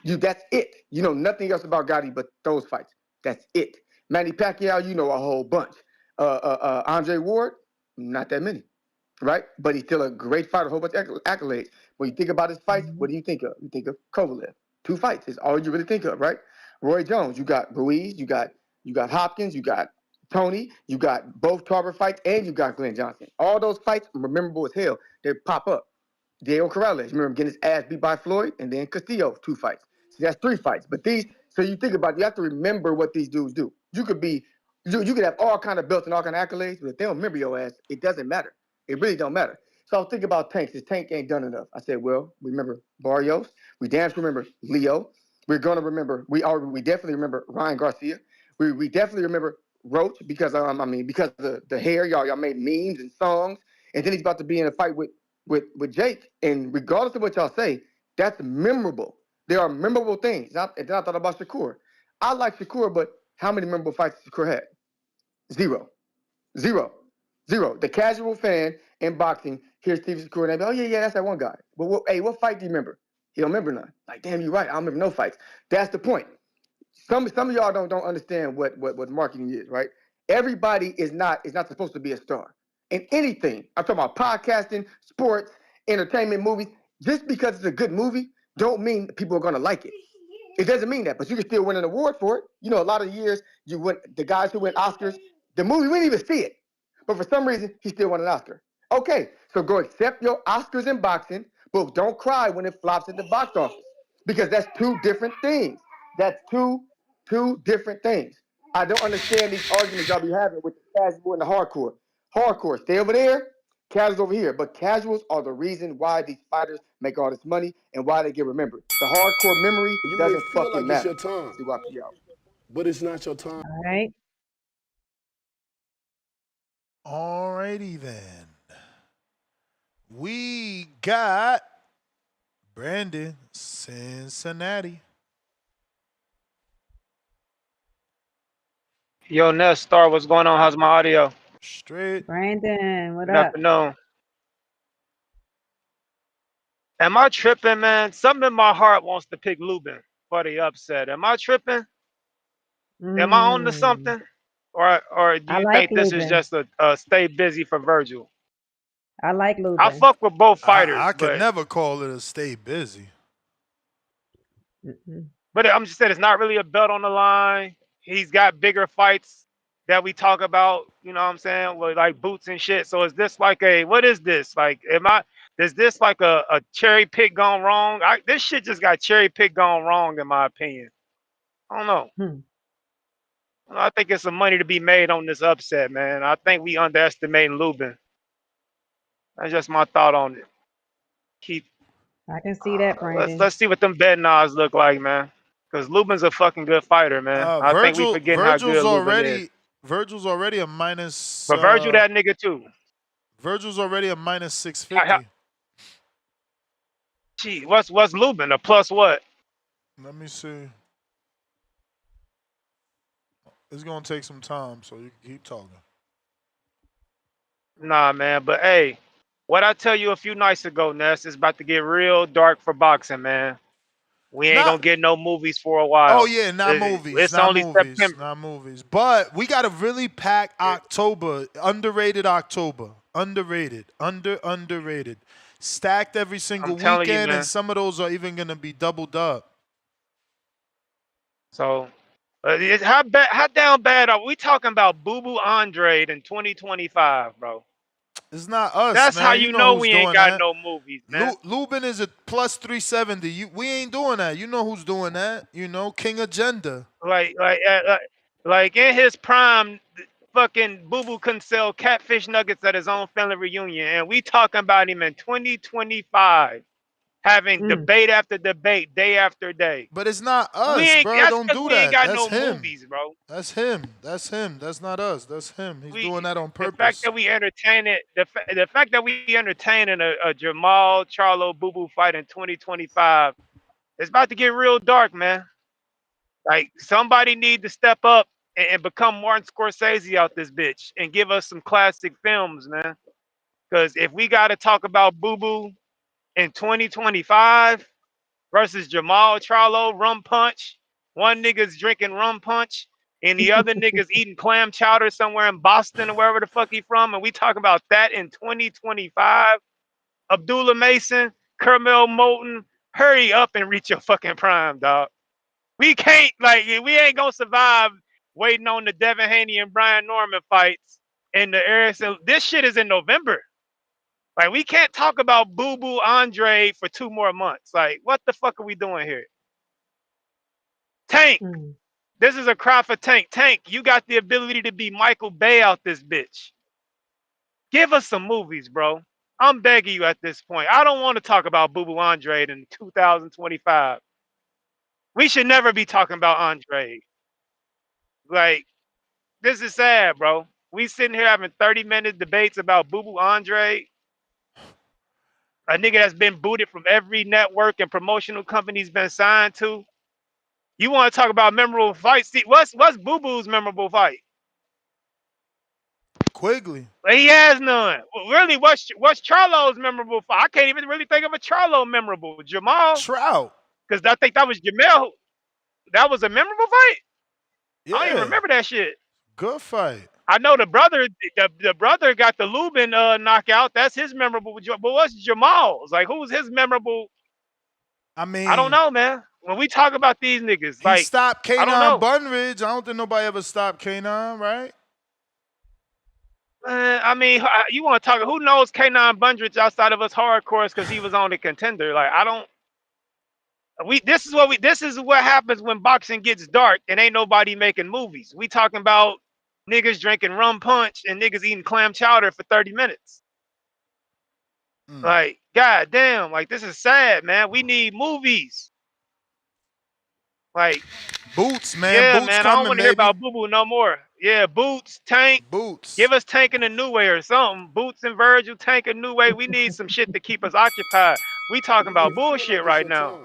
That's it. You know nothing else about Gotti but those fights. That's it. Manny Pacquiao, you know a whole bunch. Andre Ward, not that many, right? But he's still a great fighter, a whole bunch of accolades. When you think about his fights, what do you think of? You think of Kovalev. 2 fights is all you really think of, right? Roy Jones, you got Ruiz, you got Hopkins, you got Tony, you got both Tarver fights, and you got Glenn Johnson. All those fights are memorable as hell. They pop up. Diego Corrales, remember getting his ass beat by Floyd, and then Castillo, 2 fights. So that's 3 fights. But so you think about it, you have to remember what these dudes do. You could have all kind of belts and all kind of accolades, but if they don't remember your ass, it doesn't matter. It really don't matter. So I was thinking about Tank. This Tank ain't done enough. I said, well, we remember Barrios. We damn sure remember Leo. We're gonna remember. We definitely remember Ryan Garcia. We definitely remember Roach because because of the hair. Y'all made memes and songs, and then he's about to be in a fight with Jake. And regardless of what y'all say, that's memorable. There are memorable things. And then I thought about Shakur. I like Shakur, but how many memorable fights Shakur had? Zero. The casual fan in boxing hears Steve Shakur and they go, oh, yeah, that's that one guy. But what fight do you remember? He don't remember none. Like, damn, you're right. I don't remember no fights. That's the point. Some of y'all don't understand what marketing is, right? Everybody is not supposed to be a star. In anything, I'm talking about podcasting, sports, entertainment, movies. Just because it's a good movie don't mean people are going to like it. It doesn't mean that, but you can still win an award for it. A lot of years, the guys who win Oscars, the movie, we didn't even see it. But for some reason, he still won an Oscar. Okay, so go accept your Oscars in boxing, but don't cry when it flops at the box office. Because that's 2 different things. That's two different things. I don't understand these arguments y'all be having with the casual and the hardcore. Hardcore, stay over there. Casuals over here. But casuals are the reason why these fighters make all this money and why they get remembered. The hardcore memory doesn't fucking matter. It's your time, but it's not your time. All right. Alrighty then. We got Brandon, Cincinnati. Yo, Nest Star, what's going on? How's my audio? Straight. Brandon, what Good up? afternoon. Am I tripping, man? Something in my heart wants to pick Luben for the upset. Am I tripping? Am I on to something? Or do I you like think this is Luben. just a stay busy for Vergil? I like I Luben. fuck with both fighters, I could but never call it a stay busy. but I'm just saying it's not really a belt on the line. He's got bigger fights that we talk about, you know what I'm saying, with like boots and shit. So is this like what is this? Like, is this like a cherry pick gone wrong? This shit just got cherry pick gone wrong in my opinion. I don't know. I think it's some money to be made on this upset, man. I think we underestimating Luben. That's just my thought on it. I can see that, Brandon. Let's see what them betting odds look like, man. Because Luben's a fucking good fighter, man. I think we forgetting how good Luben is. Virgil's already a minus. But Vergil that nigga too. Virgil's already a minus 650. Gee, what's Luben? A plus what? Let me see. It's gonna take some time, so you can keep talking. Nah, man. But hey, what I tell you a few nights ago, Ness, it's about to get real dark for boxing, man. We ain't gonna get no movies for a while. Oh yeah, not movies. It's not only movies. September. Not movies. But we got a really packed October. Underrated October. Underrated. Underrated. Stacked every single weekend, and some of those are even gonna be doubled up. So how down bad are we talking about Boo Boo Andre in 2025, bro? It's not us. That's man. how you know we ain't got no movies, man. Luben is a plus 370. We ain't doing that. You know who's doing that? You know, King Agenda. Like in his prime, fucking Boo Boo couldn't sell catfish nuggets at his own family reunion, and we talking about him in 2025. Having debate after debate, day after day. But it's not us, bro. Don't do that. We ain't got That's no him. movies, bro. That's him. That's him. That's not us. That's him. He's doing that on purpose. The fact that we entertain it, the fact that we entertaining a Jamal Charlo Boo Boo fight in 2025, it's about to get real dark, man. Like somebody need to step up and become Martin Scorsese out this bitch and give us some classic films, man. Because if we got to talk about Boo Boo in 2025 versus Jamal Charlo rum punch. One nigga's drinking rum punch and the other nigga's eating clam chowder somewhere in Boston or wherever the fuck he from. And we talk about that in 2025. Abdullah Mason, Kermel Moulton, hurry up and reach your fucking prime, dog. We can't, we ain't gonna survive waiting on the Devin Haney and Brian Norman fights and the Erickson. This shit is in November. Like, we can't talk about Boo Boo Andre for 2 more months. Like, what the fuck are we doing here? Tank. This is a cry for Tank. Tank, you got the ability to be Michael Bay out this bitch. Give us some movies, bro. I'm begging you at this point. I don't want to talk about Boo Boo Andre in 2025. We should never be talking about Andre. Like, this is sad, bro. We sitting here having 30-minute debates about Boo Boo Andre. A nigga that's been booted from every network and promotional company he's been signed to. You want to talk about memorable fights? See, what's Boo Boo's memorable fight? Quigley. He has none. Really, what's Charlo's memorable fight? I can't even really think of a Charlo memorable. Jamal? Trout. Because I think that was Jamel. That was a memorable fight? Yeah. I don't even remember that shit. Good fight. I know the brother got the Luben knockout. That's his memorable. But what's Jamal's? Like, who's his memorable? I mean, I don't know, man. When we talk about these niggas, he stopped K9 Bunridge. I don't think nobody ever stopped K9, right? I mean, you want to talk? Who knows K9 Bunridge outside of us hardcores because he was on the Contender? Like, I don't. This is what happens when boxing gets dark and ain't nobody making movies. We talking about niggas drinking rum punch and niggas eating clam chowder for 30 minutes. Like, goddamn, like, this is sad, man. We need movies. Like, Boots, man. Yeah, Boots man. coming, I don't want to hear about Boo Boo no more. Yeah, Boots, Tank. Boots. Give us Tank in a new way or something. Boots and Vergil, Tank a new way. We need some shit to keep us occupied. We talking about bullshit right now.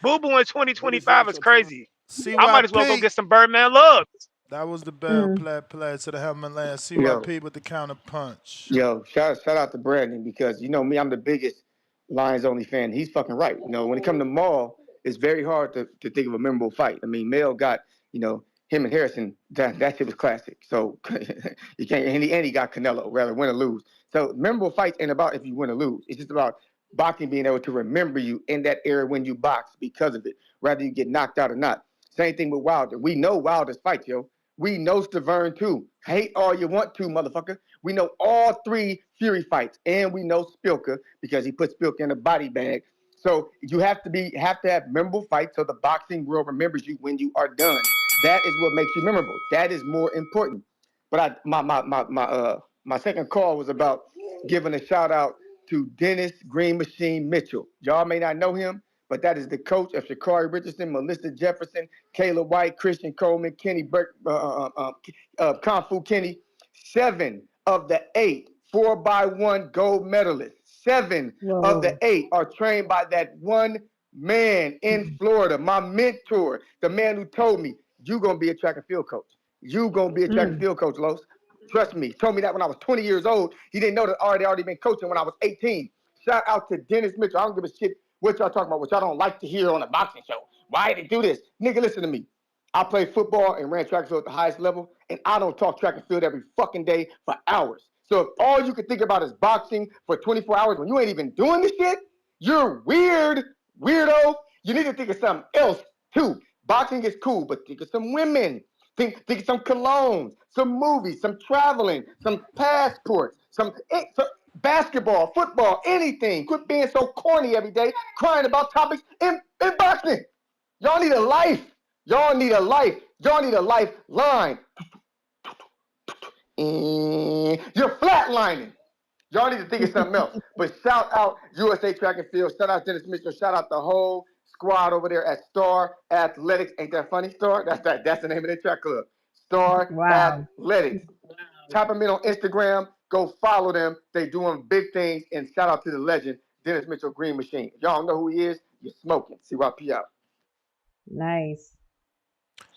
Boo Boo in 2025 is crazy. I might as well go CYP. get some Birdman Love. That was the bell. Play to the helmet land. Yo. CYP with the counter punch. Yo, shout out to Brandon because you know me, I'm the biggest Lions only fan. He's fucking right. You know, when it comes to Maul, it's very hard to think of a memorable fight. I mean, Mel got, you know, him and Harrison, that shit was classic. So you can't, and he got Canelo, rather win or lose. So memorable fights ain't about if you win or lose. It's just about boxing being able to remember you in that era when you box because of it, rather you get knocked out or not. Same thing with Wilder. We know Wilder's fight, yo. We know Stavern too. Hate all you want to, motherfucker. We know all 3 Fury fights, and we know Spilka because he put Spilka in a body bag. So you have to have memorable fights so the boxing world remembers you when you are done. That is what makes you memorable. That is more important. But my second call was about giving a shout out to Dennis Green Machine Mitchell. Y'all may not know him, but that is the coach of Sha'Carri Richardson, Melissa Jefferson, Kayla White, Christian Coleman, Kenny Burke, Kung Fu Kenny. 7 of the 8 4x1 gold medalists. 7 of the 8 are trained by that one man in Florida, my mentor, the man who told me, you going to be a track and field coach. You going to be a track and field coach, Los. Trust me. He told me that when I was 20 years old. He didn't know that I already been coaching when I was 18. Shout out to Dennis Mitchell. I don't give a shit what y'all talking about, what y'all don't like to hear on a boxing show. Why did they do this? Nigga, listen to me. I played football and ran track and field at the highest level, and I don't talk track and field every fucking day for hours. So if all you can think about is boxing for 24 hours when you ain't even doing this shit, you're weird, weirdo. You need to think of something else, too. Boxing is cool, but think of some women. Think of some colognes, some movies, some traveling, some passports, some basketball, football, anything. Quit being so corny every day, crying about topics in boxing. Y'all need a life. Y'all need a life. Y'all need a lifeline. You're flatlining. Y'all need to think of something else. But shout out USA Track and Field. Shout out Dennis Mitchell. Shout out the whole squad over there at Star Athletics. Ain't that funny, Star? That's the name of their track club. Star Athletics. Tap them in on Instagram. Go follow them. They doing big things. And shout out to the legend, Dennis Mitchell Green Machine. If y'all don't know who he is, you're smoking. CYP out. Nice.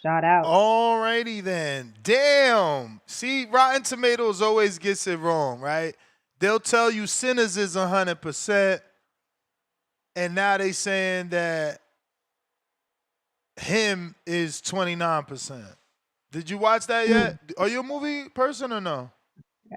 Shout out. Alrighty then. Damn. See, Rotten Tomatoes always gets it wrong, right? They'll tell you Sinners is 100%, and now they saying that him is 29%. Did you watch that yet? Are you a movie person or no?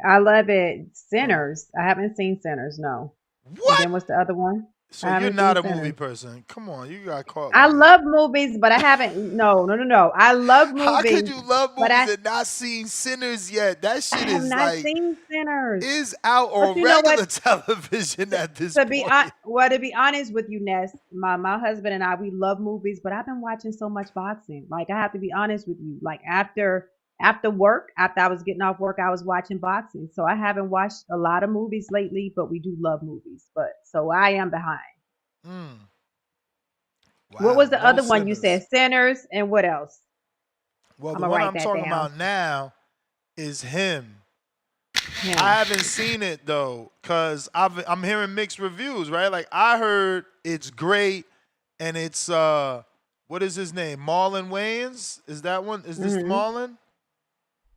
I love it. Sinners. I haven't seen Sinners, no. What? And then what's the other one? So you're not a movie person. Come on, you got caught. I love movies, but I haven't. No. I love movies. How could you love movies and not seen Sinners yet? That shit is not seen Sinners. Is out on regular television at this point. To be honest with you, Ness, my husband and I, we love movies, but I've been watching so much boxing. Like, I have to be honest with you. Like, after work, after I was getting off work, I was watching boxing. So I haven't watched a lot of movies lately, but we do love movies. But so I am behind. Wow, what was the other one you said? Sinners and what else? Well, the one I'm talking about now is him. I haven't seen it though, cause I'm hearing mixed reviews, right? Like I heard it's great, and it's what is his name? Marlon Wayans? Is that one? Is this Marlon?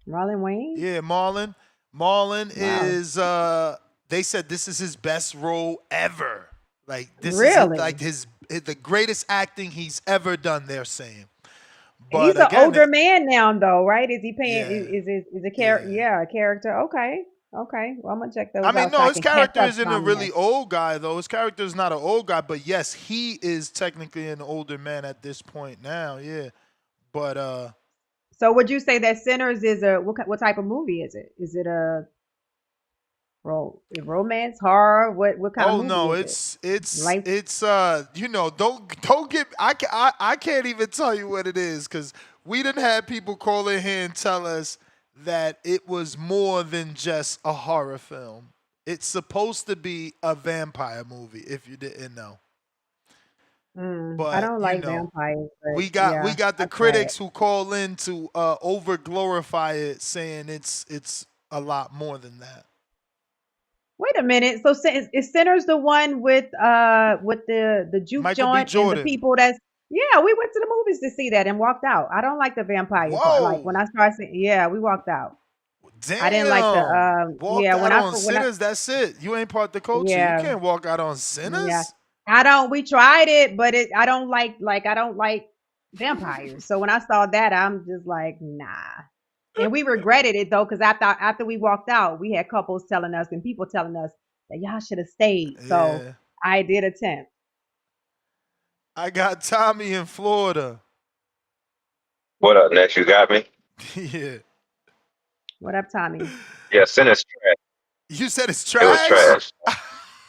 Marlon Wayans? Yeah, Marlon. Marlon is they said this is his best role ever. Like this is like the greatest acting he's ever done, they're saying. But he's an older man now though, right? Is he paying is a character a character? Okay. Well, I'm gonna check those out. I mean, no, his character isn't a really old guy though. His character is not an old guy, but yes, he is technically an older man at this point now, yeah. But so would you say that Sinners is what type of movie is it? Is it a romance, horror? What kind of movie? Oh no, it's you know, don't get I can't even tell you what it is, because we didn't have people call in here and tell us that it was more than just a horror film. It's supposed to be a vampire movie, if you didn't know. I But don't you like know, vampires, but we yeah, got the I try it. critics who call in to over glorify it, saying it's a lot more than that. Wait a minute. So is Sinners the one with the juke Michael B. joint and the Jordan. people that's yeah, we went to the movies to see that and walked out. I don't like the vampire part. Like when Whoa, I started seeing, yeah, we walked out. I didn't like the damn! Walked yeah, out on Sinners. That's it. You ain't part of the culture. You yeah, can't walk out on yeah. Sinners. We tried it, but I don't I don't like vampires. So when I saw that, I'm just like, nah. And we regretted it though, because after we walked out, we had couples telling us and people telling us that y'all should have stayed. So Yeah, I did attempt. I got Tommy in Florida. What up, next? You got me? Yeah. What up, Tommy? Yeah, Sinners trash. You said it's It was trash? trash.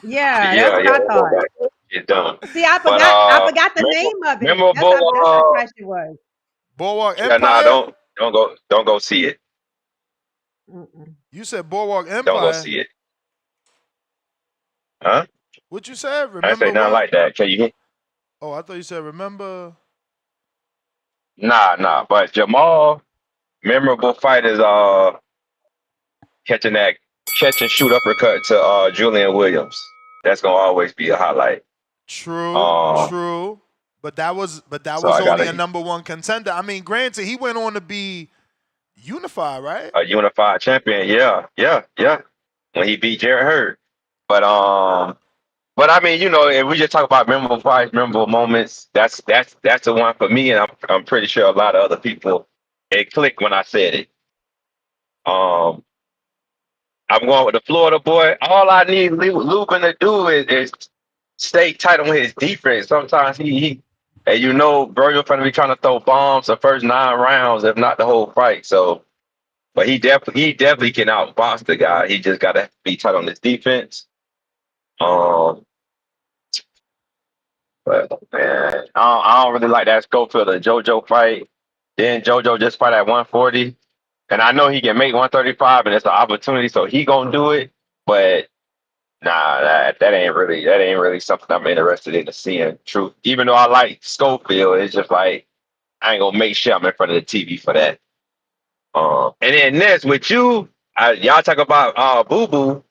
Yeah, Yeah, that's yeah. what I thought. Get done. See, I But forgot the name of it. That's memorable. how trash it was. Boardwalk Yeah, nah, Empire? don't go see it. You said Boardwalk Don't go Empire. see it. Huh? What you said? I say Remember nothing what? like that. Can you hear? Oh, I thought you said remember. Nah. But Jamal, memorable fight is catch and shoot uppercut to Julian Williams. That's gonna always be a highlight. True. But that was So I only a gotta number one contender. I mean, granted, he went on to be unified, right? a unified champion. Yeah. When he beat Jarrett Hurd. But I mean, you know, if we just talk about memorable fights, memorable moments, that's the one for me, and I'm pretty sure a lot of other people it clicked when I said it. I'm going with the Florida boy. All I need Luben to do is stay tight on his defense. Sometimes he and you know, Vergil gonna be trying to throw bombs the first 9 rounds, if not the whole fight. So, but he definitely can outbox the guy. He just gotta be tight on his defense. But man, I don't really like that Schofield and JoJo fight. Then JoJo just fight at 140, and I know he can make 135, and it's an opportunity, so he gonna do it. But nah, that ain't really something I'm interested in seeing. Truth, even though I like Schofield, it's just like I ain't gonna make sure I'm in front of the TV for that. And then next with you, y'all talk about Boo Boo.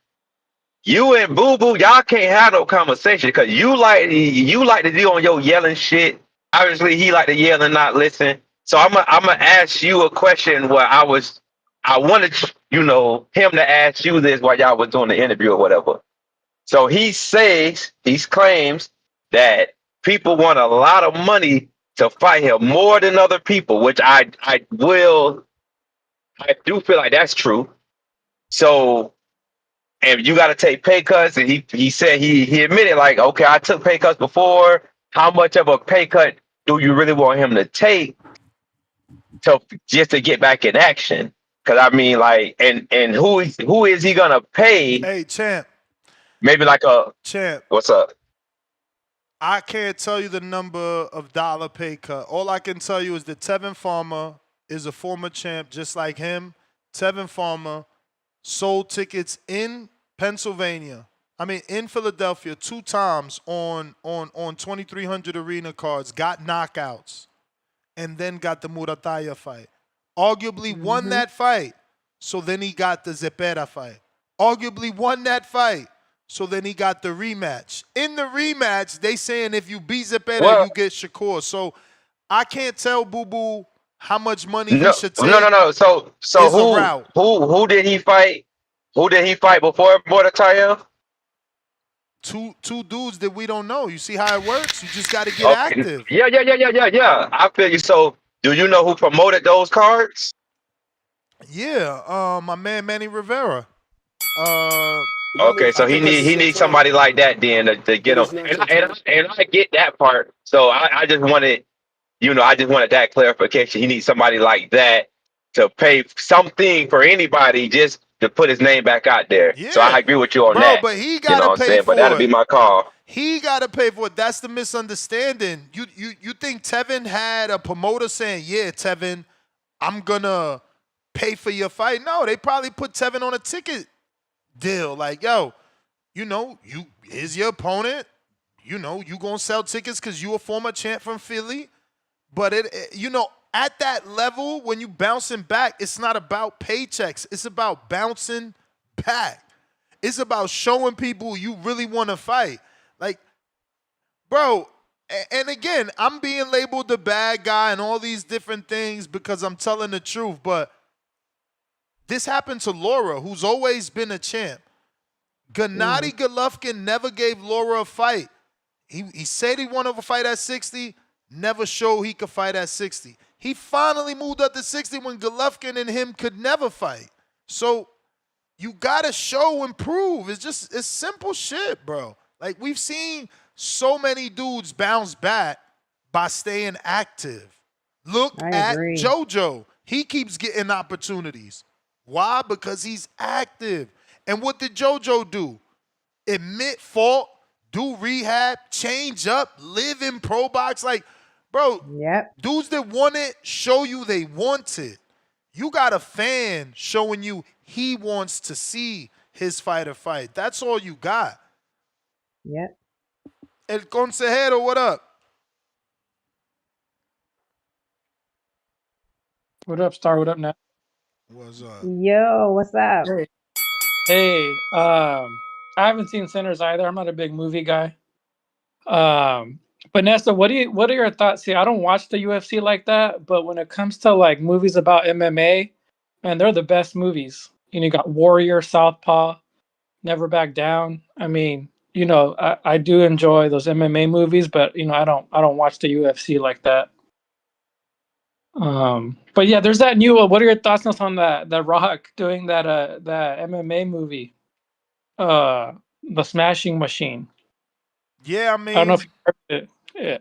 You and Boo Boo, y'all can't have no conversation because you like to do on your yelling shit. Obviously, he like to yell and not listen. So I'm gonna ask you a question where I wanted him to ask you this while y'all was doing the interview or whatever. So he claims that people want a lot of money to fight him more than other people, which I do feel like that's true. So. And you got to take pay cuts, and he said he admitted like, okay, I took pay cuts before. How much of a pay cut do you really want him to take just to get back in action? Because I mean, like, and who is he gonna pay? Hey, champ. Maybe like a champ. What's up? I can't tell you the number of dollar pay cut. All I can tell you is that Tevin Farmer is a former champ, just like him. Tevin Farmer sold tickets in Pennsylvania. I mean, in Philadelphia 2 times on 2300 arena cards, got knockouts, and then got the Murataya fight. Arguably won that fight, so then he got the Zepeda fight. Arguably won that fight, so then he got the rematch. In the rematch, they saying if you beat Zepeda, you get Shakur. So I can't tell Boo Boo how much money he should take. No. So who did he fight? Who did he fight before Murataya? Two dudes that we don't know. You see how it works? You just got to get active. Yeah. I feel you. So do you know who promoted those cards? Yeah, my man Manny Rivera. Okay, so he needs somebody like that then to get him. And I get that part. So I just wanted. I just wanted that clarification. He needs somebody like that to pay something for anybody just to put his name back out there. Yeah. So I agree with you on that. But he got to pay for it. But that'll be my call. He got to pay for it. That's the misunderstanding. You think Tevin had a promoter saying, yeah, Tevin, I'm going to pay for your fight? No, they probably put Tevin on a ticket deal. Like, yo, here's your opponent. you know, you gonna sell tickets because you a former champ from Philly. But you know, at that level, when you bouncing back, it's not about paychecks. It's about bouncing back. It's about showing people you really want to fight. Like, bro, and again, I'm being labeled the bad guy and all these different things because I'm telling the truth. But this happened to Laura, who's always been a champ. Gennady Golovkin never gave Laura a fight. He said he wanted to fight at 60, never showed he could fight at 60. He finally moved up to 60 when Golovkin and him could never fight. So you got to show and prove. It's simple shit, bro. Like, we've seen so many dudes bounce back by staying active. Look at JoJo. He keeps getting opportunities. Why? Because he's active. And what did JoJo do? Admit fault, do rehab, change up, live in pro box. Like, bro, dudes that want it show you they want it. You got a fan showing you he wants to see his fighter fight. That's all you got. Yep. El Consejero, what up? What up, Star? What up, now? What's up? Yo, what's up? Hey, I haven't seen Sinners either. I'm not a big movie guy. But Nessa, what are your thoughts here? I don't watch the UFC like that, but when it comes to like movies about MMA, man, they're the best movies. You know, you got Warrior, Southpaw, Never Back Down. I mean, you know, I do enjoy those MMA movies, but you know, I don't watch the UFC like that. But yeah, there's that new. What are your thoughts on that Rock doing that MMA movie, The Smashing Machine? Yeah, I mean, I don't know if you heard it. Yeah.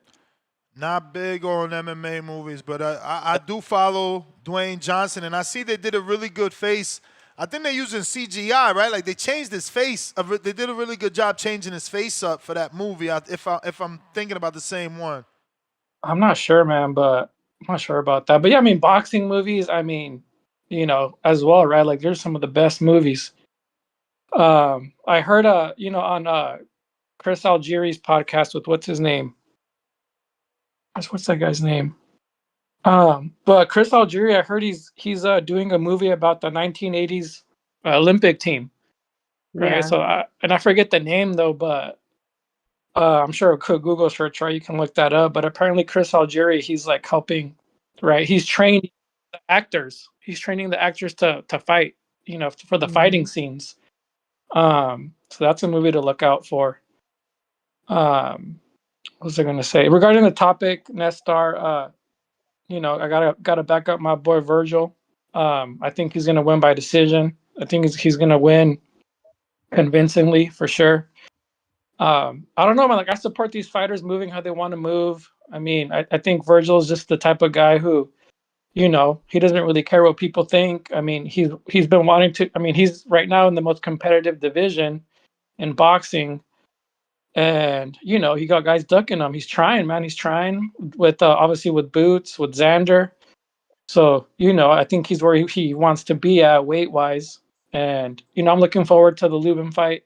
Not big on MMA movies, but I do follow Dwayne Johnson, and I see they did a really good face. I think they're using CGI, right? Like, they changed his face. They did a really good job changing his face up for that movie. If I'm thinking about the same one. I'm not sure, man, but I'm not sure about that. But yeah, I mean, boxing movies, I mean, you know, as well, right? Like, there's some of the best movies. I heard, you know, on Chris Algieri's podcast with what's his name? What's that guy's name? But Chris Algieri, I heard he's doing a movie about the 1980s Olympic team. Right. Yeah. So I forget the name though, but I'm sure a quick Google search, right? You can look that up. But apparently Chris Algieri, he's like helping, right? He's training the actors. He's training the actors to fight, you know, for the fighting scenes. So that's a movie to look out for. What was I going to say regarding the topic, Nestar? You know, I gotta back up my boy Vergil. I think he's gonna win by decision. I think he's gonna win convincingly for sure. I don't know, man. Like, I support these fighters moving how they want to move. I mean, I think Vergil is just the type of guy who, you know, he doesn't really care what people think. I mean, he's been wanting to. I mean, he's right now in the most competitive division in boxing. And, you know, he got guys ducking him. He's trying, man. He's trying with, obviously, with Boots, with Xander. So, you know, I think he's where he wants to be at weight-wise. And, you know, I'm looking forward to the Luben fight.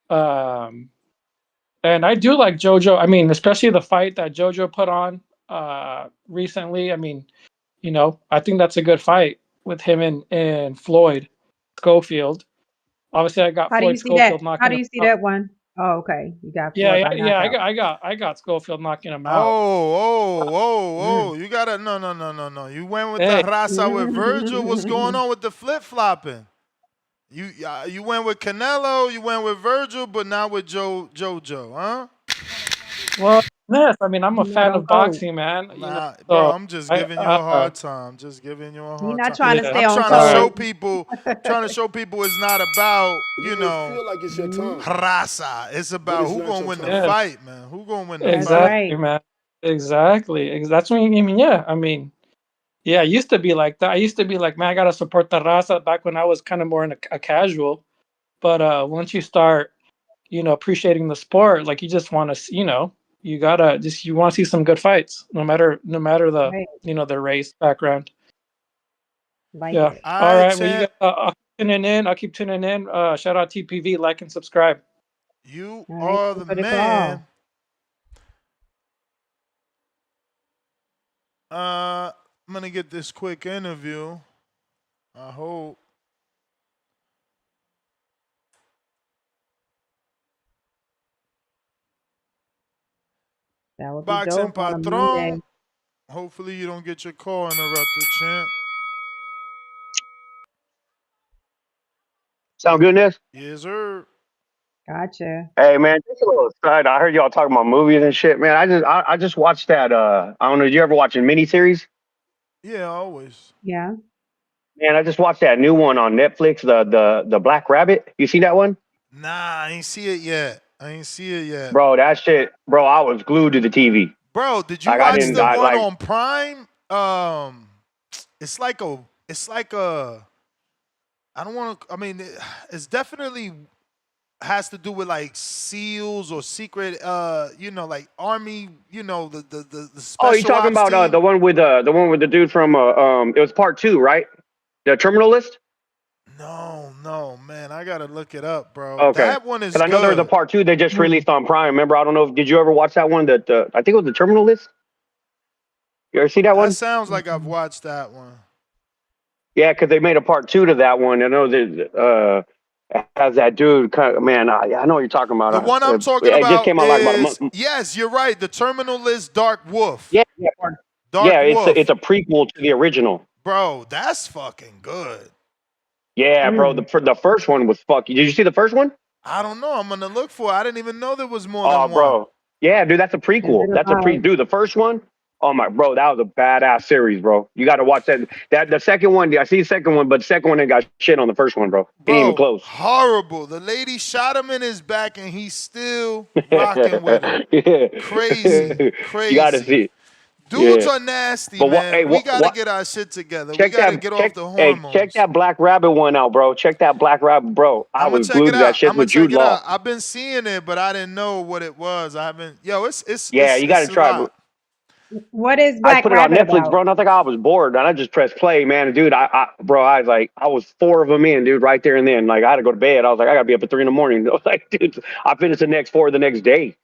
And I do like JoJo. I mean, especially the fight that JoJo put on recently. I mean, you know, I think that's a good fight with him and Floyd Schofield. Obviously, I got Floyd Schofield knocking him out. How do you see that one? Oh, okay. You got Floyd I got Schofield knocking him out. You gotta no. You went with the raza with Vergil. What's going on with the flip flopping? You went with Canelo, you went with Vergil, but not with JoJo, huh? Well, yes. I mean, I'm a fan of boxing, man. Nah, you know, bro, I'm just giving you a hard time. Just giving you a hard time. You're not trying to stay on I'm trying to show people it's not about, you know, feel like it's your time. raza. It's about who gonna win the fight, man. Who gonna win the fight? Exactly, man. Exactly. That's what I mean. Yeah, I mean, yeah, I used to be like that. I used to be like, man, I gotta support the raza back when I was kind of more in a casual. But once you start, you know, appreciating the sport, like, you just want to, you know, you want to see some good fights, no matter the you know, the race background. Yeah. All right. Well, you guys, I'll keep tuning in. Shout out TPV, like and subscribe. You are the man. I'm gonna get this quick interview. I hope. That would be Boxing dope on a Monday. Patron. Hopefully you don't get your call interrupted, champ. Sound good, Ness? Yes, sir. Gotcha. Hey man, just a little side. I heard y'all talking about movies and shit, man. I just watched that. I don't know. Did you ever watch a miniseries? Yeah, always. Yeah. Man, I just watched that new one on Netflix, the Black Rabbit. You see that one? Nah, I ain't see it yet. Bro, that shit, bro. I was glued to the TV. Bro, did you Like, watch the one on Prime? It's like a. I don't want to. I mean, it's definitely has to do with like SEALs or secret. Like Army. The special. Oh, you talking ops about team? the one with the dude from it was part 2, right? The Terminal List. No, man, I gotta look it up, bro. Okay, That one is because I know there was a good. part 2 they just released on Prime. Remember? I don't know. Did you ever watch that one? That I think it was the Terminal List. You ever see that one? That sounds like I've watched that one. Yeah, because they made a part 2 to that one. I know that has that dude. Man, I know what you're talking about. The one I'm talking it about just came out like about a is month. yes, you're right. The Terminal List, Dark Wolf. Yeah, Dark Wolf. it's a prequel to the original. Bro, that's fucking good. Yeah, bro. The first one was fucking. Did you see the first one? I don't know. I'm gonna look for it. I didn't even know there was more than one. Bro. Yeah, dude, that's a prequel. Dude, the first one. Oh my, bro, that was a badass series, bro. You got to watch that. The second one, I see the second one, but the second one ain't got shit on the first one, bro. Ain't even close. Horrible. The lady shot him in his back, and he's still rocking with him. Yeah. Crazy. You got to see. Dudes are nasty, But man. hey, we gotta get our shit together. We gotta get off the hormones. Check that Black Rabbit one out, bro. Check that Black Rabbit, bro. I was glued to that shit with Jude Law. I've been seeing it, but I didn't know what it was. I haven't. Yo, it's yeah. You got to try. Bro. What is Black I put Rabbit it on Netflix, about? bro. And I think I was bored, and I just pressed play, man. And dude, I was 4 of them in, dude, right there and then. Like I had to go to bed. I was like, I gotta be up at 3 a.m. I was like, dude, I finished the next 4 the next day.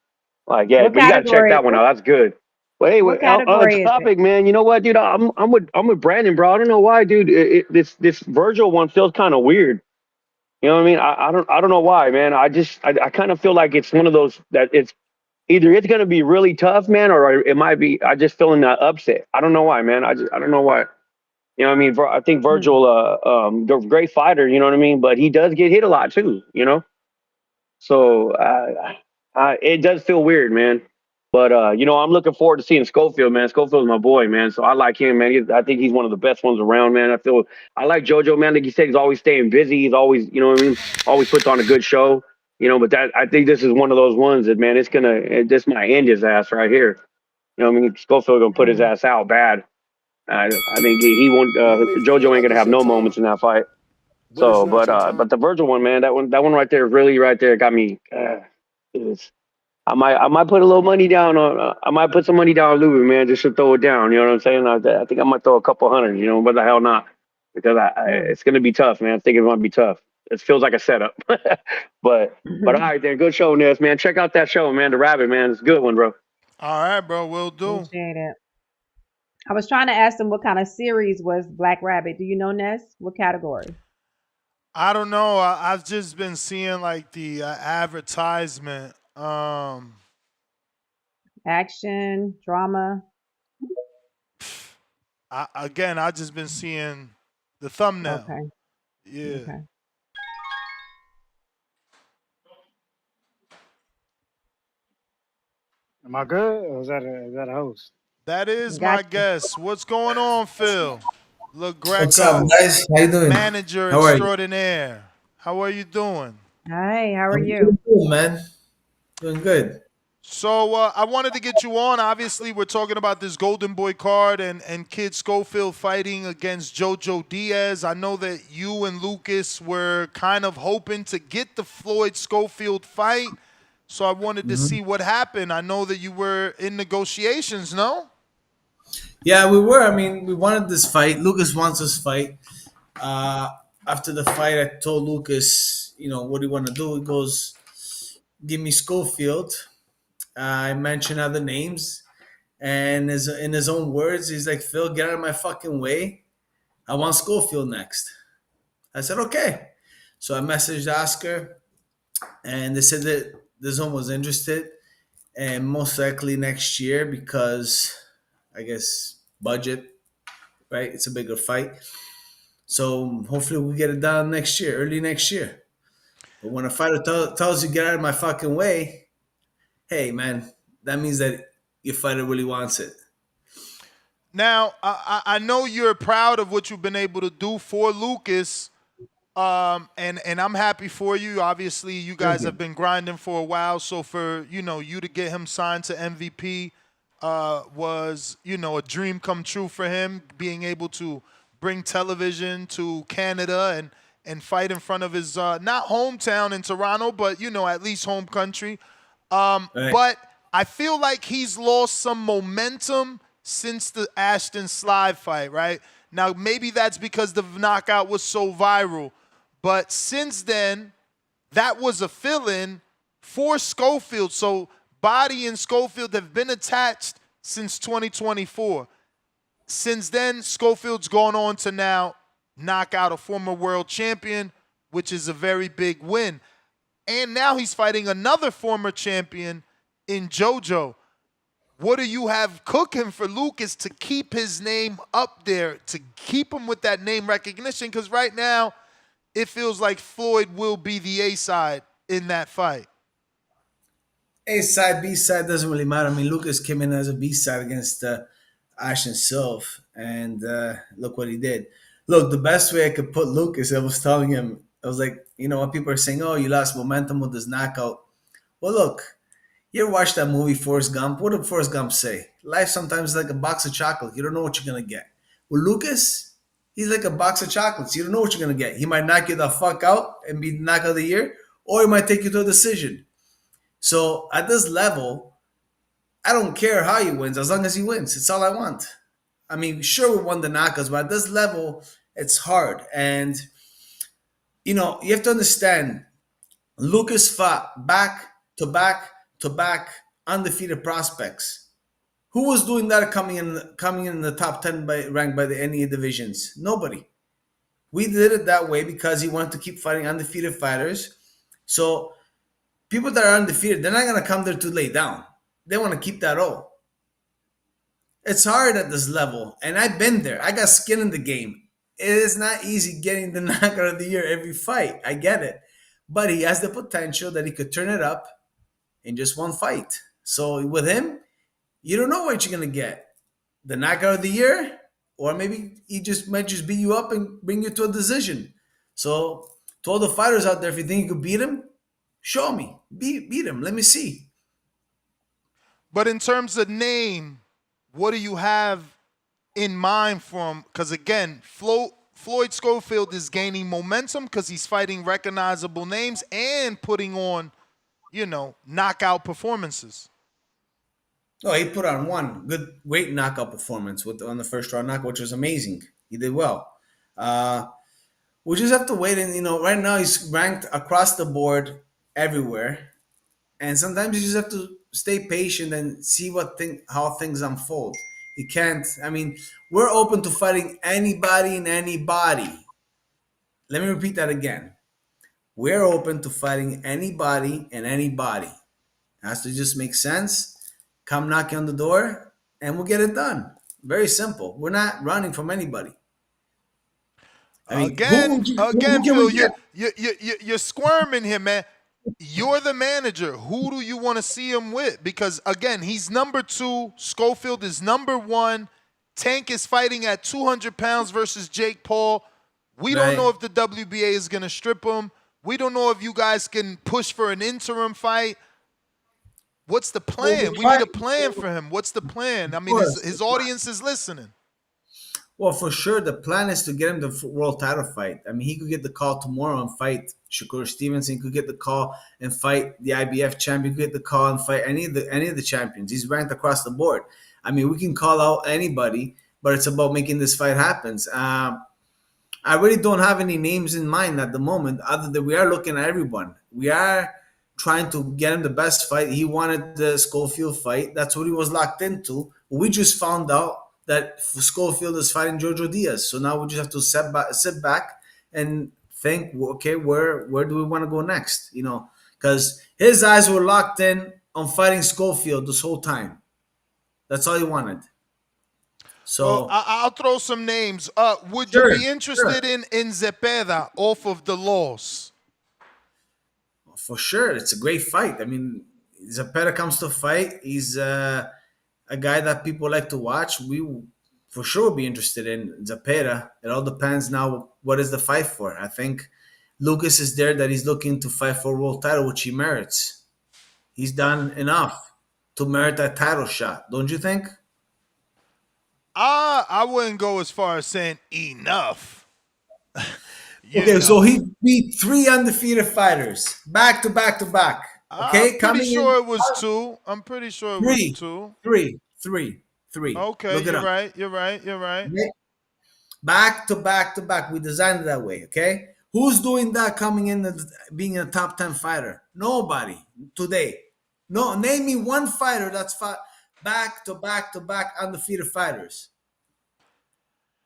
Like, yeah, but you gotta check that one out. That's good. But anyway, on the topic, man, you know what, dude? I'm with Brandon, bro. I don't know why, dude. This Vergil one feels kind of weird. You know what I mean? I don't know why, man. I kind of feel like it's one of those that it's either it's gonna be really tough, man, or it might be. I just feeling that upset. I don't know why, man. I don't know why. You know what I mean? I think Vergil, the great fighter. You know what I mean? But he does get hit a lot too. You know, so it does feel weird, man. But I'm looking forward to seeing Schofield, man. Schofield's my boy, man. So I like him, man. I think he's one of the best ones around, man. I like JoJo, man. Like you said, he's always staying busy. He's always, you know what I mean, always puts on a good show. But I think this is one of those ones that, man, this might end his ass right here. You know what I mean? Schofield gonna put his ass out bad. I think he won't. JoJo ain't gonna have no moments in that fight. So, but the Vergil one, man, that one right there, really right there, got me. I might put a little money down on. I might put some money down on Luben, man, just to throw it down. You know what I'm saying? I think I might throw a couple hundred. But the hell not, because it's gonna be tough, man. I think it's gonna be tough. It feels like a setup, but all right, then, good show, Ness, man. Check out that show, man. The Rabbit, man, it's a good one, bro. All right, bro, will do. Appreciate it. I was trying to ask them what kind of series was Black Rabbit. Do you know, Ness? What category? I don't know. I've just been seeing like the advertisement. Action, drama. I just been seeing the thumbnail. Okay. Yeah. Okay. Am I good? Or is that a host? That is my guess. What's going on, Phil? Look, Greco. What's up, guys? How you doing? Manager How are you? extraordinaire. How are you doing? Hi, how are I'm you? doing good, man. Doing good. So I wanted to get you on. Obviously, we're talking about this Golden Boy card and Kid Schofield fighting against JoJo Diaz. I know that you and Lucas were kind of hoping to get the Floyd Schofield fight. So I wanted to see what happened. I know that you were in negotiations, no? Yeah, we were. I mean, we wanted this fight. Lucas wants this fight. After the fight, I told Lucas, what do you want to do? He goes, give me Schofield. I mentioned other names. And in his own words, he's like, Phil, get out of my fucking way. I want Schofield next. I said, okay. So I messaged Oscar, and they said that DAZN was interested, and most likely next year because I guess budget, right? It's a bigger fight. So hopefully we get it done next year, early next year. But when a fighter tells you get out of my fucking way, hey man, that means that your fighter really wants it. Now, I know you're proud of what you've been able to do for Lucas, and I'm happy for you. Obviously, you guys have been grinding for a while, so for you to get him signed to MVP was a dream come true for him, being able to bring television to Canada and fight in front of his not hometown in Toronto, but at least home country. Right. But I feel like he's lost some momentum since the Ashton Slide fight, right? Now, maybe that's because the knockout was so viral. But since then, that was a fill-in for Schofield. So Body and Schofield have been attached since 2024. Since then, Schofield's gone on to now knock out a former world champion, which is a very big win. And now he's fighting another former champion in JoJo. What do you have cooking for Lucas to keep his name up there, to keep him with that name recognition? Because right now, it feels like Floyd will be the A-side in that fight. A-side, B-side, doesn't really matter. I mean, Lucas came in as a B-side against Ashton Sylve, and look what he did. Look, the best way I could put Lucas, I was telling him, I was like, when people are saying, oh, you lost momentum with this knockout. Well, look, you ever watch that movie, Forrest Gump? What did Forrest Gump say? Life sometimes is like a box of chocolate. You don't know what you're going to get. Well, Lucas, he's like a box of chocolates. You don't know what you're going to get. He might knock you the fuck out and be the knockout of the year, or he might take you to a decision. So at this level, I don't care how he wins, as long as he wins. It's all I want. I mean, sure, we won the knockouts, but at this level, it's hard. And, you have to understand, Lucas fought back to back to back undefeated prospects. Who was doing that coming in the top 10 ranked by the NE divisions? Nobody. We did it that way because he wanted to keep fighting undefeated fighters. So people that are undefeated, they're not going to come there to lay down. They want to keep that all. It's hard at this level, and I've been there. I got skin in the game. It is not easy getting the knockout of the year every fight. I get it. But he has the potential that he could turn it up in just one fight. So with him, you don't know what you're going to get. The knockout of the year, or maybe he might just beat you up and bring you to a decision. So to all the fighters out there, if you think you could beat him, show me. Beat him. Let me see. But in terms of name, what do you have in mind for him? Because again, Floyd Schofield is gaining momentum because he's fighting recognizable names and putting on, knockout performances. Oh, he put on one great knockout performance on the first round knockout, which was amazing. He did well. We just have to wait, and right now he's ranked across the board everywhere, and sometimes you just have to stay patient and see how things unfold. You can't. I mean, we're open to fighting anybody and anybody. Let me repeat that again. We're open to fighting anybody and anybody. It has to just make sense. Come knocking on the door, and we'll get it done. Very simple. We're not running from anybody. I mean, Again, Phil, you're squirming here, man. You're the manager. Who do you want to see him with? Because, again, he's number 2. Schofield is number 1. Tank is fighting at 200 pounds versus Jake Paul. We don't know if the WBA is going to strip him. We don't know if you guys can push for an interim fight. What's the plan? We need a plan for him. What's the plan? I mean, his audience is listening. Well, for sure, the plan is to get him the world title fight. I mean, he could get the call tomorrow and fight Shakur Stevenson. He could get the call and fight the IBF champion. He could get the call and fight any of the champions. He's ranked across the board. I mean, we can call out anybody, but it's about making this fight happen. I really don't have any names in mind at the moment, other than we are looking at everyone. We are trying to get him the best fight. He wanted the Schofield fight. That's what he was locked into. We just found out that Schofield is fighting JoJo Diaz. So now we just have to sit back and think, okay, where do we want to go next? You know, because his eyes were locked in on fighting Schofield this whole time. That's all he wanted. So well, I'll throw some names. Would Sure, you be interested in Zepeda off of the loss? for sure, it's a great fight. I mean, Zapata comes to fight. He's a guy that people like to watch. We for sure be interested in Zapata. It all depends now what is the fight for. I think Lucas is there that he's looking to fight for a world title, which he merits. He's done enough to merit that title shot, don't you think? I wouldn't go as far as saying enough. Okay, so he beat 3 undefeated fighters back to back to back. Okay, I'm pretty sure it was 2. I'm pretty sure it was 2. 3. Okay, Look it up. You're right. Okay? Back to back to back. We designed it that way, okay? Who's doing that coming in being a top 10 fighter? Nobody today. No, name me one fighter that's fought back to back to back undefeated fighters.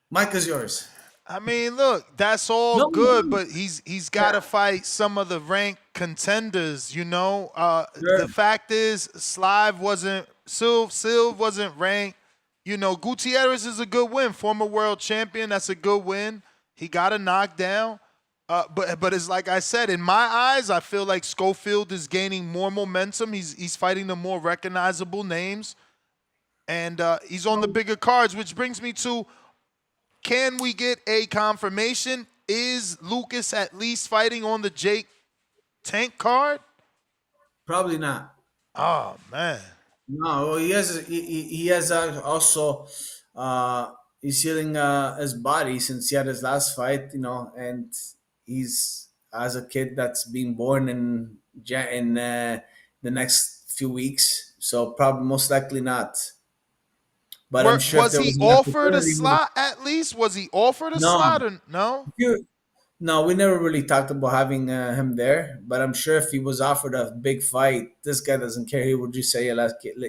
Mike is yours. I mean, look, that's all good, but he's got to fight some of the ranked contenders, you know? The fact is, Slive wasn't, Silv wasn't ranked. You know, Gutierrez is a good win. Former world champion, that's a good win. He got a knockdown. But it's like I said, in my eyes, I feel like Schofield is gaining more momentum. He's fighting the more recognizable names. And he's on the bigger cards, which brings me to, can we get a confirmation? Is Lucas at least fighting on the Jake Tank card? Probably not. Oh, man. No, he has also he's healing his body since he had his last fight, you know, and he's as a kid that's being born in the next few weeks, so probably most likely not. But I'm sure was he offered a slot at least? Was he offered a slot or no? No, we never really talked about having him there. But I'm sure if he was offered a big fight, this guy doesn't care. He would just say,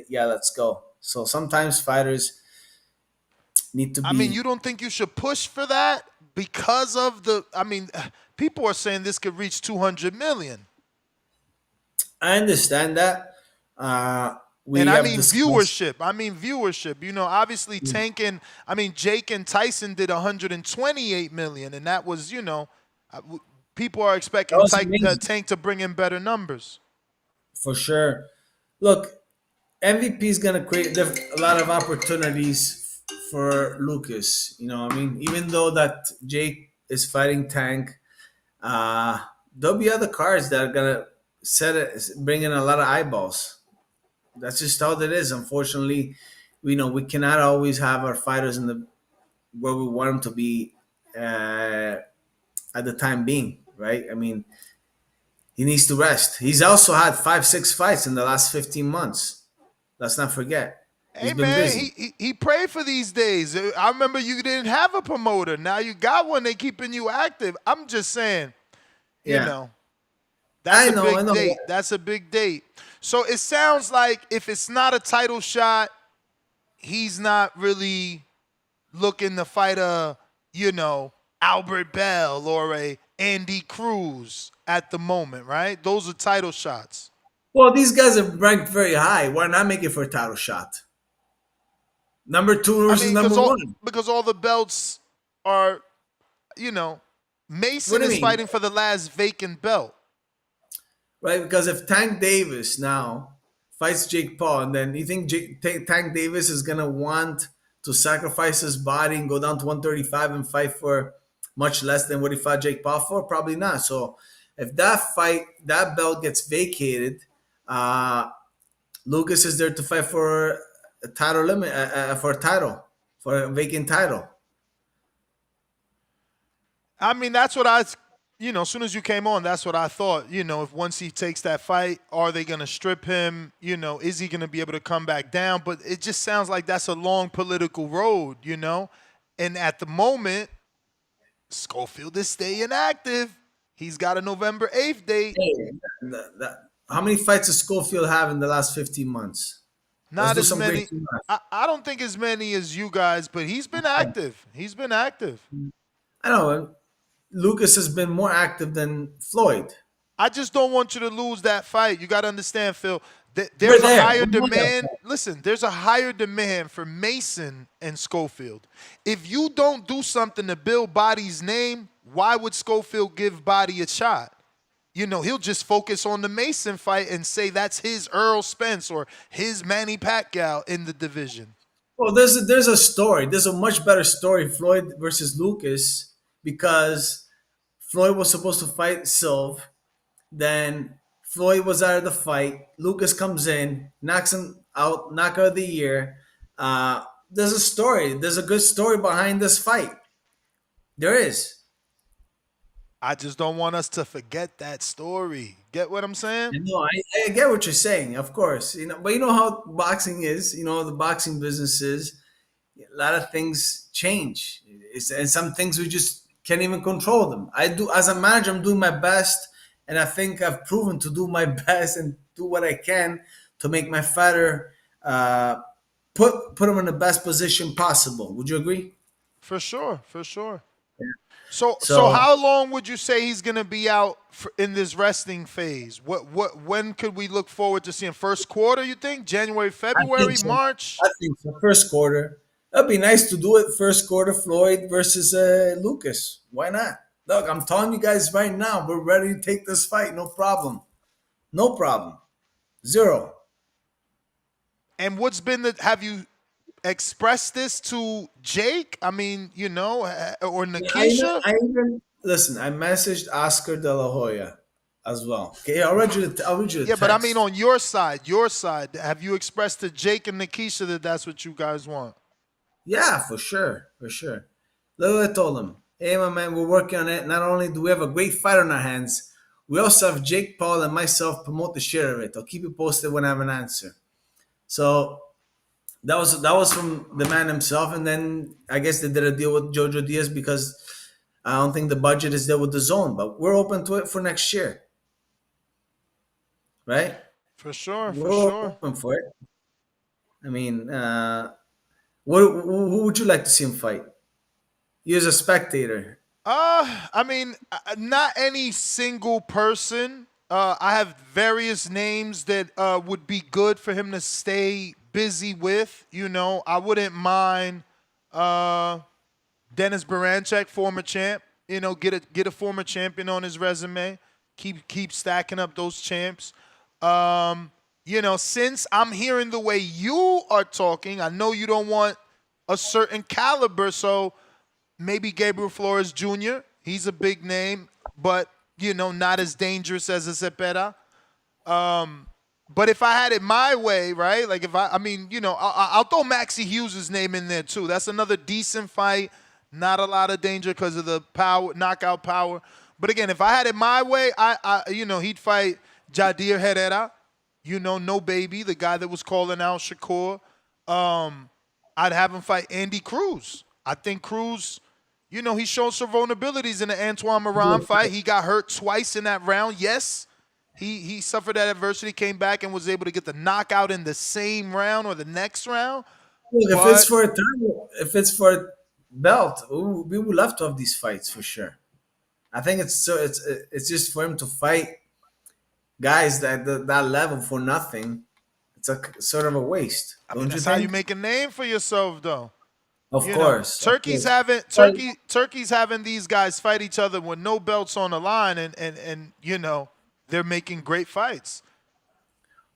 "Yeah, let's go." So sometimes fighters need to be. I mean, you don't think you should push for that because of the? I mean, people are saying this could reach 200 million. I understand that. Viewership. You know, obviously Tank and Jake and Tyson did 128 million, and that was, you know, people are expecting Tank to bring in better numbers. For sure. Look, MVP is gonna create a lot of opportunities for Lucas. You know, I mean, even though that Jake is fighting Tank, there'll be other cards that are gonna bring in a lot of eyeballs. That's just how it is. Unfortunately, we cannot always have our fighters where we want them to be at the time being, right? I mean, he needs to rest. He's also had 5-6 fights in the last 15 months. Let's not forget. He's been busy. He prayed for these days. I remember you didn't have a promoter. Now you got one. They keeping you active. I'm just saying, you know. That's a big date. That's a big date. So it sounds like if it's not a title shot, he's not really looking to fight a, you know, Albert Bell or a Andy Cruz at the moment, right? Those are title shots. Well, these guys are ranked very high. Why not make it for a title shot? Number 2 versus number 1. Because all the belts are, you know, Mason is fighting for the last vacant belt. Right, because if Tank Davis now fights Jake Paul, and then you think Tank Davis is going to want to sacrifice his body and go down to 135 and fight for much less than what he fought Jake Paul for? Probably not. So if that belt gets vacated, Lucas is there to fight for a title for a vacant title. I mean, that's what as soon as you came on, that's what I thought. You know, if once he takes that fight, are they going to strip him? You know, is he going to be able to come back down? But it just sounds like that's a long political road, you know? And at the moment, Schofield is staying active. He's got a November 8th date. How many fights does Schofield have in the last 15 months? Not do as some great many. team match. I don't think as many as you guys, but he's been active. He's been active. I know Lucas has been more active than Floyd. I just don't want you to lose that fight. You got to understand, Phil. We're There's a there. higher We won that demand. fight. Listen, there's a higher demand for Mason and Schofield. If you don't do something to build Body's name, why would Schofield give Body a shot? You know, he'll just focus on the Mason fight and say that's his Earl Spence or his Manny Pacquiao in the division. Well, there's a story. There's a much better story, Floyd versus Lucas, because Floyd was supposed to fight Silv. Then Floyd was out of the fight. Lucas comes in, knocks him out, knockout of the year. There's a story. There's a good story behind this fight. There is. I just don't want us to forget that story. Get what I'm saying? I get what you're saying, of course. But you know how boxing is. The boxing business is. A lot of things change, and some things we just can't even control them. I do, as a manager, I'm doing my best, and I think I've proven to do my best and do what I can to make my fighter put him in the best position possible. Would you agree? For sure. Yeah. So how long would you say he's going to be out in this resting phase? When could we look forward to seeing? First quarter, you think? January, February, March? I think so. First quarter. That'd be nice to do it first quarter, Floyd versus Lucas. Why not? Look, I'm telling you guys right now, we're ready to take this fight. No problem. No problem. Zero. And what's been have you expressed this to Jake? I mean, or Nikisha? Listen, I messaged Oscar De La Hoya as well. Okay, I'll read you the text. But I mean on your side, have you expressed to Jake and Nikisha that that's what you guys want? Yeah, for sure. Look what I told him. Hey, my man, we're working on it. Not only do we have a great fight on our hands, we also have Jake Paul and myself promote the shit of it. I'll keep you posted when I have an answer. So that was from the man himself, and then I guess they did a deal with JoJo Diaz because I don't think the budget is there with the zone, but we're open to it for next year, right? For sure. Open for it. I mean, who would you like to see him fight? You as a spectator. I mean, not any single person. I have various names that would be good for him to stay busy with. I wouldn't mind Dennis Baranchek, former champ. Get a former champion on his resume. Keep stacking up those champs. Since I'm hearing the way you are talking, I know you don't want a certain caliber, so maybe Gabriel Flores Jr. He's a big name, but not as dangerous as a Cepeda. But if I had it my way, right? Like I'll throw Maxie Hughes' name in there too. That's another decent fight. Not a lot of danger because of the power, knockout power. But again, if I had it my way, he'd fight Jadir Herrera. No baby, the guy that was calling out Shakur. I'd have him fight Andy Cruz. I think Cruz, he showed some vulnerabilities in the Antoine Moran fight. He got hurt twice in that round. Yes, he suffered that adversity, came back and was able to get the knockout in the same round or the next round. Look, if it's for a title, if it's for a belt, we would love to have these fights for sure. I think it's just for him to fight guys that level for nothing. It's a sort of a waste. That's how you make a name for yourself, though. Of course. Turkey's having these guys fight each other with no belts on the line, and they're making great fights.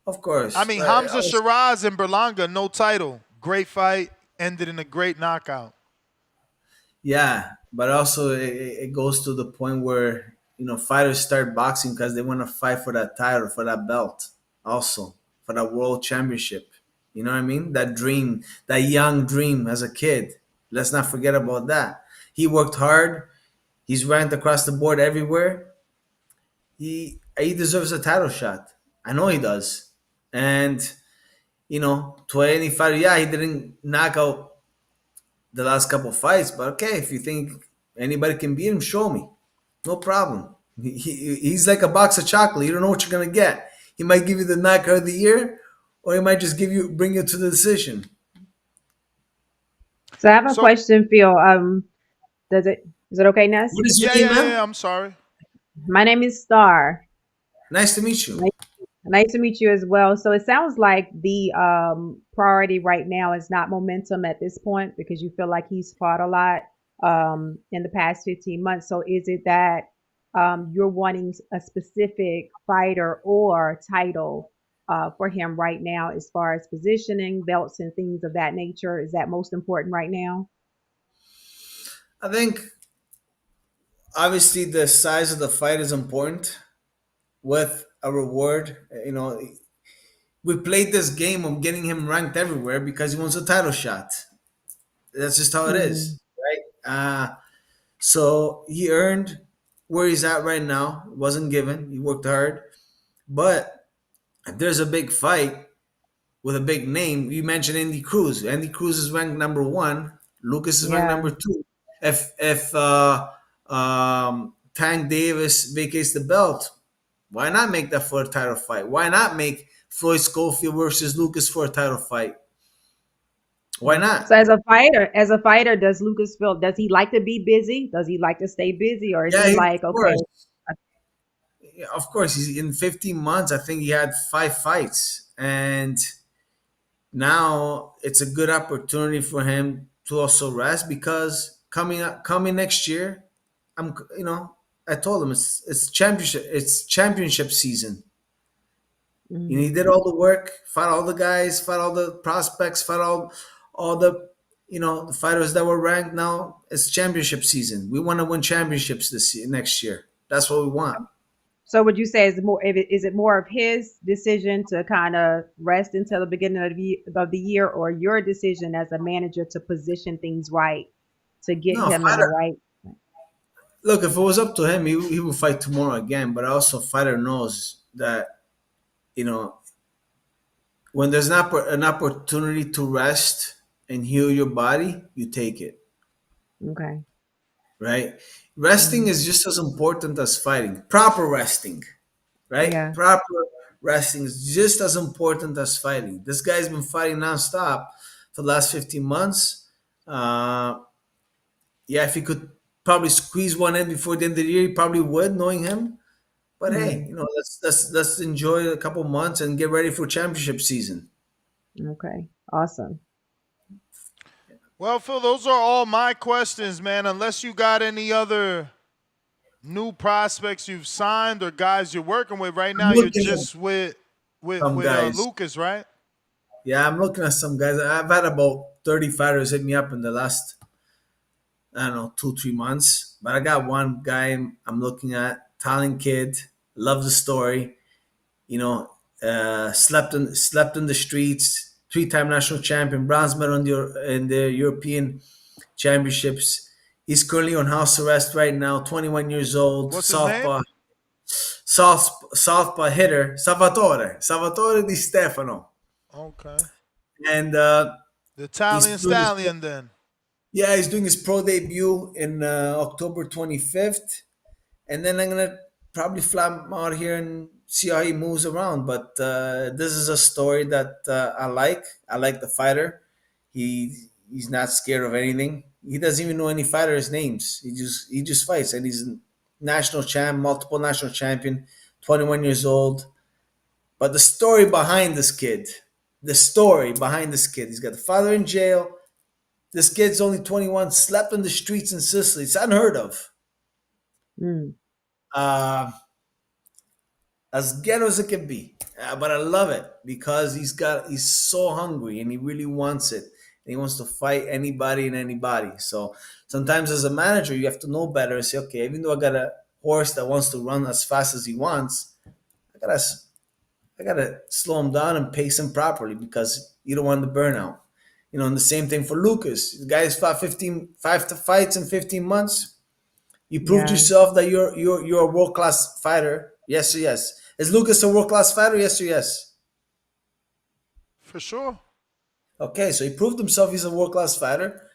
Of course. I mean, Hamza Shiraz and Berlanga, no title. Great fight, ended in a great knockout. Yeah, but also it goes to the point where, fighters start boxing because they want to fight for that title, for that belt, also, for that world championship. You know what I mean? That dream, that young dream as a kid. Let's not forget about that. He worked hard. He's ranked across the board everywhere. He deserves a title shot. I know he does. And, to any fighter, he didn't knock out the last couple of fights. But okay, if you think anybody can beat him, show me. No problem. He's like a box of chocolate. You don't know what you're going to get. He might give you the knockout of the year, or he might just bring you to the decision. So I have a question, Phil. Is it okay, Ness? What is your name, ma'am? I'm sorry. My name is Star. Nice to meet you. Nice to meet you as well. So it sounds like the priority right now is not momentum at this point because you feel like he's fought a lot in the past 15 months. So is it that you're wanting a specific fighter or title for him right now as far as positioning, belts, and things of that nature? Is that most important right now? I think obviously the size of the fight is important with a reward. You know, we played this game of getting him ranked everywhere because he wants a title shot. That's just how it is, right? So he earned where he's at right now. It wasn't given. He worked hard. But if there's a big fight with a big name, you mentioned Andy Cruz. Andy Cruz is ranked number 1. Lucas is ranked number 2. If Tank Davis vacates the belt, why not make that for a title fight? Why not make Floyd Schofield versus Lucas for a title fight? Why not? So as a fighter, does he like to be busy? Does he like to stay busy, or is he like, okay? Yeah, of course. He's in 15 months. I think he had 5 fights, and now it's a good opportunity for him to also rest because coming next year, I told him it's championship season. Mm-hmm. He did all the work, fought all the guys, fought all the prospects, fought all the the fighters that were ranked. Now it's championship season. We want to win championships next year. That's what we want. So would you say is it more of his decision to kind of rest until the beginning of the year, or your decision as a manager to position things right to get him in the right? Look, if it was up to him, he would fight tomorrow again. But also, fighter knows that when there's an opportunity to rest and heal your body, you take it. Okay. Right? Resting is just as important as fighting. Proper resting, right? Yeah. Proper resting is just as important as fighting. This guy's been fighting nonstop for the last 15 months. If he could probably squeeze one in before the end of the year, he probably would, knowing him. But hey, let's enjoy a couple months and get ready for championship season. Okay, awesome. Well, Phil, those are all my questions, man. Unless you got any other new prospects you've signed or guys you're working with right now, you're just with Lucas, right? Yeah, I'm looking at some guys. I've had about 30 fighters hit me up in the last, 2-3 months. But I got one guy I'm looking at, talent kid, love the story. Slept in the streets. 3-time national champion, bronze medal in the European Championships. He's currently on house arrest right now. 21 years old. What's his name? Southpaw hitter, Salvatore Di Stefano. Okay. And the Italian stallion, then. Yeah, he's doing his pro debut in October 25th, and then I'm gonna probably fly him out here and see how he moves around. But this is a story that I like. I like the fighter. He's not scared of anything. He doesn't even know any fighters' names. He just fights, and he's national champ, multiple national champion, 21 years old. But the story behind this kid, he's got the father in jail. This kid's only 21, slept in the streets in Sicily. It's unheard of. As ghetto as it can be, but I love it because he's so hungry and he really wants it. And he wants to fight anybody and anybody. So sometimes as a manager, you have to know better and say, okay, even though I got a horse that wants to run as fast as he wants, I gotta slow him down and pace him properly because you don't want the burnout. And the same thing for Lucas. The guy's fought 5 fights in 15 months. You proved yourself that you're a world-class fighter. Yes or yes? Is Lucas a world-class fighter? Yes or yes? For sure. Okay, so he proved himself he's a world-class fighter.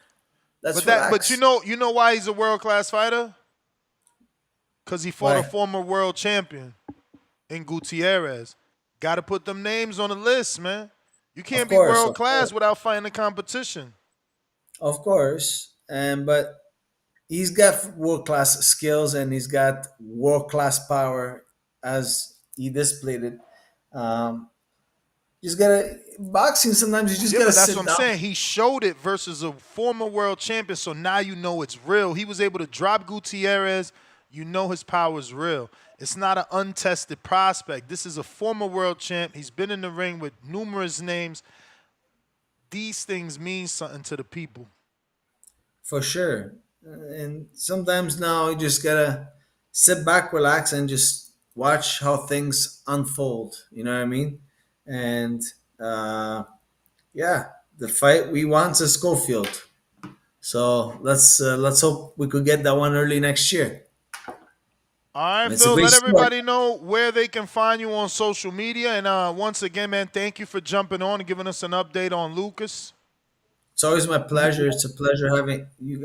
But you know why he's a world-class fighter? Because he fought a former world champion in Gutierrez. Got to put them names on the list, man. You can't be course, world class without fighting the competition. of course, but he's got world class skills and he's got world class power as he displayed it. Just gotta boxing. Sometimes you just Yeah, gotta but that's sit what I'm down. saying. He showed it versus a former world champion, so now you know it's real. He was able to drop Gutierrez. You know his power is real. It's not an untested prospect. This is a former world champ. He's been in the ring with numerous names. These things mean something to the people. For sure. And sometimes now you just gotta sit back, relax, and just watch how things unfold. You know what I mean? And yeah, the fight we want is Schofield. So let's hope we could get that one early next year. All right, It's a Phil, great let sport. everybody know where they can find you on social media. And once again, man, thank you for jumping on and giving us an update on Lucas. It's always my pleasure. It's a pleasure having you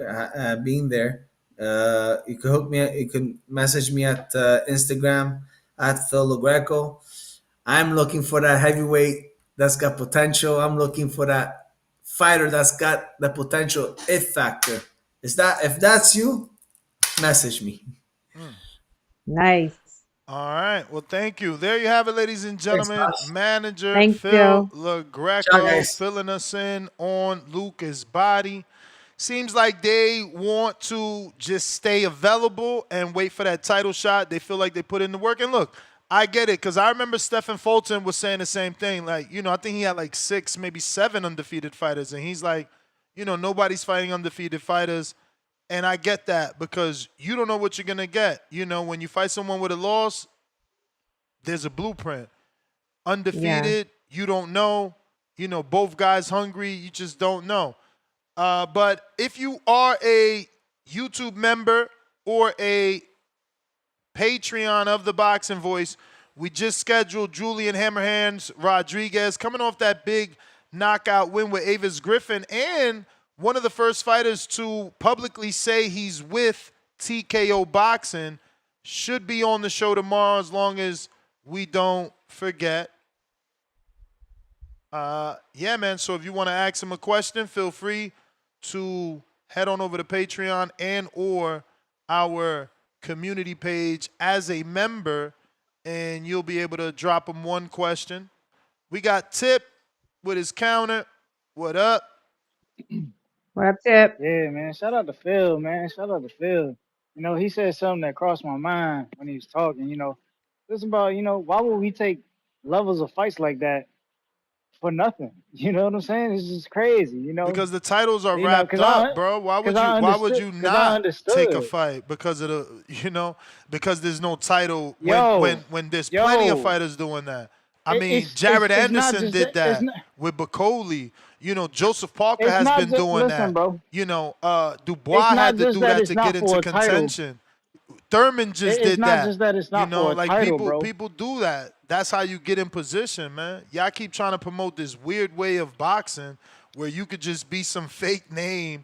being there. You can hook me. You can message me at Instagram at Phil LaGreco. I'm looking for that heavyweight that's got potential. I'm looking for that fighter that's got the potential it factor. Is that if that's you, message me. Nice. All right. Well, thank you. There you have it, ladies and gentlemen. Boss. Manager Thank Phil you. Ciao, LaGreco guys. filling us in on Lucas' body. Seems like they want to just stay available and wait for that title shot. They feel like they put in the work. And look, I get it because I remember Stephen Fulton was saying the same thing. Like, I think he had like 6, maybe 7 undefeated fighters. And he's like, nobody's fighting undefeated fighters. And I get that because you don't know what you're going to get. When you fight someone with a loss, there's a blueprint. Undefeated, you don't know. Both guys hungry, you just don't know. But if you are a YouTube member or a Patreon of the Boxing Voice, we just scheduled Julian Hammerhands Rodriguez coming off that big knockout win with Avis Griffin and one of the first fighters to publicly say he's with TKO Boxing, should be on the show tomorrow as long as we don't forget. Yeah, man, so if you want to ask him a question, feel free to head on over to Patreon and or our community page as a member, and you'll be able to drop him one question. We got Tip with his counter. What up? What up, Tip? Yeah, man. Shout out to Phil, man. Shout out to Phil. He said something that crossed my mind when he was talking. It's about, why would we take levels of fights like that for nothing? You know what I'm saying? It's just crazy, Because the titles are wrapped up, bro. Why would you not take a fight because of the, because there's no title when there's plenty of fighters doing that. I mean, Jared Anderson did that with Bacoli. Joseph Parker has been doing that. Bro. Dubois had to do that to get into contention. Thurman just did that. It's not just that it's not for a title, bro. People do that. That's how you get in position, man. Y'all keep trying to promote this weird way of boxing where you could just be some fake name.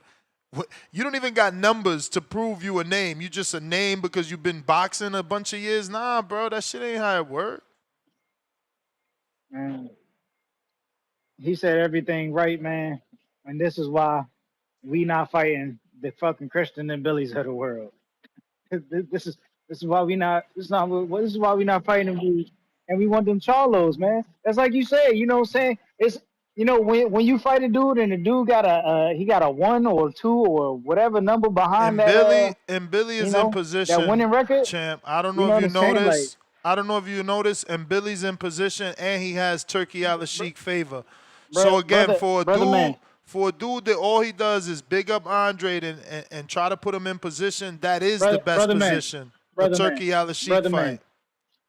You don't even got numbers to prove you a name. You just a name because you've been boxing a bunch of years. Nah, bro, that shit ain't how it works. Man. He said everything right, man. And this is why we not fighting the fucking Christian and Billies of the world. This is why we not. This is why we not fighting them, and we want them Charlos, man. That's like you said. You know what I'm saying? It's when you fight a dude and the dude got a 1 or 2 or whatever number behind and Billy is in position. That winning record, champ. I don't know if you noticed. I don't know if you noticed, and Billy's in position, and he has Turkey Al-Sheikh favor. So again, for a dude that all he does is big up Andre and try to put him in position, that is the best position. The Turkey Al-Sheikh fight.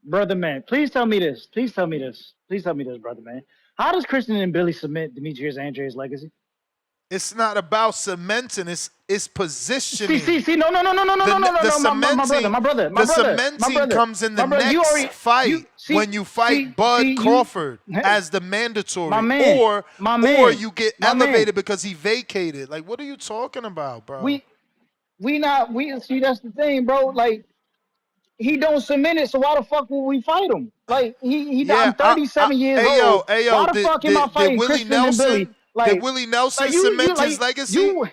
Brother man, please tell me this. Please tell me this, brother man. How does Christian and Billy submit Demetrius Andre's legacy? It's not about cementing. It's positioning. See. No. My brother. The cementing comes in the next fight when you fight Bud Crawford as the mandatory, or you get elevated because he vacated. Like, what are you talking about, bro? We see. That's the thing, bro. Like, he don't submit it, so why the fuck would we fight him? Like Yeah, I'm 37 years hey old. yo, Why the fuck am I fighting Willie Christian and Billy? Nelson? Did Willie Nelson cement his legacy? You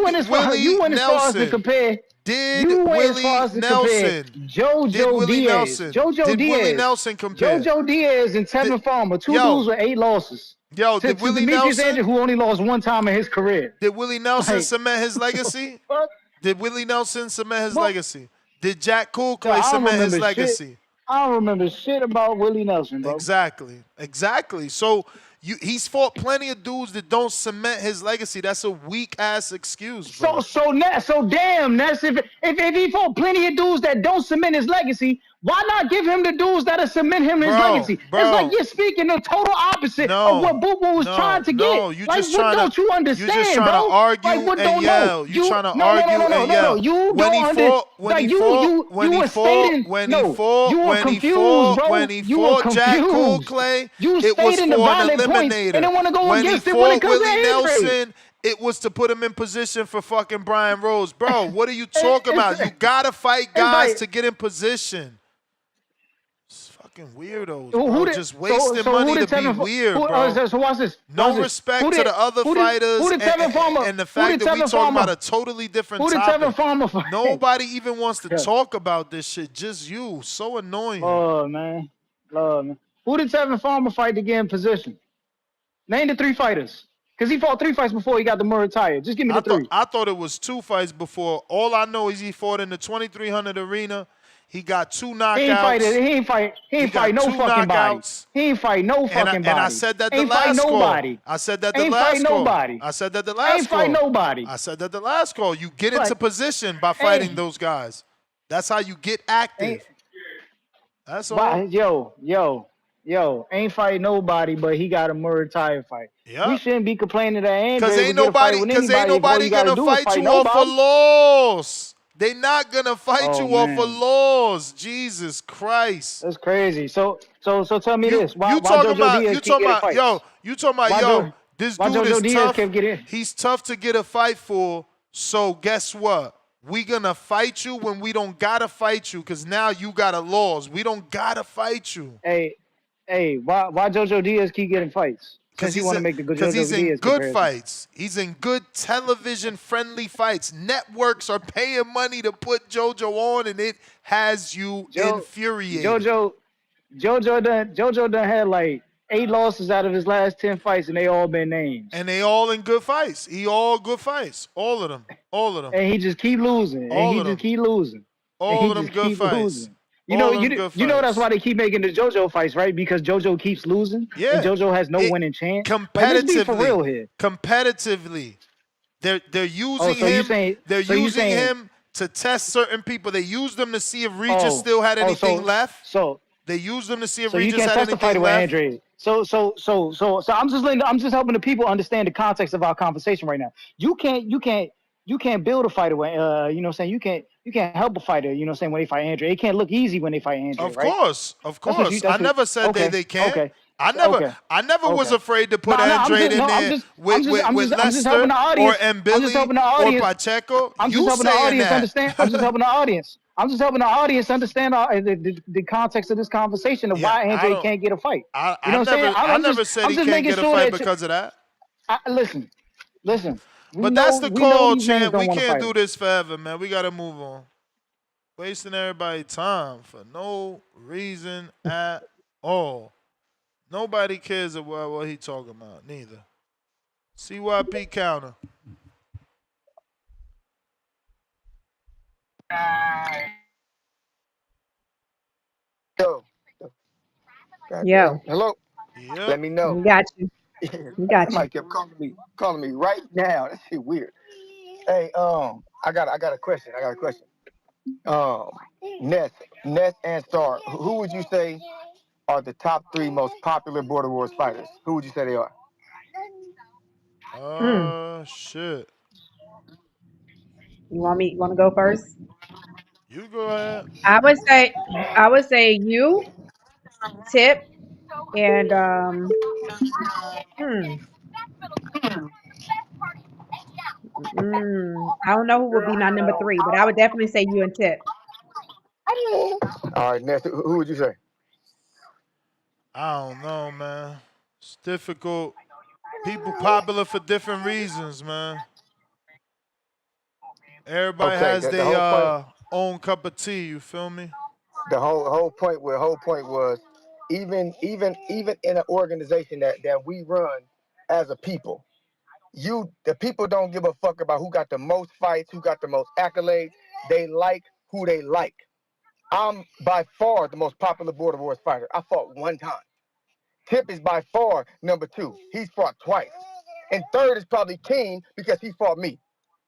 went as far as to compare. Did You went as Willie far as to compare Nelson? JoJo Did Willie Diaz. Nelson? JoJo Did Diaz. Willie Nelson compare? JoJo Diaz and Tevin Farmer, two dudes with 8 losses. Yo, did Willie Demetrius Nelson? Andrew, who only lost 1 time in his career. Did Willie Nelson Like, cement his legacy? Did Willie Nelson cement his legacy? Did Jack Cool I Clay don't cement his remember legacy? shit. I don't remember shit about Willie Nelson, bro. Exactly. So he's fought plenty of dudes that don't cement his legacy. That's a weak ass excuse, bro. So damn, that's if he fought plenty of dudes that don't cement his legacy, why not give him the dudes that'll cement him his legacy? It's like you're speaking the total opposite of what Boo Boo was trying to get. You like, just what trying don't you understand, You're just trying bro? to argue like, what and don't yell. know? You trying to argue and yell. You when he fought, when he fought Jack Cool Clay, it was for an eliminator. And then want to go when he against it when it fought comes to Willie Andre. Nelson, it was to put him in position for fucking Brian Rose. Bro, what are you talking about? You gotta fight guys to get in position. Fucking weirdos, bro. Just wasting money to be weird, bro. So watch this. No respect to the other fighters and the fact that we talking about a totally different topic. Nobody even wants to talk about this shit. Just you. So annoying. Lord, man. Who did Tevin Farmer fight to get in position? Name the 3 fighters. Because he fought 3 fights before he got the Murray tire. Just give me the 3. I thought it was 2 fights before. All I know is he fought in the 2300 arena. He got 2 knockouts. He ain't fight no fucking body. He ain't fight no fucking body. And I said that the last call. I said that the last call. I said that the last call. Ain't fight nobody. I said that the last call. You get into position by fighting those guys. That's how you get active. That's all. Yo, ain't fight nobody, but he got a Murray tire fight. Yep. We shouldn't be complaining that Andre Because ain't nobody gonna fight you off a loss. They not gonna fight you off a loss. Jesus Christ. That's crazy. So tell me this. You talking about this dude is tough. He's tough to get a fight for. So guess what? We gonna fight you when we don't gotta fight you, because now you got a loss. We don't gotta fight you. Hey, why JoJo Diaz keep getting fights? Because he want to make the good. Because he's in good fights. He's in good television-friendly fights. Networks are paying money to put JoJo on, and it has you infuriated. JoJo done had like 8 losses out of his last 10 fights, and they all been names. And they all in good fights. All good fights. All of them. And he just keep losing. All of them good fights. You know that's why they keep making the JoJo fights, right? Because JoJo keeps losing. Yeah. And JoJo has no winning chance. Competitively. Like, let's be for real here. Competitively. They're using him. They're using him to test certain people. They used them to see if Regis still had anything left. They used them to see if Regis had anything left. So I'm just helping the people understand the context of our conversation right now. You can't build a fighter when you know what I'm saying, you can't help a fighter, you know what I'm saying, when they fight Andre. It can't look easy when they fight Andre, Of course. I never said they can't. Okay. I never was afraid to put Andre in there with Lester or Mbili or Pacheco. I'm just helping the audience understand. I'm just helping the audience understand the context of this conversation of why Andre can't get a fight. You know what I'm saying? I never said he can't get a fight because of that. Listen. But that's the call, champ. We can't do this forever, man. We got to move on. Wasting everybody's time for no reason at all. Nobody cares about what he talking about, neither. CYP counter. Yo. Hello. Yep. Let me know. We got you. We got you. Somebody kept calling me right now. That shit weird. Hey, I got a question. Ness and Star. Who would you say are the top 3 most popular Border Wars fighters? Who would you say they are? Shit. You want to go first? You go ahead. I would say you, Tip, and I don't know who would be my number 3, but I would definitely say you and Tip. All right, next, who would you say? I don't know, man. It's difficult. People popular for different reasons, man. Everybody Okay, has the whole point. their own cup of tea. You feel me? The whole point was even in an organization that we run as a people, the people don't give a fuck about who got the most fights, who got the most accolades. They like who they like. I'm by far the most popular Border Wars fighter. I fought one time. Tip is by far number 2. He's fought twice. And third is probably King because he fought me.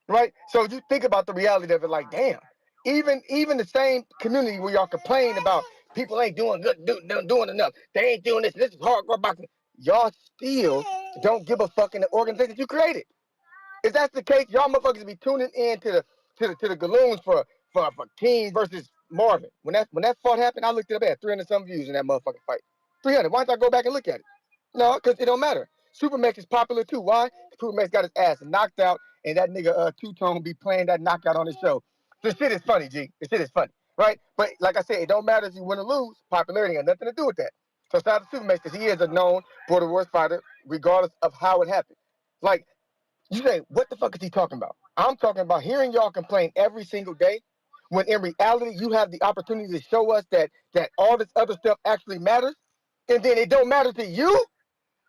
Right? So you think about the reality of it, like, damn. Even the same community where y'all complain about people ain't doing good, doing enough. They ain't doing this. This is hardcore boxing. Y'all still don't give a fuck in the organization you created. If that's the case, y'all motherfuckers be tuning in to the Galoons for King versus Marvin. When that fight happened, I looked it up. I had 300 some views in that motherfucking fight. 300. Why don't I go back and look at it? No, because it don't matter. Supermax is popular too. Why? Supermax got his ass knocked out, and that nigga Two-Tone be playing that knockout on his show. The shit is funny, G. The shit is funny, right? But like I said, it don't matter if you win or lose. Popularity got nothing to do with that. So shout out to Supermax because he is a known Border Wars fighter, regardless of how it happened. Like, you say, what the fuck is he talking about? I'm talking about hearing y'all complain every single day, when in reality you have the opportunity to show us that all this other stuff actually matters, and then it don't matter to you.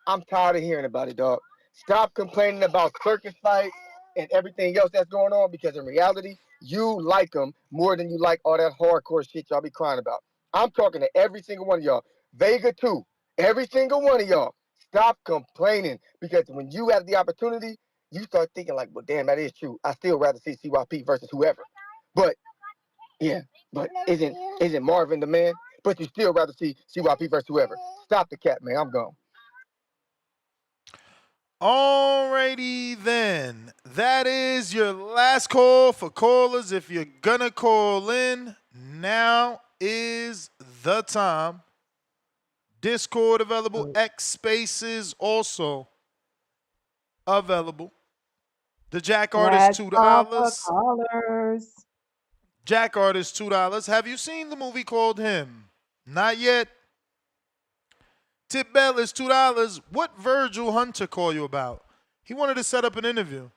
I'm tired of hearing about it, dog. Stop complaining about circus fights and everything else that's going on, because in reality, you like them more than you like all that hardcore shit y'all be crying about. I'm talking to every single one of y'all. Vega too. Every single one of y'all. Stop complaining, because when you have the opportunity, you start thinking like, well, damn, that is true. I still rather see CYP versus whoever. But yeah, but isn't Marvin the man? But you still rather see CYP versus whoever. Stop the cat, man. I'm gone. Alrighty then. That is your last call for callers. If you're gonna call in, now is the time. Discord available. X Spaces also available. The Jack Artist $2. Callers. Jack Artist $2. Have you seen the movie called Him? Not yet. Tip Bell is $2. What Vergil Hunter call you about? He wanted to set up an interview.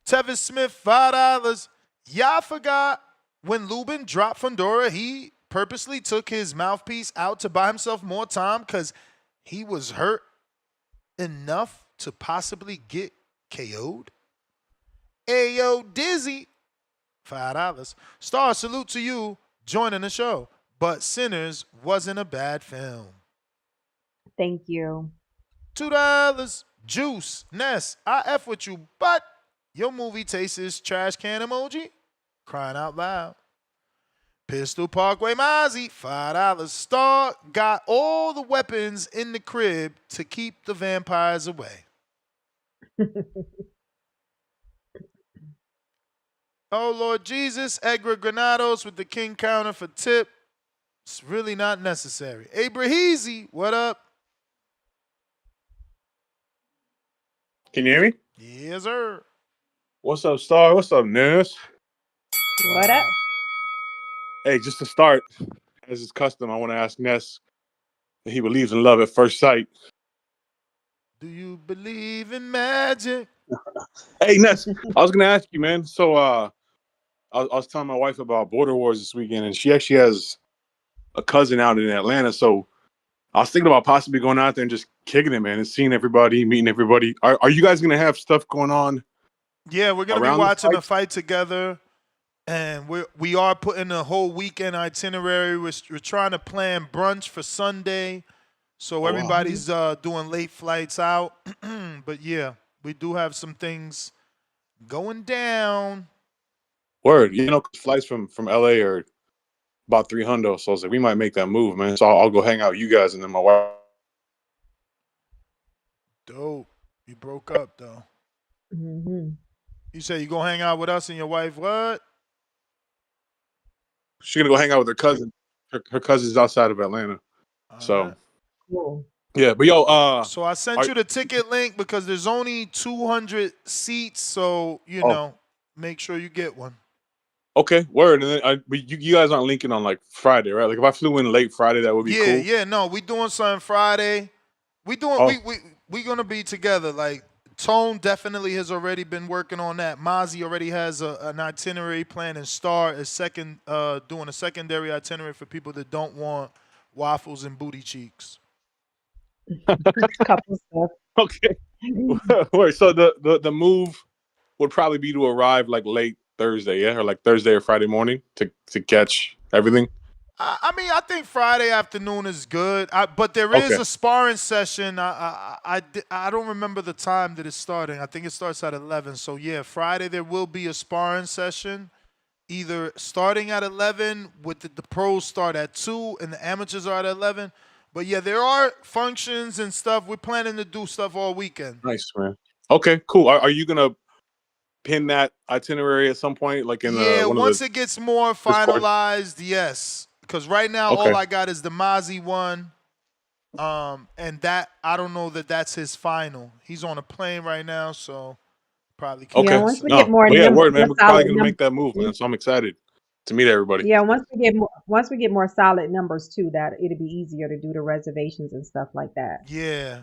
Tevis Smith, $5. Y'all forgot when Lubin dropped Fundora, he purposely took his mouthpiece out to buy himself more time because he was hurt enough to possibly get KO'd? Ayo, Dizzy, $5. Star, salute to you joining the show. But Sinners wasn't a bad film. Thank you. $2. Juice, Ness, I F with you, but your movie taste is trash can emoji. Crying out loud. Pistol Parkway Mozzie, $5. Star got all the weapons in the crib to keep the vampires away. Oh, Lord Jesus, Edgar Granados with the King counter for tip. It's really not necessary. Abraheezy, what up? Can you hear me? Yes, sir. What's up, Star? What's up, Ness? What up? Hey, just to start, as is custom, I want to ask Ness if he believes in love at first sight. Do you believe in magic? Hey, Ness, I was going to ask you, man. So I was telling my wife about Border Wars this weekend, and she actually has a cousin out in Atlanta. So I was thinking about possibly going out there and just kicking it, man, and seeing everybody, meeting everybody. Are you guys going to have stuff going on? Yeah, we're going to be watching the fight together, and we are putting a whole weekend itinerary. We're trying to plan brunch for Sunday, so everybody's doing late flights out. But yeah, we do have some things going down. Word. You know, flights from LA are about $300, so I was like, we might make that move, man. So I'll go hang out with you guys and then my wife. Dope. You broke up, though. Mm-hmm. You say you go hang out with us and your wife, what? She's going to go hang out with her cousin. Her cousin's outside of Atlanta. So, cool. Yeah, but yo, so I sent you the ticket link because there's only 200 seats, so, you know, make sure you get one. Okay, word. And then but you guys aren't linking on like Friday, right? Like if I flew in late Friday, that would be cool. Yeah, no, we doing something Friday. We gonna be together. Like Tone definitely has already been working on that. Mozzie already has an itinerary plan, and Star is doing a secondary itinerary for people that don't want waffles and booty cheeks. Couple stuff. Okay. Wait, so the move would probably be to arrive like late Thursday, yeah, or like Thursday or Friday morning to catch everything. I mean, I think Friday afternoon is good, but there is a sparring session. I don't remember the time that it's starting. I think it starts at 11. So, yeah, Friday there will be a sparring session, either starting at 11 with the pros start at 2 and the amateurs are at 11. But, yeah, there are functions and stuff. We're planning to do stuff all weekend. Nice, man. Okay, cool. Are you going to pin that itinerary at some point? Like in once it gets more finalized, yes. Because right now, all I got is the Mozzie one, and that I don't know that that's his final. He's on a plane right now, so probably can't. Okay. Yeah, once we get more word, man. We're probably gonna make that move, man. So I'm excited to meet everybody. Yeah, once we get more solid numbers too, that it'll be easier to do the reservations and stuff like that. Yeah.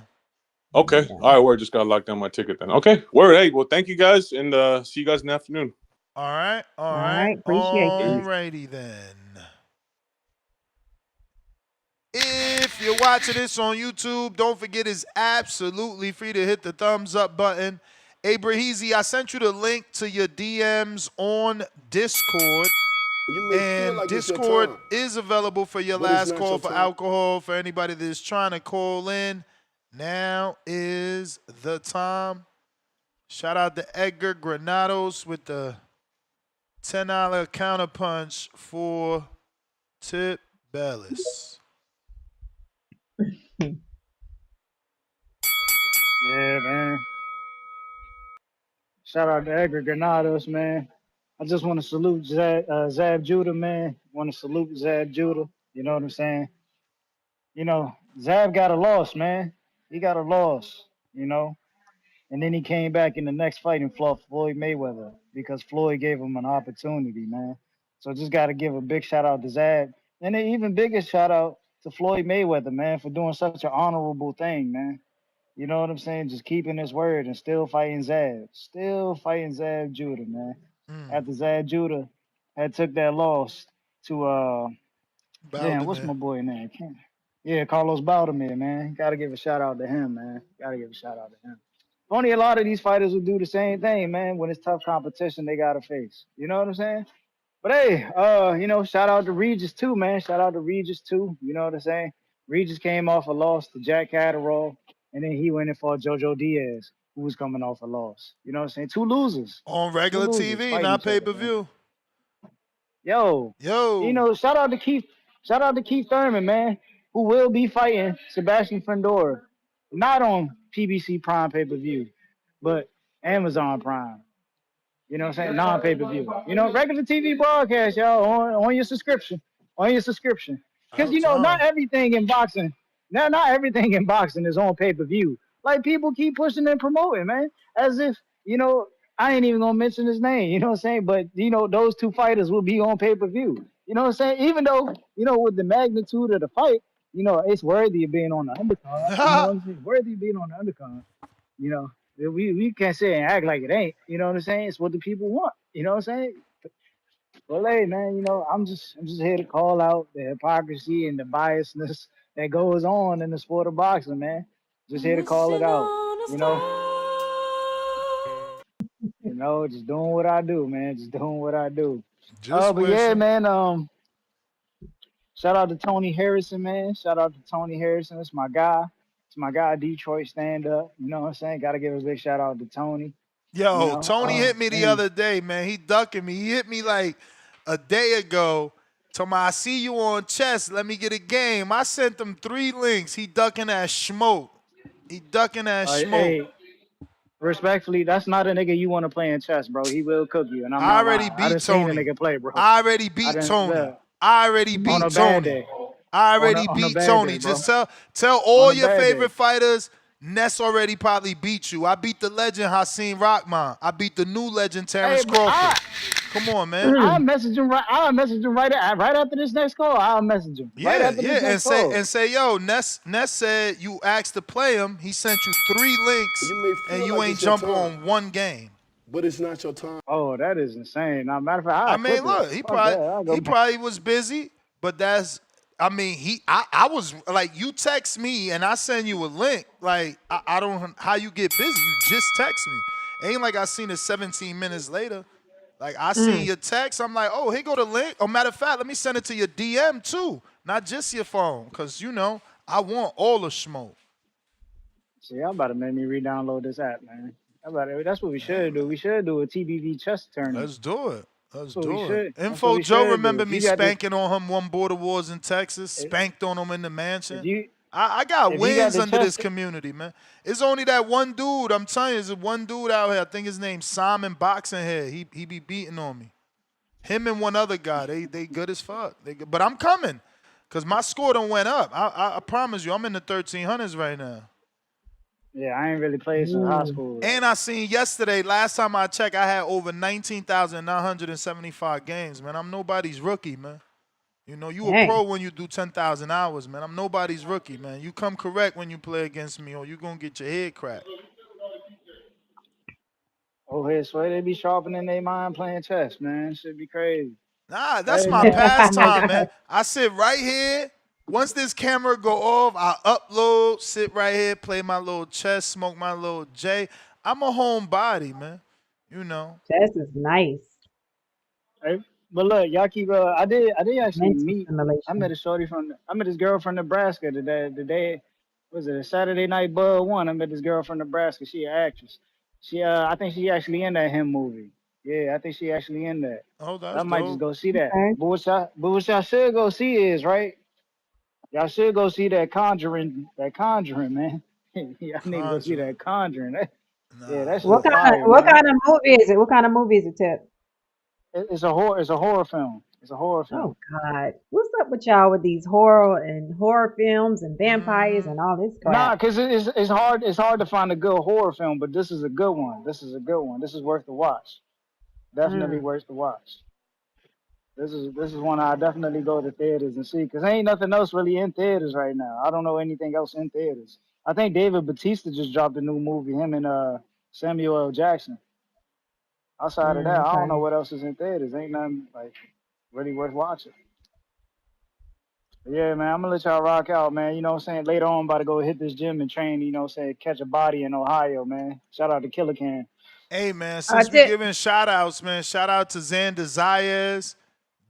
Okay. Yeah. All right, word. Just gotta lock down my ticket then. Okay. Word. Hey, well, thank you guys, and see you guys in the afternoon. All right. Appreciate you. Alrighty then. If you're watching this on YouTube, don't forget it's absolutely free to hit the thumbs up button. Hey, Braheezy, I sent you the link to your DMs on Discord. And Discord is available for your last call for alcohol. For anybody that's trying to call in, now is the time. Shout out to Edgar Granados with the $10 counterpunch for Tip Bellis. Yeah, man. Shout out to Edgar Granados, man. I just want to salute Zab Judah, man. Want to salute Zab Judah. You know what I'm saying? You know, Zab got a loss, man. He got a loss, you know. And then he came back in the next fight and fought Floyd Mayweather because Floyd gave him an opportunity, man. So just got to give a big shout out to Zab. And an even bigger shout out to Floyd Mayweather, man, for doing such an honorable thing, man. You know what I'm saying? Just keeping his word and still fighting Zab. Still fighting Zab Judah, man. After Zab Judah had took that loss to damn, what's my boy name? Yeah, Carlos Baldomir, man. Gotta give a shout out to him, man. Gotta give a shout out to him. Only a lot of these fighters will do the same thing, man. When it's tough competition, they gotta face. You know what I'm saying? But hey, you know, shout out to Regis too, man. Shout out to Regis too. You know what I'm saying? Regis came off a loss to Jack Catterall, and then he went and fought JoJo Diaz, who was coming off a loss. You know what I'm saying? Two losers. On regular TV, not pay-per-view. Yo. You know, shout out to Keith Thurman, man, who will be fighting Sebastian Fundora. Not on PBC Prime pay-per-view, but Amazon Prime. You know what I'm saying? Non-pay-per-view. You know, regular TV broadcast, y'all, on your subscription. On your subscription. Because, you know, not everything in boxing is on pay-per-view. Like, people keep pushing and promoting, man. As if, you know, I ain't even going to mention his name, you know what I'm saying? But, you know, those two fighters will be on pay-per-view. You know what I'm saying? Even though, you know, with the magnitude of the fight, you know, it's worthy of being on the undercard. You know what I'm saying? Worthy of being on the undercard. You know, we can't sit and act like it ain't. You know what I'm saying? It's what the people want. You know what I'm saying? Well, hey, man, you know, I'm just here to call out the hypocrisy and the biasness that goes on in the sport of boxing, man. Just here to call it out. You know, just doing what I do, man. Just doing what I do. But yeah, man. Shout out to Tony Harrison, man. Shout out to Tony Harrison. It's my guy. It's my guy, Detroit stand-up. You know what I'm saying? Got to give a big shout out to Tony. Yo, You know, Tony hit me the other day, man. He ducking me. He hit me like a day ago. Told me, I see you on chess. Let me get a game. I sent him 3 links. He ducking that smoke. Hey, respectfully, that's not a nigga you want to play in chess, bro. He will cook you. And I already beat Tony. Seen a nigga play, bro. I already beat Tony. I already beat Tony. Just tell all your favorite fighters, Ness already probably beat you. I beat the legend Hasim Rahman. I beat the new legend Terrence Crawford. Come on, man. I'll message him right after this next call. I'll message him right after this next call. And say, yo, Ness said you asked to play him. He sent you 3 links, and you ain't jump on 1 game. But it's not your time. Oh, that is insane. Now, matter of fact, I mean, look, he probably was busy, but that's. I mean, I was like, you text me and I send you a link. Like, I don't how you get busy. You just text me. Ain't like I seen it 17 minutes later. Like, I seen your text. I'm like, oh, here go the link. Oh, matter of fact, let me send it to your DM too, not just your phone, because you know I want all the smoke. See, y'all about to make me re-download this app, man. That's what we should do. We should do a TBV chess tournament. Let's do it. Let's That's what we do should- it. that's Info what we Joe should remember do. me If you got spanking on him one Border Wars in Texas, spanked on him in the mansion. If you- I got if you got wins the under this chest- community, man. It's only that one dude. I'm telling you, there's one dude out here. I think his name's Simon Boxing Head. He be beating on me. Him and one other guy. They good as fuck. But I'm coming, cause my score done went up. I promise you, I'm in the 1300s right now. Yeah, I ain't really played since high school. And I seen yesterday, last time I checked, I had over 19,975 games, man. I'm nobody's rookie, man. You know, you a Dang. pro when you do 10,000 hours, man. I'm nobody's rookie, man. You come correct when you play against me, or you gonna get your head cracked. Oh, hey, swear they be sharpening their mind playing chess, man. Should be crazy. Nah, that's Hey, my man. pastime, man. I sit right here. Once this camera go off, I upload, sit right here, play my little chess, smoke my little J. I'm a homebody, man. You know. Chess is nice. Hey, but look, y'all keep. I did actually Mental meet. stimulation. I met this girl from Nebraska today. Was it a Saturday night Bud One? I met this girl from Nebraska. She an actress. I think she actually in that him movie. Yeah, I think she actually in that. Oh, that's I might dope. just go see that. Okay. But what y'all should go see is right. Y'all should go see that Conjuring, man. Y'all need to go see that Conjuring. Yeah, that's What kind fire, of what man. kind of movie is it? What kind of movie is it, Tip? It's a horror film. It's a horror film. Oh God, what's up with y'all with these horror films and vampires and all this crap? Nah, cause it's hard to find a good horror film, but this is a good one. This is worth the watch. Definitely worth the watch. This is one I definitely go to theaters and see, cause ain't nothing else really in theaters right now. I don't know anything else in theaters. I think David Bautista just dropped a new movie. Him and Samuel L. Jackson. Outside of that, I don't know what else is in theaters. Ain't nothing like really worth watching. But yeah, man, I'm gonna let y'all rock out, man. You know what I'm saying? Later on, I'm about to go hit this gym and train, you know what I'm saying, catch a body in Ohio, man. Shout out to Killer Can. Hey, man, since we giving shout-outs, man, shout out to Xander Zayas,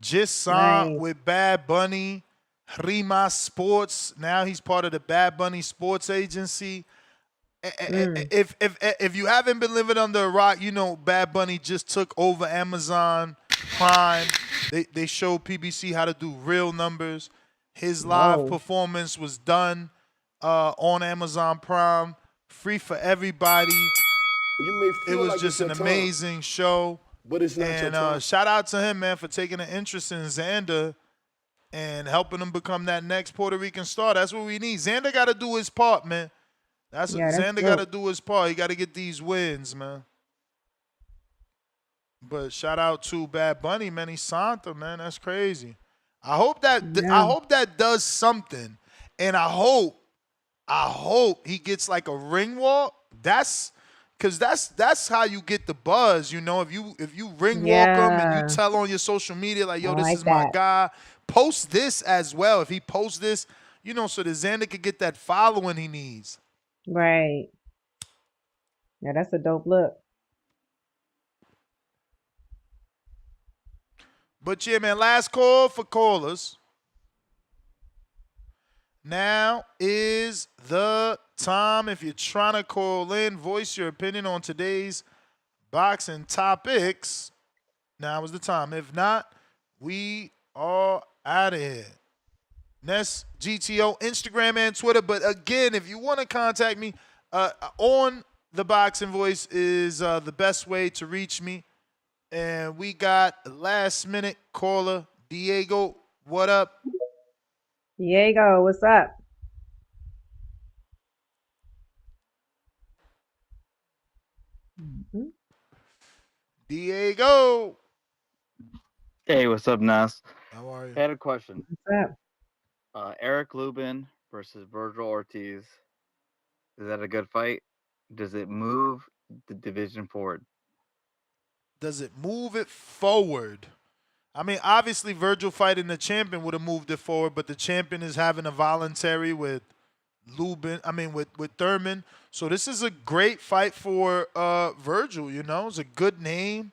just signed with Bad Bunny, Rima Sports. Now he's part of the Bad Bunny Sports Agency. If you haven't been living under a rock, you know Bad Bunny just took over Amazon Prime. They showed PBC how to do real numbers. His live performance was done on Amazon Prime, free for everybody. It was just an amazing show. But it's not your time. Shout out to him, man, for taking an interest in Xander and helping him become that next Puerto Rican star. That's what we need. Xander got to do his part, man. Xander got to do his part. He got to get these wins, man. But shout out to Bad Bunny, man. He signed him, man. That's crazy. I hope that does something, and I hope he gets like a ring walk. That's how you get the buzz, you know. If you ring walk him and you tell on your social media like, yo, this is my guy. Post this as well. If he posts this, you know, so that Xander could get that following he needs. Right. Yeah, that's a dope look. But yeah, man, last call for callers. Now is the time. If you're trying to call in, voice your opinion on today's boxing topics. Now is the time. If not, we are out of here. Ness GTO, Instagram and Twitter. But again, if you want to contact me, on the Boxing Voice is the best way to reach me. And we got a last minute caller, Diego. What up? Diego, what's up? Diego. Hey, what's up, Nas? How are you? I had a question. What's up? Eric Lubin versus Vergil Ortiz. Is that a good fight? Does it move the division forward? Does it move it forward? I mean, obviously, Vergil fighting the champion would have moved it forward, but the champion is having a voluntary with Lubin. I mean, with Thurman. So this is a great fight for Vergil. You know, it's a good name,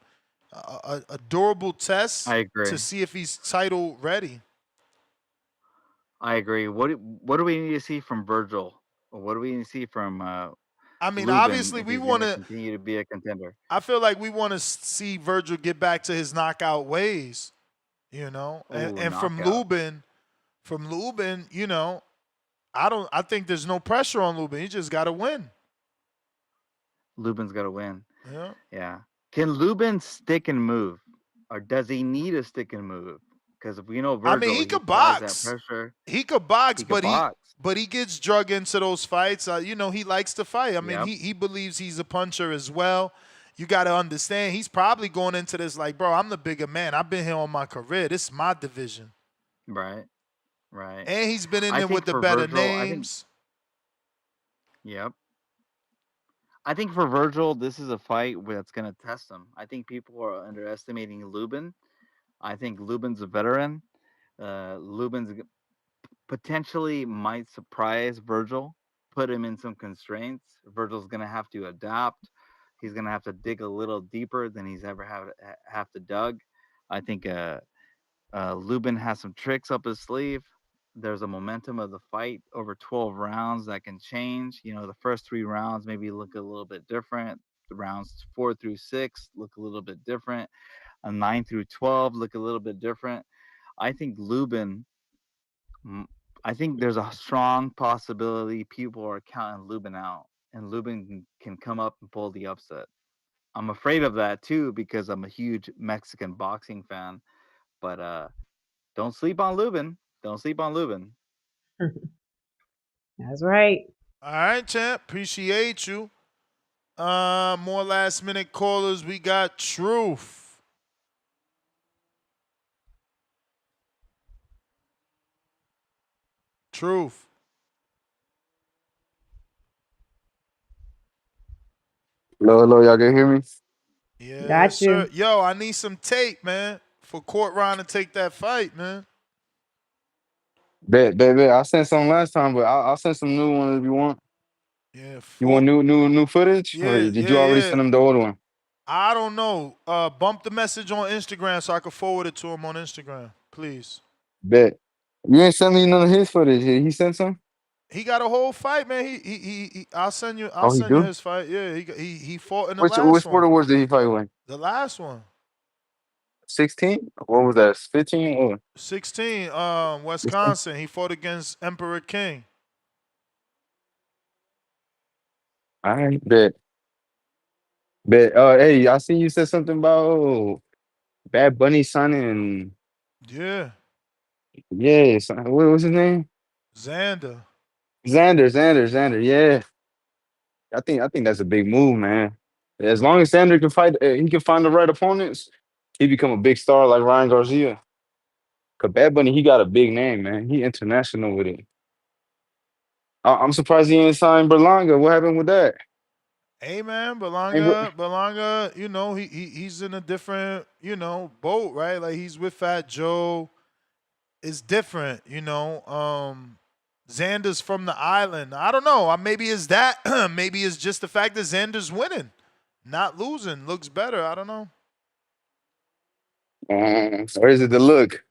a durable test I agree. to see if he's title ready. I agree. What do we need to see from Vergil? What do we need to see from I mean, Lubin obviously, if we he's going want to to. continue to be a contender? I feel like we want to see Vergil get back to his knockout ways. You know, and from Lubin, you know, I think there's no pressure on Lubin. He just got to win. Lubin's got to win. Yeah. Yeah. Can Lubin stick and move, or does he need to stick and move? Because if we know Vergil, I mean, he could applies box. that pressure. He could box, He could box. but he gets drug into those fights. You know, he likes to fight. I mean, Yep. he believes he's a puncher as well. You got to understand, he's probably going into this like, bro, I'm the bigger man. I've been here all my career. This is my division. Right. Right. And he's been in I there think with the for better Vergil, names. Yep. I think for Vergil, this is a fight that's going to test him. I think people are underestimating Lubin. I think Lubin's a veteran. Lubin's potentially might surprise Vergil, put him in some constraints. Vergil's going to have to adapt. He's going to have to dig a little deeper than he's ever have to dug. I think Lubin has some tricks up his sleeve. There's a momentum of the fight over 12 rounds that can change. You know, the first 3 rounds maybe look a little bit different. The rounds 4 through 6 look a little bit different. 9 through 12 look a little bit different. I think Lubin, I think there's a strong possibility people are counting Lubin out, and Lubin can come up and pull the upset. I'm afraid of that too because I'm a huge Mexican boxing fan. But don't sleep on Lubin. Don't sleep on Lubin. That's right. All right, champ. Appreciate you. More last minute callers. We got Truth. Truth. Hello, y'all can hear me? Yeah, Got sir. you. Yo, I need some tape, man, for Court Ron to take that fight, man. Bet. I sent some last time, but I'll send some new ones if you want. Yeah. You want new footage, or Yeah, did you already send them the old one? I don't know. Bump the message on Instagram so I can forward it to him on Instagram, please. Bet. You ain't send me none of his footage. He sent some. He got a whole fight, man. He I'll send you. Oh, he send you do? his fight. Yeah, he fought in the Which last sport one. awards did he fight with? The last one. 16? What was that? 15? Or 16. Wisconsin. He fought against Emperor King. all right, bet. Hey, I see you said something about Bad Bunny signing. Yeah. Yeah, what was his name? Xander. Xander. Yeah, I think that's a big move, man. As long as Xander can fight, he can find the right opponents. He become a big star like Ryan Garcia. Cause Bad Bunny, he got a big name, man. He international with it. I'm surprised he ain't signed Berlanga. What happened with that? Hey man, Ain't Berlanga, you know, he's in a different, you know, boat, right? Like he's with Fat Joe. It's different, you know. Xander's from the island. I don't know. Maybe it's that. Maybe it's just the fact that Xander's winning, not losing. Looks better. I don't know. Or is it the look?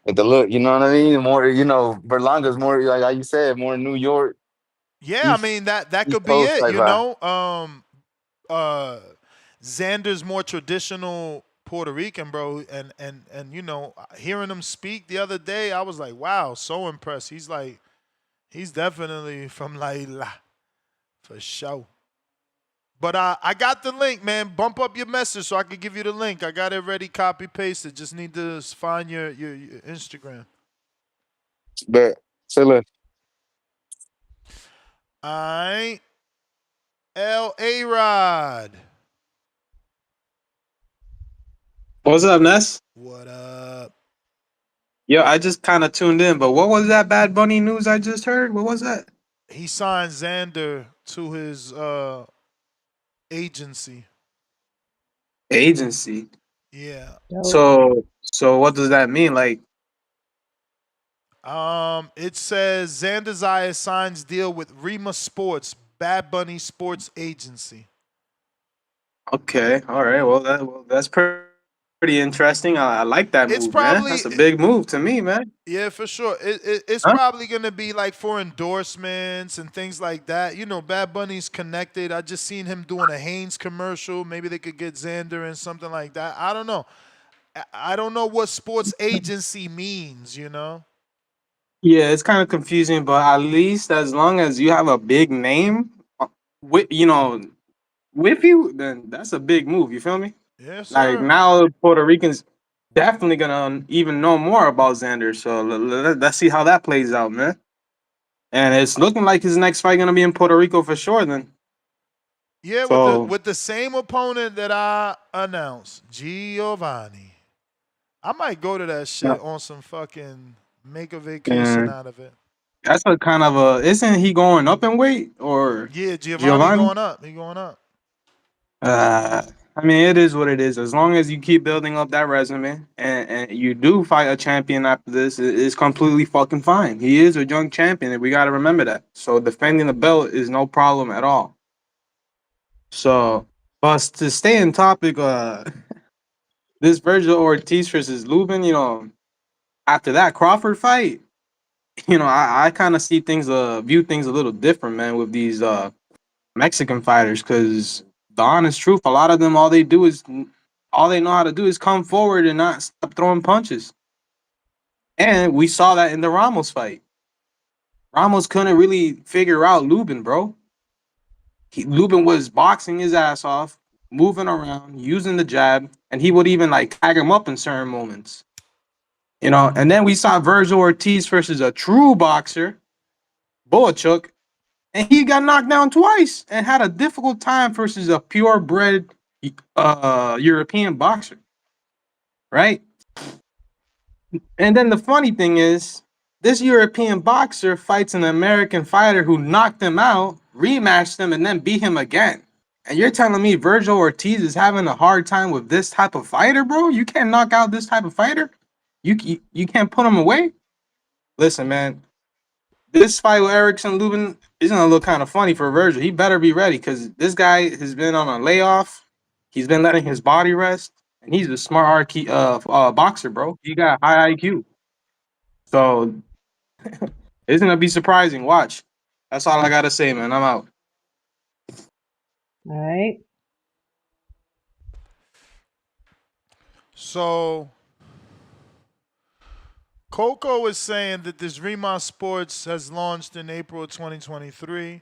The look, you know what I mean? More, you know, Berlanga's more like how you said, more New York. Yeah, I mean that East could be Coast it, type you vibe. know. Xander's more traditional Puerto Rican, bro, and you know, hearing him speak the other day, I was like, wow, so impressed. He's definitely from La Isla, for sure. But I got the link, man. Bump up your message so I can give you the link. I got it ready, copy pasted. Just need to find your Instagram. But say look, All right. L.A. Rod. What's up, Ness? What up? Yo, I just kind of tuned in, but what was that Bad Bunny news I just heard? What was that? He signed Xander to his agency. Agency. Yeah. So what does that mean? Like, It says Xander Zayas signs deal with Rima Sports, Bad Bunny Sports Agency. okay, all right, well that's pretty interesting. I like that It's move, man. probably That's a big move to me, man. yeah, for sure. It's Huh? probably gonna be like for endorsements and things like that. You know, Bad Bunny's connected. I just seen him doing a Hanes commercial. Maybe they could get Xander and something like that. I don't know. I don't know what sports agency means. You know. Yeah, it's kind of confusing, but at least as long as you have a big name, with with you, then that's a big move. You feel me? Yes, Like sir. now, Puerto Ricans definitely gonna even know more about Xander. So let's see how that plays out, man. And it's looking like his next fight gonna be in Puerto Rico for sure. Then, Yeah, so with the same opponent that I announced, Giovanni. I might go to that shit on some fucking make a vacation and out of it. that's a kind of a. Isn't he going up in weight or Yeah, Giovanni Giovanni? going up. He going up. I mean, it is what it is. As long as you keep building up that resume and you do fight a champion after this, it's completely fucking fine. He is a young champion, and we got to remember that. So defending the belt is no problem at all. So, but to stay in topic, this Vergil Ortiz versus Lubin, after that Crawford fight, I kind of see things, view things a little different, man, with these Mexican fighters, because the honest truth, a lot of them, all they know how to do is come forward and not stop throwing punches. And we saw that in the Ramos fight. Ramos couldn't really figure out Lubin, bro. Lubin was boxing his ass off, moving around, using the jab, and he would even like tag him up in certain moments. And then we saw Vergil Ortiz versus a true boxer, Boachuk, and he got knocked down twice and had a difficult time versus a purebred European boxer, right? And then the funny thing is, this European boxer fights an American fighter who knocked him out, rematched him, and then beat him again. And you're telling me Vergil Ortiz is having a hard time with this type of fighter, bro? You can't knock out this type of fighter? You can't put him away? Listen, man, this fight with Erickson Lubin is gonna look kind of funny for Vergil. He better be ready, because this guy has been on a layoff. He's been letting his body rest, and he's a smart boxer, bro. He got high IQ, so it's gonna be surprising. Watch. That's all I gotta say, man. I'm out. All right. So Coco is saying that this Rima Sports has launched in April of 2023.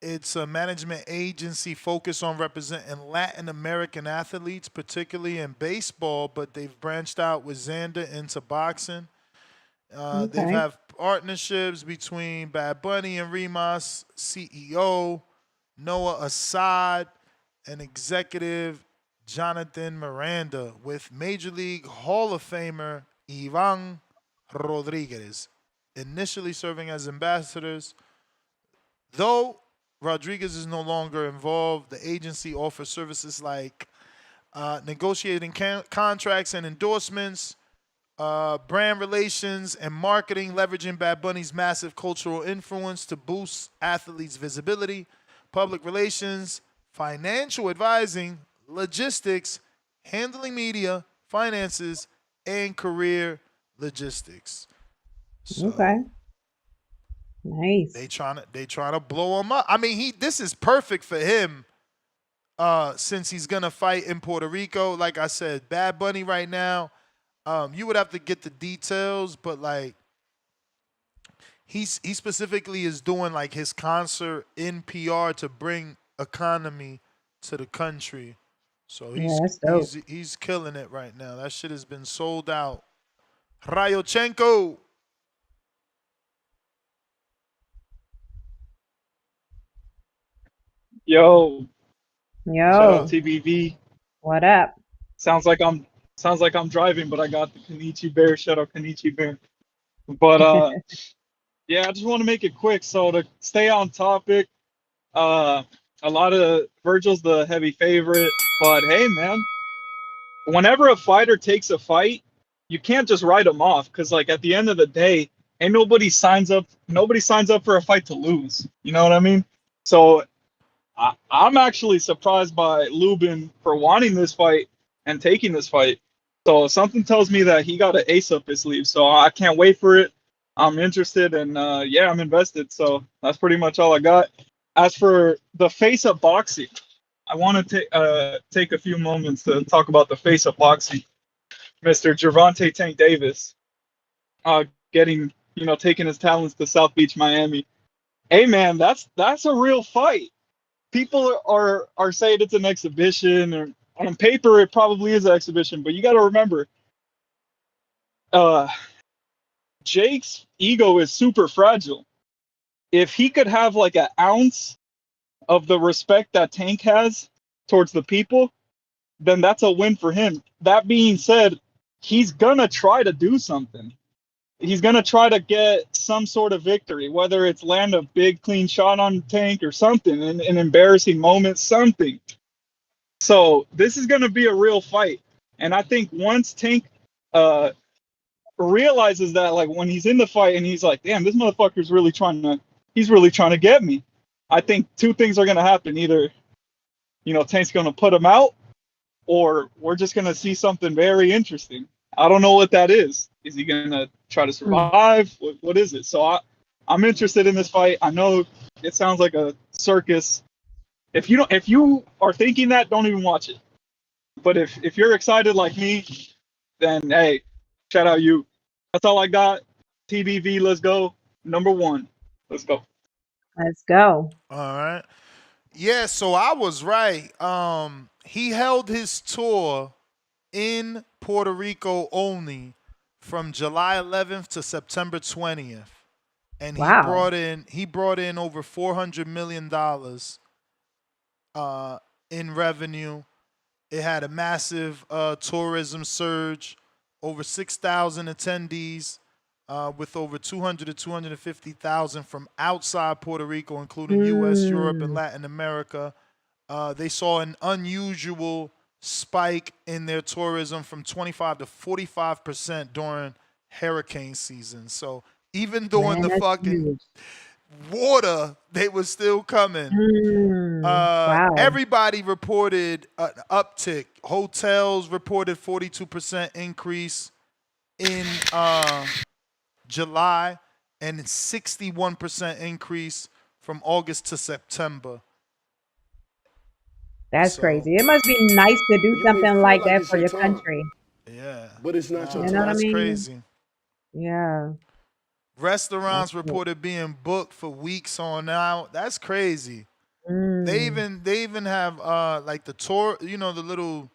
It's a management agency focused on representing Latin American athletes, particularly in baseball, but they've branched out with Xander into boxing. They have partnerships between Bad Bunny and Rima's CEO, Noah Assad, and executive Jonathan Miranda, with Major League Hall of Famer Ivan Rodriguez, initially serving as ambassadors. Though Rodriguez is no longer involved, the agency offers services like negotiating contracts and endorsements, brand relations and marketing, leveraging Bad Bunny's massive cultural influence to boost athletes' visibility, public relations, financial advising, logistics, handling media, finances, and career logistics. So Okay. Nice. they trying to blow him up. I mean, this is perfect for him, since he's gonna fight in Puerto Rico. Like I said, Bad Bunny right now. You would have to get the details, but like he specifically is doing like his concert in PR to bring economy to the country. So that's dope. he's killing it right now. That shit has been sold out. Rayochenko. Yo, shout out Yo, TBV. what up? Sounds like I'm Sounds like I'm driving, but I got the Kenichi Bear. Shout out Kenichi Bear. But yeah, I just want to make it quick. So to stay on topic, a lot of Virgil's the heavy favorite, but hey, man, whenever a fighter takes a fight, you can't just write them off because, like, at the end of the day, ain't nobody signs up. Nobody signs up for a fight to lose. You know what I mean? So I'm actually surprised by Lubin for wanting this fight and taking this fight. So something tells me that he got an ace up his sleeve. So I can't wait for it. I'm interested, and yeah, I'm invested. So that's pretty much all I got. As for the face-up boxing, I want to take a few moments to talk about the face-up boxing. Mr. Gervonta Tank Davis, taking his talents to South Beach, Miami. Hey man, that's a real fight. People are saying it's an exhibition, or on paper it probably is an exhibition, but you got to remember, Jake's ego is super fragile. If he could have like an ounce of the respect that Tank has towards the people, then that's a win for him. That being said, he's gonna try to do something. He's gonna try to get some sort of victory, whether it's land a big clean shot on Tank or something, an embarrassing moment, something. So this is gonna be a real fight, and I think once Tank realizes that, like, when he's in the fight and he's like, damn, this motherfucker's really trying to get me, I think two things are gonna happen. Either, Tank's gonna put him out, or we're just gonna see something very interesting. I don't know what that is. Is he gonna try to survive? What is it? So I'm interested in this fight. I know it sounds like a circus. If you are thinking that, don't even watch it. But if you're excited like me, then hey, shout out you. That's all I got. TBV, let's go. Number 1. Let's go. Let's go. All right. Yeah, so I was right. He held his tour in Puerto Rico only from July 11th to September 20th. And Wow. he brought in over $400 million in revenue. It had a massive tourism surge, over 6,000 attendees, with over 200 to 250,000 from outside Puerto Rico, including U.S., Europe, and Latin America. They saw an unusual spike in their tourism from 25 to 45% during hurricane season. So even during the fucking water, they were still coming. Wow. Everybody reported an uptick. Hotels reported 42% increase in July, and 61% increase from August to September. That's crazy. It must be nice to do You may something feel like like that it's for your your time, country. Yeah. but it's not your You know what I time. That's mean? crazy. Yeah. Restaurants That's reported being booked for weeks on out. That's crazy. They Mm. even have like the tour, the little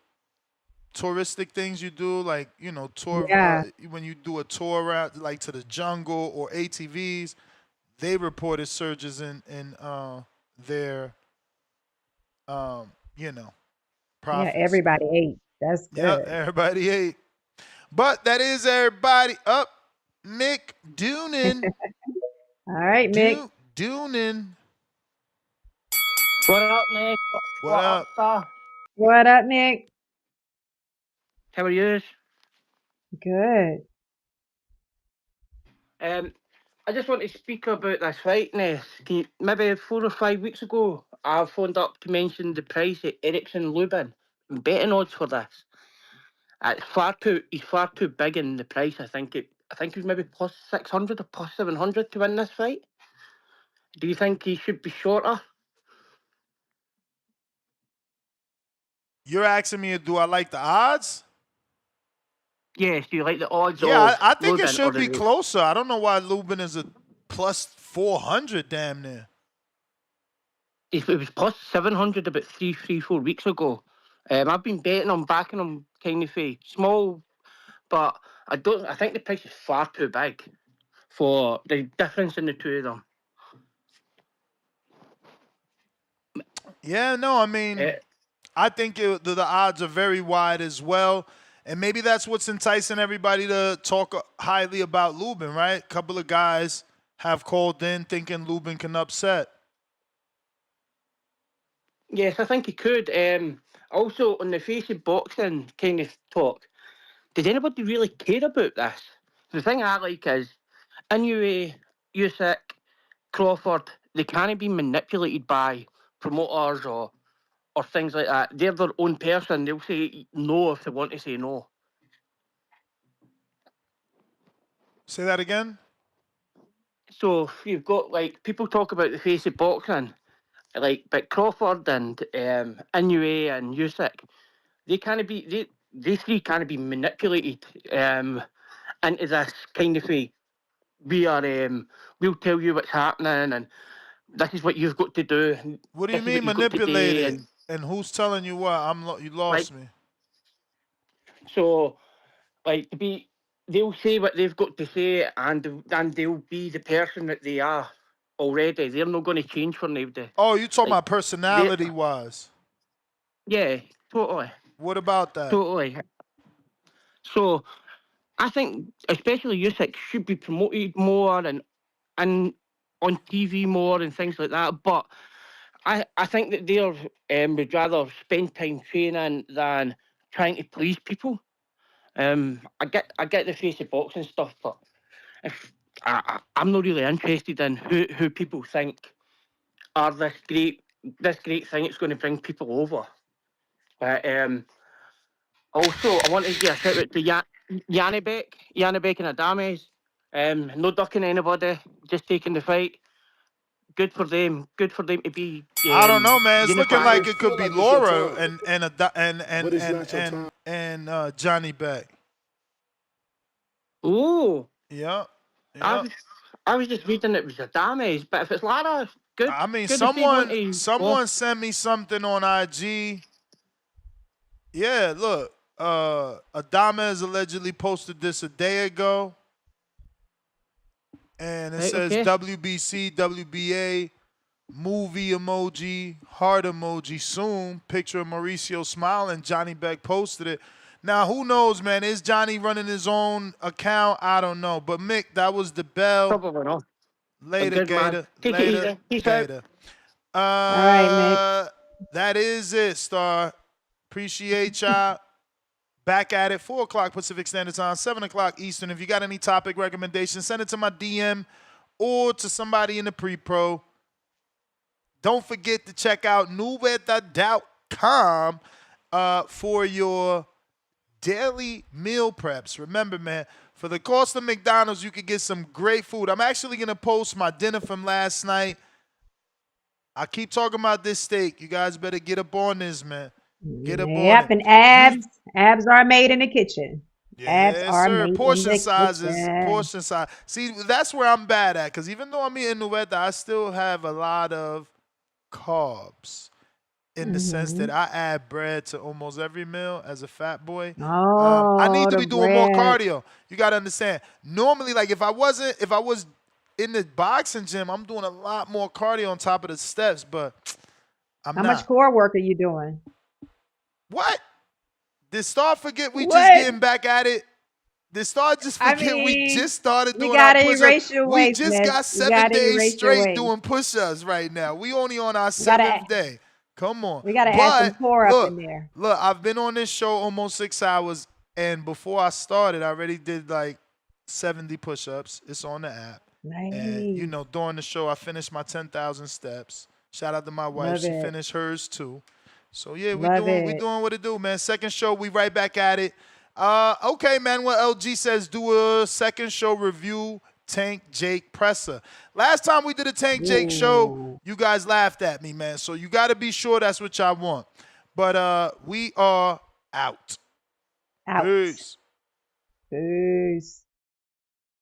touristic things you do, like tour Yeah. when you do a tour route like to the jungle or ATVs. They reported surges in their Yeah. profits. Everybody ate. That's Yep, good. everybody ate. But that is everybody up. Mick Doonan. All right, Mick. Doonan. What up, Nick? What What up, up? sir? What up, Nick? How are you? Good. I just want to speak about this fight, Ness. Maybe 4 or 5 weeks ago, I phoned up to mention the price of Erickson Lubin. Betting odds for this. He's far too big in the price. I think he's maybe plus 600 or plus 700 to win this fight. Do you think he should be shorter? You're asking me, do I like the odds? Yes, do you like the odds Yeah, of I think it Lubin should be closer. I don't know why Lubin is a plus 400 damn near. It was plus 700 about 4 weeks ago. I've been betting on backing him kind of small, but I think the price is far too big for the difference in the two of them. Yeah, no, I mean, I think the odds are very wide as well. And maybe that's what's enticing everybody to talk highly about Lubin, right? A couple of guys have called in thinking Lubin can upset. Yes, I think he could. Also, on the face of boxing kind of talk, did anybody really care about this? The thing I like is, Inoue, Usyk, Crawford, they can't be manipulated by promoters or things like that. They're their own person. They'll say no if they want to say no. Say that again? So you've got, like, people talk about the face of boxing, like, but Crawford and Inoue and Usyk, they can't be, they three can't be manipulated into this kind of a, we'll tell you what's happening and this is what you've got to do. What do you mean manipulated? And who's telling you what? You lost me. So, like, they'll say what they've got to say, and they'll be the person that they are already. They're not going to change for nobody. Oh, you talking about personality-wise? Yeah, totally. What about that? Totally. So, I think especially Usyk should be promoted more and on TV more and things like that. But I think that they would rather spend time training than trying to please people. I get the face of boxing stuff, but if I'm not really interested in who people think are this great thing. It's going to bring people over. But also, I want to give a shout out to Janibek and Adames. No ducking anybody, just taking the fight. Good for them. Good for them to be. I don't know, man. It's unified. looking like it could be Laura and Johnny Beck. Oh. Yeah. I was just reading it was Adames, but if it's Lara, good. I mean, good someone sent me something on IG. Yeah, look. Adames allegedly posted this a day ago. And it says WBC, WBA, movie emoji, heart emoji, soon, picture of Mauricio smiling. Johnny Beck posted it. Now, who knows, man? Is Johnny running his own account? I don't know. But, Mick, that was the bell. Probably not. Later, Gator. Later. Gator. All right, Mick. That is it, Star. Appreciate y'all. Back at it, 4 o'clock Pacific Standard Time, 7 o'clock Eastern. If you got any topic recommendations, send it to my DM or to somebody in the pre-pro. Don't forget to check out nubeta.com for your daily meal preps. Remember, man, for the cost of McDonald's, you could get some great food. I'm actually going to post my dinner from last night. I keep talking about this steak. You guys better get up on this, man. Get up on it. Yep, and abs are made in the kitchen. Abs are made portion in the sizes, kitchen. portion size. See, that's where I'm bad at, because even though I'm eating Nueta, I still have a lot of carbs in the sense that I add bread to almost every meal as a fat boy. I need to be doing more cardio. You got to understand. Normally, like if I was in the boxing gym, I'm doing a lot more cardio on top of the steps, but I'm not. How much core work are you doing? What? Did Star forget we just getting back at it? Did Star just forget we just started doing our push-ups? We just got 7 days straight doing push-ups right now. We only on our 7th day. Come on. We got to add some core up in there. Look, I've been on this show almost 6 hours, and before I started, I already did like 70 push-ups. It's on the app. Nice. And, you know, during the show, I finished my 10,000 steps. Shout out to my wife. She finished hers, too. So, yeah, we doing what it do, man. Second show, we right back at it. Okay, Manuel LG says do a second show review, Tank Jake Presser. Last time we did a Tank Jake show, you guys laughed at me, man. So you got to be sure that's what y'all want. But we are out. Peace.